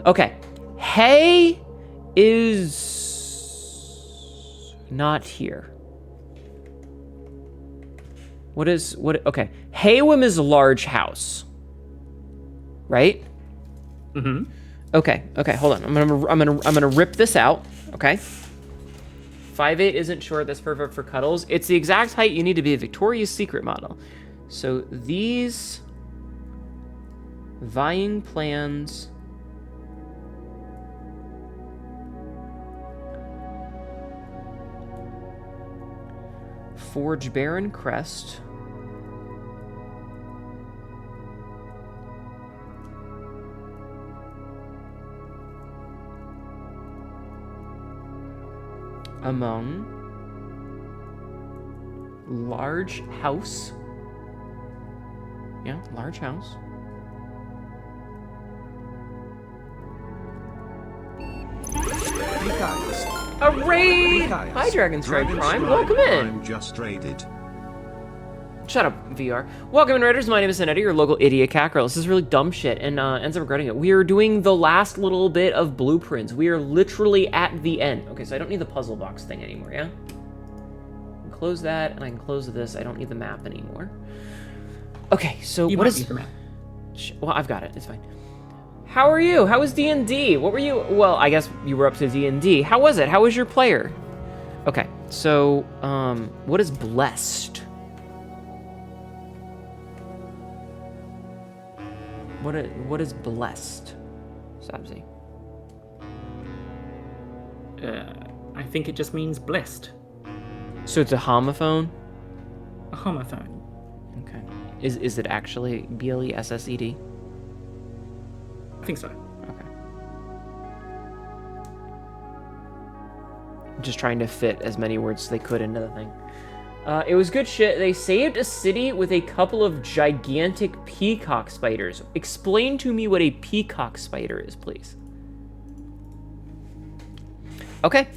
[SPEAKER 1] Okay. Hay is not here. Okay. Haywim is a large house. Right?
[SPEAKER 3] Mm-hmm.
[SPEAKER 1] Okay, hold on. I'm gonna rip this out. Okay. 5'8" isn't short. That's perfect for cuddles. It's the exact height you need to be a Victoria's Secret model. So these vying plans forge Baron Crest among large house. Yeah, large house. A raid! Hi, Dragon Strike Prime. Welcome in.
[SPEAKER 2] Prime just raided.
[SPEAKER 1] Shut up, VR. Welcome, Redditors. My name is Hnetu, your local idiot cat girl. This is really dumb shit, and ends up regretting it. We are doing the last little bit of blueprints. We are literally at the end. Okay, so I don't need the puzzle box thing anymore, yeah? I can close that, and I can close this. I don't need the map anymore. Okay, so
[SPEAKER 3] You
[SPEAKER 1] what
[SPEAKER 3] might
[SPEAKER 1] is...
[SPEAKER 3] need the map.
[SPEAKER 1] Well, I've got it. It's fine. How are you? How was D&D? What were you... Well, I guess you were up to D&D. How was it? How was your player? Okay, so, what is blessed? What is blessed, Sabzi?
[SPEAKER 3] I think it just means blessed.
[SPEAKER 1] So it's a homophone?
[SPEAKER 3] A homophone.
[SPEAKER 1] Okay. Is it actually BLESSED?
[SPEAKER 3] I think so.
[SPEAKER 1] Okay. Just trying to fit as many words as they could into the thing. It was good shit. They saved a city with a couple of gigantic peacock spiders. Explain to me what a peacock spider is, please. Okay.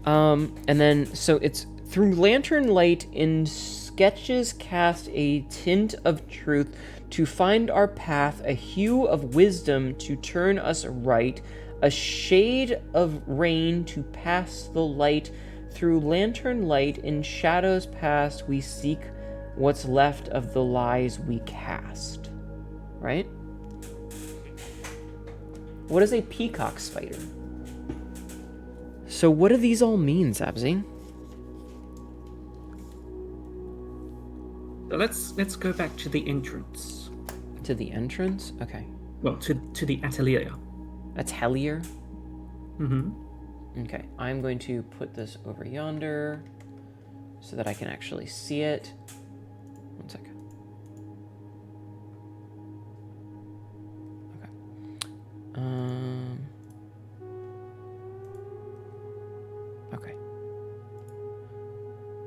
[SPEAKER 1] And then, so it's through lantern light in sketches cast a tint of truth to find our path, a hue of wisdom to turn us right, a shade of rain to pass the light. Through lantern light in shadows past, we seek what's left of the lies we cast. Right? What is a peacock spider? So what do these all mean, Zabzi?
[SPEAKER 3] So let's go back to the entrance.
[SPEAKER 1] To the entrance? Okay.
[SPEAKER 3] Well, to the atelier.
[SPEAKER 1] Atelier?
[SPEAKER 3] Mm-hmm.
[SPEAKER 1] Okay, I'm going to put this over yonder so that I can actually see it. One second. Okay. Okay.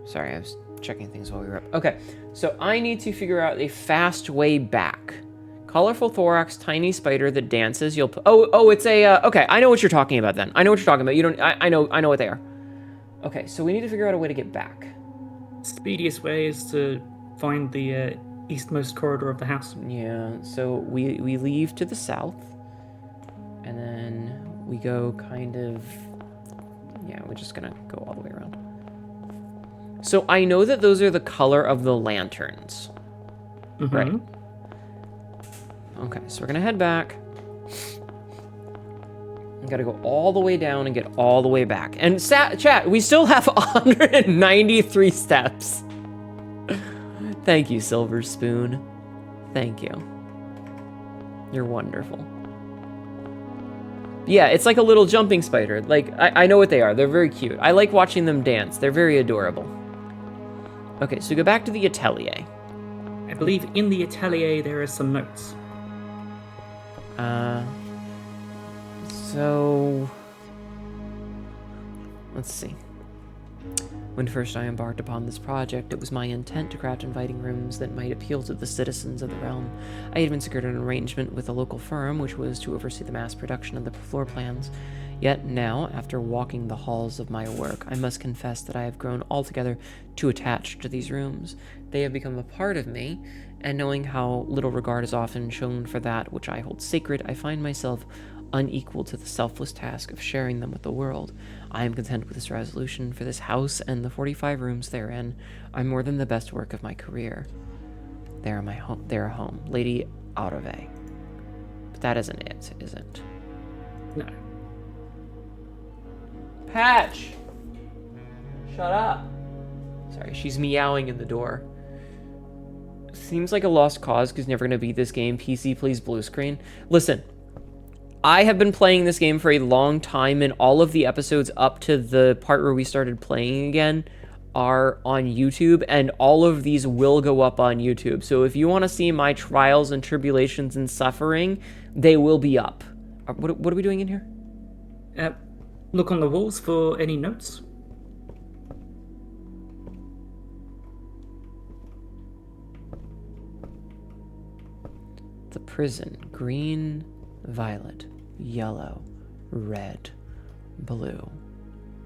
[SPEAKER 1] Sorry, I was checking things while we were up. Okay, so I need to figure out a fast way back. Colorful thorax, tiny spider that dances. You'll oh, it's a okay. I know what you're talking about. Then I know what you're talking about. You don't. I know what they are. Okay, so we need to figure out a way to get back.
[SPEAKER 3] Speediest way is to find the eastmost corridor of the house.
[SPEAKER 1] Yeah. So we leave to the south, and then we go kind of. Yeah, we're just gonna go all the way around. So I know that those are the color of the lanterns,
[SPEAKER 3] Mm-hmm.
[SPEAKER 1] right? Okay, so we're gonna head back. We gotta go all the way down and get all the way back. And chat, we still have 193 steps. Thank you, Silver Spoon. Thank you. You're wonderful. Yeah, it's like a little jumping spider. Like, I know what they are. They're very cute. I like watching them dance. They're very adorable. Okay, so go back to the atelier.
[SPEAKER 3] I believe in the atelier there are some notes.
[SPEAKER 1] So let's see. When first I embarked upon this project, it was my intent to craft inviting rooms that might appeal to the citizens of the realm. I had even secured an arrangement with a local firm, which was to oversee the mass production of the floor plans. Yet now, after walking the halls of my work, I must confess that I have grown altogether too attached to these rooms. They have become a part of me, and knowing how little regard is often shown for that which I hold sacred, I find myself unequal to the selfless task of sharing them with the world. I am content with this resolution, for this house and the 45 rooms therein are more than the best work of my career. They are my home. They are home, Lady Arave. But that isn't it, is it?
[SPEAKER 3] No.
[SPEAKER 1] Patch! Shut up. Sorry, she's meowing in the door. Seems like a lost cause because never gonna beat this game. PC, please, blue screen. Listen, I have been playing this game for a long time, and all of the episodes up to the part where we started playing again are on YouTube, and all of these will go up on YouTube. So if you want to see my trials and tribulations and suffering, they will be up. What are we doing in here?
[SPEAKER 3] Look on the walls for any notes.
[SPEAKER 1] The prison. Green, violet, yellow, red, blue,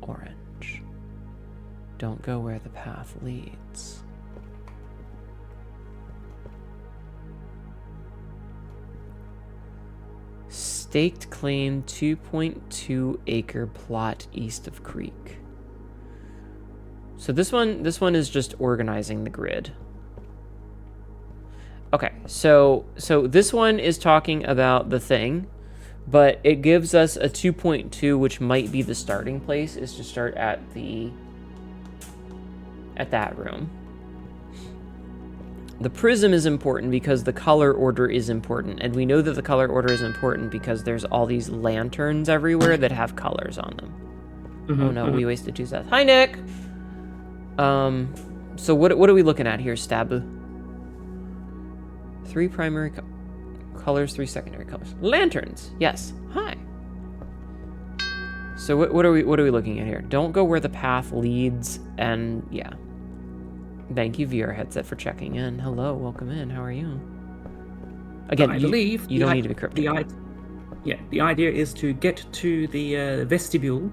[SPEAKER 1] orange. Don't go where the path leads. Staked claim 2.2 acre plot east of creek. So this one is just organizing the grid. Okay, so this one is talking about the thing, but it gives us a 2.2, which might be the starting place, is to start at that room. The prism is important because the color order is important, and we know that the color order is important because there's all these lanterns everywhere that have colors on them. Oh no, we wasted 2 sets. Hi, Nick! So what are we looking at here, Stabu? 3 primary colors, 3 secondary colors. Lanterns, yes. Hi. So what are we looking at here? Don't go where the path leads, and yeah. Thank you, VR headset, for checking in. Hello, welcome in. How are you? Again,
[SPEAKER 3] I believe
[SPEAKER 1] you don't need to be cryptic.
[SPEAKER 3] The idea is to get to the vestibule,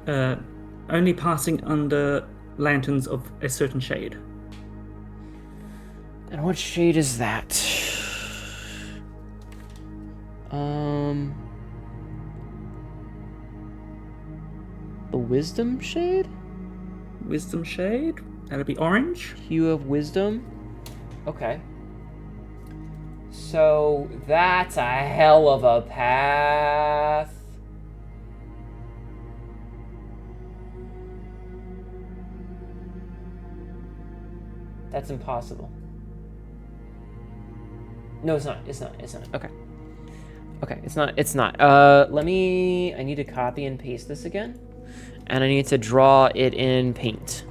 [SPEAKER 3] only passing under lanterns of a certain shade.
[SPEAKER 1] And what shade is that? The wisdom shade?
[SPEAKER 3] Wisdom shade? That'll be orange.
[SPEAKER 1] Hue of wisdom. Okay. So that's a hell of a path. That's impossible. No, it's not. It's not. Okay. Okay, it's not. I need to copy and paste this again. And I need to draw it in Paint.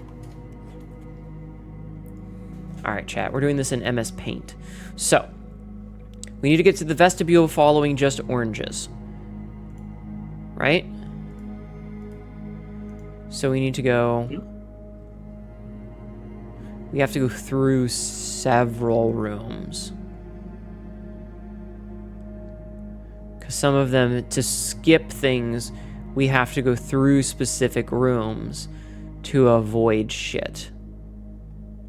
[SPEAKER 1] All right, chat. We're doing this in MS Paint. So, we need to get to the vestibule following just oranges. Right? So we need to go... We have to go through several rooms. Because some of them, to skip things, we have to go through specific rooms to avoid shit.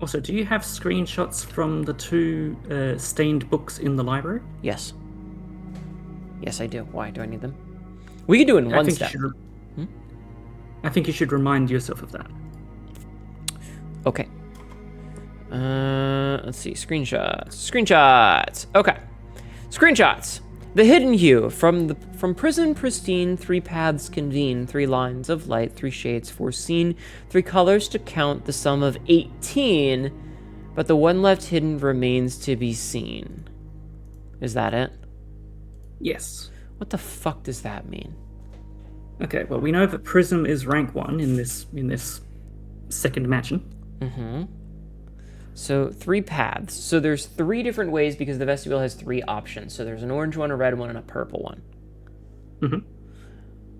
[SPEAKER 3] Also, do you have screenshots from the 2 stained books in the library?
[SPEAKER 1] Yes. Yes, I do. Why? Do I need them? We can do it in one step.
[SPEAKER 3] I think you should remind yourself of that.
[SPEAKER 1] Okay. Let's see. Screenshots. Okay. Screenshots. The hidden hue. From prison pristine, 3 paths convene, 3 lines of light, 3 shades foreseen, 3 colors to count, the sum of 18, but the one left hidden remains to be seen. Is that it?
[SPEAKER 3] Yes.
[SPEAKER 1] What the fuck does that mean?
[SPEAKER 3] Okay, well, we know that prism is rank 1 in this second mansion.
[SPEAKER 1] Mm-hmm. So 3 paths. So there's 3 different ways because the vestibule has 3 options. So there's an orange one, a red one, and a purple one.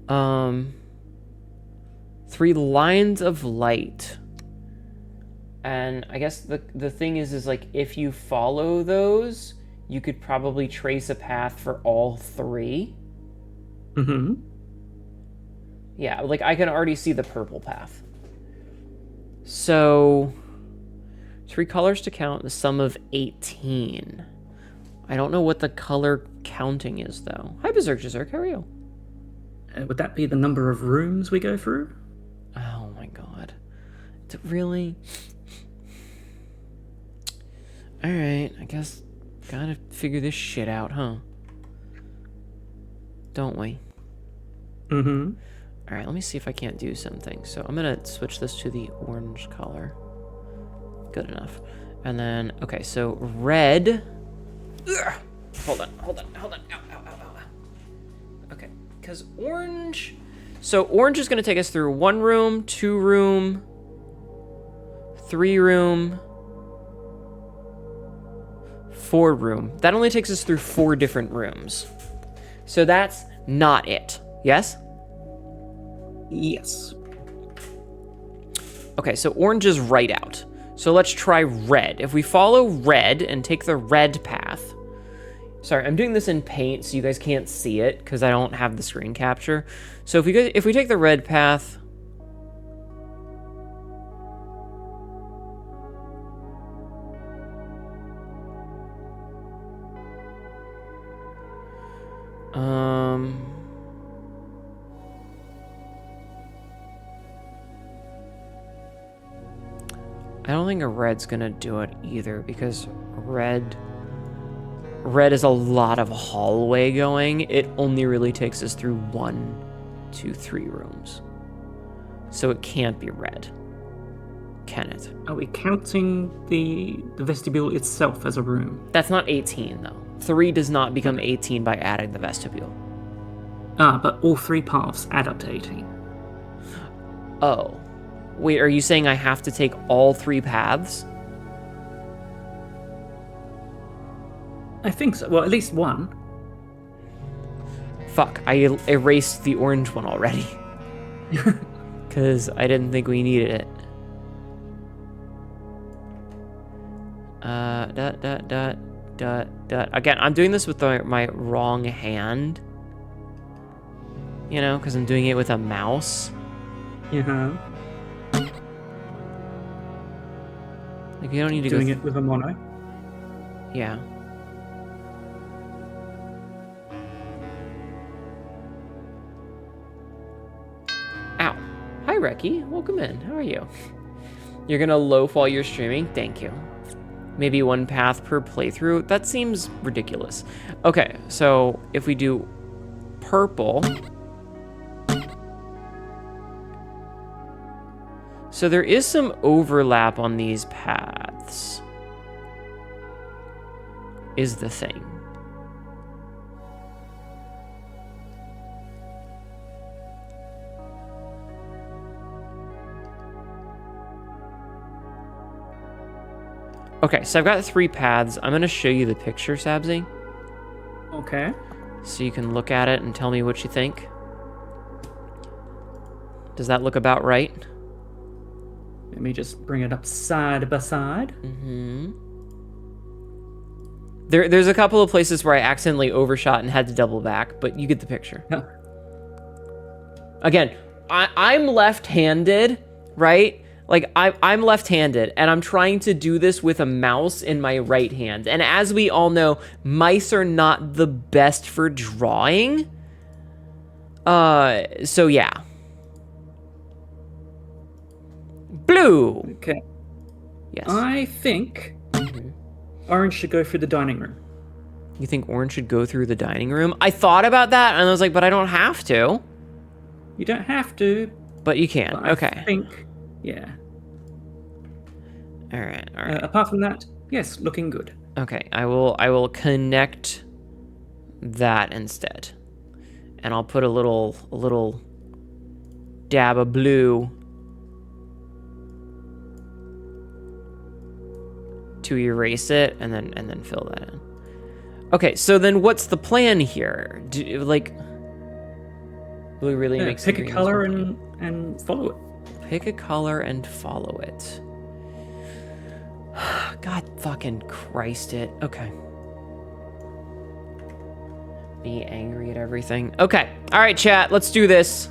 [SPEAKER 3] Mm-hmm.
[SPEAKER 1] 3 lines of light. And I guess the thing is like if you follow those, you could probably trace a path for all 3.
[SPEAKER 3] Mm-hmm.
[SPEAKER 1] Yeah, like I can already see the purple path. So 3 colors to count, the sum of 18. I don't know what the color counting is, though. Hi, Berserk. How are you?
[SPEAKER 3] Would that be the number of rooms we go through?
[SPEAKER 1] Oh, my God. Really? Alright, I guess gotta figure this shit out, huh? Don't we?
[SPEAKER 3] Mm-hmm.
[SPEAKER 1] Alright, let me see if I can't do something. So I'm gonna switch this to the orange color. Good enough. And then, okay, so red. Ugh. Hold on. Ow. Okay, because orange. So orange is going to take us through 1 room, 2 room, 3 room, 4 room. That only takes us through 4 different rooms. So that's not it. Yes?
[SPEAKER 3] Yes.
[SPEAKER 1] Okay, so orange is right out. So let's try red. If we follow red and take the red path. Sorry, I'm doing this in Paint so you guys can't see it because I don't have the screen capture. So if we take the red path. I don't think a red's gonna do it either, because red is a lot of hallway going. It only really takes us through 1, 2, 3 rooms. So it can't be red. Can it?
[SPEAKER 3] Are we counting the vestibule itself as a room?
[SPEAKER 1] That's not 18, though. 3 does not become 18 by adding the vestibule.
[SPEAKER 3] Ah, but all 3 paths add up to 18.
[SPEAKER 1] Oh. Wait, are you saying I have to take all 3 paths?
[SPEAKER 3] I think so. Well, at least one.
[SPEAKER 1] Fuck, I erased the orange one already. Because I didn't think we needed it. Again, I'm doing this with my wrong hand. You know, because I'm doing it with a mouse.
[SPEAKER 3] Yeah.
[SPEAKER 1] Like, you don't need to
[SPEAKER 3] Doing it with a mono.
[SPEAKER 1] Yeah. Ow. Hi, Reki. Welcome in. How are you? You're gonna loaf while you're streaming? Thank you. Maybe 1 path per playthrough? That seems ridiculous. Okay, so if we do purple... So there is some overlap on these paths, is the thing. Okay, so I've got 3 paths. I'm going to show you the picture, Sabzi.
[SPEAKER 3] Okay.
[SPEAKER 1] So you can look at it and tell me what you think. Does that look about right?
[SPEAKER 3] Let me just bring it up side by side.
[SPEAKER 1] Mm-hmm. There's a couple of places where I accidentally overshot and had to double back, but you get the picture.
[SPEAKER 3] Yeah.
[SPEAKER 1] Again, I'm left-handed, right? Like, I'm left-handed, and I'm trying to do this with a mouse in my right hand. And as we all know, mice are not the best for drawing. So yeah. Blue!
[SPEAKER 3] Okay.
[SPEAKER 1] Yes.
[SPEAKER 3] I think orange should go through the dining room.
[SPEAKER 1] You think orange should go through the dining room? I thought about that, and I was like, but I don't have to.
[SPEAKER 3] You don't have to.
[SPEAKER 1] But you can.
[SPEAKER 3] But
[SPEAKER 1] Okay.
[SPEAKER 3] I think, yeah.
[SPEAKER 1] All right. All right.
[SPEAKER 3] Apart from that, yes, looking good.
[SPEAKER 1] Okay. I will connect that instead, and I'll put a little dab of blue to erase it, and then fill that in. Okay. So then, what's the plan here? Like, blue really makes
[SPEAKER 3] pick
[SPEAKER 1] the
[SPEAKER 3] a
[SPEAKER 1] green
[SPEAKER 3] color
[SPEAKER 1] as well.
[SPEAKER 3] and follow it.
[SPEAKER 1] Pick a color and follow it. God fucking Christ it. Okay. Be angry at everything. Okay. All right, chat. Let's do this.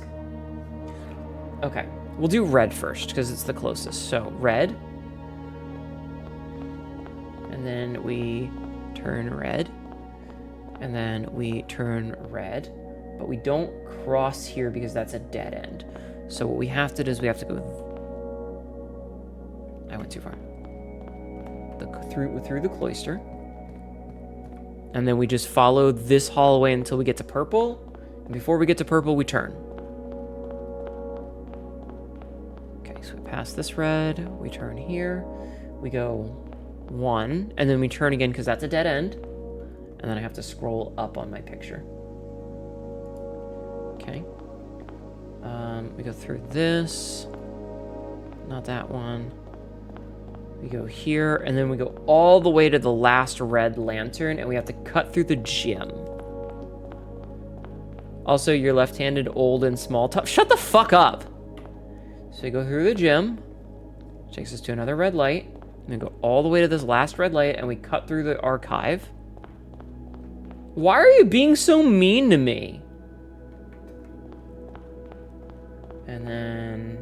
[SPEAKER 1] Okay. We'll do red first because it's the closest. So red. And then we turn red. And then we turn red. But we don't cross here because that's a dead end. So what we have to do is we have to go... I went too far. Through the cloister. And then we just follow this hallway until we get to purple. And before we get to purple, we turn. Okay, so we pass this red. We turn here. We go 1. And then we turn again because that's a dead end. And then I have to scroll up on my picture. Okay. We go through this. Not that one. We go here, and then we go all the way to the last red lantern, and we have to cut through the gym. Also, you're left-handed, old, and small. Shut the fuck up! So we go through the gym, which takes us to another red light, and then go all the way to this last red light, and we cut through the archive. Why are you being so mean to me? And then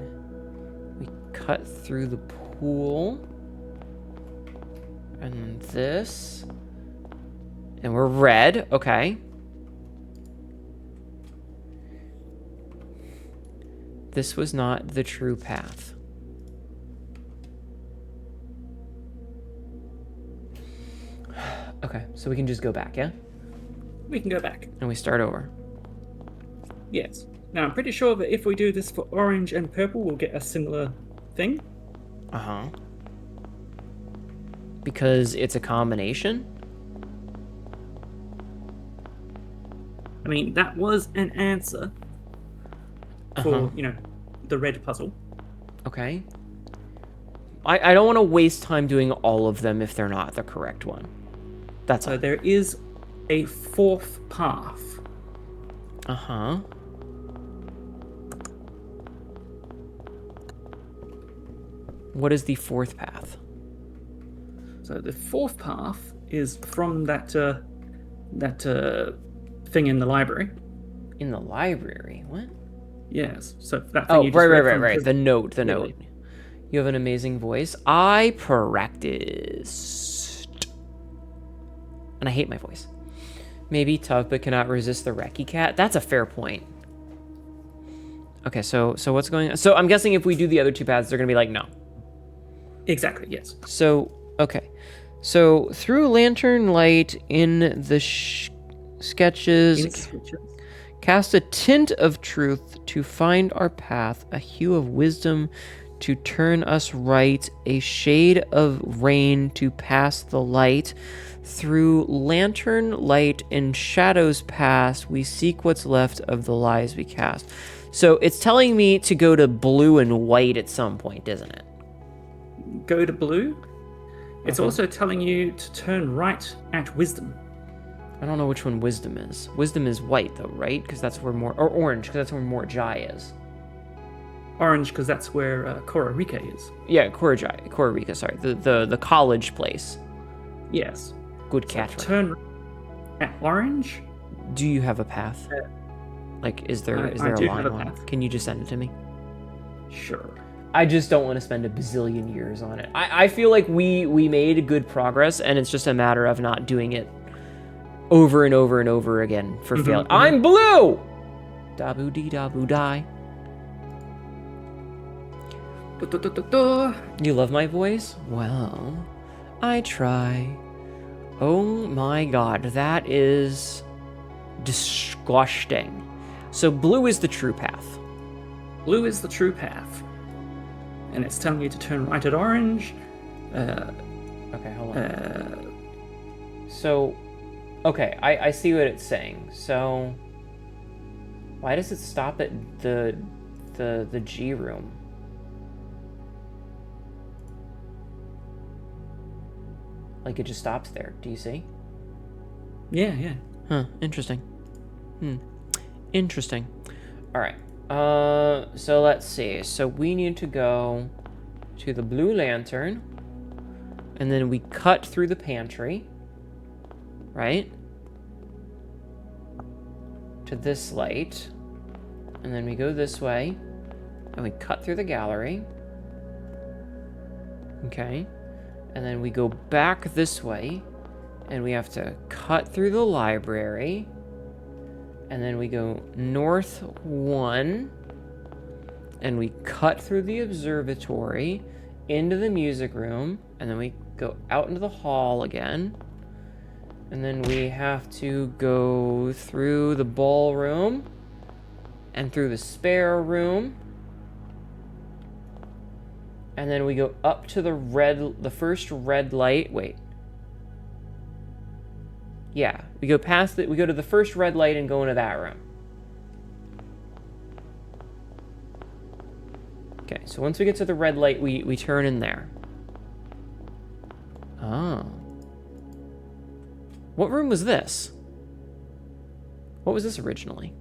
[SPEAKER 1] we cut through the pool. And then this. And we're red. Okay. This was not the true path. Okay, so we can just go back, yeah?
[SPEAKER 3] We can go back.
[SPEAKER 1] And we start over.
[SPEAKER 3] Yes. Now, I'm pretty sure that if we do this for orange and purple, we'll get a similar thing.
[SPEAKER 1] Uh-huh. Because it's a combination?
[SPEAKER 3] I mean, that was an answer for, the red puzzle.
[SPEAKER 1] Okay. I don't want to waste time doing all of them if they're not the correct one. That's all.
[SPEAKER 3] So there is a fourth path.
[SPEAKER 1] Uh-huh. What is the fourth path?
[SPEAKER 3] So the fourth path is from that thing in the library.
[SPEAKER 1] In the library? What?
[SPEAKER 3] Yes. So that thing
[SPEAKER 1] Oh,
[SPEAKER 3] you just read from
[SPEAKER 1] right.
[SPEAKER 3] his-
[SPEAKER 1] The note.
[SPEAKER 3] Really?
[SPEAKER 1] You have an amazing voice. I practiced. And I hate my voice. Maybe tough, but cannot resist the Reki Cat. That's a fair point. Okay, so what's going on? So I'm guessing if we do the other two paths, they're going to be like, no.
[SPEAKER 3] Exactly, yes.
[SPEAKER 1] So, okay. So, through lantern light in the sketches, cast a tint of truth to find our path, a hue of wisdom to turn us right, a shade of rain to pass the light. Through lantern light and shadows past, we seek what's left of the lies we cast. So, it's telling me to go to blue and white at some point, isn't it?
[SPEAKER 3] Go to blue. It's also telling you to turn right at wisdom.
[SPEAKER 1] I don't know which one wisdom is. Wisdom is white, though, right? Because that's where or orange, because that's where Jai is.
[SPEAKER 3] Orange, because that's where Kororika is.
[SPEAKER 1] Yeah, Kororika, sorry. The college place.
[SPEAKER 3] Yes.
[SPEAKER 1] Good catch.
[SPEAKER 3] So turn at orange.
[SPEAKER 1] Do you have a path? Like, is there
[SPEAKER 3] I
[SPEAKER 1] a
[SPEAKER 3] do
[SPEAKER 1] line
[SPEAKER 3] have a
[SPEAKER 1] on it?
[SPEAKER 3] path.
[SPEAKER 1] Can you just send it to me?
[SPEAKER 3] Sure.
[SPEAKER 1] I just don't want to spend a bazillion years on it. I feel like we made good progress, and it's just a matter of not doing it over and over and over again for failure. I'm blue! Dabu dee dabu die. You love my voice? Well, I try. Oh my god, that is disgusting. So blue is the true path.
[SPEAKER 3] Blue is the true path. And it's telling you to turn right at orange.
[SPEAKER 1] Okay, hold on. So, okay, I see what it's saying. So, why does it stop at the G room? Like, it just stops there. Do you see?
[SPEAKER 3] Yeah.
[SPEAKER 1] Huh, interesting. Interesting. Alright. So let's see. So we need to go to the blue lantern, and then we cut through the pantry, right? To this light, and then we go this way, and we cut through the gallery. Okay. And then we go back this way, and we have to cut through the library. And then we go north 1, and we cut through the observatory into the music room, and then we go out into the hall again. And then we have to go through the ballroom and through the spare room. And then we go up to the first red light. Wait. Yeah, we go past it. We go to the first red light and go into that room. Okay, so once we get to the red light, we turn in there. Oh. What room was this? What was this originally?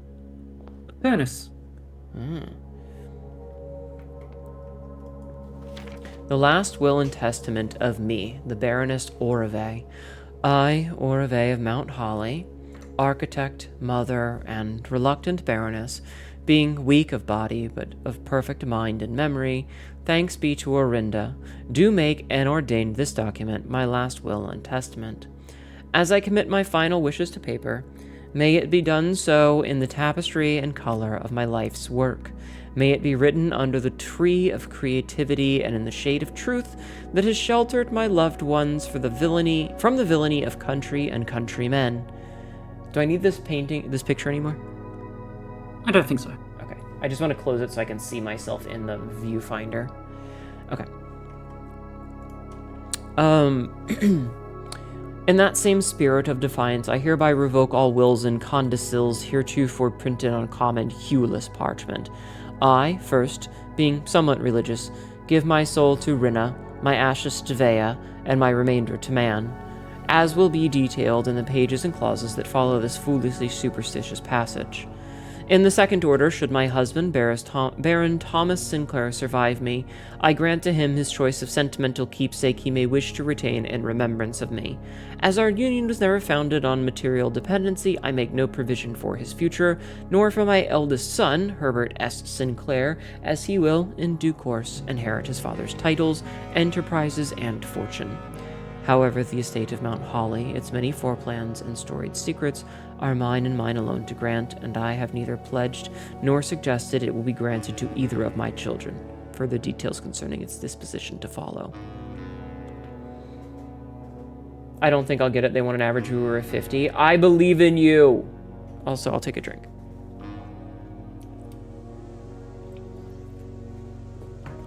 [SPEAKER 3] Furnace.
[SPEAKER 1] The last will and testament of me, the Baroness Orave. I, Orave of Mount Holly, architect, mother, and reluctant baroness, being weak of body, but of perfect mind and memory, thanks be to Orinda, do make and ordain this document my last will and testament. As I commit my final wishes to paper, May it be done so in the tapestry and color of my life's work. May it be written under the tree of creativity and in the shade of truth that has sheltered my loved ones from the villainy of country and countrymen. Do I need this picture anymore?
[SPEAKER 3] I don't think so.
[SPEAKER 1] Okay. I just want to close it so I can see myself in the viewfinder. Okay. In that same spirit of defiance, I hereby revoke all wills and codicils heretofore printed on common hueless parchment. I, first, being somewhat religious, give my soul to Rinna, my ashes to Vea, and my remainder to man, as will be detailed in the pages and clauses that follow this foolishly superstitious passage. In the second order, should my husband, Baron Thomas Sinclair, survive me, I grant to him his choice of sentimental keepsake he may wish to retain in remembrance of me. As our union was never founded on material dependency, I make no provision for his future, nor for my eldest son, Herbert S. Sinclair, as he will, in due course, inherit his father's titles, enterprises, and fortune. However, the estate of Mount Holly, its many foreplans and storied secrets, are mine and mine alone to grant, and I have neither pledged nor suggested it will be granted to either of my children. Further details concerning its disposition to follow. I don't think I'll get it. They want an average viewer of 50. I believe in you! Also, I'll take a drink.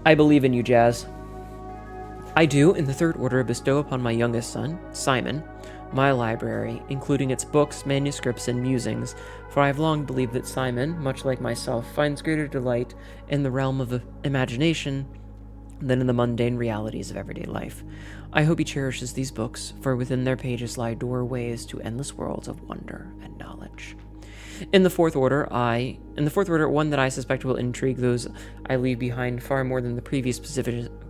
[SPEAKER 1] I believe in you, Jazz. I do, in the third order, bestow upon my youngest son, Simon, my library, including its books, manuscripts, and musings, for I have long believed that Simon, much like myself, finds greater delight in the realm of imagination than in the mundane realities of everyday life. I hope he cherishes these books, for within their pages lie doorways to endless worlds of wonder and knowledge. In the fourth order, one that I suspect will intrigue those I leave behind far more than the previous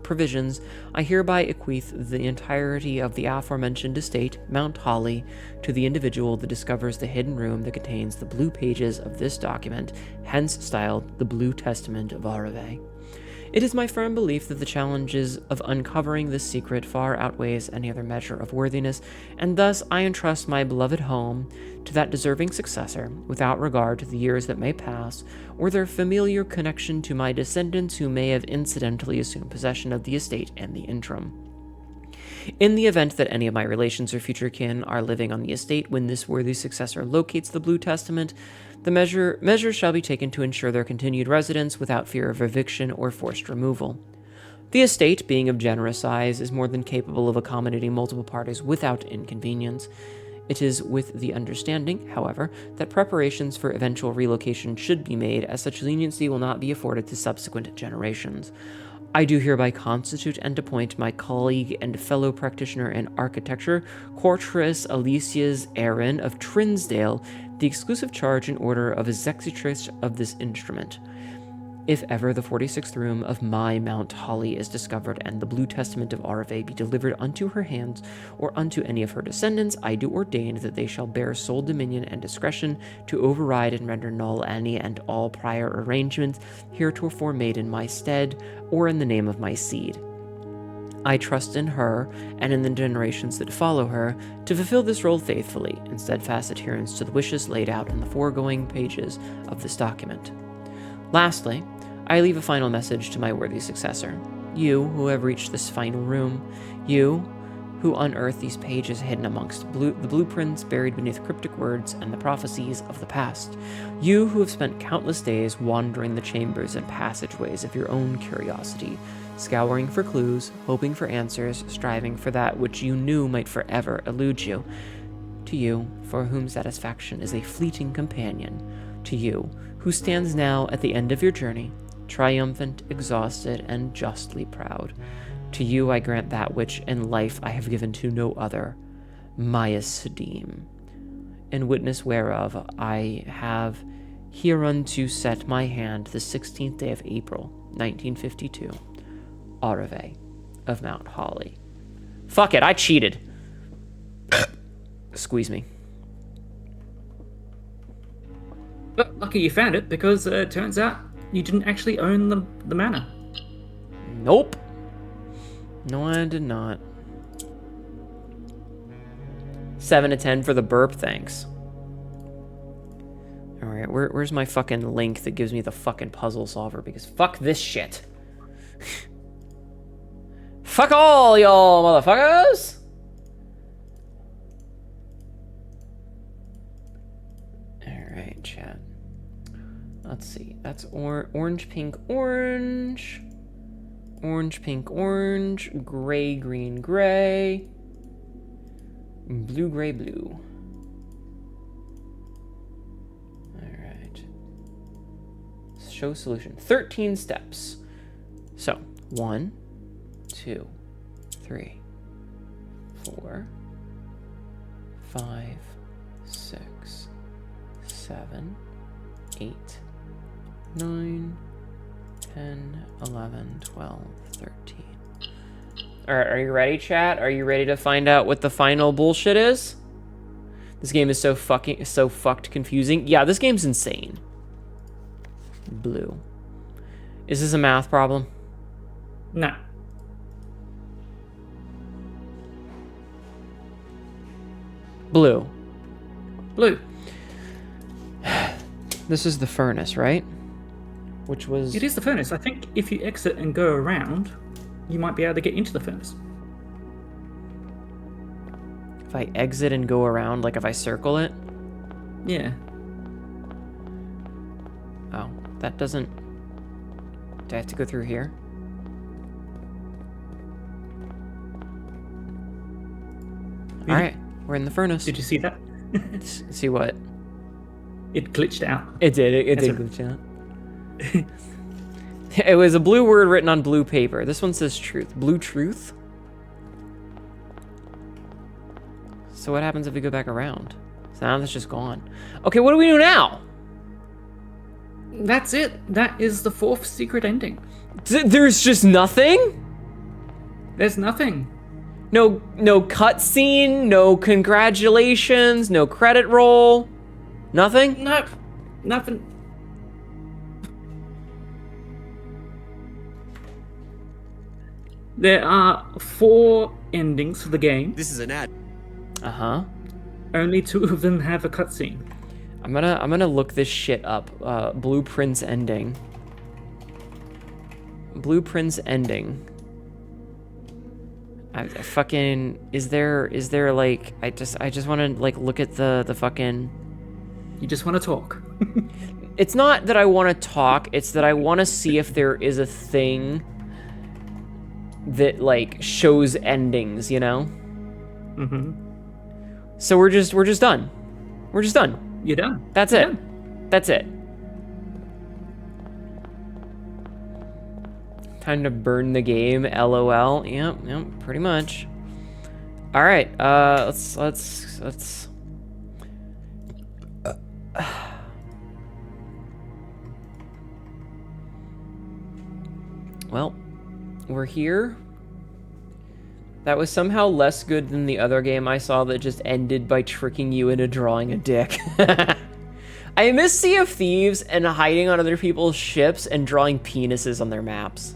[SPEAKER 1] provisions, I hereby bequeath the entirety of the aforementioned estate, Mount Holly, to the individual that discovers the hidden room that contains the blue pages of this document, hence styled the Blue Testament of Arave. It is my firm belief that the challenges of uncovering this secret far outweighs any other measure of worthiness, and thus I entrust my beloved home to that deserving successor, without regard to the years that may pass, or their familiar connection to my descendants who may have incidentally assumed possession of the estate in the interim. In the event that any of my relations or future kin are living on the estate when this worthy successor locates the Blue Testament, the measures shall be taken to ensure their continued residence without fear of eviction or forced removal. The estate, being of generous size, is more than capable of accommodating multiple parties without inconvenience. It is with the understanding, however, that preparations for eventual relocation should be made, as such leniency will not be afforded to subsequent generations. I do hereby constitute and appoint my colleague and fellow practitioner in architecture, Quartus Alicius Aaron of Trinsdale, the exclusive charge and order of executrix of this instrument. If ever the 46th room of my Mount Holly is discovered, and the Blue Testament of Arave be delivered unto her hands, or unto any of her descendants, I do ordain that they shall bear sole dominion and discretion to override and render null any and all prior arrangements heretofore made in my stead, or in the name of my seed. I trust in her, and in the generations that follow her, to fulfill this role faithfully, in steadfast adherence to the wishes laid out in the foregoing pages of this document. Lastly, I leave a final message to my worthy successor. You who have reached this final room, you who unearth these pages hidden amongst the blueprints buried beneath cryptic words and the prophecies of the past, you who have spent countless days wandering the chambers and passageways of your own curiosity, scouring for clues, hoping for answers, striving for that which you knew might forever elude you. To you, for whom satisfaction is a fleeting companion, to you, who stands now at the end of your journey, triumphant, exhausted, and justly proud. To you I grant that which in life I have given to no other, my esteem, in witness whereof I have hereunto set my hand the 16th day of April, 1952, Arave of Mount Holly. Fuck it, I cheated. Squeeze me.
[SPEAKER 3] But lucky you found it, because it turns out you didn't actually own the manor.
[SPEAKER 1] Nope. No, I did not. 7 to 10 for the burp, thanks. right, where's my fucking link that gives me the fucking puzzle solver? Because fuck this shit. Fuck all y'all motherfuckers! Alright, chat. Let's see. That's orange, pink, orange. Orange, pink, orange. Gray, green, gray. Blue, gray, blue. Alright. Show solution. 13 steps. So, 1, 2, 3, 4, 5, 6, 7, 8, 9, 10, 11, 12, 13. Alright, are you ready, chat? Are you ready to find out what the final bullshit is? This game is so fucked confusing. Yeah, this game's insane. Blue. Is this a math problem?
[SPEAKER 3] No.
[SPEAKER 1] Blue.
[SPEAKER 3] Blue.
[SPEAKER 1] This is the furnace, right? Which was...
[SPEAKER 3] It is the furnace. I think if you exit and go around, you might be able to get into the furnace.
[SPEAKER 1] If I exit and go around, like if I circle it?
[SPEAKER 3] Yeah.
[SPEAKER 1] Oh, that doesn't... Do I have to go through here? Alright, we're in the furnace.
[SPEAKER 3] Did you see that?
[SPEAKER 1] See what?
[SPEAKER 3] It glitched out.
[SPEAKER 1] It did. It did glitch out. It was a blue word written on blue paper. This one says truth. Blue truth? So what happens if we go back around? So now that's just gone. Okay, what do we do now?
[SPEAKER 3] That's it. That is the 4th secret ending.
[SPEAKER 1] There's just nothing?
[SPEAKER 3] There's nothing.
[SPEAKER 1] No cutscene, no congratulations, no credit roll, nothing?
[SPEAKER 3] Nope. Nothing. There are 4 endings for the game.
[SPEAKER 5] This is an ad.
[SPEAKER 1] Uh-huh.
[SPEAKER 3] Only 2 of them have a cutscene.
[SPEAKER 1] I'm gonna look this shit up. Blueprints ending. Blueprints ending. I fucking... Is there like... I just want to like look at the fucking...
[SPEAKER 3] You just want to talk.
[SPEAKER 1] It's not that I want to talk, it's that I want to see if there is a thing that like shows endings, you know?
[SPEAKER 3] Mm-hmm.
[SPEAKER 1] So we're just done. We're just done.
[SPEAKER 3] You're done.
[SPEAKER 1] That's
[SPEAKER 3] You're
[SPEAKER 1] it.
[SPEAKER 3] done.
[SPEAKER 1] That's it. Time to burn the game, LOL. Yep, pretty much. All right, let's Well, we're here. That was somehow less good than the other game I saw that just ended by tricking you into drawing a dick. I miss Sea of Thieves and hiding on other people's ships and drawing penises on their maps.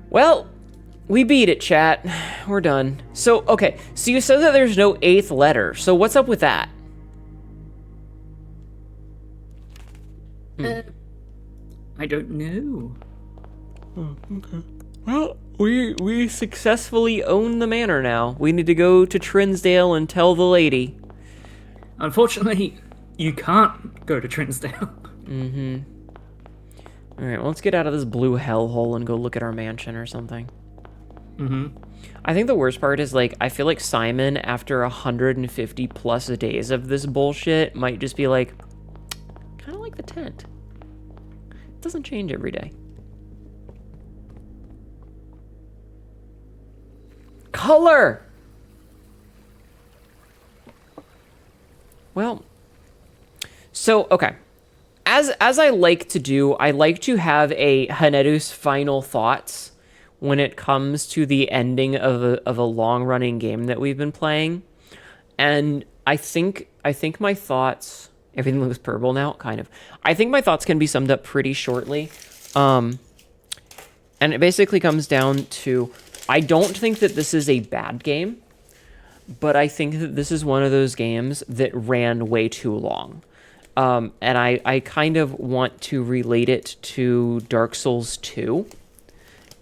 [SPEAKER 1] Well, we beat it, chat. We're done. So, okay, so you said that there's no 8th letter. So what's up with that?
[SPEAKER 3] I don't know.
[SPEAKER 1] Oh, okay. Well, we successfully own the manor now. We need to go to Trinsdale and tell the lady.
[SPEAKER 3] Unfortunately, you can't go to Trinsdale.
[SPEAKER 1] Mm-hmm. Alright, well, let's get out of this blue hellhole and go look at our mansion or something.
[SPEAKER 3] Mm-hmm.
[SPEAKER 1] I think the worst part is, like, I feel like Simon, after 150 plus days of this bullshit, might just be like, kind of like the tent. It doesn't change every day. Color! Well, so, okay. As I like to do, I like to have a Hnetu's final thoughts when it comes to the ending of a long-running game that we've been playing. And I think my thoughts... Everything looks purple now, kind of. I think my thoughts can be summed up pretty shortly. And it basically comes down to... I don't think that this is a bad game, but I think that this is one of those games that ran way too long. And I kind of want to relate it to Dark Souls 2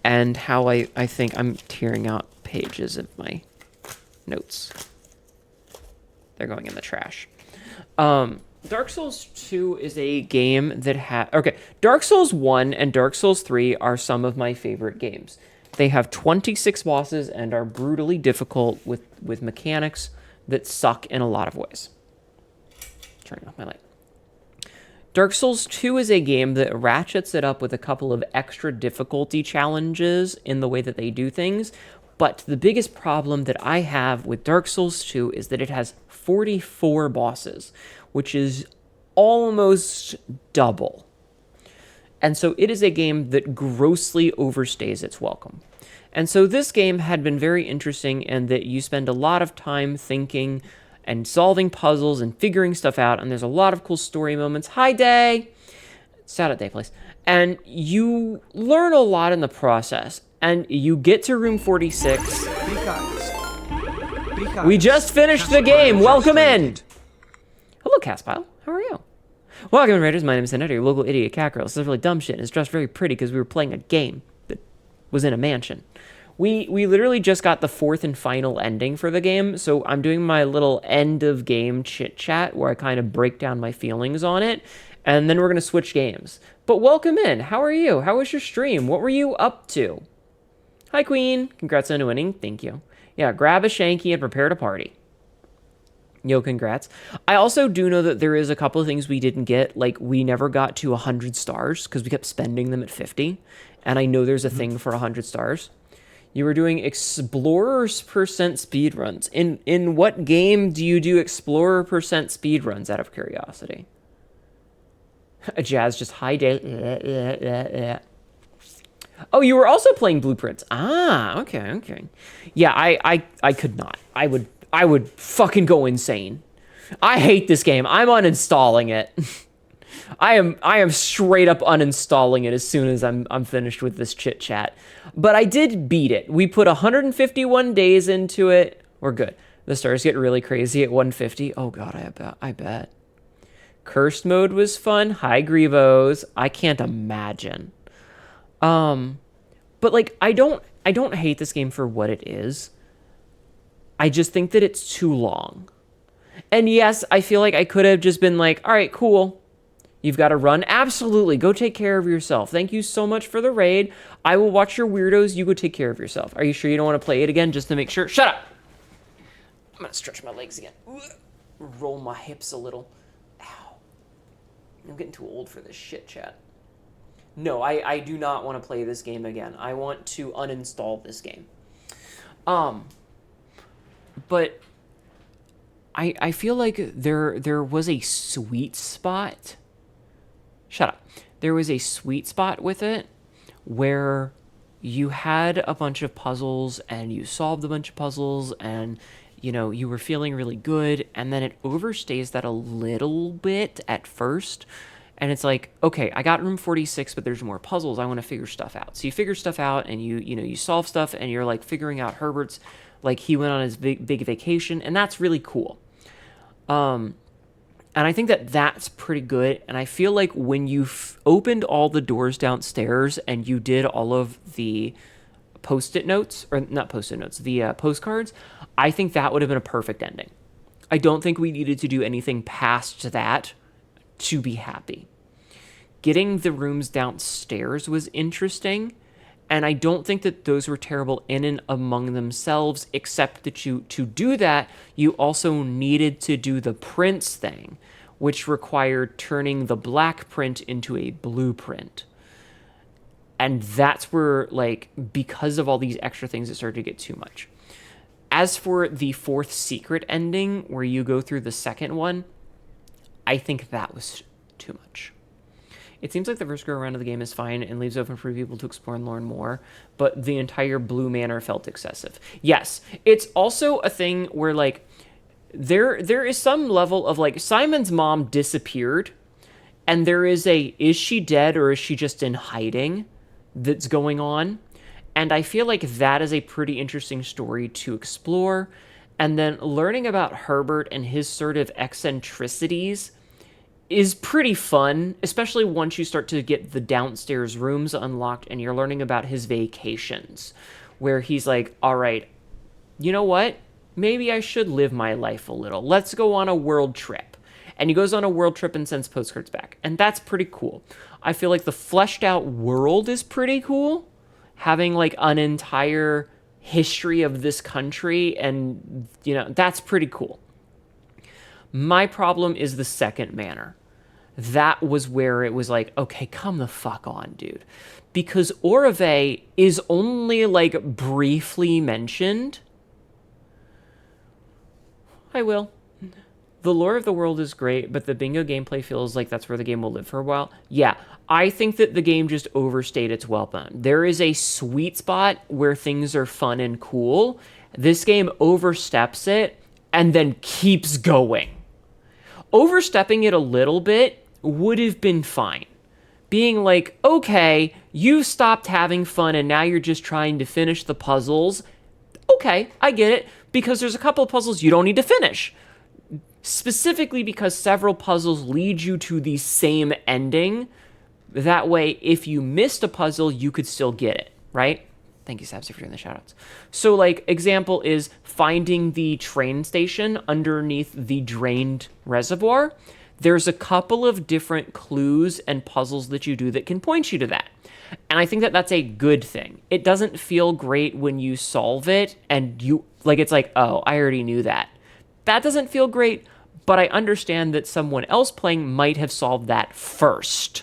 [SPEAKER 1] and how I think I'm tearing out pages of my notes. They're going in the trash. Dark Souls 2 is a game that Dark Souls 1 and Dark Souls 3 are some of my favorite games. They have 26 bosses and are brutally difficult with mechanics that suck in a lot of ways. Turning off my light. Dark Souls 2 is a game that ratchets it up with a couple of extra difficulty challenges in the way that they do things. But the biggest problem that I have with Dark Souls 2 is that it has 44 bosses, which is almost double. And so it is a game that grossly overstays its welcome. And so this game had been very interesting in that you spend a lot of time thinking and solving puzzles and figuring stuff out, and there's a lot of cool story moments. Hi, Day! Shout out Day, please. And you learn a lot in the process, and you get to room 46. We just finished the game! Welcome in! Hello, Caspile. How are you? Welcome, Raiders. My name is Hnetu, your local idiot cat girl. This is really dumb shit, and it's dressed very pretty because we were playing a game that was in a mansion. We literally just got the 4th and final ending for the game, so I'm doing my little end-of-game chit-chat where I kind of break down my feelings on it, and then we're going to switch games. But welcome in. How are you? How was your stream? What were you up to? Hi, Queen. Congrats on winning. Thank you. Yeah, grab a Shanky and prepare to party. Yo, congrats. I also do know that there is a couple of things we didn't get. Like, we never got to 100 stars because we kept spending them at 50. And I know there's a thing for 100 stars. You were doing Explorers percent speedruns. In what game do you do Explorer percent speedruns, out of curiosity? Jazz just high day. Oh, you were also playing Blueprints. Ah, okay. Yeah, I could not. I would fucking go insane. I hate this game. I'm uninstalling it. I am straight up uninstalling it as soon as I'm finished with this chit chat. But I did beat it. We put 151 days into it. We're good. The stars get really crazy at 150. Oh god, I bet. Cursed mode was fun. Hi, Grievos. I can't imagine. But like I don't hate this game for what it is. I just think that it's too long. And yes, I feel like I could have just been like, all right, cool. You've got to run. Absolutely. Go take care of yourself. Thank you so much for the raid. I will watch your weirdos. You go take care of yourself. Are you sure you don't want to play it again just to make sure? Shut up. I'm going to stretch my legs again. Roll my hips a little. Ow. I'm getting too old for this shit, chat. No, I do not want to play this game again. I want to uninstall this game. But I feel like there was a sweet spot. Shut up. There was a sweet spot with it where you had a bunch of puzzles and you solved a bunch of puzzles and, you know, you were feeling really good, and then it overstays that a little bit at first. And it's like, okay, I got room 46, but there's more puzzles. I want to figure stuff out. So you figure stuff out and you solve stuff, and you're like figuring out Herbert's, like he went on his big vacation, and that's really cool. And I think that that's pretty good. And I feel like when you opened all the doors downstairs and you did all of the post-it notes, or not post-it notes, the postcards, I think that would have been a perfect ending. I don't think we needed to do anything past that to be happy. Getting the rooms downstairs was interesting, and I don't think that those were terrible in and among themselves, except that to do that, you also needed to do the prints thing, which required turning the black print into a blueprint. And that's where, like, because of all these extra things, it started to get too much. As for the 4th secret ending, where you go through the second one, I think that was too much. It seems like the first go-around of the game is fine and leaves open for people to explore and learn more, but the entire Blue Manor felt excessive. Yes, it's also a thing where, like, there is some level of, like, Simon's mom disappeared, and there is is she dead or is she just in hiding that's going on? And I feel like that is a pretty interesting story to explore, And then learning about Herbert and his sort of eccentricities is pretty fun, especially once you start to get the downstairs rooms unlocked and you're learning about his vacations, where he's like, all right, you know what? Maybe I should live my life a little. Let's go on a world trip. And he goes on a world trip and sends postcards back. And that's pretty cool. I feel like the fleshed out world is pretty cool. Having like an entire history of this country, and, you know, that's pretty cool. My problem is the second manor. That was where it was like, okay, come the fuck on, dude. Because Orave is only like briefly mentioned. I will. The lore of the world is great, but the bingo gameplay feels like that's where the game will live for a while. Yeah, I think that the game just overstayed its welcome. There is a sweet spot where things are fun and cool. This game oversteps it and then keeps going. Overstepping it a little bit would have been fine. Being like, okay, you stopped having fun and now you're just trying to finish the puzzles. Okay, I get it, because there's a couple of puzzles you don't need to finish. Specifically because several puzzles lead you to the same ending. That way, if you missed a puzzle, you could still get it, right? Thank you, Sabsy, for doing the shoutouts. So, like, example is finding the train station underneath the drained reservoir. There's a couple of different clues and puzzles that you do that can point you to that. And I think that that's a good thing. It doesn't feel great when you solve it and you, like, it's like, oh, I already knew that. That doesn't feel great, but I understand that someone else playing might have solved that first.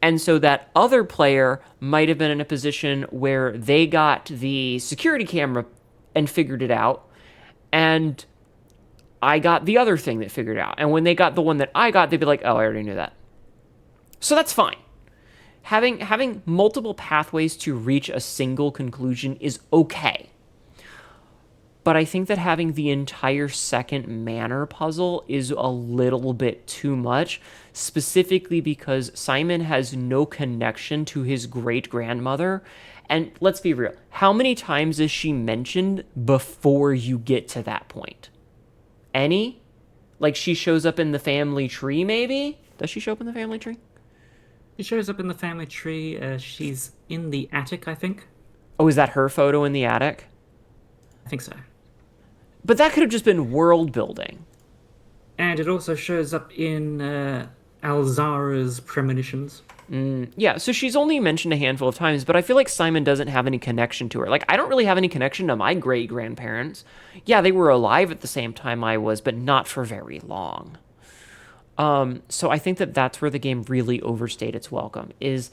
[SPEAKER 1] And so that other player might have been in a position where they got the security camera and figured it out, and I got the other thing that figured it out. And when they got the one that I got, they'd be like, oh, I already knew that. So that's fine. Having multiple pathways to reach a single conclusion is okay. But I think that having the entire second manor puzzle is a little bit too much, specifically because Simon has no connection to his great-grandmother. And let's be real, how many times is she mentioned before you get to that point? Any? Like, she shows up in the family tree, maybe? Does she show up in the family tree?
[SPEAKER 3] She shows up in the family tree. She's in the attic, I think.
[SPEAKER 1] Oh, is that her photo in the attic?
[SPEAKER 3] I think so.
[SPEAKER 1] But that could have just been world building.
[SPEAKER 3] And it also shows up in Alzara's premonitions.
[SPEAKER 1] Yeah, so she's only mentioned a handful of times, but I feel like Simon doesn't have any connection to her. Like, I don't really have any connection to my great-grandparents. Yeah, they were alive at the same time I was, but not for very long. So I think that that's where the game really overstayed its welcome. It's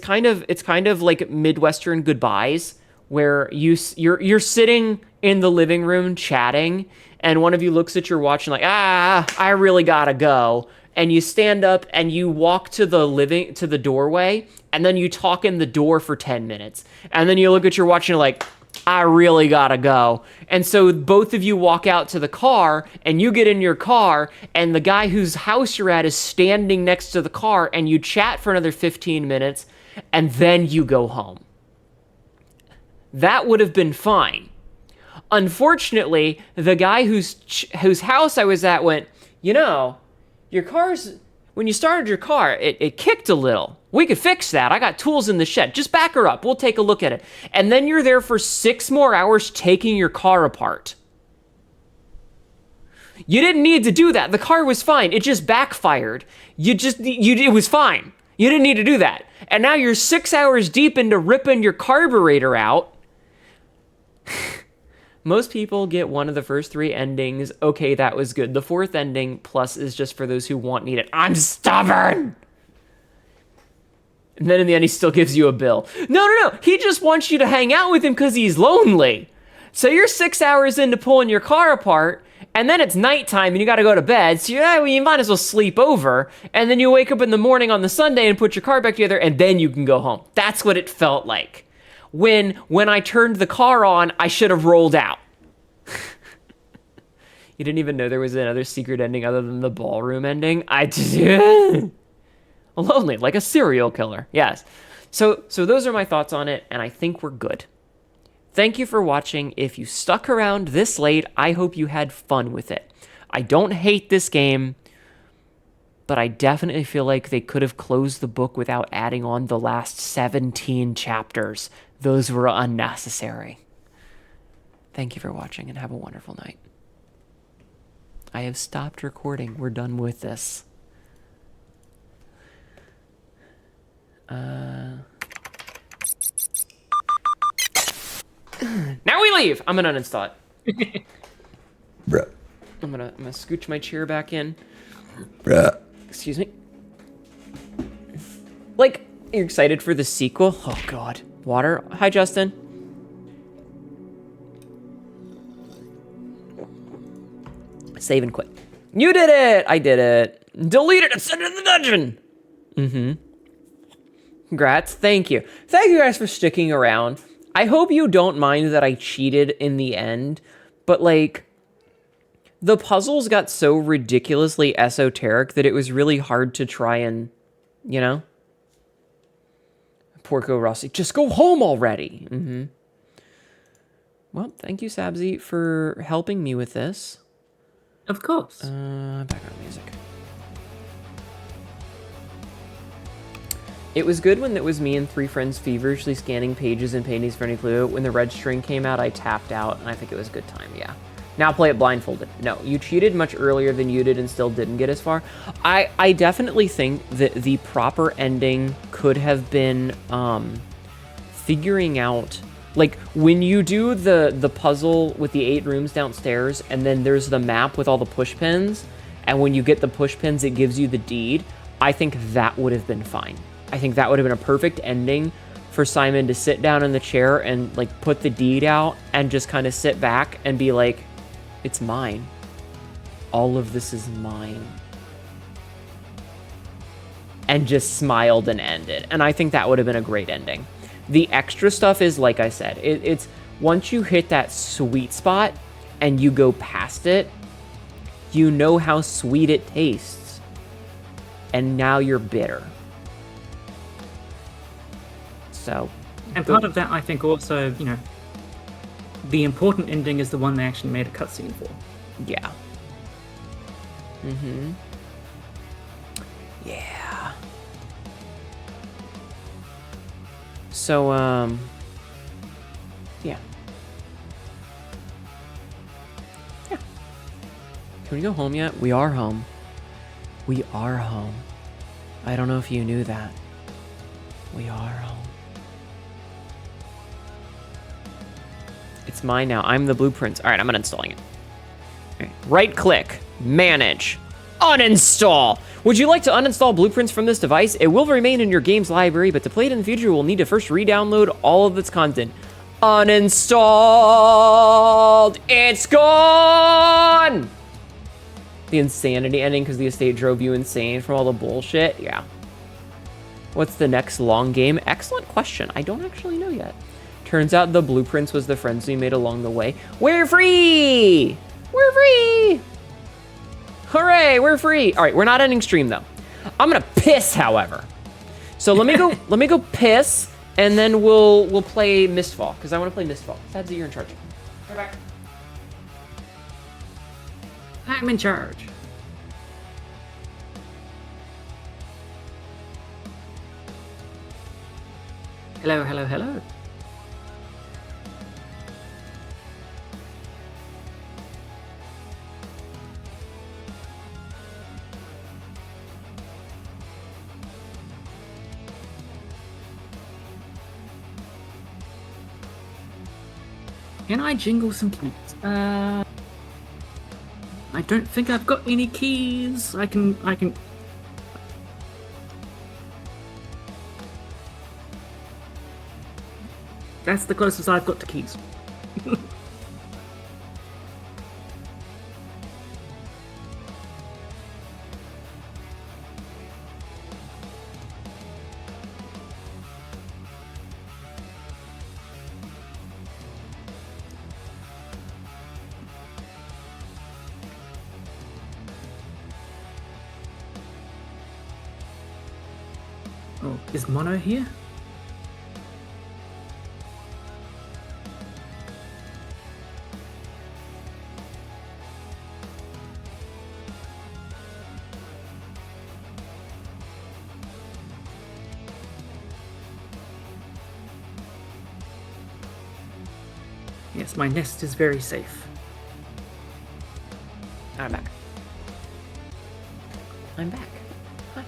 [SPEAKER 1] kind of like Midwestern goodbyes, where you're sitting in the living room chatting, and one of you looks at your watch and like, I really gotta go. And you stand up and you walk to the doorway, and then you talk in the door for 10 minutes. And then you look at your watch and you're like, I really gotta go. And so both of you walk out to the car, and you get in your car, and the guy whose house you're at is standing next to the car, and you chat for another 15 minutes, and then you go home. That would have been fine. Unfortunately, the guy whose house I was at went, you know, your car's, when you started your car, it kicked a little. We could fix that. I got tools in the shed. Just back her up. We'll take a look at it. And then you're there for 6 more hours taking your car apart. You didn't need to do that. The car was fine. It just backfired. It was fine. You didn't need to do that. And now you're 6 hours deep into ripping your carburetor out. Most people get one of the first 3 endings. Okay, that was good. The 4th ending plus is just for those who need it. I'm stubborn! And then in the end, he still gives you a bill. No. He just wants you to hang out with him because he's lonely. So you're 6 hours into pulling your car apart, and then it's nighttime and you got to go to bed. So you might as well sleep over. And then you wake up in the morning on the Sunday and put your car back together, and then you can go home. That's what it felt like. When I turned the car on, I should have rolled out. You didn't even know there was another secret ending other than the ballroom ending? Lonely, like a serial killer. Yes. So those are my thoughts on it, and I think we're good. Thank you for watching. If you stuck around this late, I hope you had fun with it. I don't hate this game, but I definitely feel like they could have closed the book without adding on the last 17 chapters. Those were unnecessary. Thank you for watching and have a wonderful night. I have stopped recording. We're done with this. Now we leave. I'm gonna uninstall it.
[SPEAKER 4] Bruh.
[SPEAKER 1] I'm gonna scooch my chair back in.
[SPEAKER 4] Bruh.
[SPEAKER 1] Excuse me. Like, you're excited for the sequel? Oh God. Water. Hi, Justin. Save and quit. You did it! I did it. Delete it and send it in the dungeon! Mm-hmm. Congrats. Thank you. Thank you guys for sticking around. I hope you don't mind that I cheated in the end, but like, the puzzles got so ridiculously esoteric that it was really hard to try and, you know? Porco Rossi, just go home already! Mm-hmm. Well, thank you, Sabzi, for helping me with this.
[SPEAKER 3] Of course.
[SPEAKER 1] Background music. It was good when it was me and 3 friends feverishly scanning pages and paintings for any clue. When the red string came out, I tapped out, and I think it was a good time, yeah. Now play it blindfolded. No, you cheated much earlier than you did and still didn't get as far. I definitely think that the proper ending could have been figuring out, like, when you do the puzzle with the 8 rooms downstairs, and then there's the map with all the push pins, and when you get the push pins, it gives you the deed. I think that would have been fine. I think that would have been a perfect ending for Simon to sit down in the chair and, like, put the deed out and just kind of sit back and be like, it's mine. All of this is mine. And just smiled and ended. And I think that would have been a great ending. The extra stuff is, like I said, it's once you hit that sweet spot and you go past it, you know how sweet it tastes. And now you're bitter. So.
[SPEAKER 3] And part of that, I think also, you know, the important ending is the one they actually made a cutscene for.
[SPEAKER 1] Yeah. Mm-hmm. Yeah. So, yeah. Yeah. Can we go home yet? We are home. We are home. I don't know if you knew that. We are home. It's mine now. I'm the blueprints. All right, I'm uninstalling it. All right. Right click, manage, uninstall. Would you like to uninstall blueprints from this device? It will remain in your game's library, but to play it in the future, you will need to first re-download all of its content. Uninstalled. It's gone. The insanity ending because the estate drove you insane from all the bullshit. Yeah. What's the next long game? Excellent question. I don't actually know yet. Turns out the blueprints was the friends we made along the way. We're free! We're free! Hooray, we're free! All right, we're not ending stream though. I'm gonna piss, however. So let me go. Let me go piss, and then we'll play Mistfall because I want to play Mistfall. That's you're in charge. Come back.
[SPEAKER 3] I'm in charge. Hello, hello, hello. Can I jingle some keys? I don't think I've got any keys. I can. That's the closest I've got to keys. Oh, is Mono here? Yes, my nest is very safe.
[SPEAKER 1] I'm back. I'm back. Hi.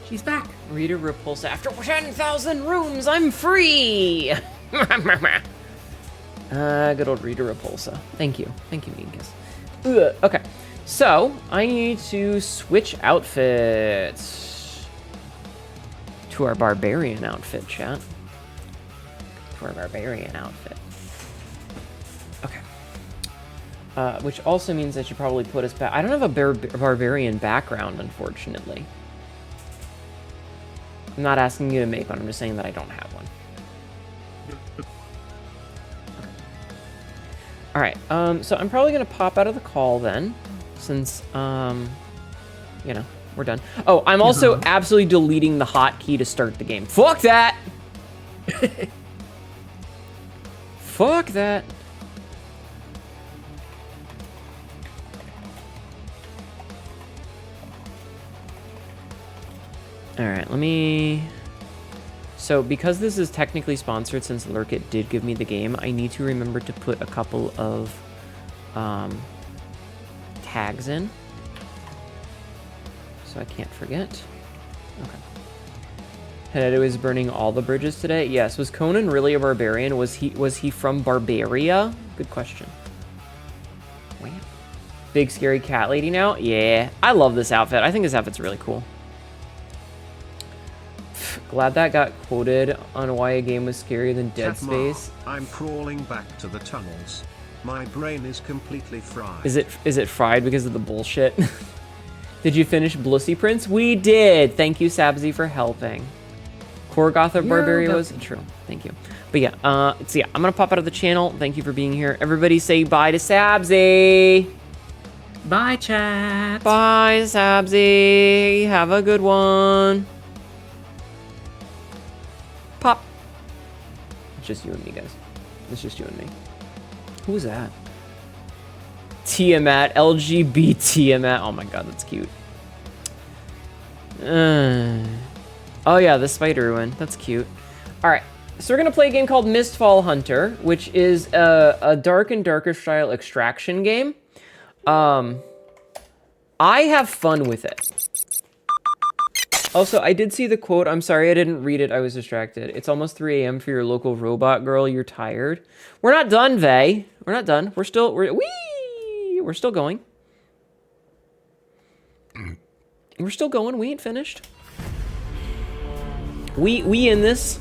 [SPEAKER 3] She's back.
[SPEAKER 1] Rita Repulsa. After 10,000 rooms, I'm free! Good old Rita Repulsa. Thank you. Thank you, Minkus. Okay. So, I need to switch outfits to our barbarian outfit, chat. To our barbarian outfit. Okay. Which also means I should probably put us back. I don't have a barbarian background, unfortunately. I'm not asking you to make one. I'm just saying that I don't have one. All right. So I'm probably gonna pop out of the call then, since you know, we're done. Oh, I'm also absolutely deleting the hotkey to start the game. Fuck that. Fuck that. All right, let me... So, because this is technically sponsored, since Lurkit did give me the game, I need to remember to put a couple of tags in. So I can't forget. Okay. Hnetu is burning all the bridges today. Yes. Was Conan really a barbarian? Was he from Barbaria? Good question. Wow. Big scary cat lady now? Yeah. I love this outfit. I think this outfit's really cool. Glad that got quoted on why a game was scarier than Dead Space.
[SPEAKER 2] I'm crawling back to the tunnels. My brain is completely fried.
[SPEAKER 1] Is it fried because of the bullshit? Did you finish Blussy Prince? We did. Thank you, Sabzi, for helping. Korgoth of Barbaria was true. Thank you. But yeah, so yeah, I'm gonna pop out of the channel. Thank you for being here. Everybody say bye to Sabzi.
[SPEAKER 3] Bye, chat.
[SPEAKER 1] Bye, Sabzi. Have a good one. Pop. It's just you and me, guys. It's just you and me. Who was that? Tiamat, LGBT Tiamat. Oh my god, that's cute. Oh yeah, the spider one. That's cute. Alright, so we're gonna play a game called Mistfall Hunter, which is a dark and darker style extraction game. I have fun with it. Also, I did see the quote. I'm sorry I didn't read it. I was distracted. It's almost 3 a.m. for your local robot girl. You're tired. We're not done, Vay. We're not done. We're still going. We're still going. We ain't finished. We in this.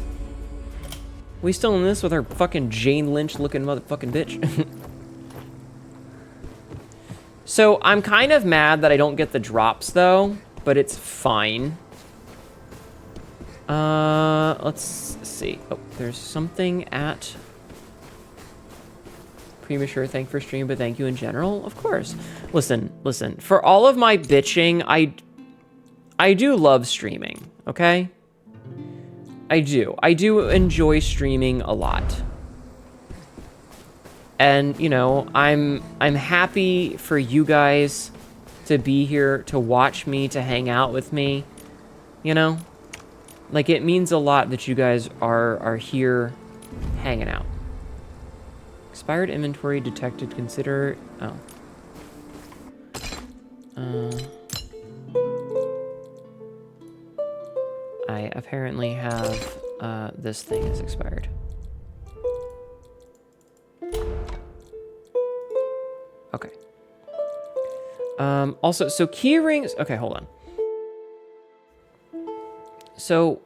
[SPEAKER 1] We still in this with our fucking Jane Lynch looking motherfucking bitch. So I'm kind of mad that I don't get the drops though, but it's fine. Let's see. Oh, there's something at Premature. Thank for stream, but thank you in general. Of course. Listen. For all of my bitching, I do love streaming, okay? I do enjoy streaming a lot. And, you know, I'm happy for you guys to be here, to watch me, to hang out with me, you know? Like, it means a lot that you guys are here hanging out. Expired inventory detected. Consider... Oh. I apparently have... this thing is expired. Okay. Also, so key rings... Okay, hold on. So...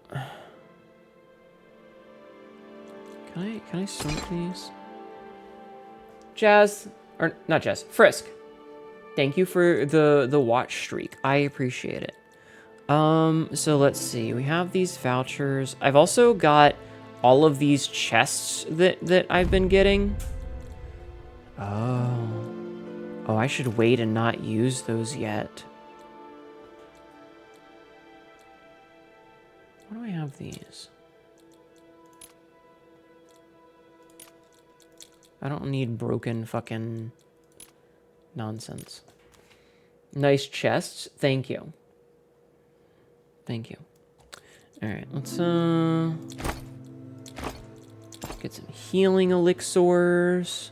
[SPEAKER 1] Can I sort these? Jazz... Or, not Jazz. Frisk. Thank you for the watch streak. I appreciate it. So let's see. We have these vouchers. I've also got all of these chests that I've been getting. Oh, I should wait and not use those yet. Why do I have these? I don't need broken fucking nonsense. Nice chests. Thank you. Thank you. All right, let's get some healing elixirs.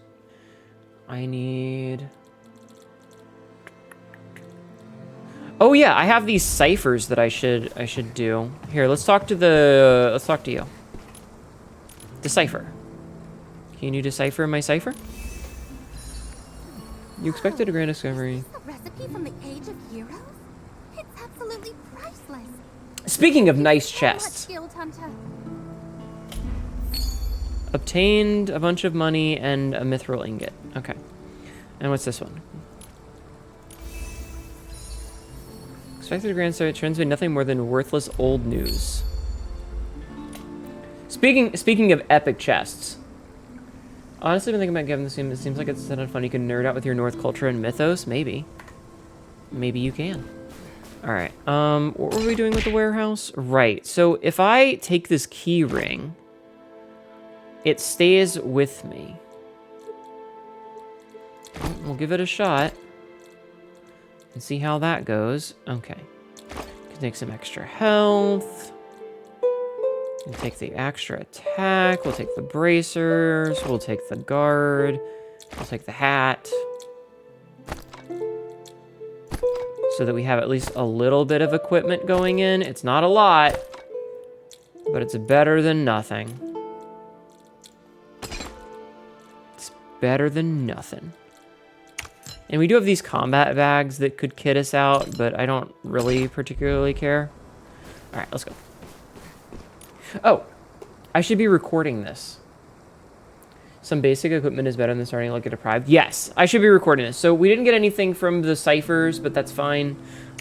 [SPEAKER 1] I need... Oh yeah, I have these ciphers that I should do. Here, let's talk to you. Decipher. Can you decipher my cipher? You expected a grand discovery.
[SPEAKER 6] Is this a recipe from the Age of Heroes? It's absolutely priceless.
[SPEAKER 1] Speaking of nice
[SPEAKER 6] So much
[SPEAKER 1] chests.
[SPEAKER 6] Guild Hunter.
[SPEAKER 1] Obtained a bunch of money and a mithril ingot. Okay. And what's this one? Expected a grand start transmit nothing more than worthless old news. Speaking of epic chests. Honestly, I've been thinking about giving this game. It seems like it's a ton of fun. You can nerd out with your North culture and mythos. Maybe. Maybe you can. Alright. What were we doing with the warehouse? Right. So if I take this key ring, it stays with me. We'll give it a shot. And see how that goes. Okay. Can take some extra health. We'll take the extra attack. We'll take the bracers. We'll take the guard. We'll take the hat. So that we have at least a little bit of equipment going in. It's not a lot, but it's better than nothing. It's better than nothing. And we do have these combat bags that could kit us out, but I don't really particularly care. All right, let's go. Oh, I should be recording this. Some basic equipment is better than starting to look at deprived. Yes, I should be recording this. So we didn't get anything from the ciphers, but that's fine.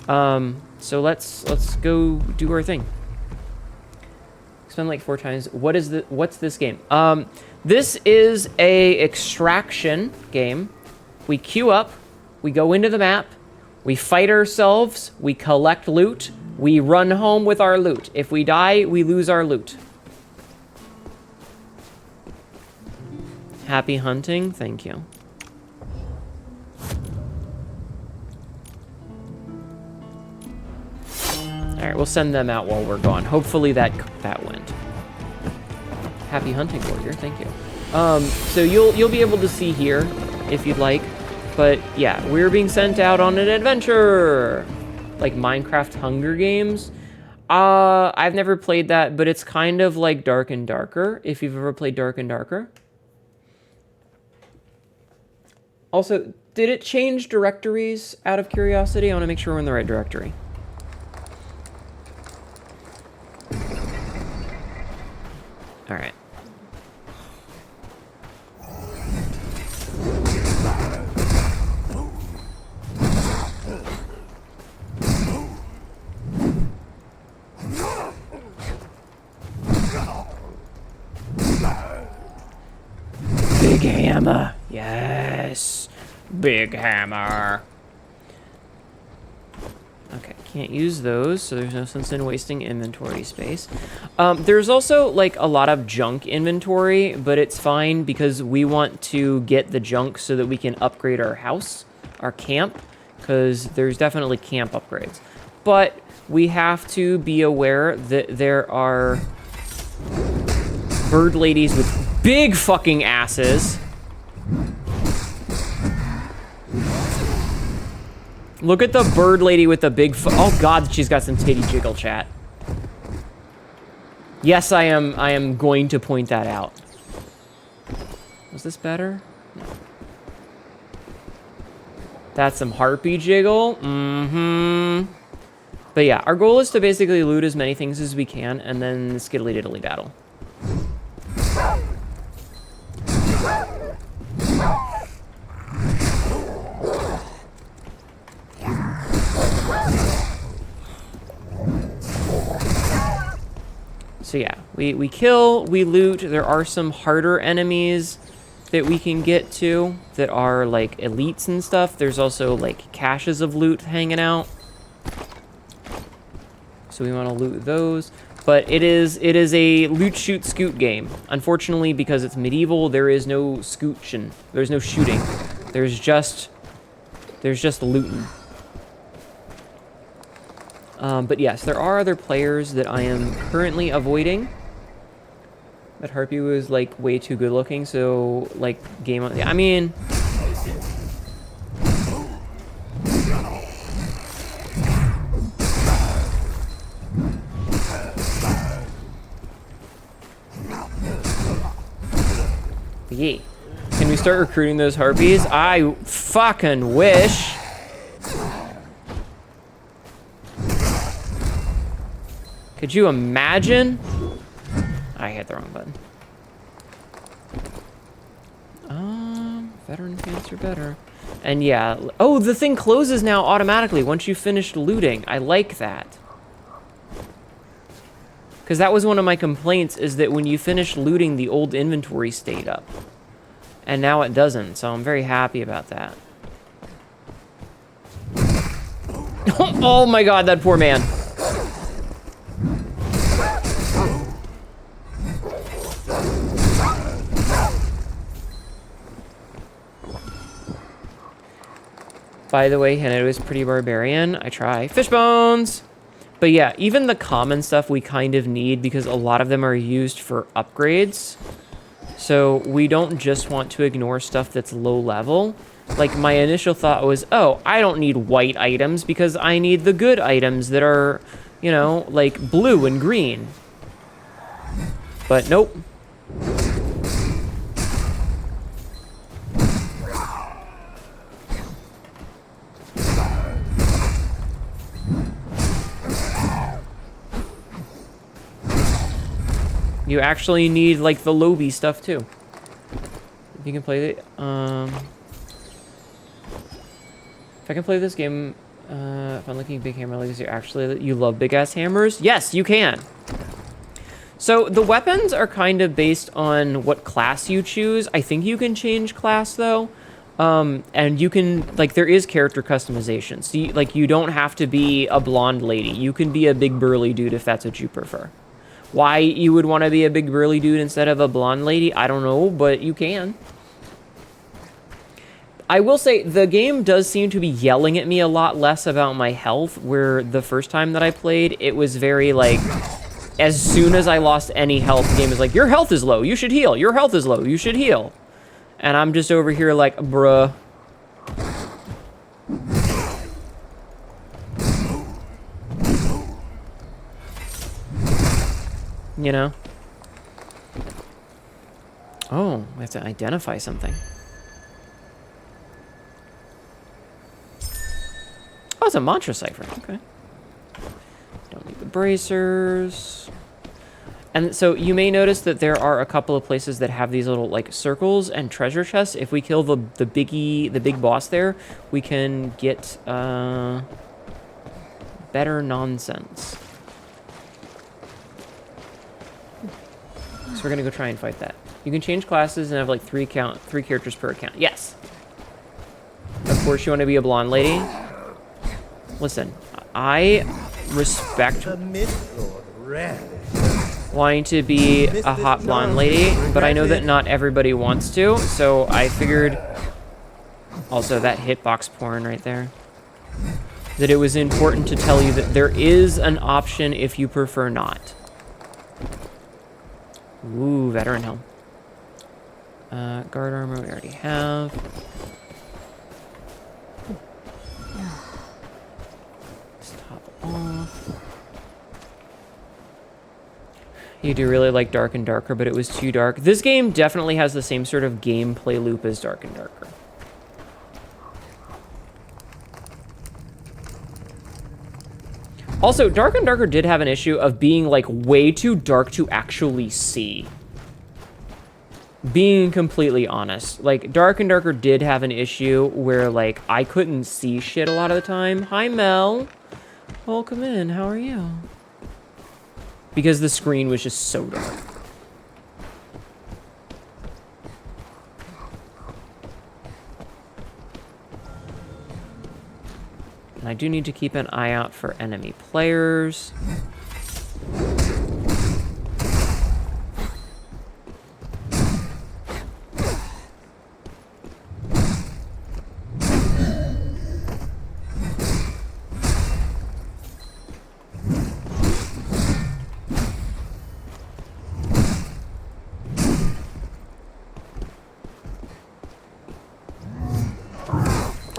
[SPEAKER 1] So let's go do our thing. Spend like 4 times. What's this game? This is a extraction game. We queue up, we go into the map, we fight ourselves, we collect loot, we run home with our loot. If we die, we lose our loot. Happy hunting, thank you. Alright, we'll send them out while we're gone. Hopefully that went. Happy hunting, warrior, thank you. So you'll be able to see here if you'd like. But yeah, we're being sent out on an adventure. Like Minecraft Hunger Games. I've never played that, but it's kind of like Dark and Darker, if you've ever played Dark and Darker. Also, did it change directories out of curiosity? I want to make sure we're in the right directory. All right. Big hammer. Yes. Big hammer. Okay, can't use those, so there's no sense in wasting inventory space. There's also, like, a lot of junk inventory, but it's fine because we want to get the junk so that we can upgrade our house, our camp, because there's definitely camp upgrades. But we have to be aware that there are bird ladies with big fucking asses. Look at the bird lady with the big oh god, she's got some titty jiggle, chat. Yes, I am going to point that out. Was this better? No. That's some harpy jiggle. Mm-hmm. But yeah, our goal is to basically loot as many things as we can and then skiddly diddly battle. So yeah, we kill, we loot. There are some harder enemies that we can get to that are like elites and stuff. There's also like caches of loot hanging out. So we want to loot those. But it is a loot shoot scoot game. Unfortunately, because it's medieval, there is no scooching. There's no shooting. There's just looting. But yes, there are other players that I am currently avoiding. But Harpy was like way too good looking, so like game on. I mean, Yee. Can we start recruiting those harpies? I fucking wish. Could you imagine? I hit the wrong button. Veteran pants are better. And yeah, oh, the thing closes now automatically once you finished looting. I like that. Because that was one of my complaints, is that when you finished looting, the old inventory stayed up. And now it doesn't, so I'm very happy about that. Oh my god, that poor man. By the way, Hnetu is pretty barbarian. I try. Fish bones! But yeah, even the common stuff we kind of need because a lot of them are used for upgrades. So we don't just want to ignore stuff that's low level. Like, my initial thought was, oh, I don't need white items because I need the good items that are, you know, like blue and green. But nope. You actually need, like, the lobby stuff, too. If you can play the, if I can play this game, if I'm looking at big hammer legacy, actually, you love big-ass hammers? Yes, you can. So, the weapons are kind of based on what class you choose. I think you can change class, though. And you can, like, there is character customization. So, you don't have to be a blonde lady. You can be a big burly dude if that's what you prefer. Why you would want to be a big burly dude instead of a blonde lady, I don't know, but you can. I will say, the game does seem to be yelling at me a lot less about my health, where the first time that I played, it was very, like, as soon as I lost any health, the game is like, your health is low, you should heal. Your health is low, you should heal. And I'm just over here like, bruh. You know? Oh, I have to identify something. Oh, it's a mantra cipher. Okay. Don't need the bracers. And so you may notice that there are a couple of places that have these little, like, circles and treasure chests. If we kill the big boss there, we can get better nonsense. So we're gonna go try and fight that. You can change classes and have like three characters per account. Yes. Of course you want to be a blonde lady. Listen, I respect wanting to be a hot blonde lady, but I know that not everybody wants to, so I figured, also that hitbox porn right there, that it was important to tell you that there is an option if you prefer not. Ooh, veteran helm. Guard armor we already have. Let's top off. You do really like Dark and Darker, but it was too dark. This game definitely has the same sort of gameplay loop as Dark and Darker. Also, Dark and Darker did have an issue of being, like, way too dark to actually see. Being completely honest. Like, Dark and Darker did have an issue where, like, I couldn't see shit a lot of the time. Hi, Mel. Welcome in. How are you? Because the screen was just so dark. And I do need to keep an eye out for enemy players.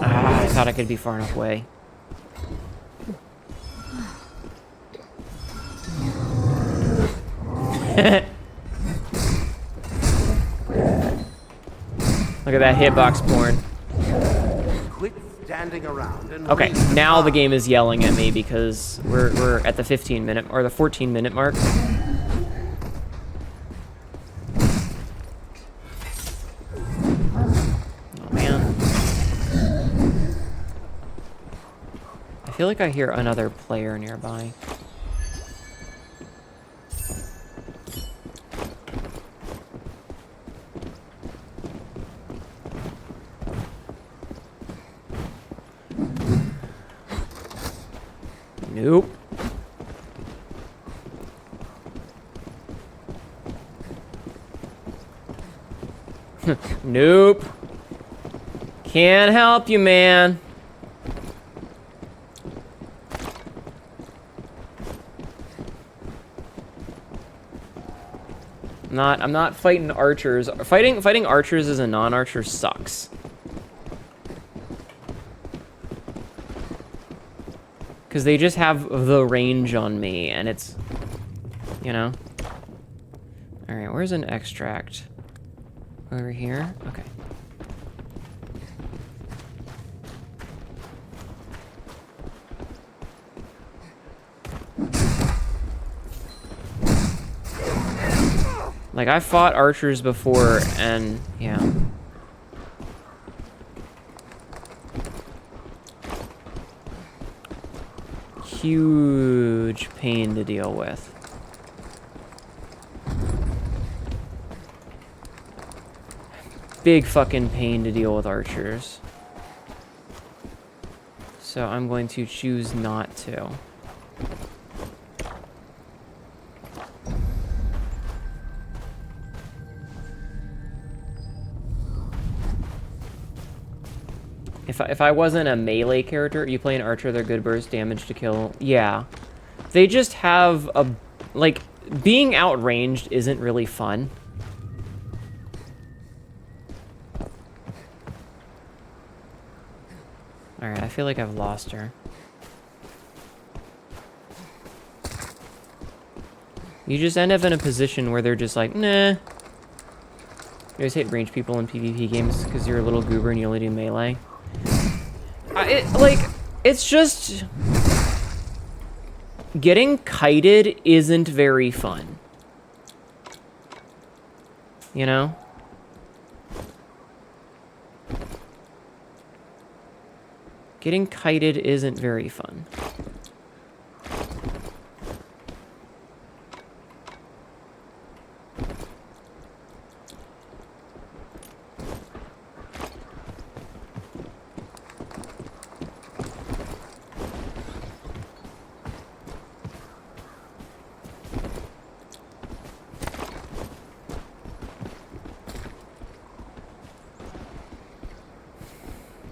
[SPEAKER 1] Ah, I thought I could be far enough away. Look at that hitbox porn.
[SPEAKER 7] Quit standing around and
[SPEAKER 1] Okay,
[SPEAKER 7] read.
[SPEAKER 1] now the game is yelling at me because we're at the 15-minute or the 14-minute mark. Oh man. I feel like I hear another player nearby. Nope. Nope. Can't help you, man. I'm not fighting archers. Fighting archers as a non-archer sucks. Because they just have the range on me, and it's, you know. Alright, where's an extract? Over here? Okay. Like, I've fought archers before, and, yeah. Huge pain to deal with. Big fucking pain to deal with archers. So I'm going to choose not to. If I wasn't a melee character, you play an archer, they're good burst damage to kill. Yeah. They just have a... Like, being outranged isn't really fun. Alright, I feel like I've lost her. You just end up in a position where they're just like, nah. You always hate ranged people in PvP games because you're a little goober and you only do melee. It's just... Getting kited isn't very fun. You know? Getting kited isn't very fun.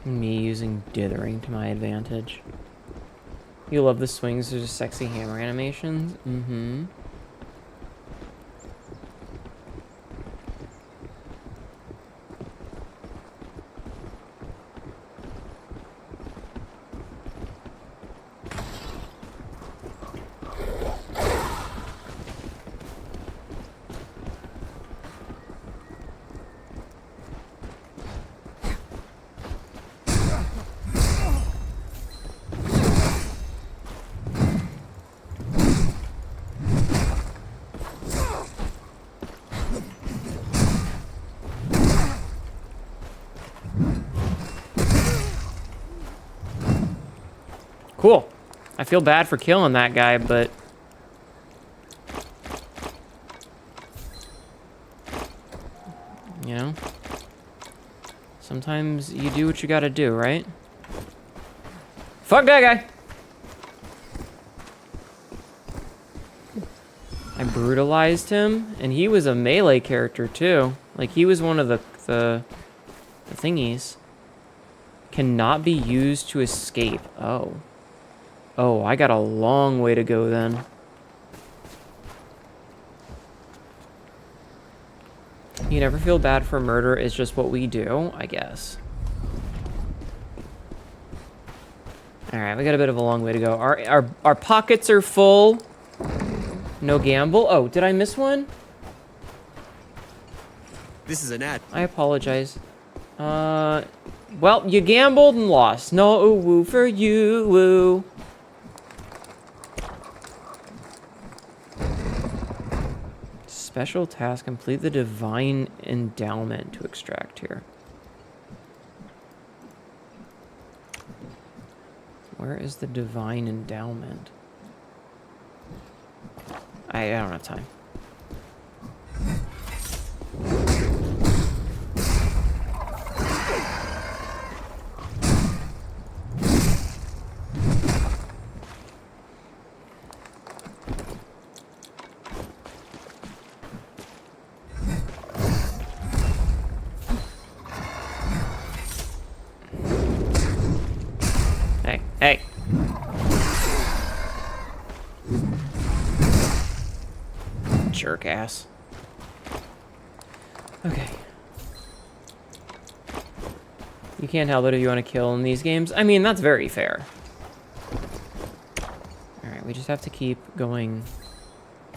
[SPEAKER 1] Me using dithering to my advantage. You love the swings, there's just sexy hammer animations? Mm-hmm. Cool. I feel bad for killing that guy, but... You know? Sometimes you do what you gotta do, right? Fuck that guy! I brutalized him, and he was a melee character, too. Like, he was one of the thingies. Cannot be used to escape. Oh. Oh, I got a long way to go then. You never feel bad for murder, it's just what we do, I guess. Alright, we got a bit of a long way to go. Our pockets are full. No gamble. Oh, did I miss one?
[SPEAKER 5] This is an ad.
[SPEAKER 1] I apologize. Well, you gambled and lost. No woo for you, woo. Special task, complete the divine endowment to extract here. Where is the divine endowment? I don't have time. Hey. Jerk ass. Okay. You can't help it if you want to kill in these games. I mean, that's very fair. Alright, we just have to keep going.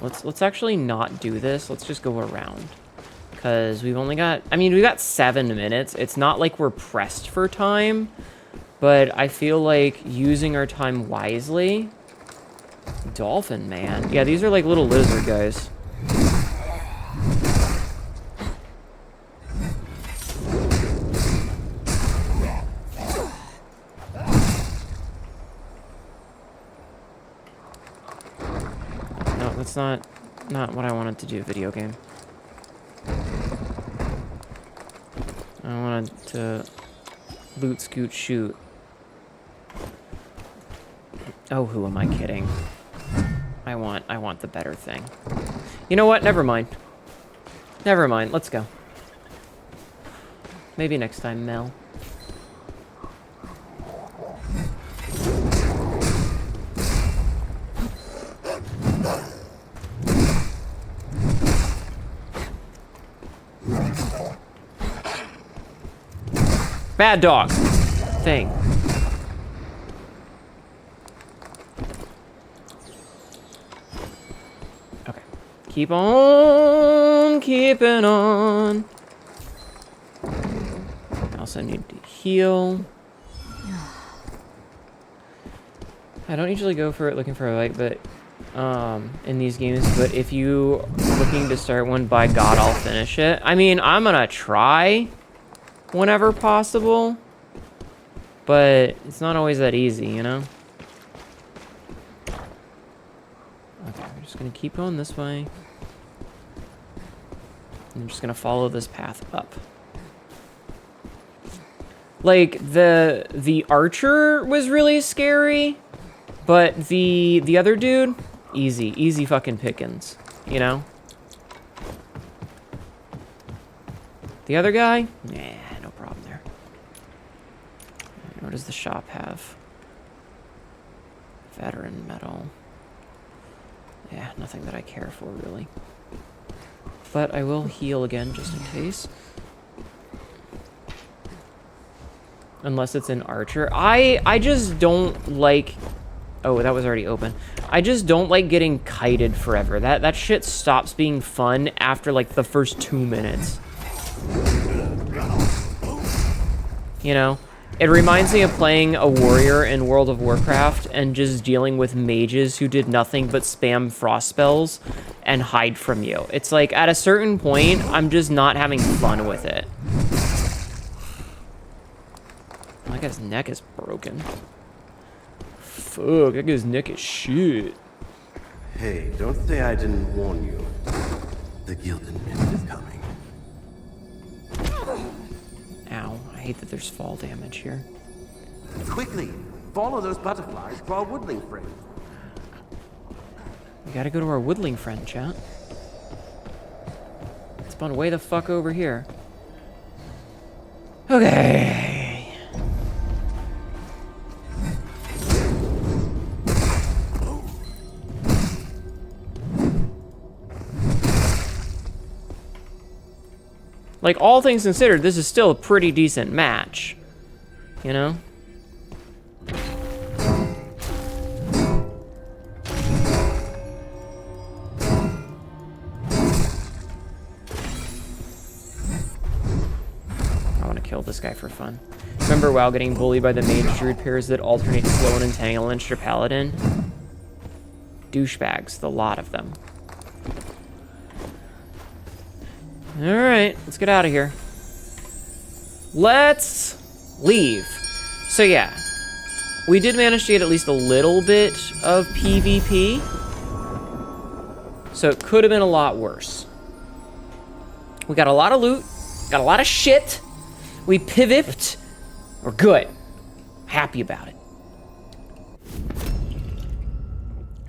[SPEAKER 1] Let's actually not do this. Let's just go around. Because we've only got... I mean, we got 7 minutes. It's not like we're pressed for time. But I feel like using our time wisely... Dolphin, man. Yeah, these are like little lizard guys. No, that's not what I wanted to do, video game. I wanted to loot, scoot, shoot. Oh, who am I kidding? I want the better thing. You know what? Never mind. Never mind. Let's go. Maybe next time, Mel. Bad dog. Thing. Okay. Keep on keeping on. I also need to heal. I don't usually go for it looking for a fight, but in these games, but if you looking to start one, by God, I'll finish it. I mean, I'm gonna try whenever possible, but it's not always that easy, you know? Okay, we're just gonna keep going this way. I'm just gonna follow this path up. Like, the archer was really scary, but the other dude, easy fucking pickings, you know? The other guy, nah, no problem there. What does the shop have? Veteran medal. Yeah, nothing that I care for, really. But I will heal again, just in case. Unless it's an archer. I just don't like... Oh, that was already open. I just don't like getting kited forever. That shit stops being fun after, like, the first 2 minutes. You know? It reminds me of playing a warrior in World of Warcraft and just dealing with mages who did nothing but spam frost spells and hide from you. It's like, at a certain point, I'm just not having fun with it. That guy's neck is broken. Fuck, that guy's neck is shit.
[SPEAKER 7] Hey, don't say I didn't warn you. The Gilded Mist is coming.
[SPEAKER 1] Ow, I hate that there's fall damage here.
[SPEAKER 7] Quickly, follow those butterflies to our woodling friend.
[SPEAKER 1] We gotta go to our woodling friend, chat. Spawn way the fuck over here. Okay. Like, all things considered, this is still a pretty decent match. You know? I want to kill this guy for fun. Remember WoW getting bullied by the mage druid pairs that alternate slow and entanglement your paladin? Douchebags, the lot of them. Alright, let's get out of here. Let's leave. So yeah, we did manage to get at least a little bit of PvP. So it could have been a lot worse. We got a lot of loot, got a lot of shit. We pivoted. We're good. Happy about it.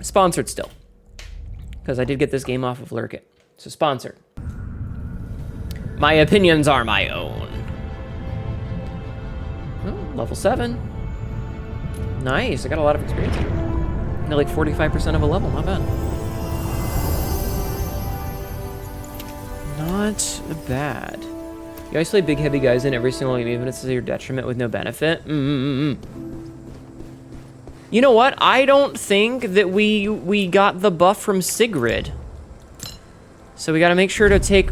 [SPEAKER 1] Sponsored still. Because I did get this game off of Lurkit. So sponsored. My opinions are my own. Oh, level 7. Nice, I got a lot of experience here. Got like 45% of a level, not bad. Not bad. You isolate big heavy guys in every single game, even if it's to your detriment with no benefit. You know what? I don't think that we got the buff from Sigrid. So we gotta make sure to take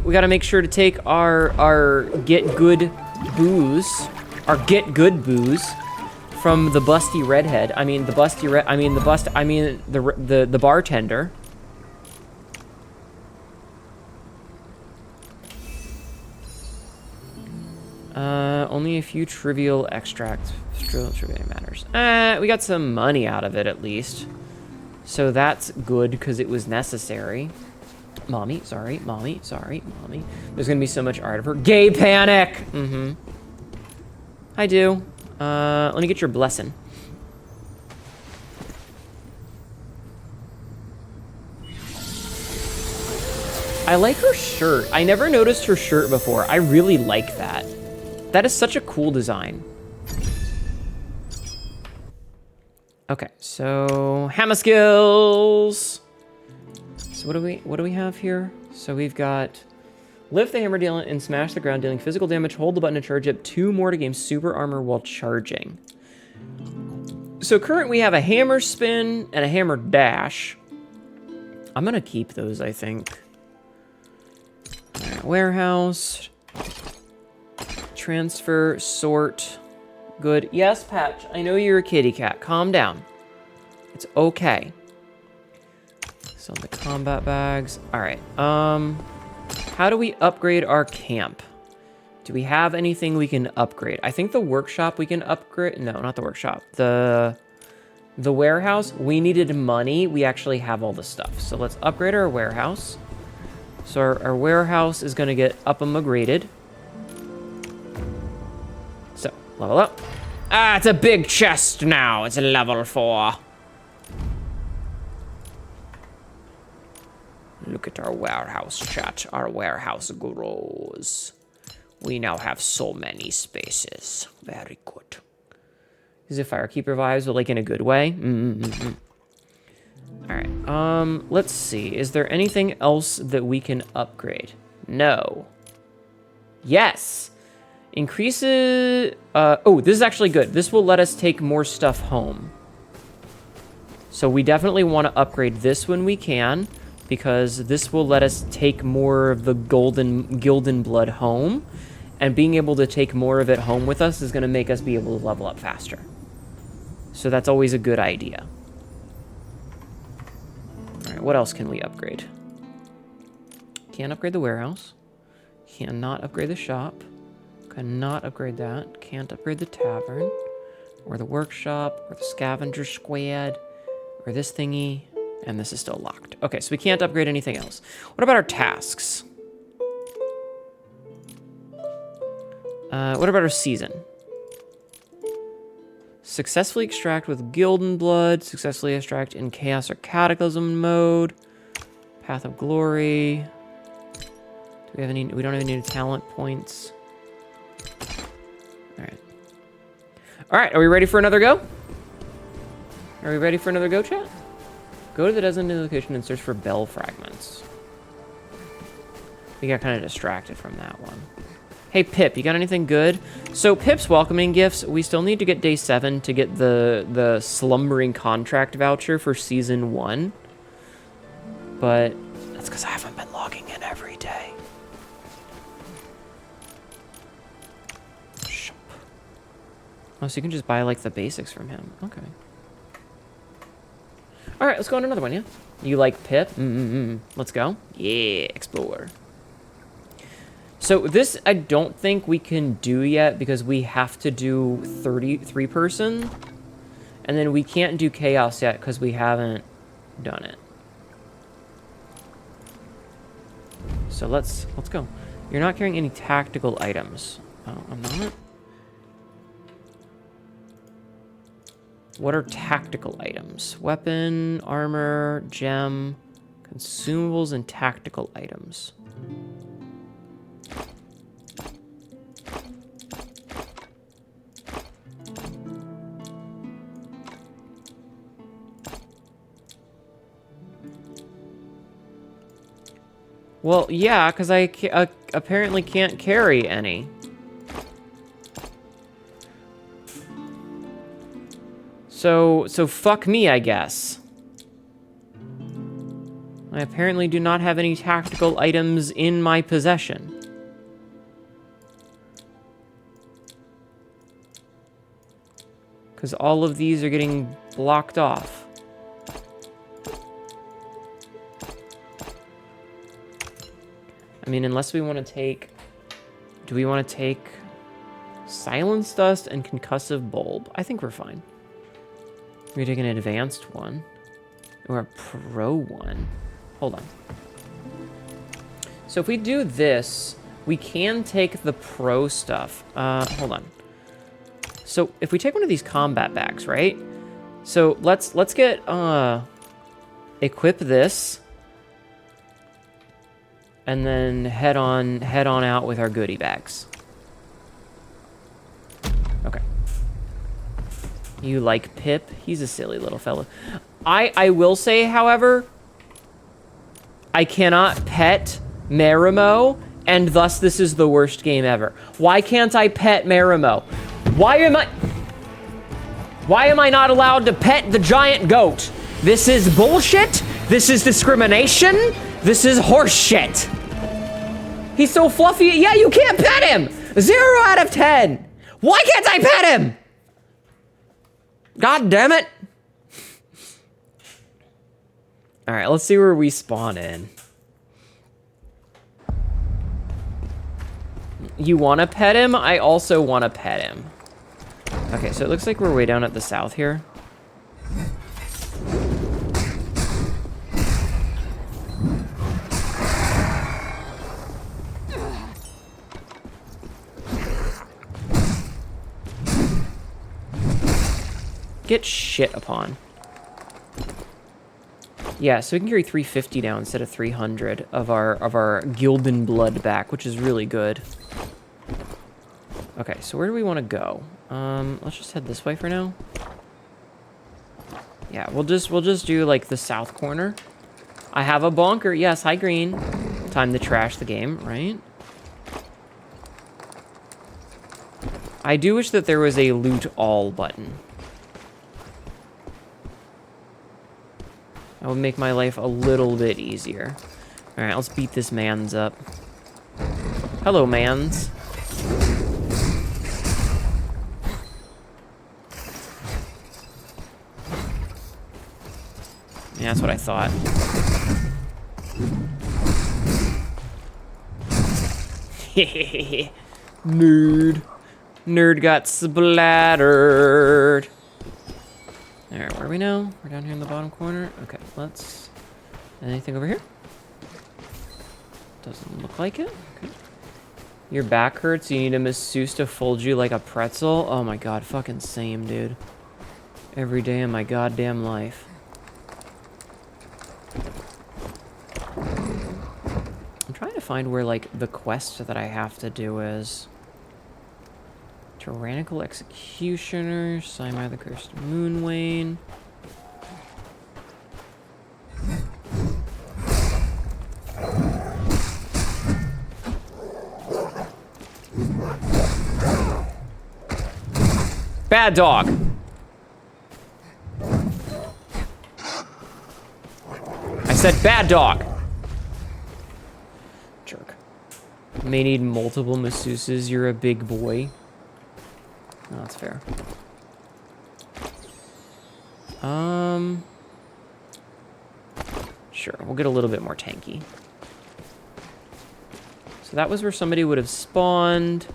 [SPEAKER 1] our get good booze from the busty redhead. The bartender. Only a few trivial extracts. Trivial matters. We got some money out of it at least. So that's good because it was necessary. Mommy, sorry, mommy, sorry, mommy. There's gonna be so much art of her. Gay panic! I do. Let me get your blessing. I like her shirt. I never noticed her shirt before. I really like that. That is such a cool design. Okay, so hammer skills. So what do we have here? So we've got lift the hammer dealing and smash the ground dealing physical damage. Hold the button to charge up 2 more to gain super armor while charging. So current we have a hammer spin and a hammer dash. I'm gonna keep those, I think. Warehouse. Transfer, sort. Good. Yes, Patch, I know you're a kitty cat. Calm down. It's okay. So the combat bags. All right. How do we upgrade our camp? Do we have anything we can upgrade? I think the workshop we can upgrade. No, not the workshop. The warehouse. We needed money. We actually have all the stuff. So let's upgrade our warehouse. So our warehouse is going to get upgraded. So, level up. Ah, it's a big chest now. It's a level 4. Look at our warehouse, chat. Our warehouse grows. We now have so many spaces. Very good. Is it Firekeeper vibes, but like in a good way? All right. Let's see. Is there anything else that we can upgrade? No. Yes. Increases... oh, this is actually good. This will let us take more stuff home. So we definitely want to upgrade this when we can, because this will let us take more of the Gildan blood home, and being able to take more of it home with us is going to make us be able to level up faster. So that's always a good idea. All right, what else can we upgrade? Can't upgrade the warehouse. Cannot upgrade the shop. Cannot upgrade that. Can't upgrade the tavern, or the workshop, or the scavenger squad, or this thingy. And this is still locked. Okay, so we can't upgrade anything else. What about our tasks? What about our season? Successfully extract with Gildan blood. Successfully extract in Chaos or Cataclysm mode. Path of Glory. Do we have any? We don't have any talent points. All right. All right, are we ready for another go? Are we ready for another go, chat? Go to the designated location and search for bell fragments. We got kind of distracted from that one. Hey, Pip, you got anything good? So Pip's welcoming gifts, we still need to get day 7 to get the slumbering contract voucher for season 1. But that's because I haven't been logging in every day. Oh, so you can just buy, like, the basics from him. Okay. Alright, let's go on another one, yeah? You like Pip? Let's go. Yeah, explore. So this, I don't think we can do yet because we have to do 33 person. And then we can't do Chaos yet because we haven't done it. So let's go. You're not carrying any tactical items. Oh, I'm not? What are tactical items? Weapon, armor, gem, consumables, and tactical items. Well, yeah, because I apparently can't carry any. So fuck me, I guess. I apparently do not have any tactical items in my possession. Because all of these are getting blocked off. I mean, unless we want to take... Do we want to take Silence Dust and Concussive Bulb? I think we're fine. We're taking an advanced one. Or a pro one. Hold on. So if we do this, we can take the pro stuff. Hold on. So if we take one of these combat bags, right? So let's get equip this. And then head on out with our goodie bags. Okay. You like Pip? He's a silly little fellow. I will say, however, I cannot pet Merimo, and thus this is the worst game ever. Why can't I pet Merimo? Why am I not allowed to pet the giant goat? This is bullshit. This is discrimination. This is horse shit. He's so fluffy. Yeah, you can't pet him. 0 out of 10. Why can't I pet him? God damn it. All right, let's see where we spawn in. You want to pet him? I also want to pet him. Okay, so it looks like we're way down at the south here. Get shit upon. Yeah, so we can carry 350 now instead of 300 of our Gildan blood back, which is really good. Okay, so where do we want to go? Let's just head this way for now. Yeah, we'll just do like the south corner. I have a bonker. Yes, hi green. Time to trash the game, right? I do wish that there was a loot all button. That would make my life a little bit easier. Alright, let's beat this man's up. Hello, mans. Yeah, that's what I thought. Nerd. Nerd got splattered. Alright, where are we now? We're down here in the bottom corner. Okay, let's... Anything over here? Doesn't look like it. Okay. Your back hurts, you need a masseuse to fold you like a pretzel? Oh my god, fucking same, dude. Every day of my goddamn life. I'm trying to find where, like, the quest that I have to do is. Tyrannical Executioner, Simon the Cursed Moonwane. Bad dog. I said bad dog. Jerk. May need multiple masseuses. You're a big boy. No, that's fair. Sure, we'll get a little bit more tanky. So that was where somebody would have spawned.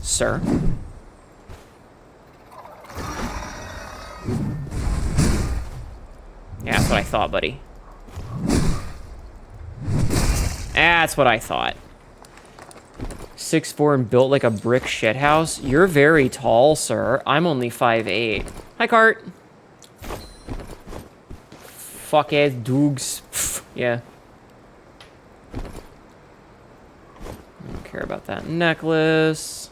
[SPEAKER 1] Sir. Yeah, that's what I thought, buddy. That's what I thought. 6'4" and built like a brick shithouse. You're very tall, sir. I'm only 5'8". Hi, Cart. Fuck ass doogs. Yeah. I don't care about that necklace.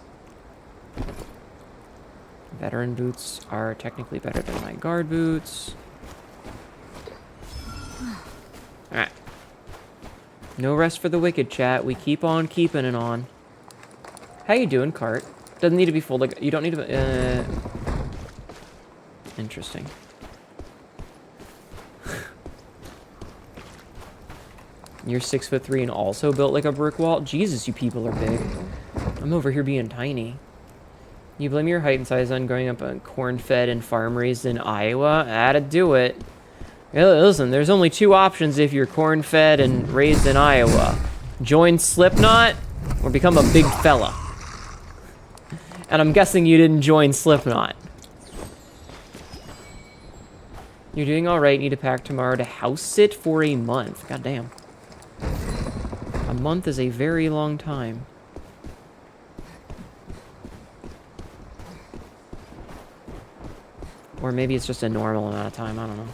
[SPEAKER 1] Veteran boots are technically better than my guard boots. Alright. No rest for the wicked, chat. We keep on keeping it on. How you doing, Cart? Doesn't need to be full. Like, you don't need to... Interesting. You're 6'3" and also built like a brick wall? Jesus, you people are big. I'm over here being tiny. You blame your height and size on growing up on corn-fed and farm-raised in Iowa? That'd do it. Listen, there's only two options if you're corn-fed and raised in Iowa. Join Slipknot or become a big fella. And I'm guessing you didn't join Slipknot. You're doing alright. Need to pack tomorrow to house sit for a month. God damn. A month is a very long time. Or maybe it's just a normal amount of time. I don't know.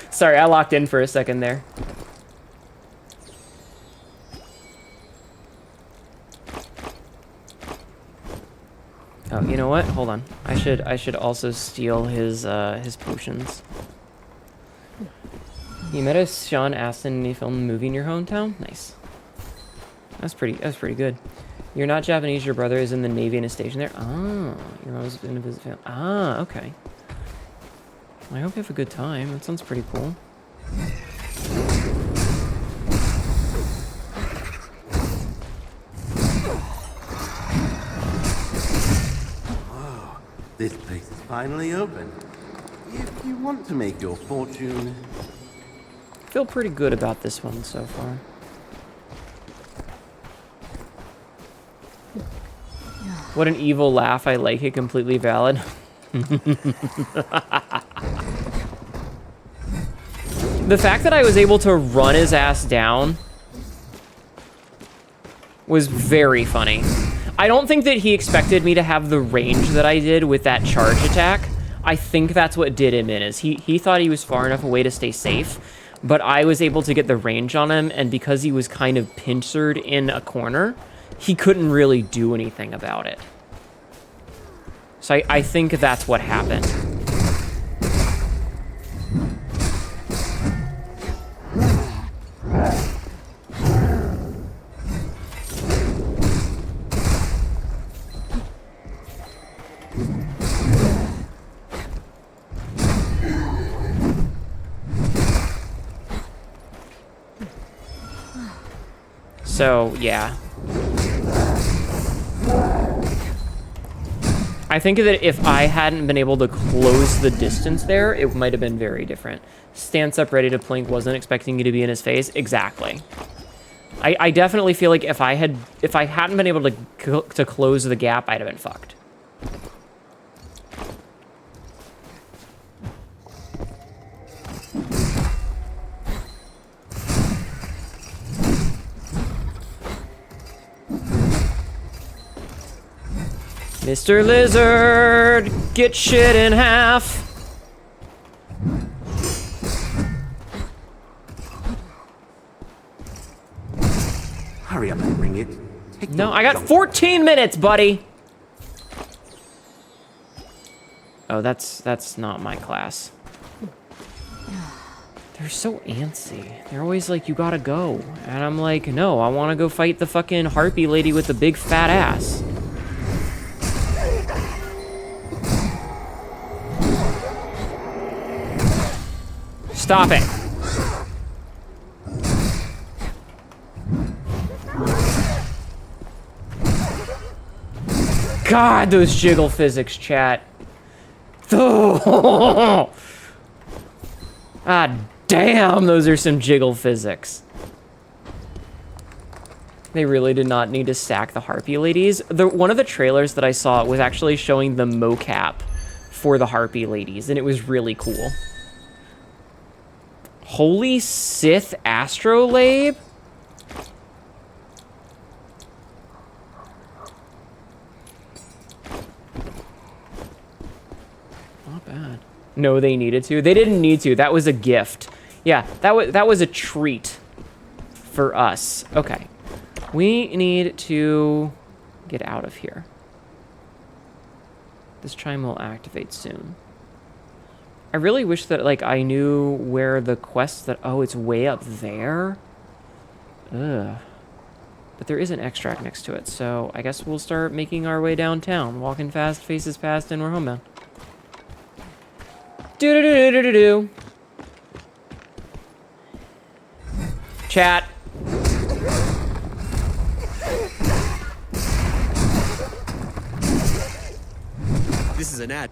[SPEAKER 1] Sorry, I locked in for a second there. Oh, you know what? Hold on. I should also steal his potions. You met a Sean Astin and he filmed a movie in your hometown? Nice. That's pretty good. You're not Japanese, your brother is in the Navy and is stationed there? Ah, your mom's been to visit family. Ah, okay. I hope you have a good time. That sounds pretty cool.
[SPEAKER 7] Oh, this place is finally open. If you want to make your fortune...
[SPEAKER 1] I feel pretty good about this one so far. What an evil laugh. I like it. Completely valid. The fact that I was able to run his ass down was very funny. I don't think that he expected me to have the range that I did with that charge attack. I think that's what did him in, is he thought he was far enough away to stay safe, but I was able to get the range on him, and because he was kind of pincered in a corner, he couldn't really do anything about it. So I think that's what happened. So, yeah. I think that if I hadn't been able to close the distance there, it might have been very different. Stance up, ready to plink, wasn't expecting you to be in his face. Exactly. I definitely feel like if I hadn't been able to close the gap, I'd have been fucked. Mr. Lizard! scared. Get shit in half.
[SPEAKER 7] Hurry up and bring it. Take
[SPEAKER 1] No,
[SPEAKER 7] the
[SPEAKER 1] I got
[SPEAKER 7] junk.
[SPEAKER 1] 14 minutes, buddy. Oh, that's not my class. They're so antsy. They're always like, you gotta go. And I'm like, no, I wanna go fight the fucking harpy lady with the big fat ass. Stop it. God, those jiggle physics, chat. Ah, damn, those are some jiggle physics. They really did not need to sack the harpy ladies. One of the trailers that I saw was actually showing the mocap for the harpy ladies, and it was really cool. Holy Sith Astrolabe? Not bad. No, they needed to. They didn't need to. That was a gift. Yeah, that was a treat for us. Okay. We need to get out of here. This chime will activate soon. I really wish that, like, I knew where the quest that... Oh, it's way up there? Ugh. But there is an extract next to it, so I guess we'll start making our way downtown. Walking fast, faces past, and we're homebound. Do-do-do-do-do-do. Chat.
[SPEAKER 5] This is an ad.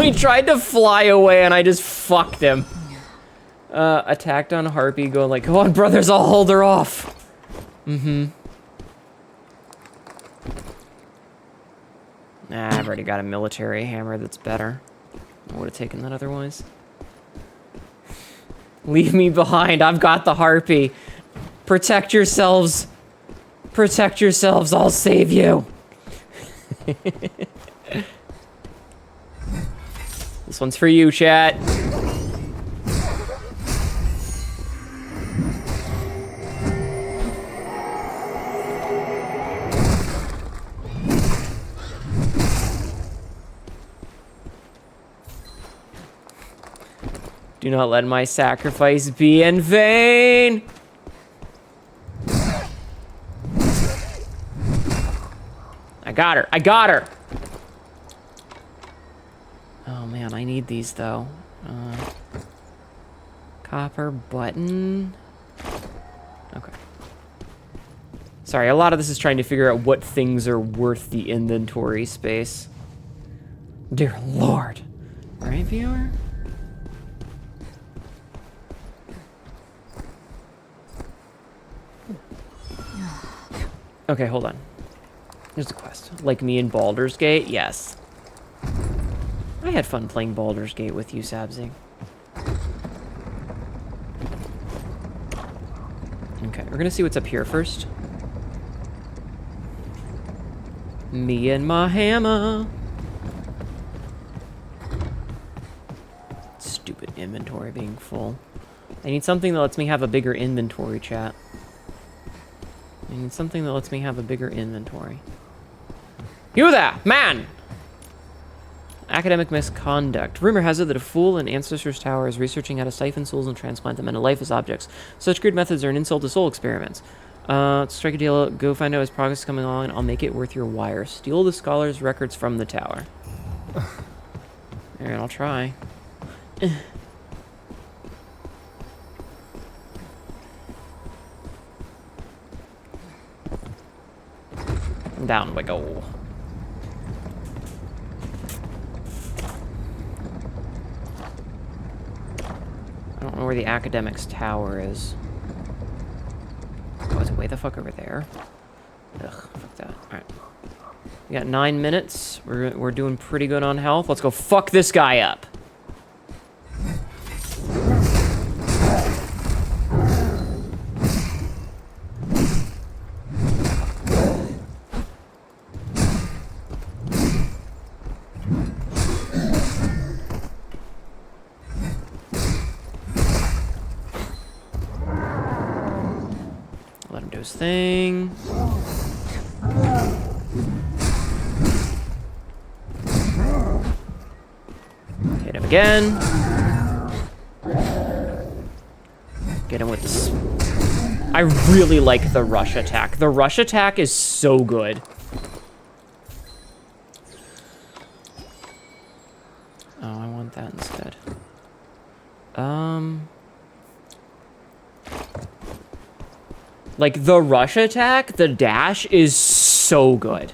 [SPEAKER 1] He tried to fly away and I just fucked him. Attacked on Harpy, going like, come on, brothers, I'll hold her off. Mm-hmm. Nah, I've already got a military hammer that's better. I would have taken that otherwise. Leave me behind, I've got the Harpy. Protect yourselves. Protect yourselves, I'll save you. This one's for you, chat. Do not let my sacrifice be in vain. I got her. I got her. Oh man, I need these though. Copper button. Okay. Sorry, a lot of this is trying to figure out what things are worth the inventory space. Dear Lord. Right, viewer? Okay, hold on. Here's a quest. Like me in Baldur's Gate? Yes. I had fun playing Baldur's Gate with you, Sabzi. Okay, we're gonna see what's up here first. Me and my hammer. Stupid inventory being full. I need something that lets me have a bigger inventory, chat. I need something that lets me have a bigger inventory. You there, man! Academic misconduct. Rumor has it that a fool in Ancestor's Tower is researching how to siphon souls and transplant them into life as objects. Such crude methods are an insult to soul experiments. Strike a deal, go find out his progress is coming along, and I'll make it worth your wire. Steal the scholar's records from the tower. Alright, I'll try. Down we go. I don't know where the academics tower is. Oh, is it way the fuck over there? Ugh, fuck that. Alright. We got 9 minutes. We're doing pretty good on health. Let's go fuck this guy up. Hnetu's thing. Hit him again. Get him with this. I really like the rush attack. The rush attack is so good. Oh, I want that instead. Like, the rush attack, the dash is so good.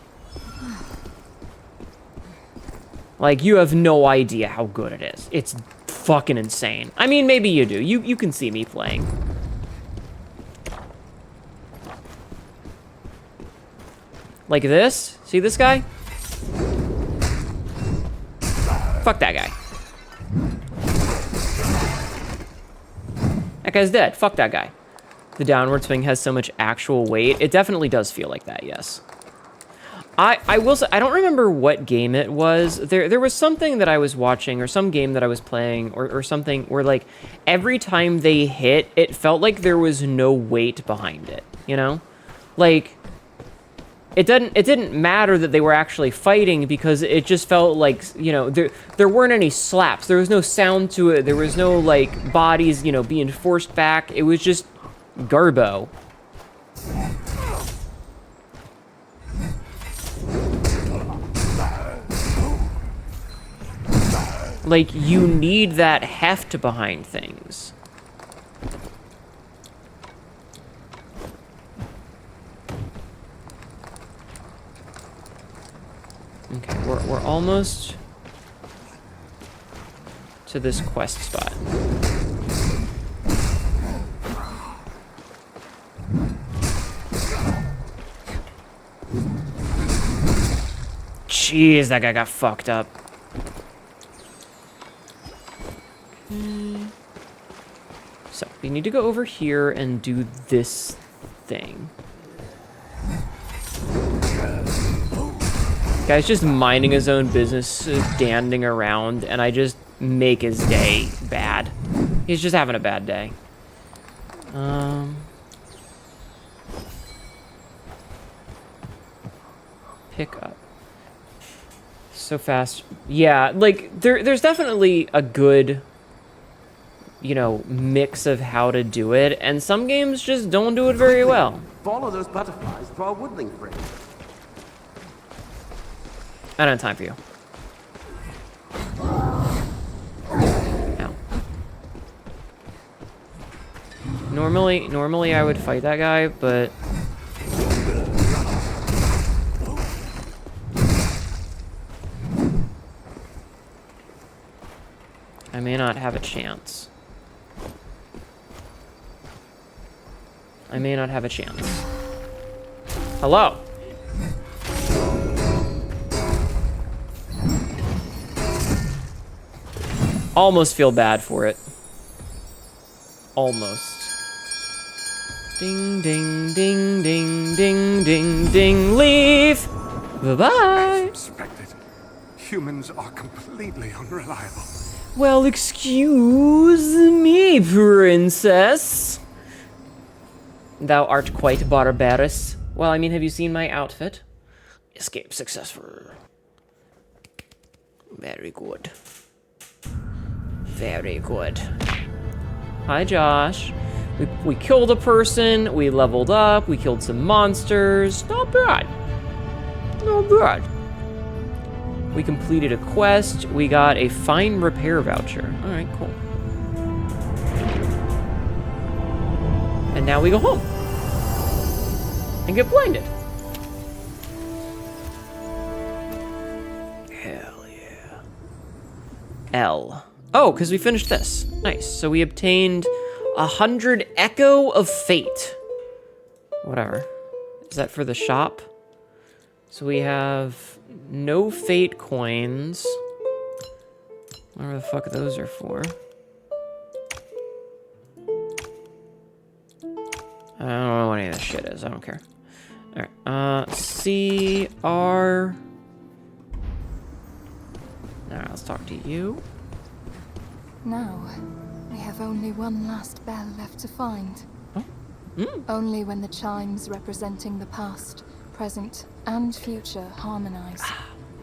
[SPEAKER 1] Like, you have no idea how good it is. It's fucking insane. I mean, maybe you do. You can see me playing. Like this? See this guy? Fuck that guy. That guy's dead. Fuck that guy. The downward swing has so much actual weight. It definitely does feel like that, yes. I will say, I don't remember what game it was. There was something that I was watching, or some game that I was playing, or something where, like, every time they hit, it felt like there was no weight behind it, you know? Like, it didn't matter that they were actually fighting, because it just felt like, you know, there weren't any slaps. There was no sound to it. There was no, like, bodies, you know, being forced back. It was just Garbo. Like, you need that heft behind things. Okay, we're almost to this quest spot. Jeez, that guy got fucked up. Okay. So, we need to go over here and do this thing. Guy's just minding his own business, danding around, and I just make his day bad. He's just having a bad day. Pick up. So fast. Yeah, like, there's definitely a good, you know, mix of how to do it, and some games just don't do it very well.
[SPEAKER 7] Follow those butterflies to our woodling friend.
[SPEAKER 1] I don't have time for you. Ow. Normally I would fight that guy, but I may not have a chance. I may not have a chance. Hello. Almost feel bad for it. Almost. Ding, ding, ding, ding, ding, ding, ding. Leave! Bye-bye!
[SPEAKER 8] Suspected. Humans are completely unreliable.
[SPEAKER 1] Well, excuse me, princess. Thou art quite barbarous. Well, I mean, have you seen my outfit? Escape successful. Very good. Very good. Hi, Josh. We killed a person, we leveled up, we killed some monsters. Not bad. Not bad. We completed a quest. We got a fine repair voucher. All right, cool. And now we go home. And get blinded. Hell yeah. L. Oh, because we finished this. Nice. So we obtained 100 Echo of Fate. Whatever. Is that for the shop? So we have no Fate coins. Whatever the fuck those are for. I don't know what any of this shit is. I don't care. Alright. CR. Alright, let's talk to you.
[SPEAKER 9] Now, we have only one last bell left to find.
[SPEAKER 1] Oh.
[SPEAKER 9] Only when the chimes representing the past, present, and future harmonize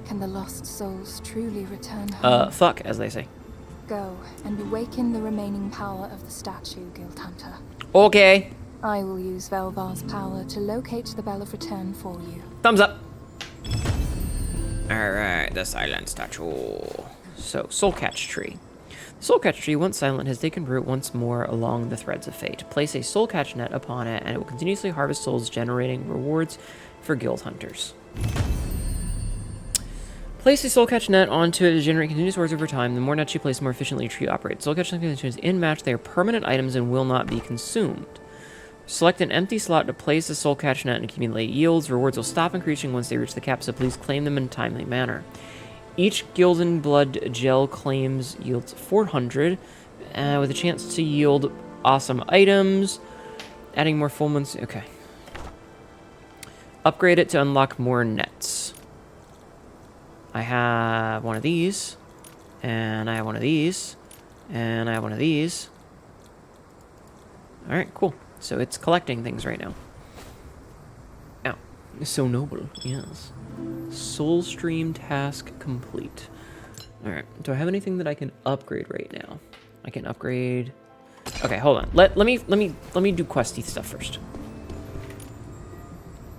[SPEAKER 9] can the lost souls truly return home.
[SPEAKER 1] Fuck, as they say.
[SPEAKER 9] Go and awaken the remaining power of the statue, Guild Hunter.
[SPEAKER 1] Okay.
[SPEAKER 9] I will use Velvar's power to locate the Bell of Return for you.
[SPEAKER 1] Thumbs up. Alright, the silent statue. So, Soul Catch Tree. The Soul Catch Tree, once silent, has taken root once more along the threads of fate. Place a Soul Catch net upon it, and it will continuously harvest souls, generating rewards for Guild Hunters. Place a Soul Catch net onto it to generate continuous rewards over time. The more nets you place, the more efficiently your tree operates. Soul Catch nets is in-match. They are permanent items and will not be consumed. Select an empty slot to place a Soul Catch net and accumulate yields. Rewards will stop increasing once they reach the cap, so please claim them in a timely manner. Each Gildan Blood Gel claims yields 400, with a chance to yield awesome items. Adding more full months. Okay. Upgrade it to unlock more nets. I have one of these, and I have one of these, and I have one of these. Alright, cool. So it's collecting things right now. Ow. So noble, yes. Soul Stream task complete. Alright, do I have anything that I can upgrade right now? I can upgrade... Okay, hold on. Let me do questy stuff first.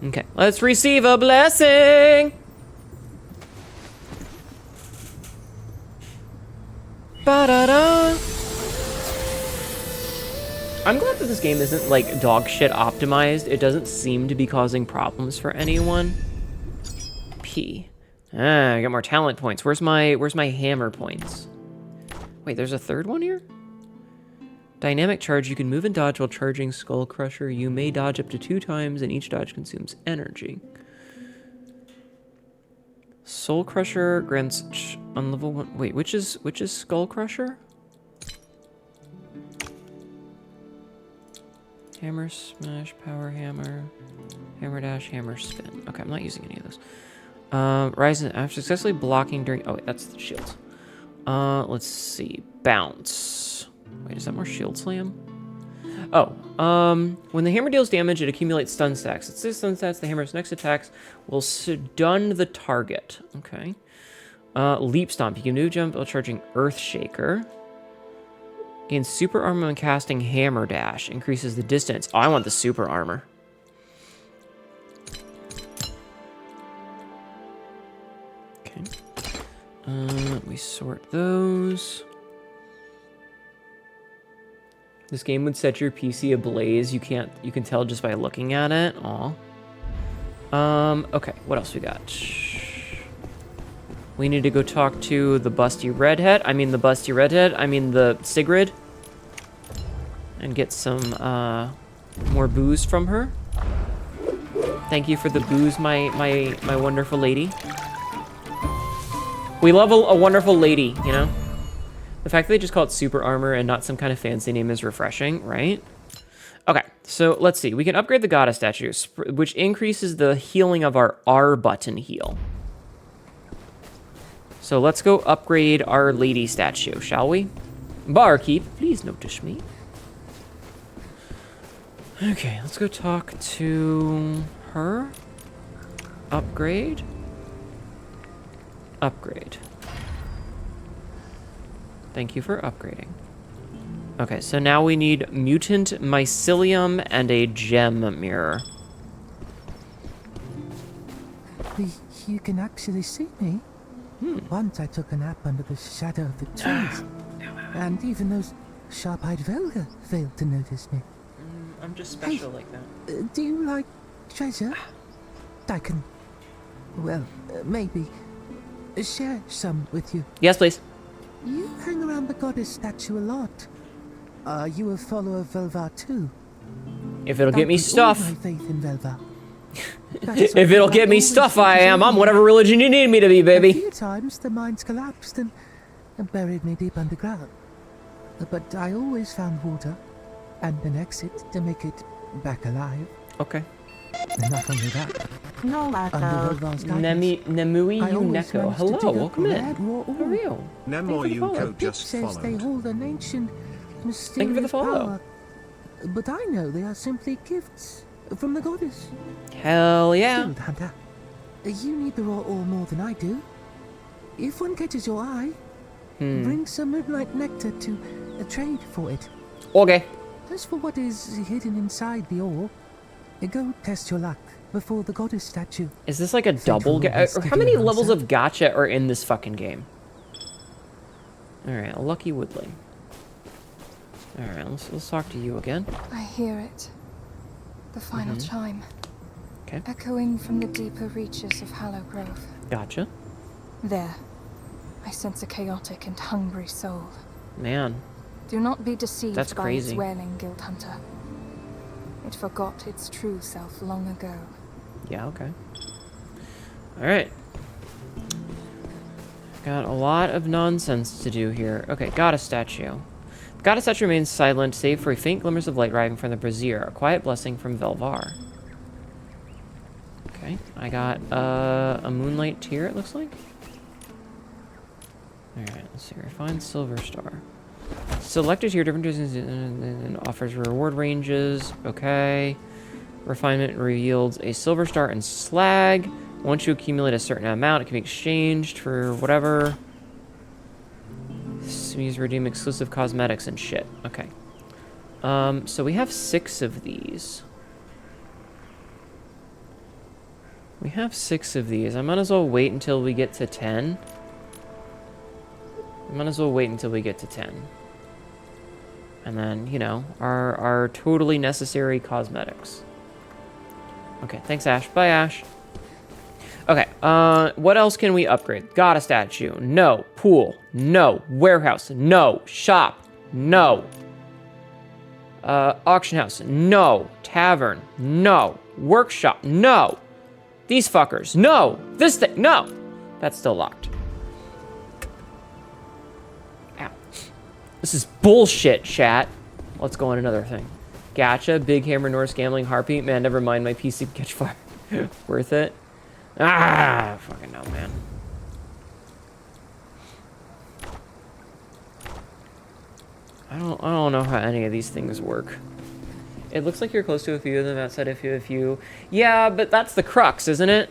[SPEAKER 1] Okay, let's receive a blessing! Ba-da-da! I'm glad that this game isn't, like, dog shit optimized. It doesn't seem to be causing problems for anyone. P. I got more talent points. Where's my hammer points? Wait, there's a third one here? Dynamic charge. You can move and dodge while charging Skull Crusher. You may dodge up to 2 times, and each dodge consumes energy. Soul Crusher grants on level 1. Wait, which is Skull Crusher? Hammer smash, power hammer, hammer dash, hammer spin. Okay, I'm not using any of those. Rise after successfully blocking during. Oh wait, that's the shield. Let's see. Bounce. Wait, is that more shield slam? Oh, when the hammer deals damage, it accumulates stun stacks. It says stun stats. The hammer's next attacks will stun the target. Okay. Leap stomp. You can move jump while charging Earth Shaker. Gains super armor when casting hammer dash. Increases the distance. Oh, I want the super armor. Okay. Let me sort those. This game would set your PC ablaze. You can tell just by looking at it. Aw. Okay, what else we got? We need to go talk to the busty redhead. I mean the Sigrid. And get some more booze from her. Thank you for the booze, my wonderful lady. We love a wonderful lady, you know? The fact that they just call it super armor and not some kind of fancy name is refreshing, right? Okay, so let's see. We can upgrade the goddess statue, which increases the healing of our R button heal. So let's go upgrade our lady statue, shall we? Barkeep, please notice me. Okay, let's go talk to her. Upgrade. Upgrade. Thank you for upgrading. Okay, so now we need mutant mycelium and a gem mirror.
[SPEAKER 10] You can actually see me. Once I took a nap under the shadow of the trees, and even those sharp-eyed Velga failed to notice me.
[SPEAKER 1] I'm just special like that.
[SPEAKER 10] Do you like treasure? I can, well, maybe share some with you.
[SPEAKER 1] Yes, please.
[SPEAKER 10] You hang around the goddess statue a lot. Are you a follower of Velvar too?
[SPEAKER 1] If it'll get me stuff.
[SPEAKER 10] My faith in Velvar.
[SPEAKER 1] If it'll get me stuff, I am. I'm whatever religion you need me to be, baby.
[SPEAKER 10] A few times the mines collapsed and buried me deep underground. But I always found water and an exit to make it back alive.
[SPEAKER 1] Okay.
[SPEAKER 10] And not only that.
[SPEAKER 6] No,
[SPEAKER 1] Nemui Uneko. Hello, welcome in. How are you?
[SPEAKER 2] Nemo Yuko just
[SPEAKER 10] says they
[SPEAKER 2] followed.
[SPEAKER 10] hold an ancient, mysterious
[SPEAKER 1] Thank you for the follow.
[SPEAKER 10] power but I know they are simply gifts from the goddess.
[SPEAKER 1] Hell yeah.
[SPEAKER 10] Guild Hunter, you need the raw ore more than I do. If one catches your eye, bring some moonlight nectar to trade for it.
[SPEAKER 1] Okay.
[SPEAKER 10] As for what is hidden inside the ore, go test your luck before the goddess statue.
[SPEAKER 1] Is this like a double? How many levels of gacha are in this fucking game? All right, a lucky woodling. All right, let's talk to you again.
[SPEAKER 9] I hear it. The final chime.
[SPEAKER 1] Okay.
[SPEAKER 9] Echoing from the deeper reaches of Hallow Grove.
[SPEAKER 1] Gotcha.
[SPEAKER 9] There. I sense a chaotic and hungry soul.
[SPEAKER 1] Man.
[SPEAKER 9] Do not be deceived
[SPEAKER 1] That's
[SPEAKER 9] by
[SPEAKER 1] crazy.
[SPEAKER 9] its wailing, Guild Hunter. It forgot its true self long ago.
[SPEAKER 1] Yeah, okay. Alright. Got a lot of nonsense to do here. Okay, goddess statue. The goddess statue remains silent, save for a faint glimmers of light rising from the brazier. A quiet blessing from Velvar. Okay, I got a moonlight tear, it looks like. Alright, let's see. Refined silver star. Selected here different and offers reward ranges. Okay. Refinement reveals a silver star and slag. Once you accumulate a certain amount, it can be exchanged for whatever. Use redeem exclusive cosmetics and shit. Okay. So we have 6 of these. We have 6 of these. I might as well wait until we get to 10. I might as well wait until we get to 10. And then, you know, our totally necessary cosmetics. Okay, thanks, Ash. Bye, Ash. Okay, what else can we upgrade? Goddess statue. No. Pool. No. Warehouse. No. Shop. No. Auction house. No. Tavern. No. Workshop. No. These fuckers. No. This thing. No. That's still locked. Ow. This is bullshit, chat. Let's go on another thing. Gacha, Big Hammer, Norse Gambling, Harpy. Man, never mind. My PC can catch fire. Worth it? Ah, fucking no, man. I don't know how any of these things work. It looks like you're close to a few of them outside of a few. Yeah, but that's the crux, isn't it?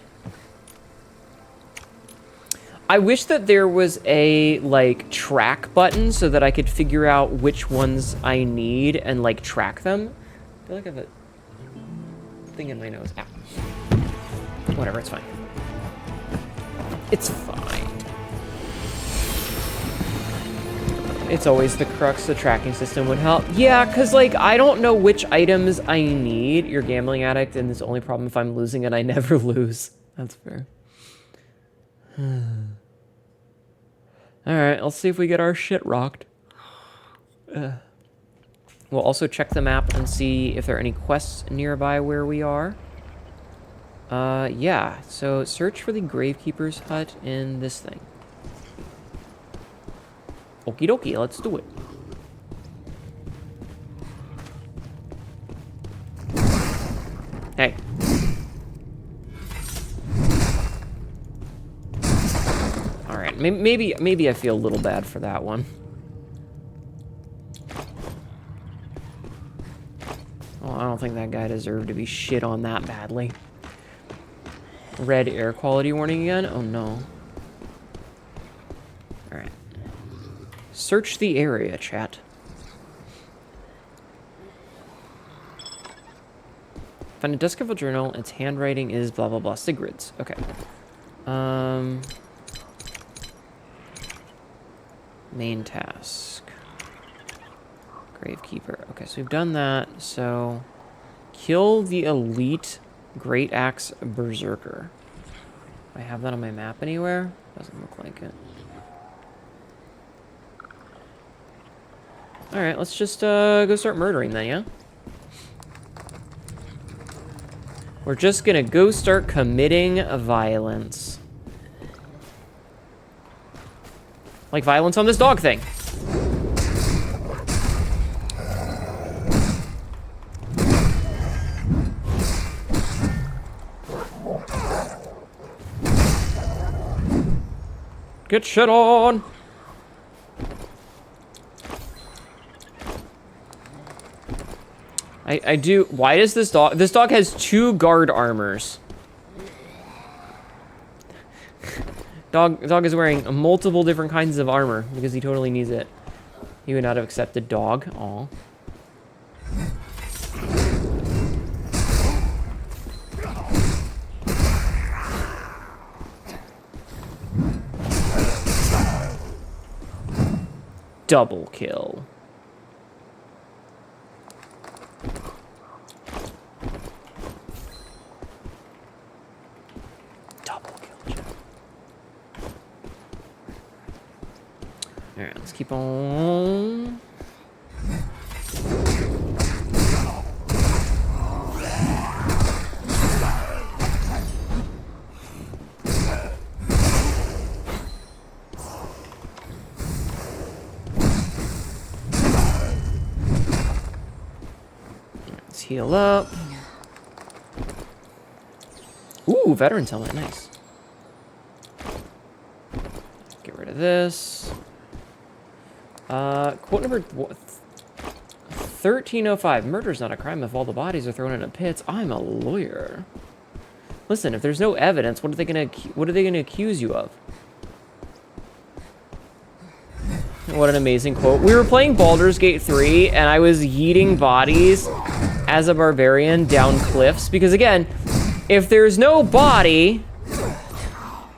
[SPEAKER 1] I wish that there was a, like, track button so that I could figure out which ones I need and, like, track them. I feel like I have a thing in my nose. Ow. Whatever, it's fine. It's fine. It's always the crux. The tracking system would help. Yeah, because, like, I don't know which items I need. You're a gambling addict, and it's the only problem if I'm losing it, I never lose. That's fair. Alright, let's see if we get our shit rocked. We'll also check the map and see if there are any quests nearby where we are. Yeah, so search for the Gravekeeper's hut in this thing. Okie dokie, let's do it. Hey. Alright, maybe I feel a little bad for that one. Oh, I don't think that guy deserved to be shit on that badly. Red air quality warning again? Oh no. Alright. Search the area, chat. Find a Duskeville journal. Its handwriting is blah blah blah. Sigrid's. Okay. Main task. Gravekeeper. Okay, so we've done that. So, kill the elite Great Axe Berserker. Do I have that on my map anywhere? Doesn't look like it. Alright, let's just go start murdering then, yeah? We're just gonna go start committing violence. Like violence on this dog thing. Get shit on! I do. Why does this dog? This dog has 2 guard armors. Dog is wearing multiple different kinds of armor because he totally needs it. He would not have accepted dog. Aw. Double kill. Double kill. Alright, let's keep on. Let's heal up. Ooh, veteran's helmet, nice. Get rid of this. Quote number 1305. Murder is not a crime if all the bodies are thrown into pits. I'm a lawyer. Listen, if there's no evidence, what are they gonna accuse you of? What an amazing quote. We were playing Baldur's Gate 3, and I was yeeting bodies as a barbarian down cliffs. Because again, if there's no body,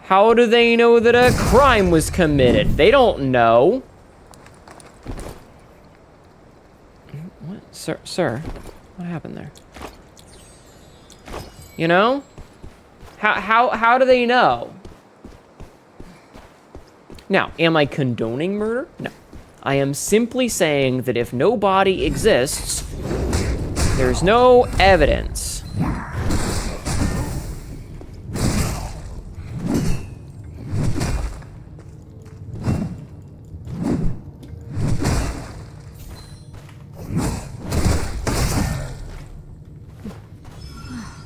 [SPEAKER 1] how do they know that a crime was committed? They don't know. What? Sir, what happened there? You know? How do they know? Now, am I condoning murder? No. I am simply saying that if no body exists, there's no evidence.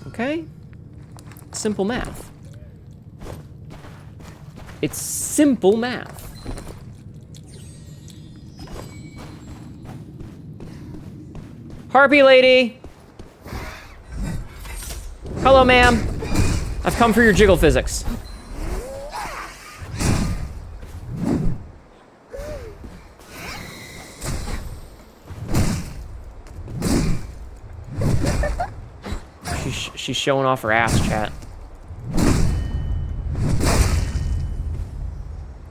[SPEAKER 1] Okay? Simple math. It's simple math. Harpy lady! Hello, ma'am. I've come for your jiggle physics. She's showing off her ass, chat.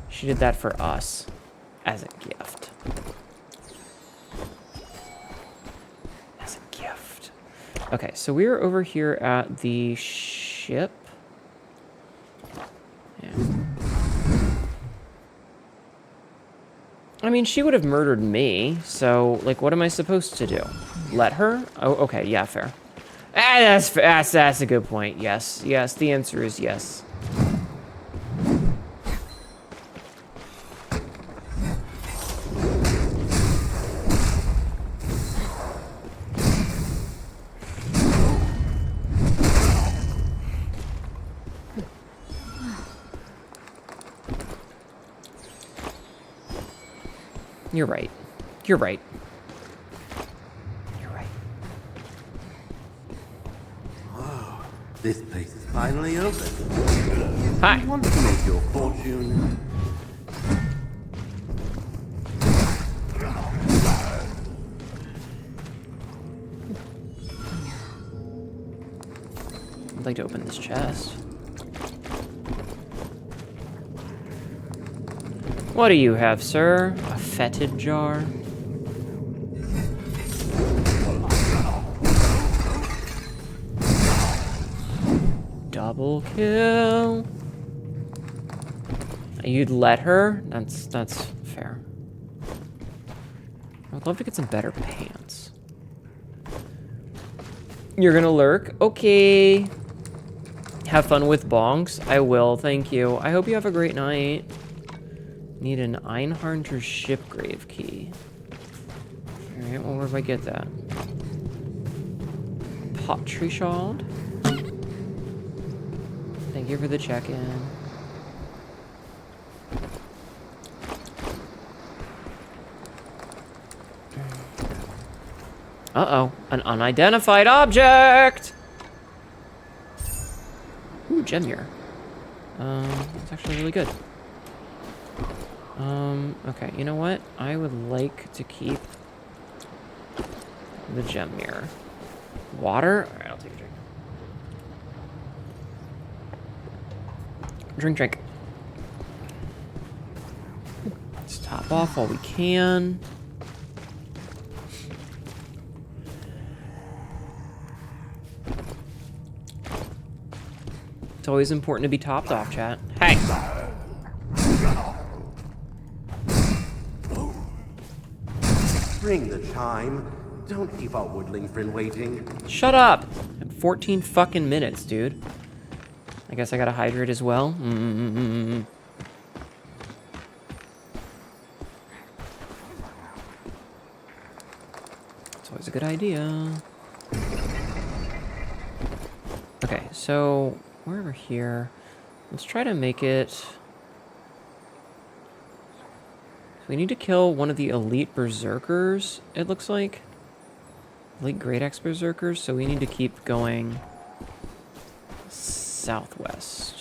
[SPEAKER 1] She did that for us as a gift. As a gift. Okay, so we're over here at the ship. Yeah. I mean, she would have murdered me, so, like, what am I supposed to do? Let her? Oh, okay, yeah, fair. That's a good point. Yes, yes, the answer is yes. You're right. You're right. You're right.
[SPEAKER 7] Oh, this place is finally open.
[SPEAKER 1] Hi.
[SPEAKER 7] You want to make your fortune?
[SPEAKER 1] I'd like to open this chest. What do you have, sir? A fetid jar? Double kill. You'd let her? That's fair. I'd love to get some better pants. You're gonna lurk? Okay. Have fun with bongs? I will, thank you. I hope you have a great night. Need an Einhunter shipgrave key. Alright, well, where do I get that? Pottery shard. Thank you for the check-in. Uh-oh, an unidentified object! Ooh, gem mirror. That's actually really good. Okay, you know what? I would like to keep the gem mirror. Water? Alright, I'll take a drink. Drink. Let's top off while we can. It's always important to be topped off, chat. Hey!
[SPEAKER 7] Ring the chime. Don't keep our woodling friend waiting.
[SPEAKER 1] Shut up! I had 14 fucking minutes, dude. I guess I gotta hydrate as well. It's always a good idea. Okay, so we're over here. Let's try to make it... So we need to kill one of the elite berserkers, it looks like. Elite Great Axe berserkers, so we need to keep going southwest.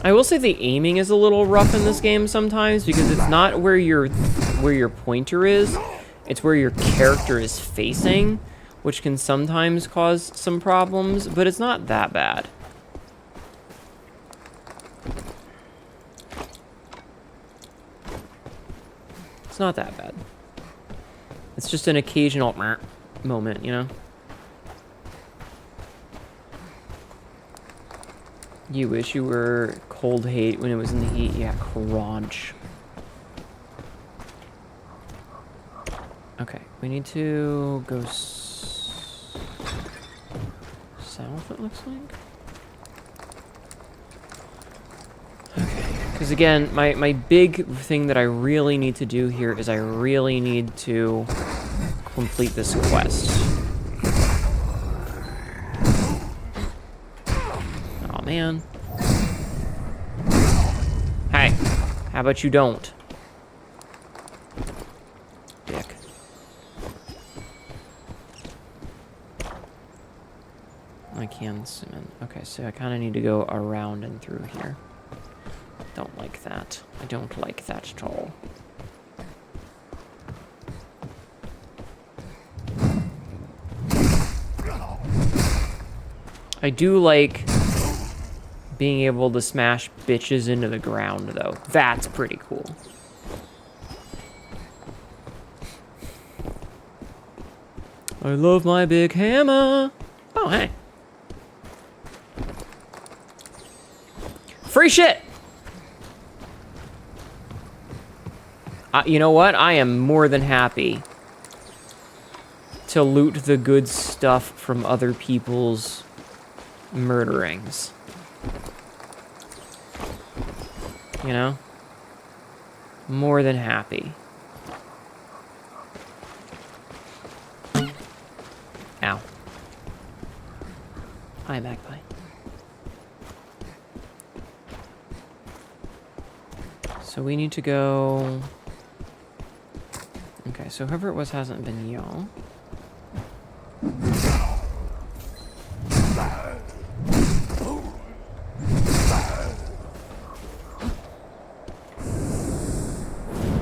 [SPEAKER 1] I will say the aiming is a little rough in this game sometimes because it's not where your pointer is, it's where your character is facing, which can sometimes cause some problems, but it's not that bad. It's not that bad. It's just an occasional moment, you know? You wish you were cold hate when it was in the heat. Yeah, crunch. Okay, we need to go south, it looks like. Okay, because again, my big thing that I really need to do here is I really need to complete this quest. Oh man. Hey, how about you don't? Dick. I can cement. Okay, so I kind of need to go around and through here. Don't like that. I don't like that at all. I do like being able to smash bitches into the ground, though. That's pretty cool. I love my big hammer. Oh, hey. Free shit! You know what? I am more than happy to loot the good stuff from other people's murderings. You know? More than happy. Ow. Hi, Magpie. So we need to go... Okay, so whoever it was hasn't been y'all.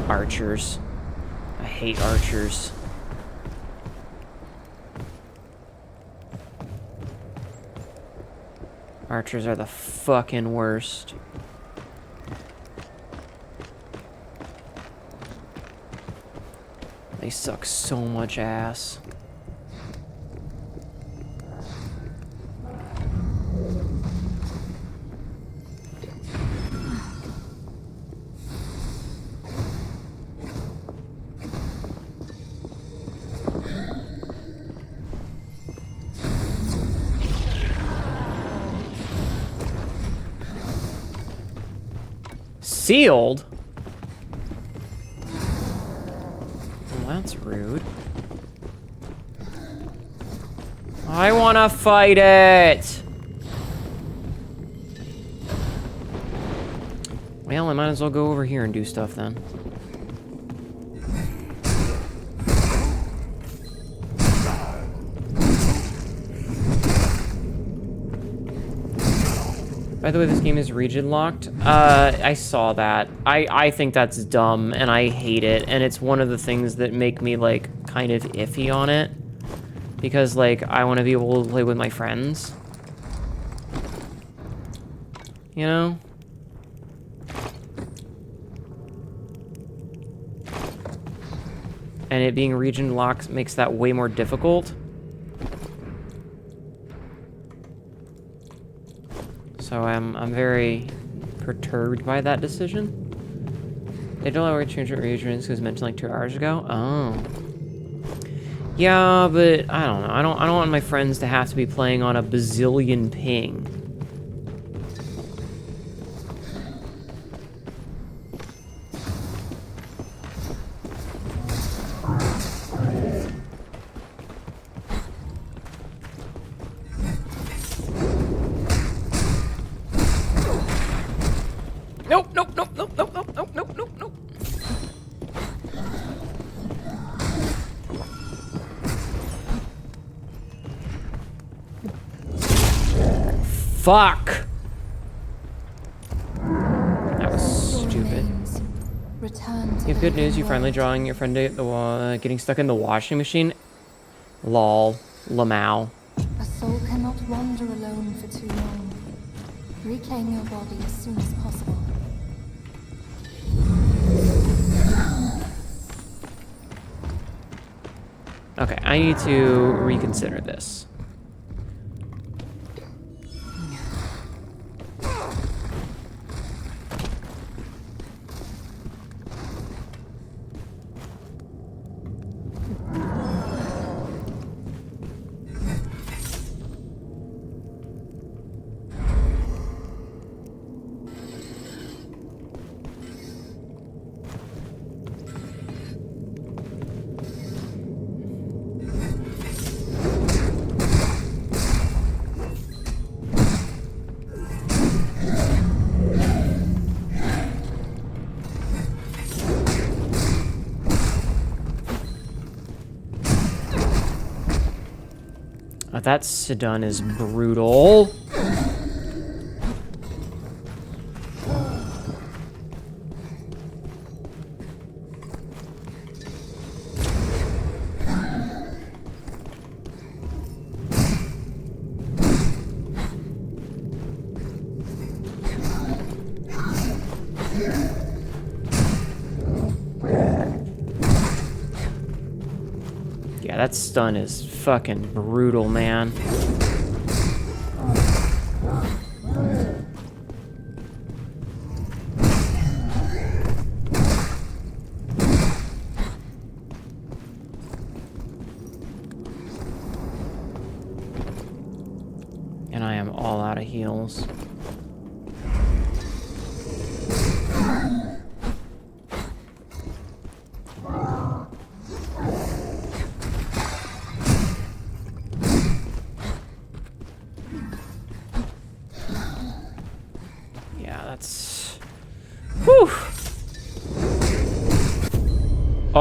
[SPEAKER 1] Archers. I hate archers. Archers are the fucking worst. They suck so much ass. Sealed? Well, that's rude. I wanna fight it! Well, I might as well go over here and do stuff then. By the way, this game is region locked. I saw that. I think that's dumb, and I hate it, and it's one of the things that make me, like, kind of iffy on it. Because, like, I want to be able to play with my friends. You know? And it being region locked makes that way more difficult. So I'm very perturbed by that decision. They don't allow me to change regions because mentioned like 2 hours ago. Oh. Yeah, but I don't know. I don't want my friends to have to be playing on a bazillion ping. Nope, nope, nope, nope, nope, nope, nope, nope, nope, nope. Fuck. That was stupid. You have good news. You finally drawing your friend at the getting stuck in the washing machine. Lol. Lamau.
[SPEAKER 9] A soul cannot wander alone for too long. Reclaim your body as soon as possible.
[SPEAKER 1] Okay, I need to reconsider this. That stun is brutal. Yeah, that stun is fucking brutal, man. And I am all out of heals.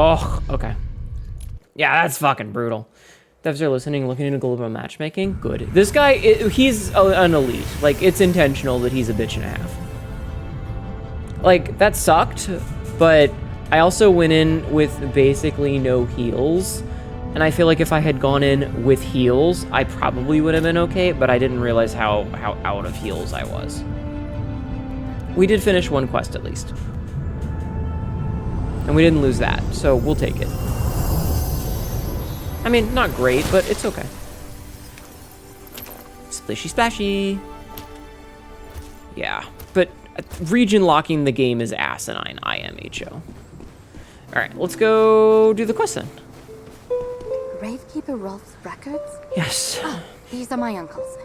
[SPEAKER 1] Oh, okay. Yeah, that's fucking brutal. Devs are listening, looking into global matchmaking. Good. This guy, he's an elite. Like, it's intentional that he's a bitch and a half. Like, that sucked, but I also went in with basically no heals. And I feel like if I had gone in with heals, I probably would have been okay, but I didn't realize how out of heals I was. We did finish one quest at least. And we didn't lose that, so we'll take it. I mean, not great, but it's okay. Splishy splashy. Yeah, but region locking the game is asinine, IMHO. Alright, let's go do the quest then.
[SPEAKER 6] Gravekeeper Rolf's records?
[SPEAKER 1] Yes.
[SPEAKER 6] Oh, these are my uncle's.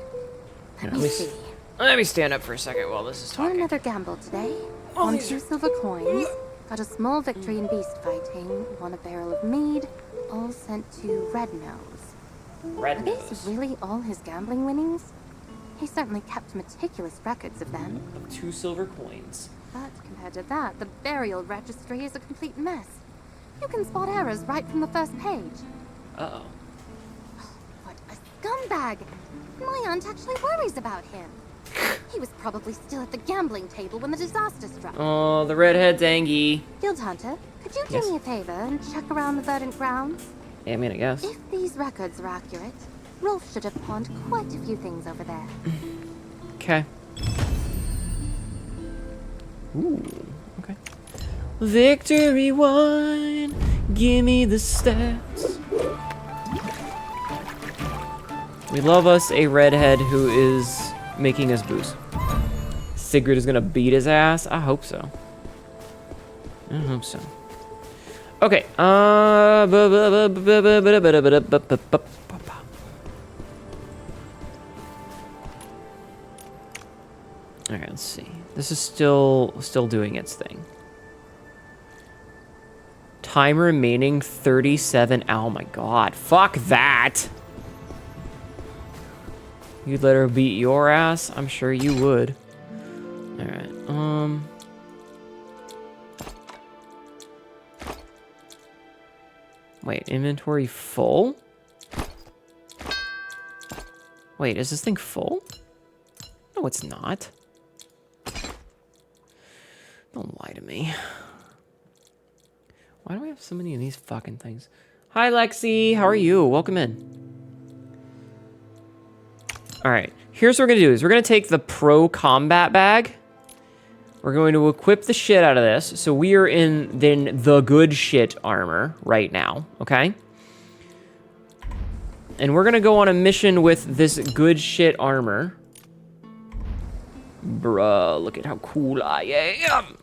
[SPEAKER 6] Let me see.
[SPEAKER 1] Let me stand up for a second while this is talking.
[SPEAKER 6] Another gamble today. Won 2 silver coins. Got a small victory in beast fighting. Won a barrel of mead. All sent to Red Nose. Are these really all his gambling winnings? He certainly kept meticulous records of them.
[SPEAKER 1] 2 silver coins.
[SPEAKER 6] But compared to that, the burial registry is a complete mess. You can spot errors right from the first page.
[SPEAKER 1] Uh-oh.
[SPEAKER 6] What a scumbag! My aunt actually worries about him. He was probably still at the gambling table when the disaster struck.
[SPEAKER 1] Oh, the redhead's angry.
[SPEAKER 6] Guild Hunter, could you do me a favor and check around the verdant grounds?
[SPEAKER 1] Yeah, I mean, I guess.
[SPEAKER 6] If these records are accurate, Rolf should have pawned quite a few things over there.
[SPEAKER 1] Okay. Ooh, okay. Victory wine, give me the stats. We love us a redhead who is making us booze. Sigrid is gonna beat his ass? I hope so. I hope so. Okay, alright, let's see. This is still doing its thing. Time remaining 37. Oh my god. Fuck that. You'd let her beat your ass? I'm sure you would. Alright, wait, inventory full? Wait, is this thing full? No, it's not. Don't lie to me. Why do we have so many of these fucking things? Hi, Lexi. How are you? Welcome in. All right. Here's what we're going to do is we're going to take the pro combat bag. We're going to equip the shit out of this. So we are in then the good shit armor right now. Okay. And we're going to go on a mission with this good shit armor. Bruh, look at how cool I am.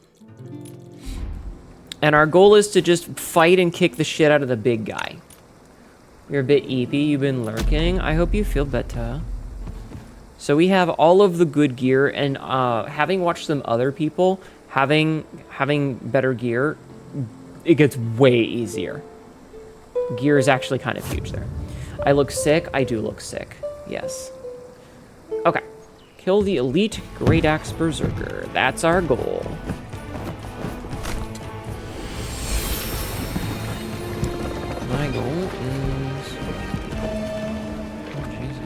[SPEAKER 1] And our goal is to just fight and kick the shit out of the big guy. You're a bit eepy. You've been lurking. I hope you feel better. So we have all of the good gear, and having watched some other people having better gear, it gets way easier. Gear is actually kind of huge there. I look sick. I do look sick. Yes. Okay. Kill the elite Great Axe Berserker. That's our goal. My goal is... Oh, Jesus.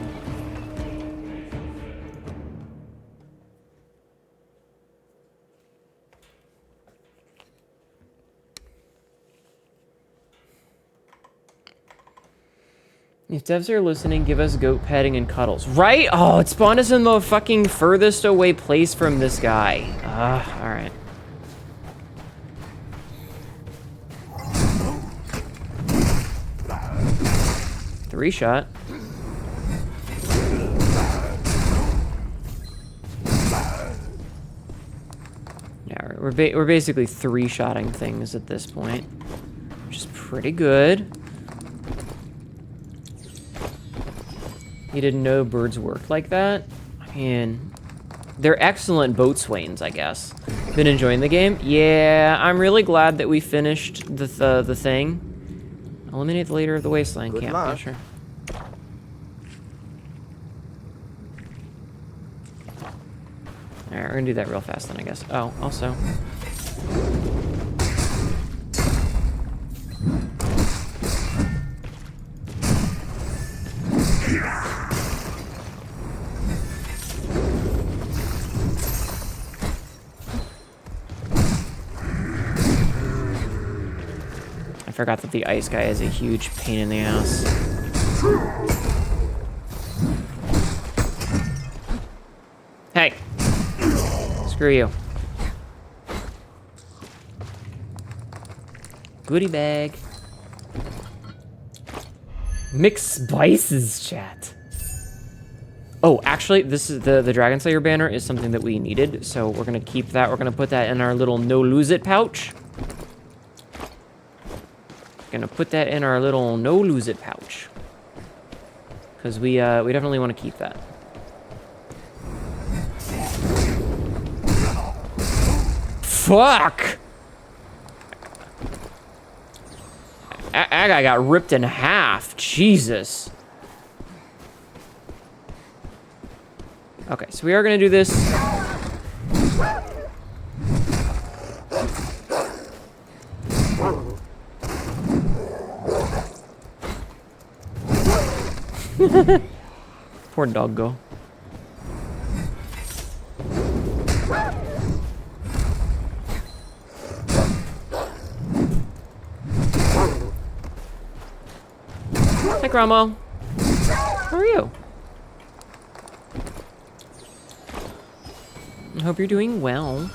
[SPEAKER 1] If devs are listening, give us goat petting and cuddles. Right? Oh, it spawned us in the fucking furthest away place from this guy. Alright. Three shot. Yeah, we're basically three-shotting things at this point, which is pretty good. You didn't know birds worked like that? I mean, they're excellent boatswains, I guess. Been enjoying the game? Yeah, I'm really glad that we finished the thing. Eliminate the leader of the wasteland camp. Yeah, sure. Alright, we're gonna do that real fast then, I guess. Oh, also. I forgot that the ice guy is a huge pain in the ass. Hey! Screw you. Goodie bag. Mixed spices, chat. Oh, actually, this is the Dragon Slayer banner is something that we needed, so we're gonna keep that. We're gonna put that in our little no lose it pouch. Gonna put that in our little no lose it pouch, because we definitely want to keep that. Fuck! That guy got ripped in half. Jesus. Okay, so we are gonna do this. Poor doggo. Hi, Grandma. How are you? I hope you're doing well.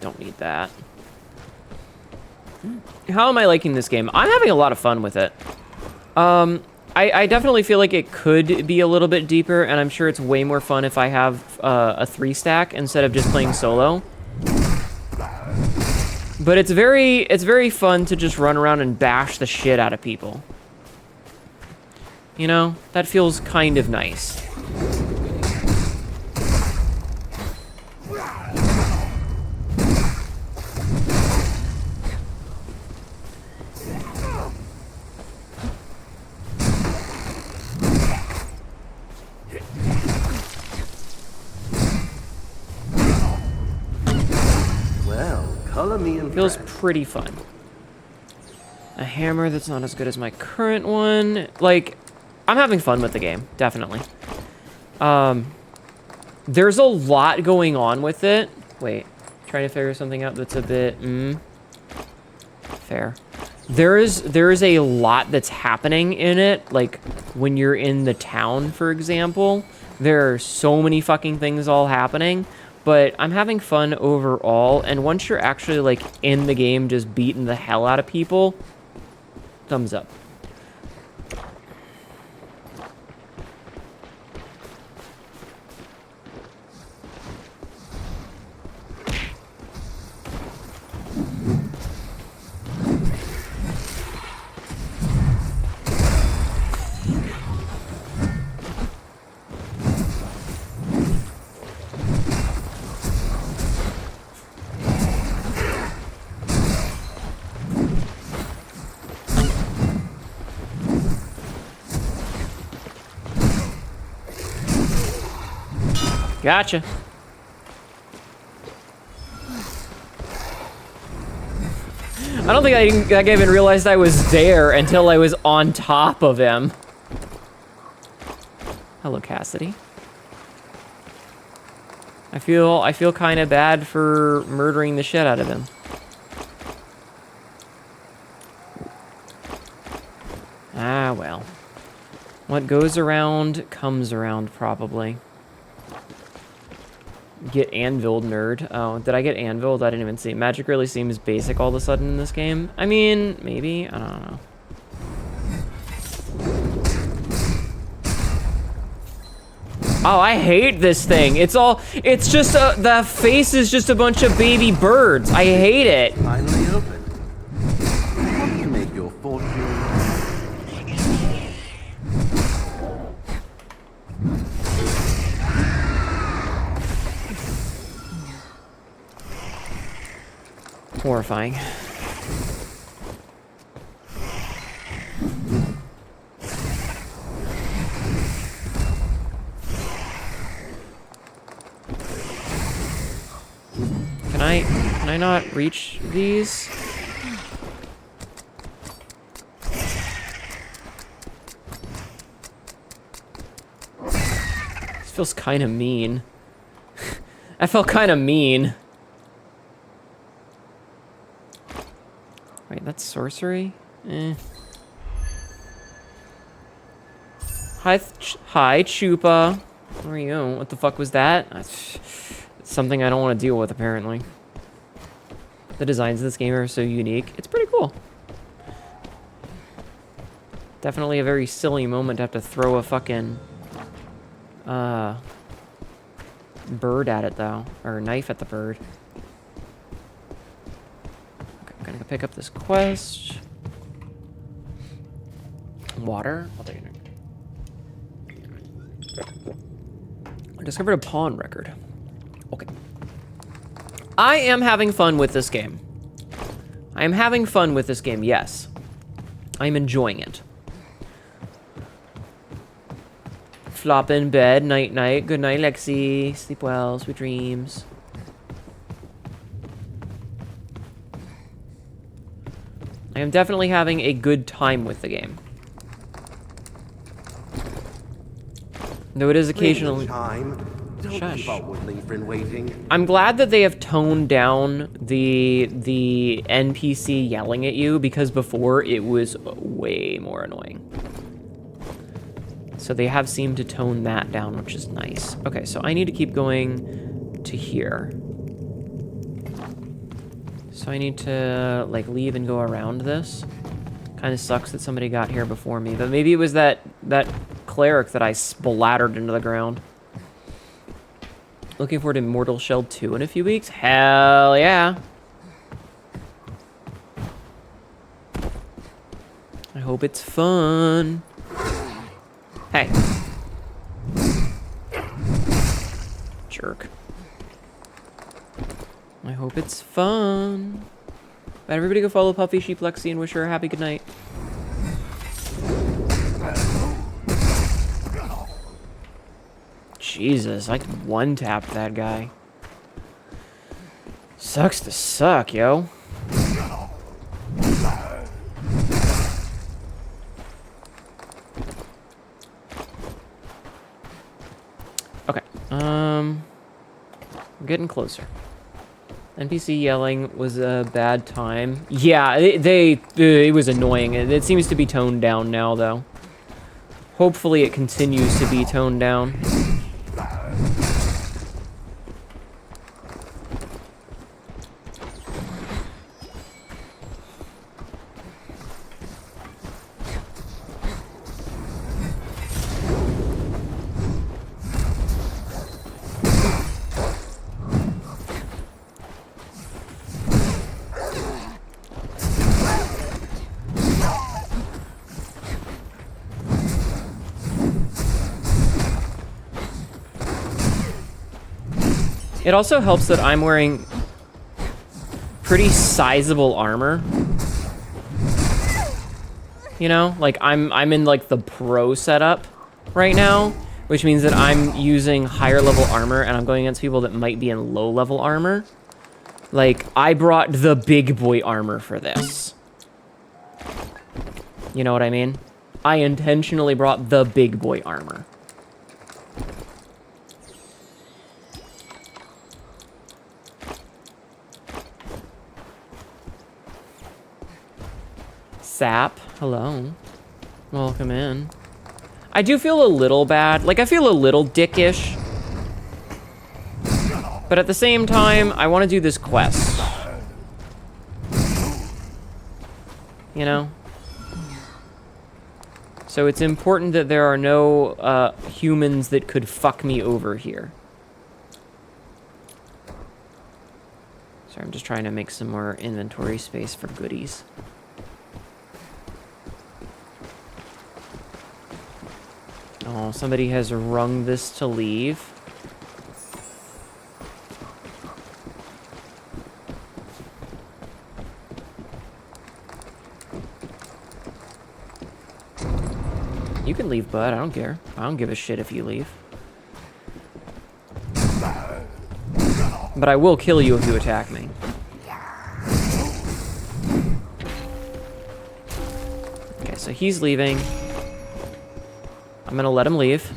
[SPEAKER 1] Don't need that. How am I liking this game? I'm having a lot of fun with it. I definitely feel like it could be a little bit deeper, and I'm sure it's way more fun if I have a 3-stack instead of just playing solo. But it's very fun to just run around and bash the shit out of people. You know, that feels kind of nice. Feels pretty fun. A hammer that's not as good as my current one. Like, I'm having fun with the game, definitely. There's a lot going on with it. Wait, trying to figure something out that's a bit, fair. There is a lot that's happening in it. Like, when you're in the town, for example, there are so many fucking things all happening. But I'm having fun overall, and once you're actually, like, in the game just beating the hell out of people, thumbs up. Gotcha. I don't think I even realized I was there until I was on top of him. Hello, Cassidy. I feel kind of bad for murdering the shit out of him. Ah, well. What goes around comes around, probably. Get anviled, nerd. Oh, did I get anviled? I didn't even see. Magic really seems basic all of a sudden in this game. I mean, maybe. I don't know. Oh, I hate this thing. It's just the face is just a bunch of baby birds. I hate it.
[SPEAKER 7] Finally open. How do you make your fortune?
[SPEAKER 1] Horrifying. Can I not reach these? This feels kind of mean. I felt kind of mean. Wait, that's sorcery? Eh. Hi, Chupa. Where are you? What the fuck was that? That's something I don't want to deal with, apparently. The designs of this game are so unique. It's pretty cool. Definitely a very silly moment to have to throw a fucking bird at it, though. Or a knife at the bird. Okay, I'm gonna go pick up this quest. Water? I'll take it. I discovered a pawn record. Okay. I am having fun with this game. I am having fun with this game, yes. I'm enjoying it. Flop in bed, night night. Good night, Lexi. Sleep well, sweet dreams. I am definitely having a good time with the game. Though it is occasionally... Shush. I'm glad that they have toned down the NPC yelling at you, because before it was way more annoying. So they have seemed to tone that down, which is nice. Okay, so I need to keep going to here. So I need to, like, leave and go around this. Kind of sucks that somebody got here before me, but maybe it was that cleric that I splattered into the ground. Looking forward to Mortal Shell 2 in a few weeks? Hell yeah! I hope it's fun. Hey. Jerk. I hope it's fun. But everybody go follow Puffy Sheep Lexi and wish her a happy good night. Jesus, I one-tapped that guy. Sucks to suck, yo. Okay, we're getting closer. NPC yelling was a bad time. Yeah, it was annoying. It seems to be toned down now, though. Hopefully it continues to be toned down. It also helps that I'm wearing pretty sizable armor. You know, like I'm in like the pro setup right now, which means that I'm using higher level armor and I'm going against people that might be in low level armor. Like, I brought the big boy armor for this. You know what I mean? I intentionally brought the big boy armor. Sap, hello. Welcome in. I do feel a little bad. Like, I feel a little dickish. But at the same time, I want to do this quest. You know? So it's important that there are no humans that could fuck me over here. Sorry, I'm just trying to make some more inventory space for goodies. Oh, somebody has rung this to leave. You can leave, bud. I don't care. I don't give a shit if you leave. But I will kill you if you attack me. Okay, so he's leaving. I'm gonna let him leave.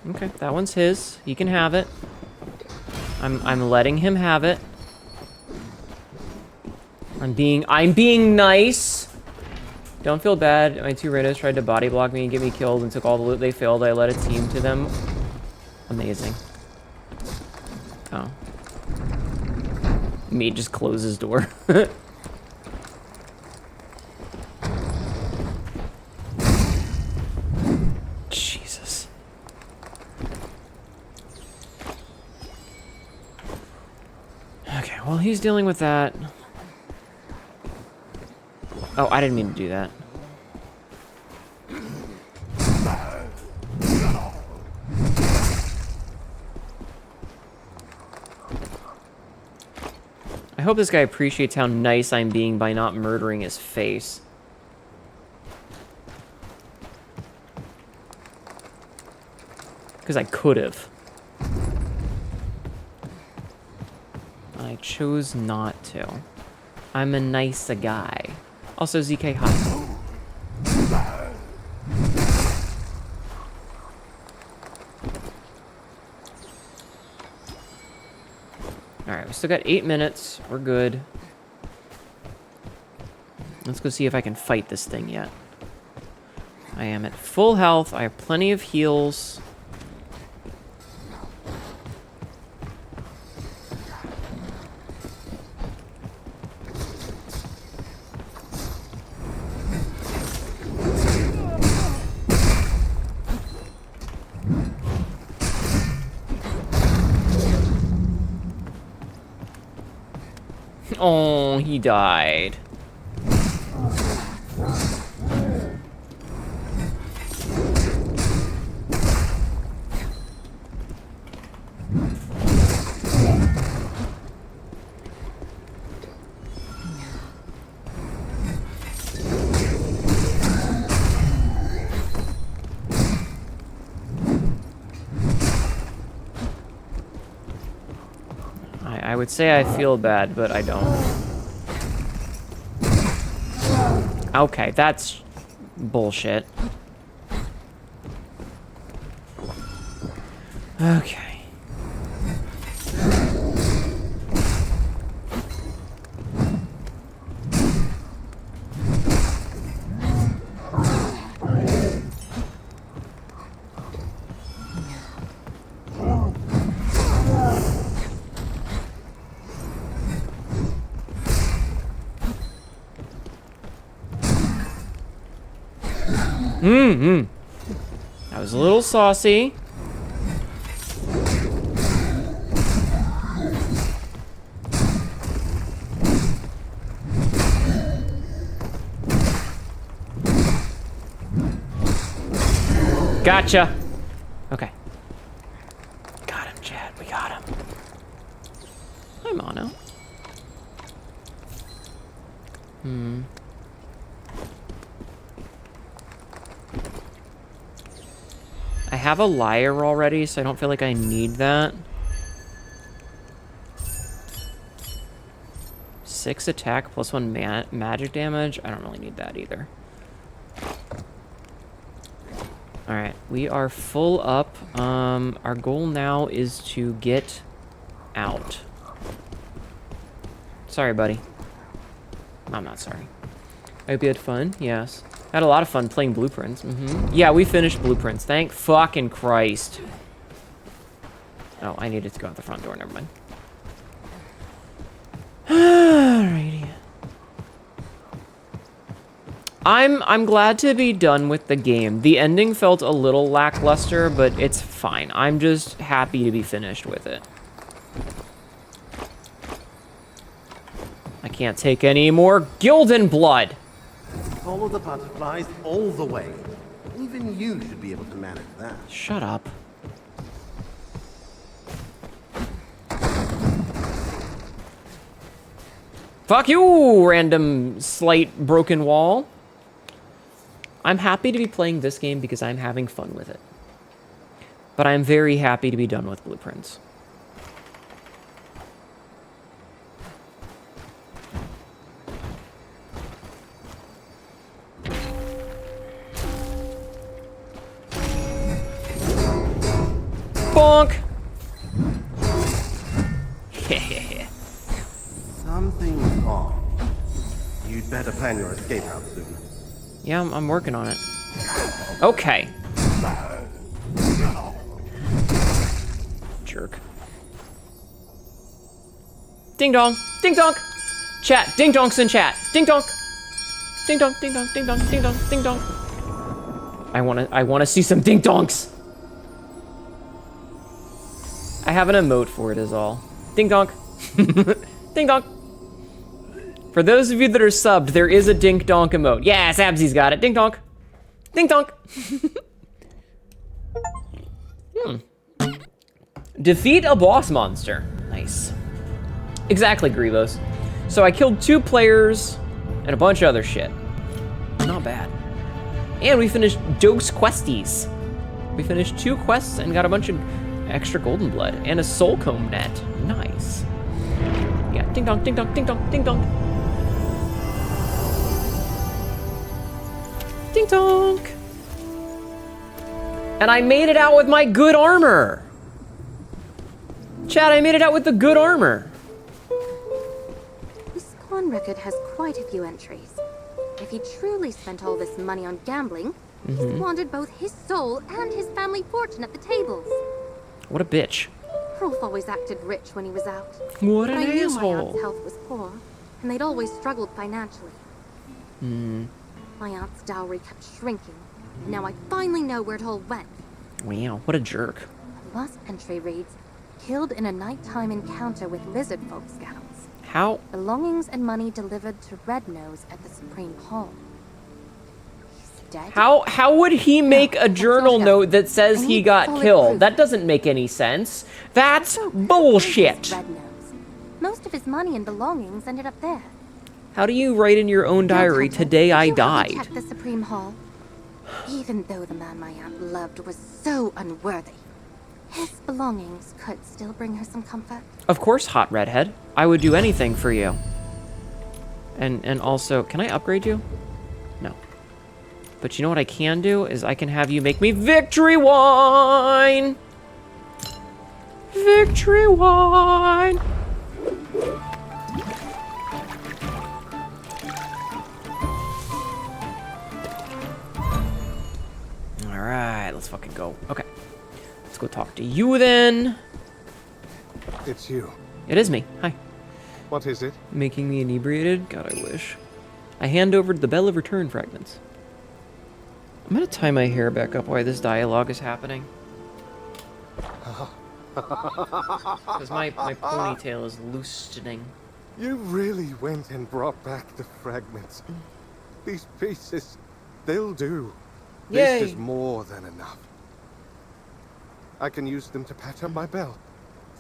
[SPEAKER 1] Okay, that one's his. He can have it. I'm letting him have it. I'm being nice. Don't feel bad. My two Rhinos tried to body block me and get me killed and took all the loot. They failed. I led a team to them. Amazing. Oh. Me just close his door. Jesus. Okay. while he's dealing with that... Oh, I didn't mean to do that. I hope this guy appreciates how nice I'm being by not murdering his face. Because I could have. I chose not to. I'm a nice guy. Also, ZK, hi. Alright, we still got 8 minutes. We're good. Let's go see if I can fight this thing yet. I am at full health. I have plenty of heals. Oh, he died. I would say I feel bad, but I don't. Okay, that's bullshit. Okay. That was a little saucy. Gotcha. Okay. Got him, Chad. We got him. Hi, Mono. I have a liar already, so I don't feel like I need that. 6 attack plus 1 magic damage. I don't really need that either. Alright, we are full up. Our goal now is to get out. Sorry, buddy. I'm not sorry. I hope you had fun. Yes. I had a lot of fun playing Blueprints. Yeah, we finished Blueprints. Thank fucking Christ. Oh, I needed to go out the front door. Never mind. Alrighty. I'm glad to be done with the game. The ending felt a little lackluster, but it's fine. I'm just happy to be finished with it. I can't take any more Gildan blood.
[SPEAKER 7] Follow the butterflies all the way. Even you should be able to manage that.
[SPEAKER 1] Shut up. Fuck you, random slight broken wall. I'm happy to be playing this game because I'm having fun with it. But I'm very happy to be done with Blueprints. Bonk!
[SPEAKER 7] Something's off. You'd better plan your escape route soon.
[SPEAKER 1] Yeah, I'm working on it. Okay. Jerk. Ding dong! Ding dong! Chat! Ding donks in chat! Ding dong! Ding dong! Ding dong! Ding dong! Ding dong! Ding dong! I wanna see some ding donks! I have an emote for it is all. Ding donk! Ding Ding donk. For those of you that are subbed, there is a dink donk emote. Yes, Absy's got it. Ding donk. Ding donk. Defeat a boss monster. Nice. Exactly, Grievos. So I killed 2 players and a bunch of other shit. Not bad. And we finished Dose Questies. We finished 2 quests and got a bunch of extra golden blood and a soul comb net. Nice. Yeah, ding dong, ding dong, ding dong, ding dong. Ding dong. And I made it out with my good armor. Chad, I made it out with the good armor.
[SPEAKER 6] This Quan record has quite a few entries. If he truly spent all this money on gambling, he squandered both his soul and his family fortune at the tables.
[SPEAKER 1] What a bitch.
[SPEAKER 6] Rolf always acted rich when he was out.
[SPEAKER 1] What an
[SPEAKER 6] I knew my
[SPEAKER 1] asshole.
[SPEAKER 6] aunt's health was poor, and they'd always struggled financially. My aunt's dowry kept shrinking, and now I finally know where it all went.
[SPEAKER 1] Wow, what a jerk.
[SPEAKER 6] The last entry reads, killed in a nighttime encounter with lizard folk scouts.
[SPEAKER 1] How?
[SPEAKER 6] Belongings and money delivered to Red Nose at the Supreme Hall. He's dead?
[SPEAKER 1] How would he make a journal
[SPEAKER 6] not
[SPEAKER 1] note that says
[SPEAKER 6] I
[SPEAKER 1] he
[SPEAKER 6] need
[SPEAKER 1] got
[SPEAKER 6] solid
[SPEAKER 1] killed?
[SPEAKER 6] proof.
[SPEAKER 1] That doesn't make any sense. That's
[SPEAKER 6] So,
[SPEAKER 1] bullshit.
[SPEAKER 6] Red Nose. Most of his money and belongings ended up there.
[SPEAKER 1] How do you write in your own diary,
[SPEAKER 6] Hunter,
[SPEAKER 1] today I
[SPEAKER 6] you help me
[SPEAKER 1] died?
[SPEAKER 6] check the Supreme Hall. Even though the man my aunt loved was so unworthy, his belongings could still bring her some comfort.
[SPEAKER 1] Of course, hot redhead. I would do anything for you. And also, can I upgrade you? No. But you know what I can do is I can have you make me victory wine. Victory wine. All right, let's fucking go. Okay. Let's go talk to you then.
[SPEAKER 8] It's you.
[SPEAKER 1] It is me. Hi.
[SPEAKER 8] What is it?
[SPEAKER 1] Making me inebriated? God, I wish. I hand over the Bell of Return fragments. I'm gonna tie my hair back up while this dialogue is happening. Because my ponytail is loosening.
[SPEAKER 8] You really went and brought back the fragments. These pieces, they'll do.
[SPEAKER 1] Yay.
[SPEAKER 8] This is more than enough. I can use them to patch up my bell.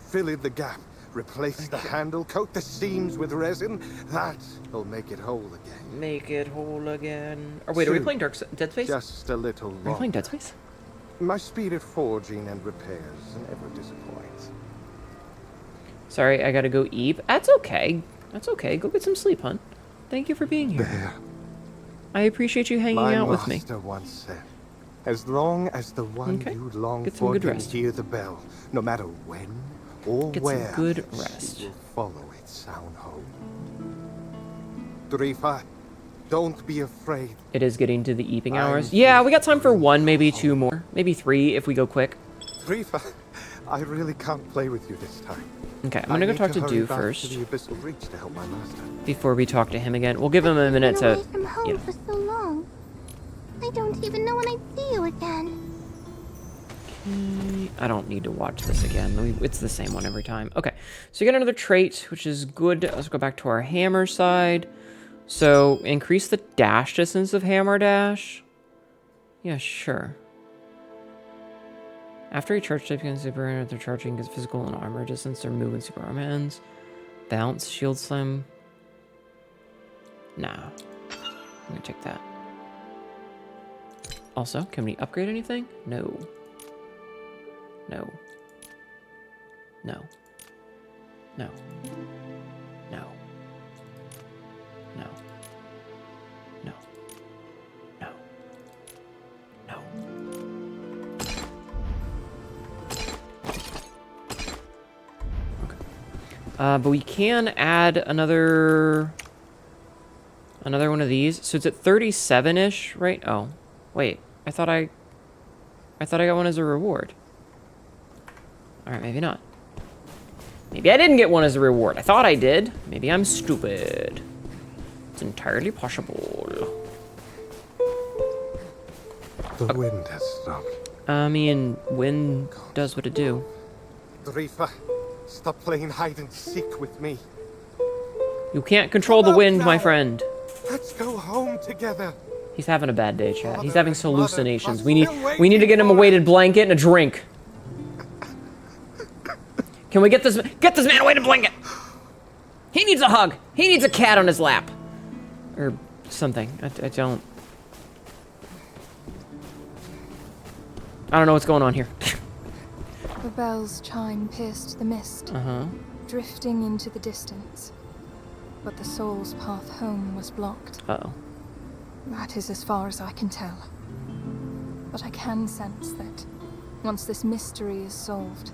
[SPEAKER 8] Fill in the gap. Replace the handle, coat the seams with resin. That'll make it whole again.
[SPEAKER 1] Make it whole again. Or wait, are we playing Dead Space?
[SPEAKER 8] Just a little
[SPEAKER 1] Are we
[SPEAKER 8] longer.
[SPEAKER 1] playing Dead Space?
[SPEAKER 8] My speed at forging and repairs never disappoints.
[SPEAKER 1] Sorry, I gotta go eat. That's okay. That's okay. Go get some sleep, hon. Thank you for being here.
[SPEAKER 8] There.
[SPEAKER 1] I appreciate you hanging
[SPEAKER 8] My
[SPEAKER 1] out with me.
[SPEAKER 8] master once said, as long as the one
[SPEAKER 1] Okay.
[SPEAKER 8] you long
[SPEAKER 1] Get some
[SPEAKER 8] for
[SPEAKER 1] good
[SPEAKER 8] can
[SPEAKER 1] rest.
[SPEAKER 8] hear the bell, no matter when or
[SPEAKER 1] Get some
[SPEAKER 8] where,
[SPEAKER 1] good rest.
[SPEAKER 8] she will follow its sound home. Drifa, don't be afraid.
[SPEAKER 1] It is getting to the eeping
[SPEAKER 8] I'm
[SPEAKER 1] hours. Yeah, we got time for 1, maybe 2 more. Maybe 3 if we go quick.
[SPEAKER 8] Drifa, I really can't play with you this time.
[SPEAKER 1] Okay, I'm gonna go
[SPEAKER 8] need
[SPEAKER 1] talk to
[SPEAKER 8] hurry
[SPEAKER 1] Do
[SPEAKER 8] back
[SPEAKER 1] first.
[SPEAKER 8] To the abyssal reach to help my master.
[SPEAKER 1] Before we talk to him again. We'll give him a minute
[SPEAKER 6] I've
[SPEAKER 1] to...
[SPEAKER 6] been away from home
[SPEAKER 1] you know.
[SPEAKER 6] for so long. I don't even know when I'd see you again.
[SPEAKER 1] I don't need to watch this again. It's the same one every time. Okay, so you get another trait, which is good. Let's go back to our hammer side. So, increase the dash distance of hammer dash. Yeah, sure. After a charge type begins super, they're charging gets physical and armor distance. Their move and super armor ends. Bounce, shield slam. Nah. I'm gonna take that. Also, can we upgrade anything? No. No. No. No. No. No. No. No. No. Okay. But we can add another one of these. So it's at 37-ish, right? Oh, wait. I thought I got one as a reward. Alright, maybe not. Maybe I didn't get one as a reward. I thought I did. Maybe I'm stupid. It's entirely possible.
[SPEAKER 8] The wind has stopped.
[SPEAKER 1] I mean, wind does what it do.
[SPEAKER 8] Drifa, stop playing hide and seek with me.
[SPEAKER 1] You can't control the wind, my friend.
[SPEAKER 8] Let's go home together.
[SPEAKER 1] He's having a bad day, chat. He's having hallucinations. We need to get him a weighted blanket and a drink. Can we get this man a weighted blanket? He needs a hug. He needs a cat on his lap. Or something. I don't know what's going on here.
[SPEAKER 9] The bell's chime pierced the mist, drifting into the distance. But the soul's path home was blocked.
[SPEAKER 1] Uh-oh.
[SPEAKER 9] That is as far as I can tell. But I can sense that once this mystery is solved,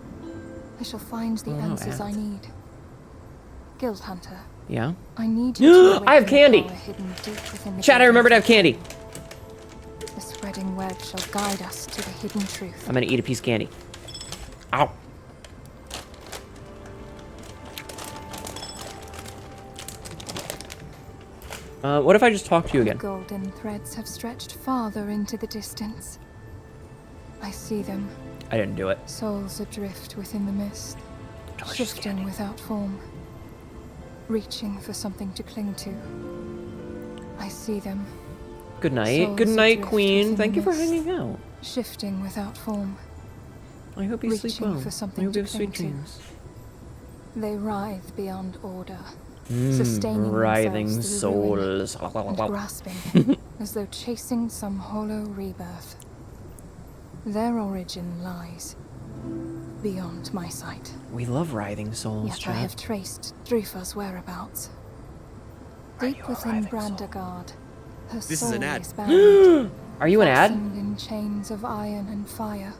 [SPEAKER 9] I shall find the answers I need. Guild Hunter.
[SPEAKER 1] Yeah?
[SPEAKER 9] I need you to
[SPEAKER 1] I have candy!
[SPEAKER 9] hidden deep within the
[SPEAKER 1] Chat, I remembered to have candy.
[SPEAKER 9] The spreading web shall guide us to the hidden truth.
[SPEAKER 1] I'm gonna eat a piece of candy. Ow. What if I just talk to you again?
[SPEAKER 9] The golden threads have stretched farther into the distance. I see them.
[SPEAKER 1] I didn't do it.
[SPEAKER 9] Souls adrift within the mist, shifting without form, reaching for something to cling to. I see them.
[SPEAKER 1] Good night.
[SPEAKER 9] Souls
[SPEAKER 1] Good night,
[SPEAKER 9] adrift
[SPEAKER 1] Queen.
[SPEAKER 9] within
[SPEAKER 1] Thank
[SPEAKER 9] the
[SPEAKER 1] you for
[SPEAKER 9] mist,
[SPEAKER 1] hanging out.
[SPEAKER 9] shifting without form.
[SPEAKER 1] I hope you sleep
[SPEAKER 9] reaching
[SPEAKER 1] well.
[SPEAKER 9] for something
[SPEAKER 1] I hope you
[SPEAKER 9] to
[SPEAKER 1] have sweet
[SPEAKER 9] cling to.
[SPEAKER 1] dreams.
[SPEAKER 9] They writhe beyond order, sustaining
[SPEAKER 1] Writhing
[SPEAKER 9] themselves through ruin
[SPEAKER 1] souls.
[SPEAKER 9] and grasping, as though chasing some hollow rebirth. Their origin lies beyond my sight.
[SPEAKER 1] We love writhing souls,
[SPEAKER 9] Yet
[SPEAKER 1] chat.
[SPEAKER 9] I have traced Drufa's whereabouts. Deep within Brandagard, her
[SPEAKER 5] This is
[SPEAKER 9] soul
[SPEAKER 5] an ad.
[SPEAKER 9] is bound.
[SPEAKER 1] Are you an ad?
[SPEAKER 9] fastened in chains of iron and fire,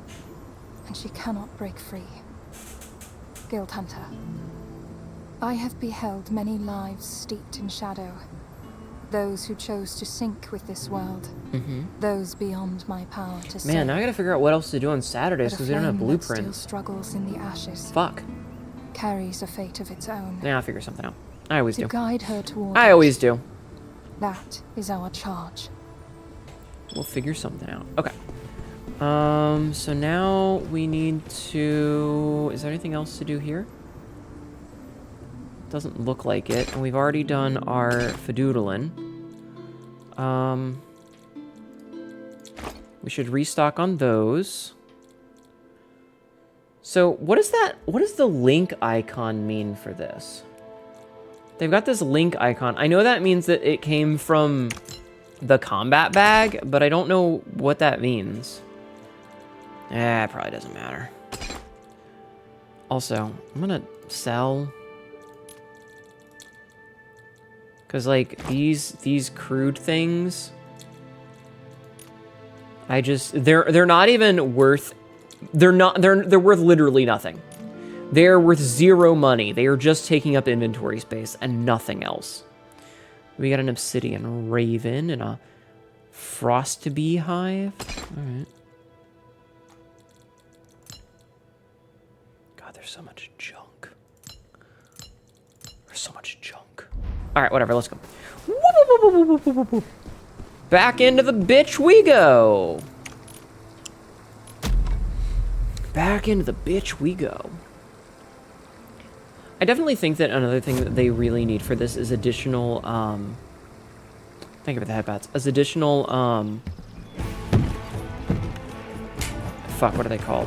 [SPEAKER 9] and she cannot break free. Guild Hunter, I have beheld many lives steeped in shadow. Those who chose to sink with this world. Those beyond my power to save.
[SPEAKER 1] Man, now I gotta figure out what else to do on Saturdays
[SPEAKER 9] But a
[SPEAKER 1] because we don't have
[SPEAKER 9] flame that still
[SPEAKER 1] blueprints.
[SPEAKER 9] struggles in the ashes.
[SPEAKER 1] Fuck.
[SPEAKER 9] Carries a fate of its own.
[SPEAKER 1] Yeah, I'll figure something out. I always
[SPEAKER 9] To
[SPEAKER 1] do.
[SPEAKER 9] guide her toward
[SPEAKER 1] I
[SPEAKER 9] it.
[SPEAKER 1] always do.
[SPEAKER 9] That is our charge.
[SPEAKER 1] We'll figure something out. Okay. So now we need to... Is there anything else to do here? Doesn't look like it. And we've already done our Fadoodlin. We should restock on those. So what is that? What does the link icon mean for this? They've got this link icon. I know that means that it came from the combat bag, but I don't know what that means. It probably doesn't matter. Also, I'm gonna sell. Cause like these crude things, they're not even worth. They're worth literally nothing. They're worth 0 money. They are just taking up inventory space and nothing else. We got an obsidian raven and a frost beehive. All right. God, there's so much junk. There's so much junk. All right, whatever. Let's go. Back into the bitch we go. Back into the bitch we go. I definitely think that another thing that they really need for this is additional, thank you for the headbats, as additional, fuck, what are they called?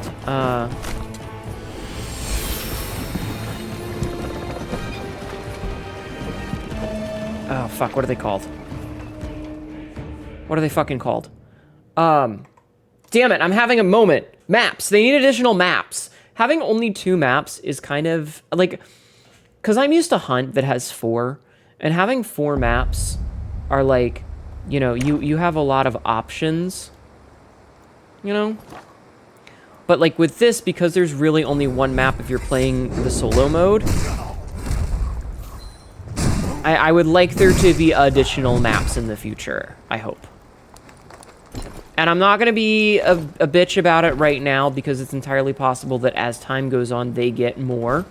[SPEAKER 1] Oh, fuck, what are they called? What are they fucking called? Damn it, I'm having a moment. Maps, they need additional maps. Having only 2 maps is kind of, like, because I'm used to Hunt that has 4, and having 4 maps are like, you know, you have a lot of options, you know? But like with this, because there's really only 1 map if you're playing the solo mode, I would like there to be additional maps in the future, I hope. And I'm not going to be a bitch about it right now because it's entirely possible that as time goes on, they get more,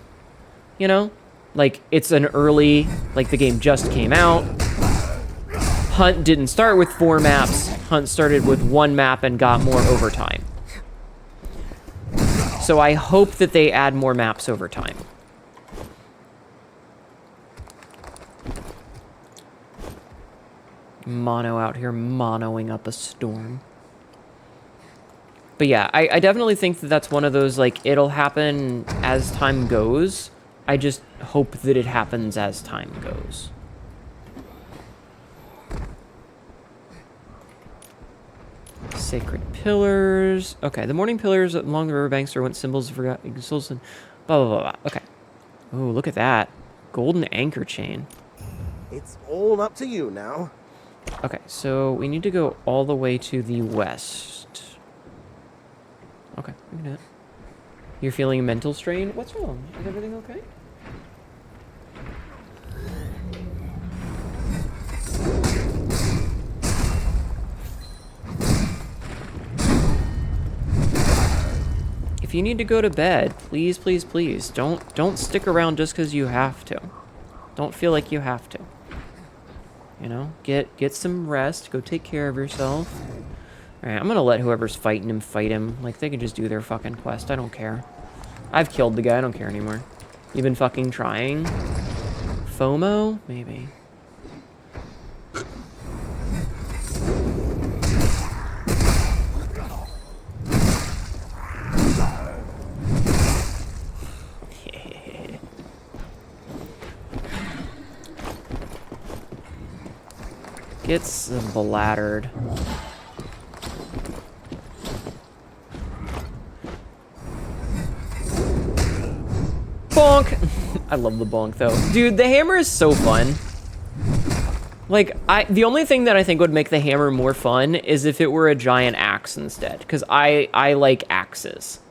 [SPEAKER 1] you know? Like, it's an early, like, the game just came out. Hunt didn't start with 4 maps. Hunt started with 1 map and got more over time. So I hope that they add more maps over time. Mono out here monoing up a storm. But yeah, I definitely think that that's one of those, like, it'll happen as time goes. I just hope that it happens as time goes. Sacred pillars. Okay, the morning pillars along the riverbanks are once symbols of forgotten souls and blah, blah, blah, blah. Okay. Oh, look at that. Golden anchor chain.
[SPEAKER 7] It's all up to you now.
[SPEAKER 1] Okay, so we need to go all the way to the west. Okay, we can do it. You're feeling a mental strain? What's wrong? Is everything okay? If you need to go to bed, please, please, please, don't stick around just because you have to. Don't feel like you have to. You know, get some rest. Go take care of yourself. All right, I'm gonna let whoever's fighting him fight him. Like, they can just do their fucking quest. I don't care. I've killed the guy. I don't care anymore. You've been fucking trying. FOMO? Maybe. Gets bladdered. Bonk! I love the bonk though. Dude, the hammer is so fun. Like, the only thing that I think would make the hammer more fun is if it were a giant axe instead. Because I like axes.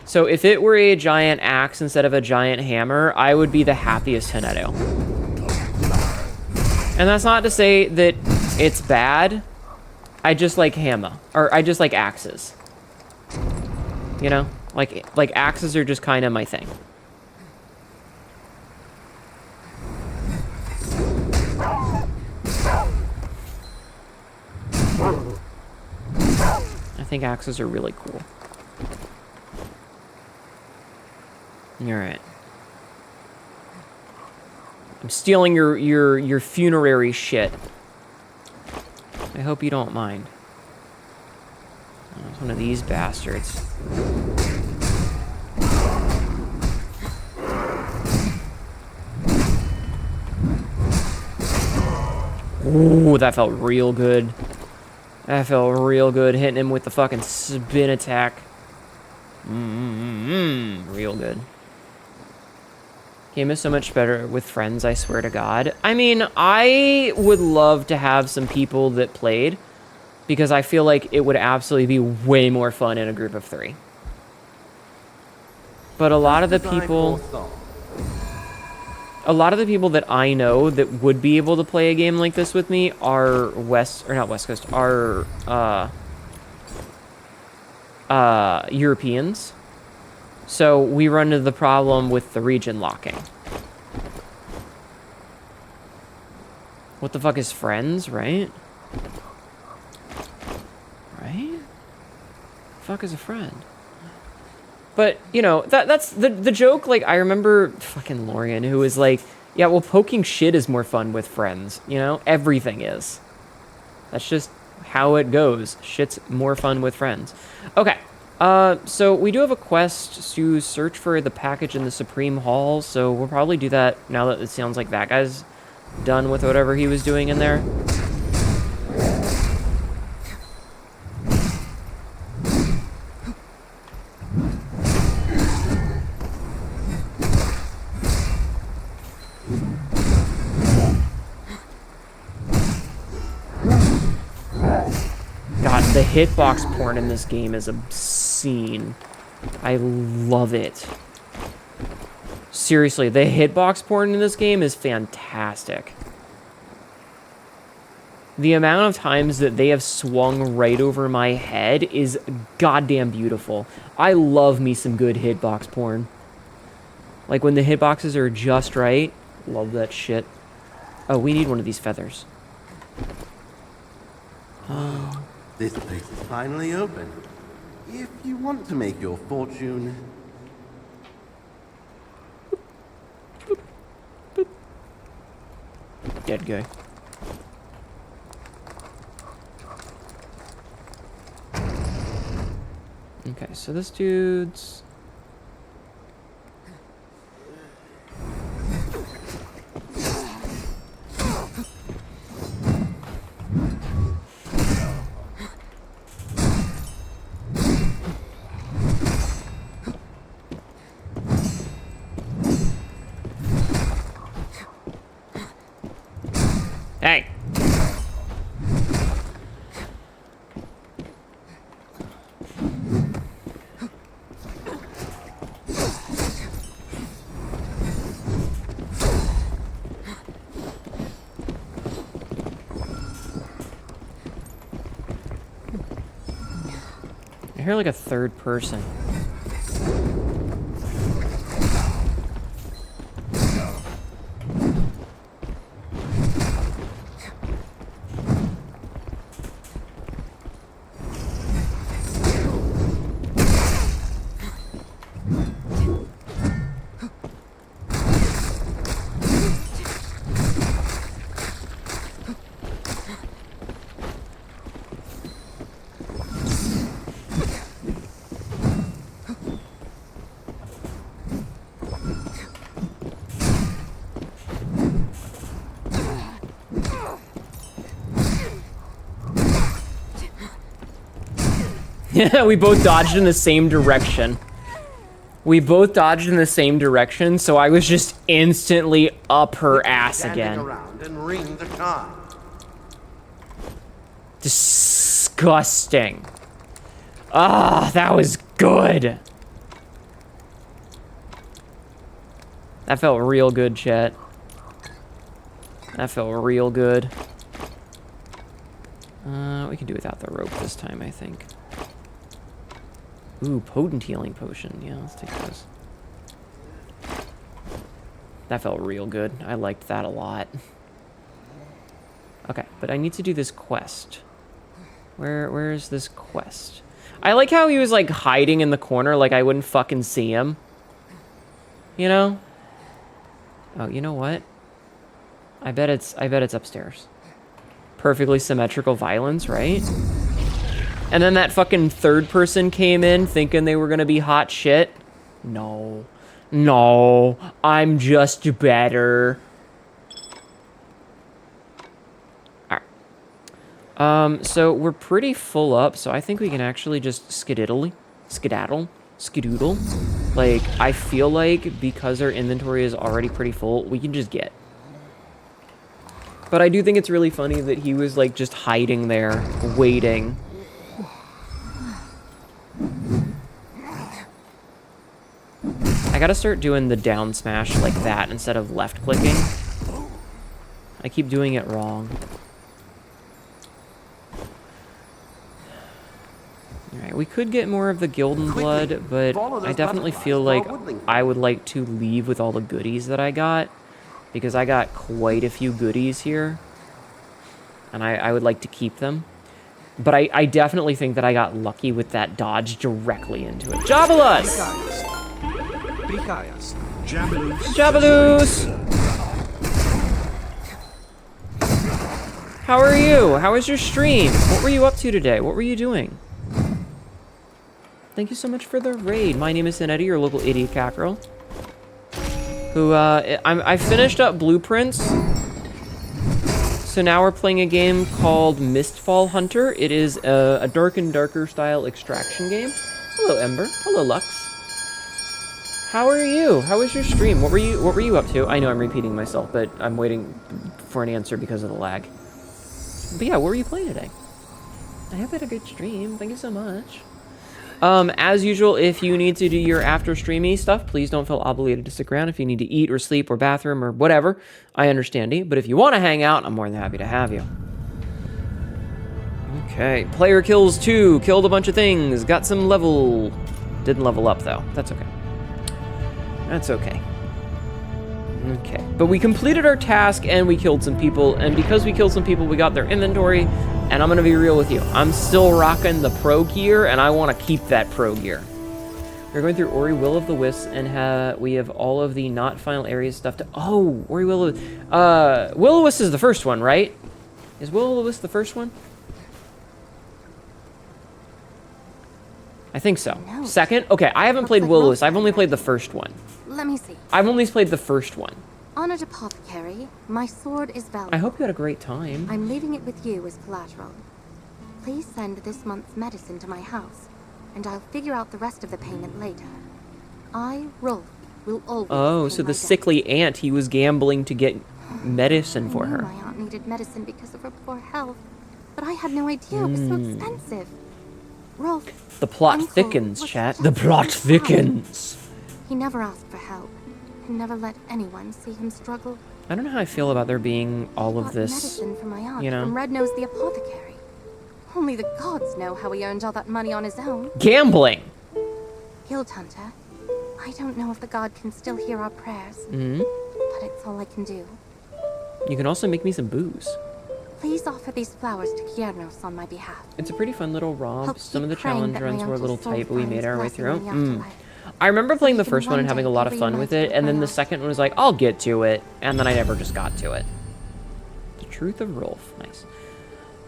[SPEAKER 1] So if it were a giant axe instead of a giant hammer, I would be the happiest Hnetu. And that's not to say that it's bad. I just like hammer. Or I just like axes. You know? Like axes are just kind of my thing. I think axes are really cool. Alright. I'm stealing your funerary shit. I hope you don't mind. Oh, it's one of these bastards. Ooh, that felt real good. That felt real good, hitting him with the fucking spin attack. Real good. Game is so much better with friends, I swear to God. I mean, I would love to have some people that played, because I feel like it would absolutely be way more fun in a group of 3. But a lot of the people that I know that would be able to play a game like this with me are Europeans. So we run into the problem with the region locking. What the fuck is friends, right? Right? Fuck is a friend? But, you know, that's the joke. Like, I remember fucking Lorian, who was like, yeah, well, poking shit is more fun with friends, you know? Everything is. That's just how it goes. Shit's more fun with friends. Okay. So we do have a quest to search for the package in the Supreme Hall, so we'll probably do that now that it sounds like that guy's done with whatever he was doing in there. God, the hitbox porn in this game is obscene. I love it. Seriously, the hitbox porn in this game is fantastic. The amount of times that they have swung right over my head is goddamn beautiful. I love me some good hitbox porn. Like when the hitboxes are just right. Love that shit. Oh, we need one of these feathers.
[SPEAKER 7] This place is finally open. If you want to make your fortune...
[SPEAKER 1] Dead guy. Okay, so this dude's... Hey! I hear like a third person. Yeah, we both dodged in the same direction. We both dodged in the same direction, so I was just instantly up her ass again.
[SPEAKER 7] Around and ring the car.
[SPEAKER 1] Disgusting. Ah, that was good. That felt real good, chat. That felt real good. We can do without the rope this time, I think. Ooh, potent healing potion. Yeah, let's take those. That felt real good. I liked that a lot. Okay, but I need to do this quest. Where is this quest? I like how he was like hiding in the corner, like I wouldn't fucking see him. You know? Oh, you know what? I bet it's upstairs. Perfectly symmetrical violence, right? And then that fucking third person came in thinking they were gonna be hot shit. No. No. I'm just better. Alright. So we're pretty full up, so I think we can actually just skedaddle. Like, I feel like because our inventory is already pretty full, we can just get. But I do think it's really funny that he was like just hiding there, waiting. I gotta start doing the down smash like that instead of left clicking. I keep doing it wrong. Alright, we could get more of the Gildan blood, but I definitely feel like I would like to leave with all the goodies that I got. Because I got quite a few goodies here. And I would like to keep them. But I definitely think that I got lucky with that dodge directly into it. Jabalus! Jabalus! How are you? How was your stream? What were you up to today? What were you doing? Thank you so much for the raid. My name is Hnetu, your local idiot cat girl. Who, I finished up Blueprints. So now we're playing a game called Mistfall Hunter. It is a Dark and Darker style extraction game. Hello, Ember. Hello, Lux. How are you? How was your stream? What were you up to? I know I'm repeating myself, but I'm waiting for an answer because of the lag. But yeah, what were you playing today? I hope you had a good stream. Thank you so much. As usual, if you need to do your after streamy stuff, please don't feel obligated to stick around. If you need to eat or sleep or bathroom or whatever, I understand you. But if you want to hang out, I'm more than happy to have you. Okay, player kills 2, killed a bunch of things, got some level. Didn't level up though. That's okay. That's okay. Okay, but we completed our task and we killed some people, and because we killed some people, we got their inventory. And I'm gonna be real with you. I'm still rocking the pro gear, and I want to keep that pro gear. We're going through Ori Will of the Wisps, and we have all of the not final areas stuff to. Oh, Ori Will of Will of the Wisps is the first one, right? Is Will of the Wisps the first one? I think so.
[SPEAKER 6] No.
[SPEAKER 1] Second? Okay, I haven't
[SPEAKER 6] Looks
[SPEAKER 1] played
[SPEAKER 6] like
[SPEAKER 1] Will-O-Wisp.
[SPEAKER 6] Rolf
[SPEAKER 1] I've only
[SPEAKER 6] found
[SPEAKER 1] played the
[SPEAKER 6] it.
[SPEAKER 1] first one.
[SPEAKER 6] Let me see.
[SPEAKER 1] I've only played the first one.
[SPEAKER 6] Honored apothecary, my sword is valuable.
[SPEAKER 1] I hope you had a great time.
[SPEAKER 6] I'm leaving it with you as collateral. Please send this month's medicine to my house, and I'll figure out the rest of the payment later. I, Rolf, will always
[SPEAKER 1] Oh,
[SPEAKER 6] pay
[SPEAKER 1] so
[SPEAKER 6] my
[SPEAKER 1] the
[SPEAKER 6] debt.
[SPEAKER 1] sickly aunt, he was gambling to get medicine for
[SPEAKER 6] I knew
[SPEAKER 1] her.
[SPEAKER 6] my aunt needed medicine because of her poor health, but I had no idea it was so expensive. Rolf,
[SPEAKER 1] The plot
[SPEAKER 6] Uncle
[SPEAKER 1] thickens,
[SPEAKER 6] was
[SPEAKER 1] chat.
[SPEAKER 6] such
[SPEAKER 1] The
[SPEAKER 6] a
[SPEAKER 1] plot
[SPEAKER 6] nice guy.
[SPEAKER 1] thickens.
[SPEAKER 6] He never asked for help, and never let anyone see him struggle.
[SPEAKER 1] I don't know how I feel about there being all of
[SPEAKER 6] Bought
[SPEAKER 1] this,
[SPEAKER 6] medicine for my aunt
[SPEAKER 1] you know.
[SPEAKER 6] from Red Nose the apothecary. Only the gods know how he earned all that money on his own.
[SPEAKER 1] Gambling!
[SPEAKER 6] Guild Hunter, I don't know if the god can still hear our prayers,
[SPEAKER 1] Hmm.
[SPEAKER 6] but it's all I can do.
[SPEAKER 1] You can also make me some booze.
[SPEAKER 6] Please offer these flowers to Kiernos on my behalf.
[SPEAKER 1] It's a pretty fun little romp.
[SPEAKER 6] Help
[SPEAKER 1] Some of
[SPEAKER 6] keep
[SPEAKER 1] the
[SPEAKER 6] praying
[SPEAKER 1] challenge
[SPEAKER 6] that my
[SPEAKER 1] runs were a
[SPEAKER 6] uncle's
[SPEAKER 1] little
[SPEAKER 6] soul
[SPEAKER 1] tight, but we made
[SPEAKER 6] finds
[SPEAKER 1] our way
[SPEAKER 6] blessing
[SPEAKER 1] through.
[SPEAKER 6] in the afterlife.
[SPEAKER 1] I remember playing the
[SPEAKER 6] can
[SPEAKER 1] first one and
[SPEAKER 6] one
[SPEAKER 1] having a
[SPEAKER 6] day
[SPEAKER 1] lot of
[SPEAKER 6] be
[SPEAKER 1] fun with
[SPEAKER 6] reunited
[SPEAKER 1] it, and
[SPEAKER 6] with
[SPEAKER 1] then
[SPEAKER 6] my
[SPEAKER 1] the
[SPEAKER 6] aunt.
[SPEAKER 1] second one was like, I'll get to it, and then I never just got to it. The Truth of Rolf. Nice.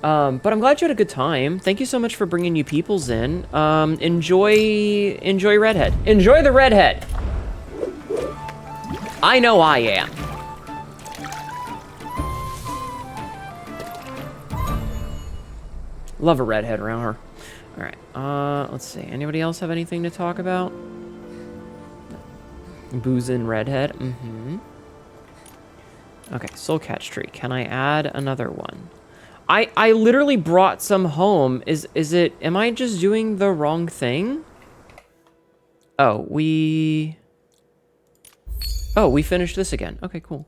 [SPEAKER 1] But I'm glad you had a good time. Thank you so much for bringing you peoples in. Enjoy Redhead. Enjoy the Redhead. I know I am. Love a redhead around her. All right. Let's see. Anybody else have anything to talk about? Boozin' redhead. Mm-hmm. Okay. Soul Catch Tree. Can I add another one? I literally brought some home. Is it? Am I just doing the wrong thing? Oh, we finished this again. Okay, cool.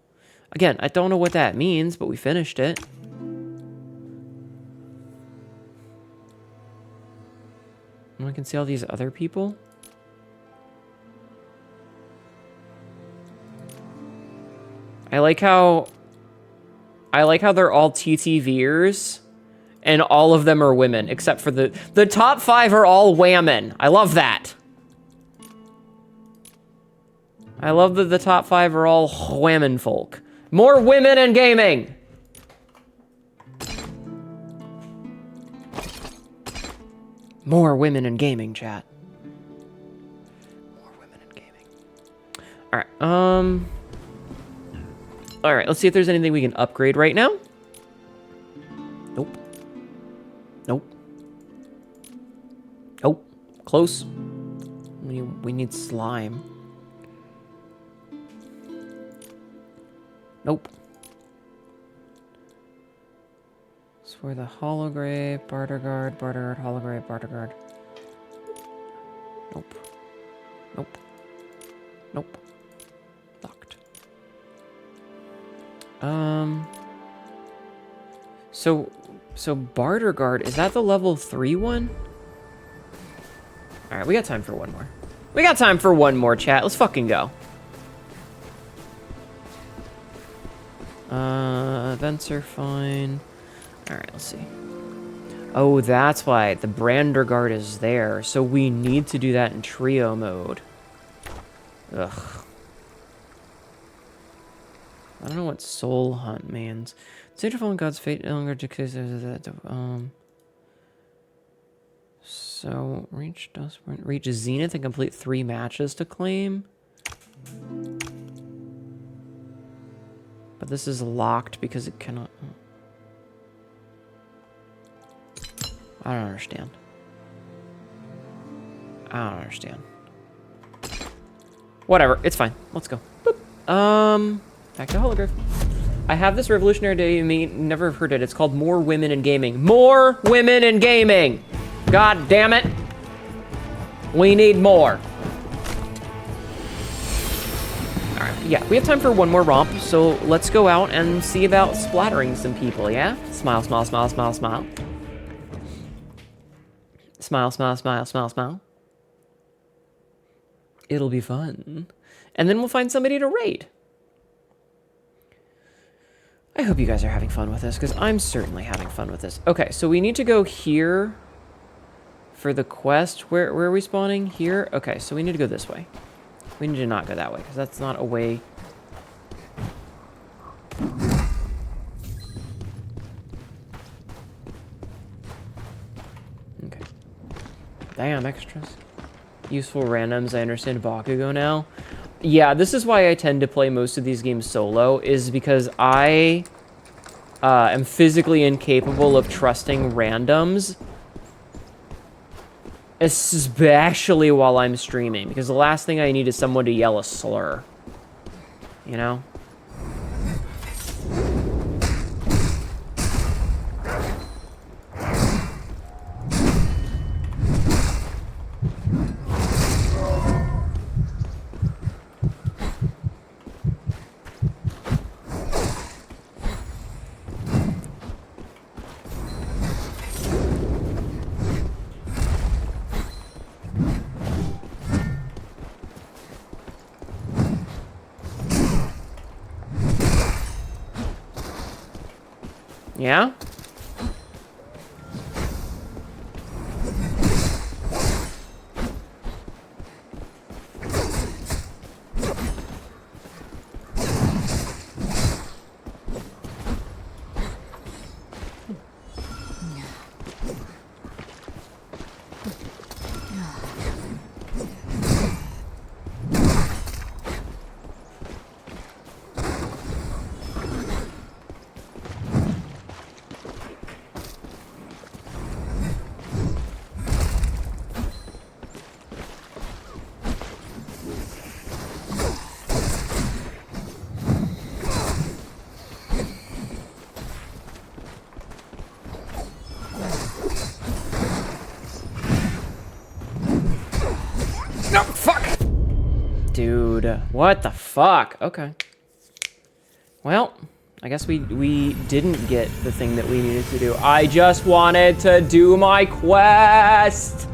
[SPEAKER 1] Again, I don't know what that means, but we finished it. And I can see all these other people. I like how they're all TTVers and all of them are women, except for the top 5 are all whammon. I love that. I love that the top 5 are all whammon folk. More women in gaming! More women in gaming, chat. More women in gaming. Alright, Alright, let's see if there's anything we can upgrade right now. Nope. Nope. Nope. Close. We need slime. Nope. For the Holograve, Barterguard, Holograve, Barterguard. Nope. Nope. Nope. Locked. So Barterguard, is that the level 3 one? Alright, we got time for one more. We got time for one more, chat. Let's fucking go. Events are fine. Alright, let's see. Oh, that's why the Branderguard is there. So we need to do that in trio mode. Ugh. I don't know what Soul Hunt means. Stage of Fallen God's fate no longer dictates. So reach Zenith and complete 3 matches to claim. But this is locked because it cannot. I don't understand. I don't understand. Whatever, it's fine. Let's go. Boop. Back to Holograph. I have this Revolutionary Day, you may never have heard it. It's called More Women in Gaming. More women in gaming! God damn it. We need more. Alright, yeah, we have time for one more romp, so let's go out and see about splattering some people, yeah? Smile, smile, smile, smile, smile. Smile, smile, smile, smile, smile. It'll be fun. And then we'll find somebody to raid. I hope you guys are having fun with this, because I'm certainly having fun with this. Okay, so we need to go here for the quest. Where are we spawning? Here? Okay, so we need to go this way. We need to not go that way, because that's not a way. Okay. Damn, extras. Useful randoms. I understand Bakugo now. Yeah, this is why I tend to play most of these games solo, is because I am physically incapable of trusting randoms, especially while I'm streaming, because the last thing I need is someone to yell a slur. You know? Yeah? No, fuck! Dude, what the fuck? Okay. Well, I guess we didn't get the thing that we needed to do. I just wanted to do my quest!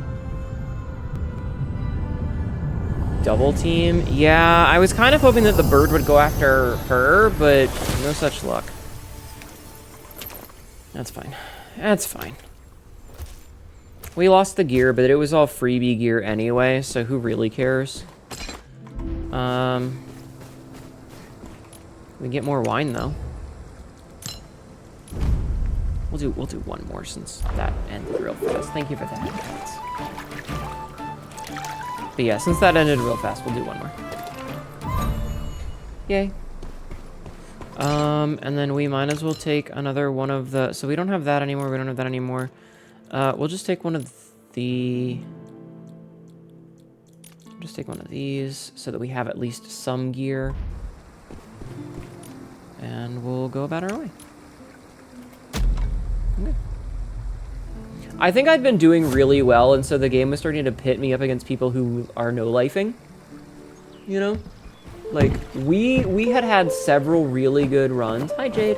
[SPEAKER 1] Double team? Yeah, I was kind of hoping that the bird would go after her, but no such luck. That's fine. That's fine. We lost the gear, but it was all freebie gear anyway, so who really cares? We get more wine though. We'll do one more since that ended real fast. Thank you for that. But yeah, since that ended real fast, we'll do one more. Yay. And then we might as well take another one of the... So we don't have that anymore, we don't have that anymore. We'll just take one of the... Just take one of these so that we have at least some gear. And we'll go about our way. Okay. I think I'd been doing really well, and so the game was starting to pit me up against people who are no-lifing. You know? Like, we had several really good runs. Hi, Jade.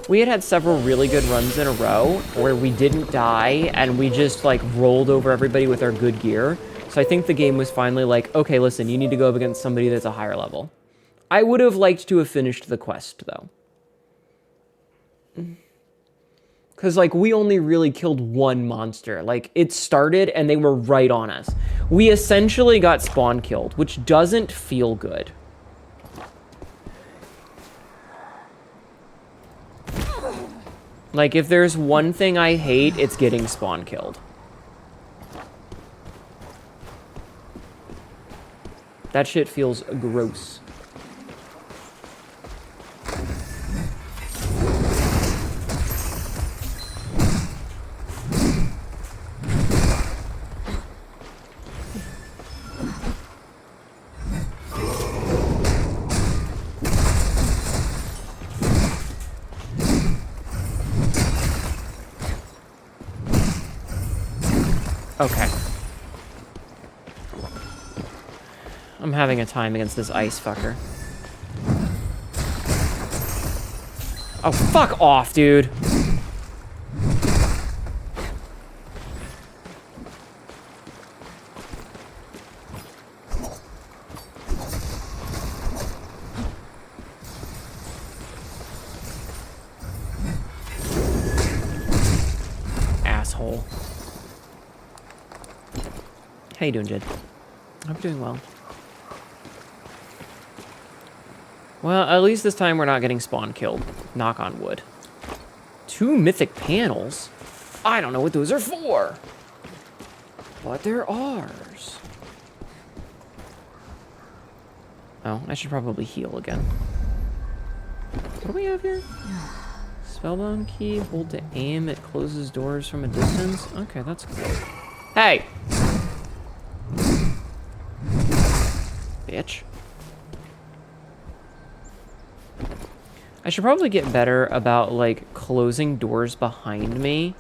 [SPEAKER 1] We had several really good runs in a row where we didn't die, and we just, like, rolled over everybody with our good gear. So I think the game was finally like, okay, listen, you need to go up against somebody that's a higher level. I would have liked to have finished the quest, though. Because, like, we only really killed one monster. Like, it started, and they were right on us. We essentially got spawn killed, which doesn't feel good. Like, if there's one thing I hate, it's getting spawn killed. That shit feels gross. Okay. I'm having a time against this ice fucker. Oh, fuck off, dude. Asshole. How you doing, Jed? I'm doing well. Well, at least this time we're not getting spawn killed. Knock on wood. 2 mythic panels? I don't know what those are for. But they're ours. Oh, I should probably heal again. What do we have here? Spellbound key. Hold to aim. It closes doors from a distance. Okay, that's cool. Hey! Bitch. I should probably get better about, like, closing doors behind me.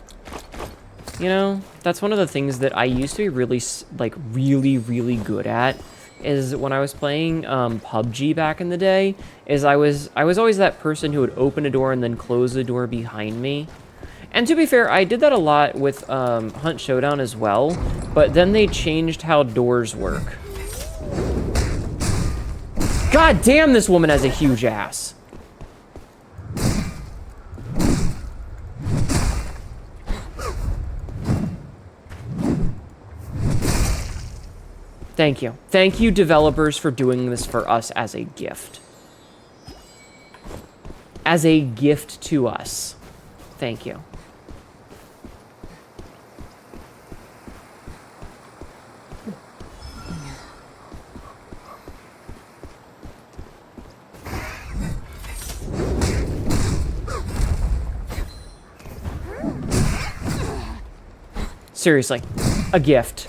[SPEAKER 1] You know? That's one of the things that I used to be really, like, really good at. Is when I was playing PUBG back in the day, is I was always that person who would open a door and then close the door behind me. And to be fair, I did that a lot with Hunt Showdown as well, but then they changed how doors work. God damn, this woman has a huge ass. Thank you. Thank you, developers, for doing this for us as a gift. As a gift to us. Thank you. Seriously, a gift.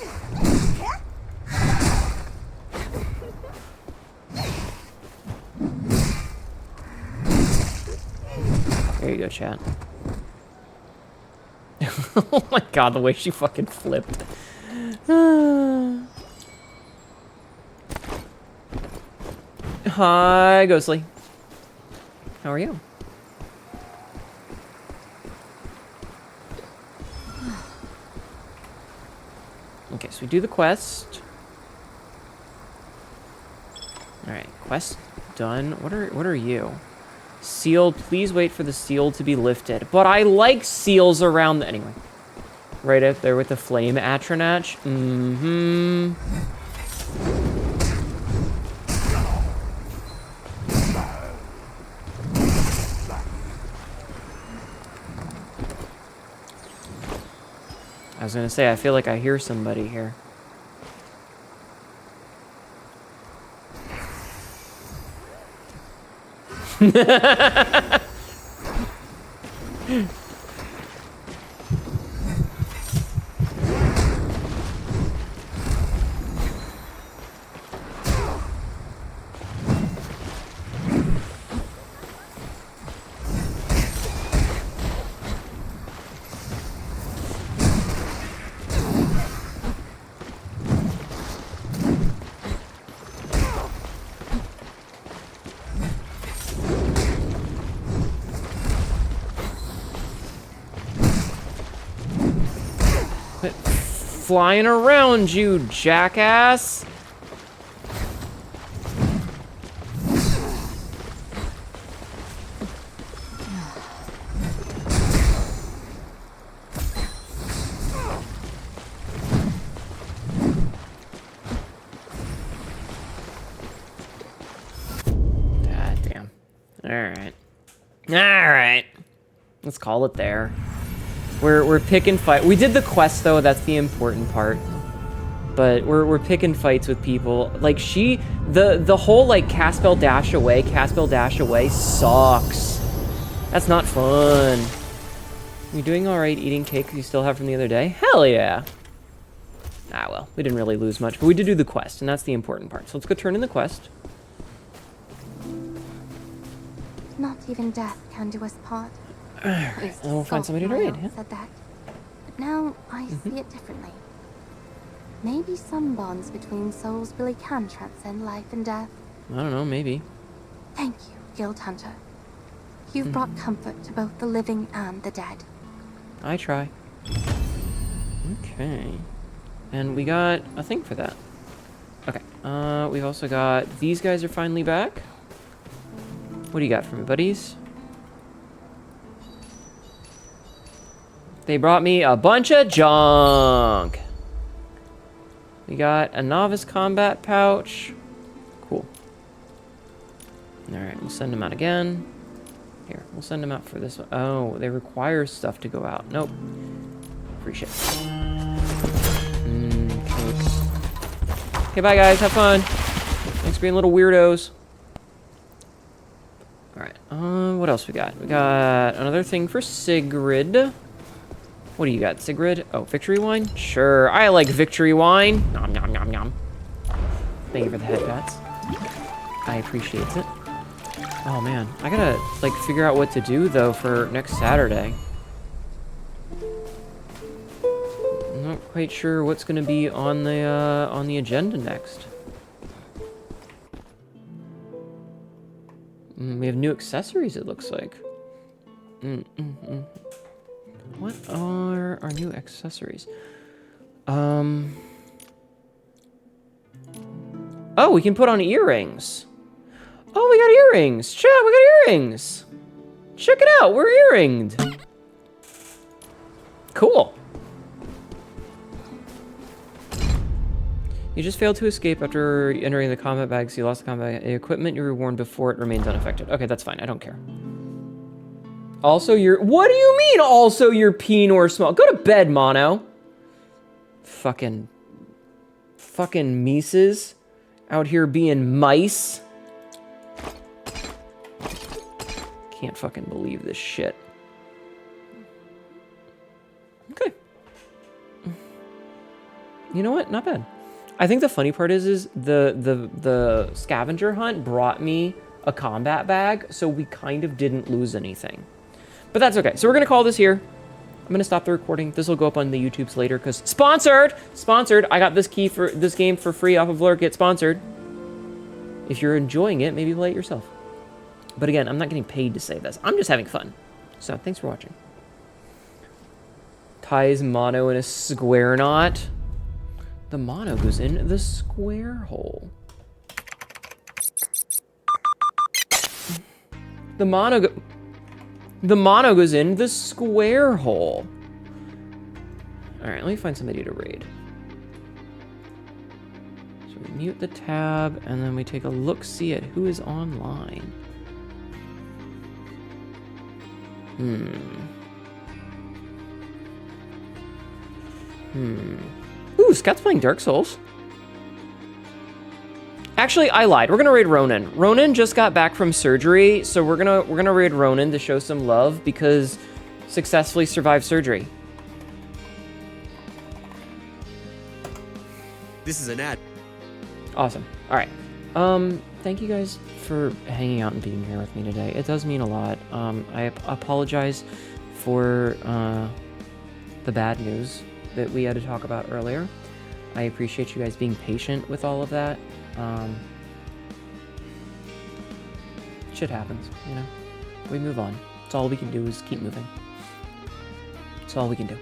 [SPEAKER 1] There you go, chat. Oh my god, the way she fucking flipped. Hi, Ghostly. How are you? Okay, so we do the quest. Alright, quest done. What are you? Sealed, please wait for the seal to be lifted. But I like seals around the... Anyway. Right up there with the flame atronach. Mm-hmm. I was gonna say, I feel like I hear somebody here. Quit flying around, you jackass! God damn. Alright. Alright. Let's call it there. We're picking fight. We did the quest though, that's the important part. But we're picking fights with people. Like the whole like cast spell dash away sucks. That's not fun. You doing alright eating cake you still have from the other day? Hell yeah. Ah well, we didn't really lose much, but we did do the quest, and that's the important part. So let's go turn in the quest.
[SPEAKER 6] Not even death can do us part.
[SPEAKER 1] Alright, we'll find somebody to read. Yeah.
[SPEAKER 6] Said that. But now I see it differently. Maybe some bonds between souls really can transcend life and death.
[SPEAKER 1] I don't know, maybe.
[SPEAKER 6] Thank you, Guild Hunter. You've brought comfort to both the living and the dead.
[SPEAKER 1] I try. Okay. And we got a thing for that. Okay. We've also got... These guys are finally back. What do you got for me, buddies? They brought me a bunch of junk. We got a novice combat pouch. Cool. Alright, we'll send them out again. Here, we'll send them out for this one. Oh, they require stuff to go out. Nope. Free shit. Okay, bye guys, have fun. Thanks for being little weirdos. Alright, what else we got? We got another thing for Sigrid. What do you got, Sigrid? Oh, victory wine? Sure, I like victory wine. Nom nom nom nom. Thank you for the head pats. I appreciate it. Oh man, I gotta like figure out what to do though for next Saturday. I'm not quite sure what's gonna be on the agenda next. We have new accessories, it looks like. What are our new accessories? Oh, we can put on earrings. Oh, we got earrings. Chat, we got earrings. Check it out, we're earringed. Cool. You just failed to escape after entering the combat bag, so you lost the combat equipment you were worn before it remains unaffected. Okay, that's fine, I don't care. Also, what do you mean, also you're peen or small? Go to bed, Mono. Fucking Mises. Out here being mice. Can't fucking believe this shit. Okay. You know what? Not bad. I think the funny part is the scavenger hunt brought me a combat bag, so we kind of didn't lose anything. But that's okay. So we're gonna call this here. I'm gonna stop the recording. This will go up on the YouTubes later because sponsored. I got this key for this game for free off of Lurk. Get sponsored. If you're enjoying it, maybe play it yourself. But again, I'm not getting paid to say this. I'm just having fun. So thanks for watching. Ties mono in a square knot. The mono goes in the square hole. The mono goes in the square hole. Alright, let me find somebody to raid. So we mute the tab, and then we take a look-see at who is online. Ooh, Scott's playing Dark Souls. Actually, I lied. We're gonna raid Ronan. Ronan just got back from surgery, so we're gonna raid Ronan to show some love because successfully survived surgery.
[SPEAKER 5] This is an ad.
[SPEAKER 1] Awesome. All right. Thank you guys for hanging out and being here with me today. It does mean a lot. I apologize for the bad news that we had to talk about earlier. I appreciate you guys being patient with all of that. Shit happens, you know? We move on. That's all we can do is keep moving. That's all we can do.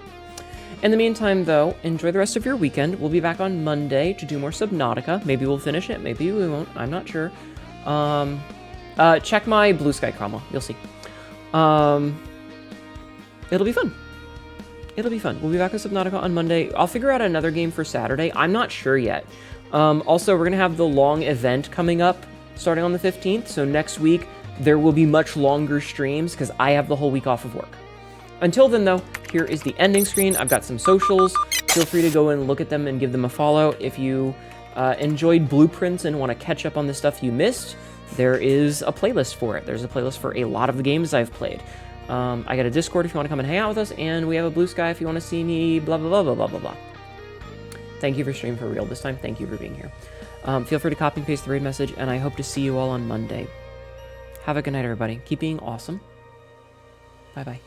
[SPEAKER 1] In the meantime, though, enjoy the rest of your weekend. We'll be back on Monday to do more Subnautica. Maybe we'll finish it. Maybe we won't. I'm not sure. Check my Blue Sky Cromwell. You'll see. It'll be fun. It'll be fun. We'll be back with Subnautica on Monday. I'll figure out another game for Saturday. I'm not sure yet. Also, we're going to have the long event coming up starting on the 15th. So next week, there will be much longer streams because I have the whole week off of work. Until then, though, here is the ending screen. I've got some socials. Feel free to go and look at them and give them a follow. If you enjoyed Blueprints and want to catch up on the stuff you missed, there is a playlist for it. There's a playlist for a lot of the games I've played. I got a Discord if you want to come and hang out with us, and we have a Blue Sky if you want to see me, blah, blah, blah, blah, blah, blah, blah. Thank you for streaming for real this time. Thank you for being here. Feel free to copy and paste the raid message, and I hope to see you all on Monday. Have a good night, everybody. Keep being awesome. Bye-bye.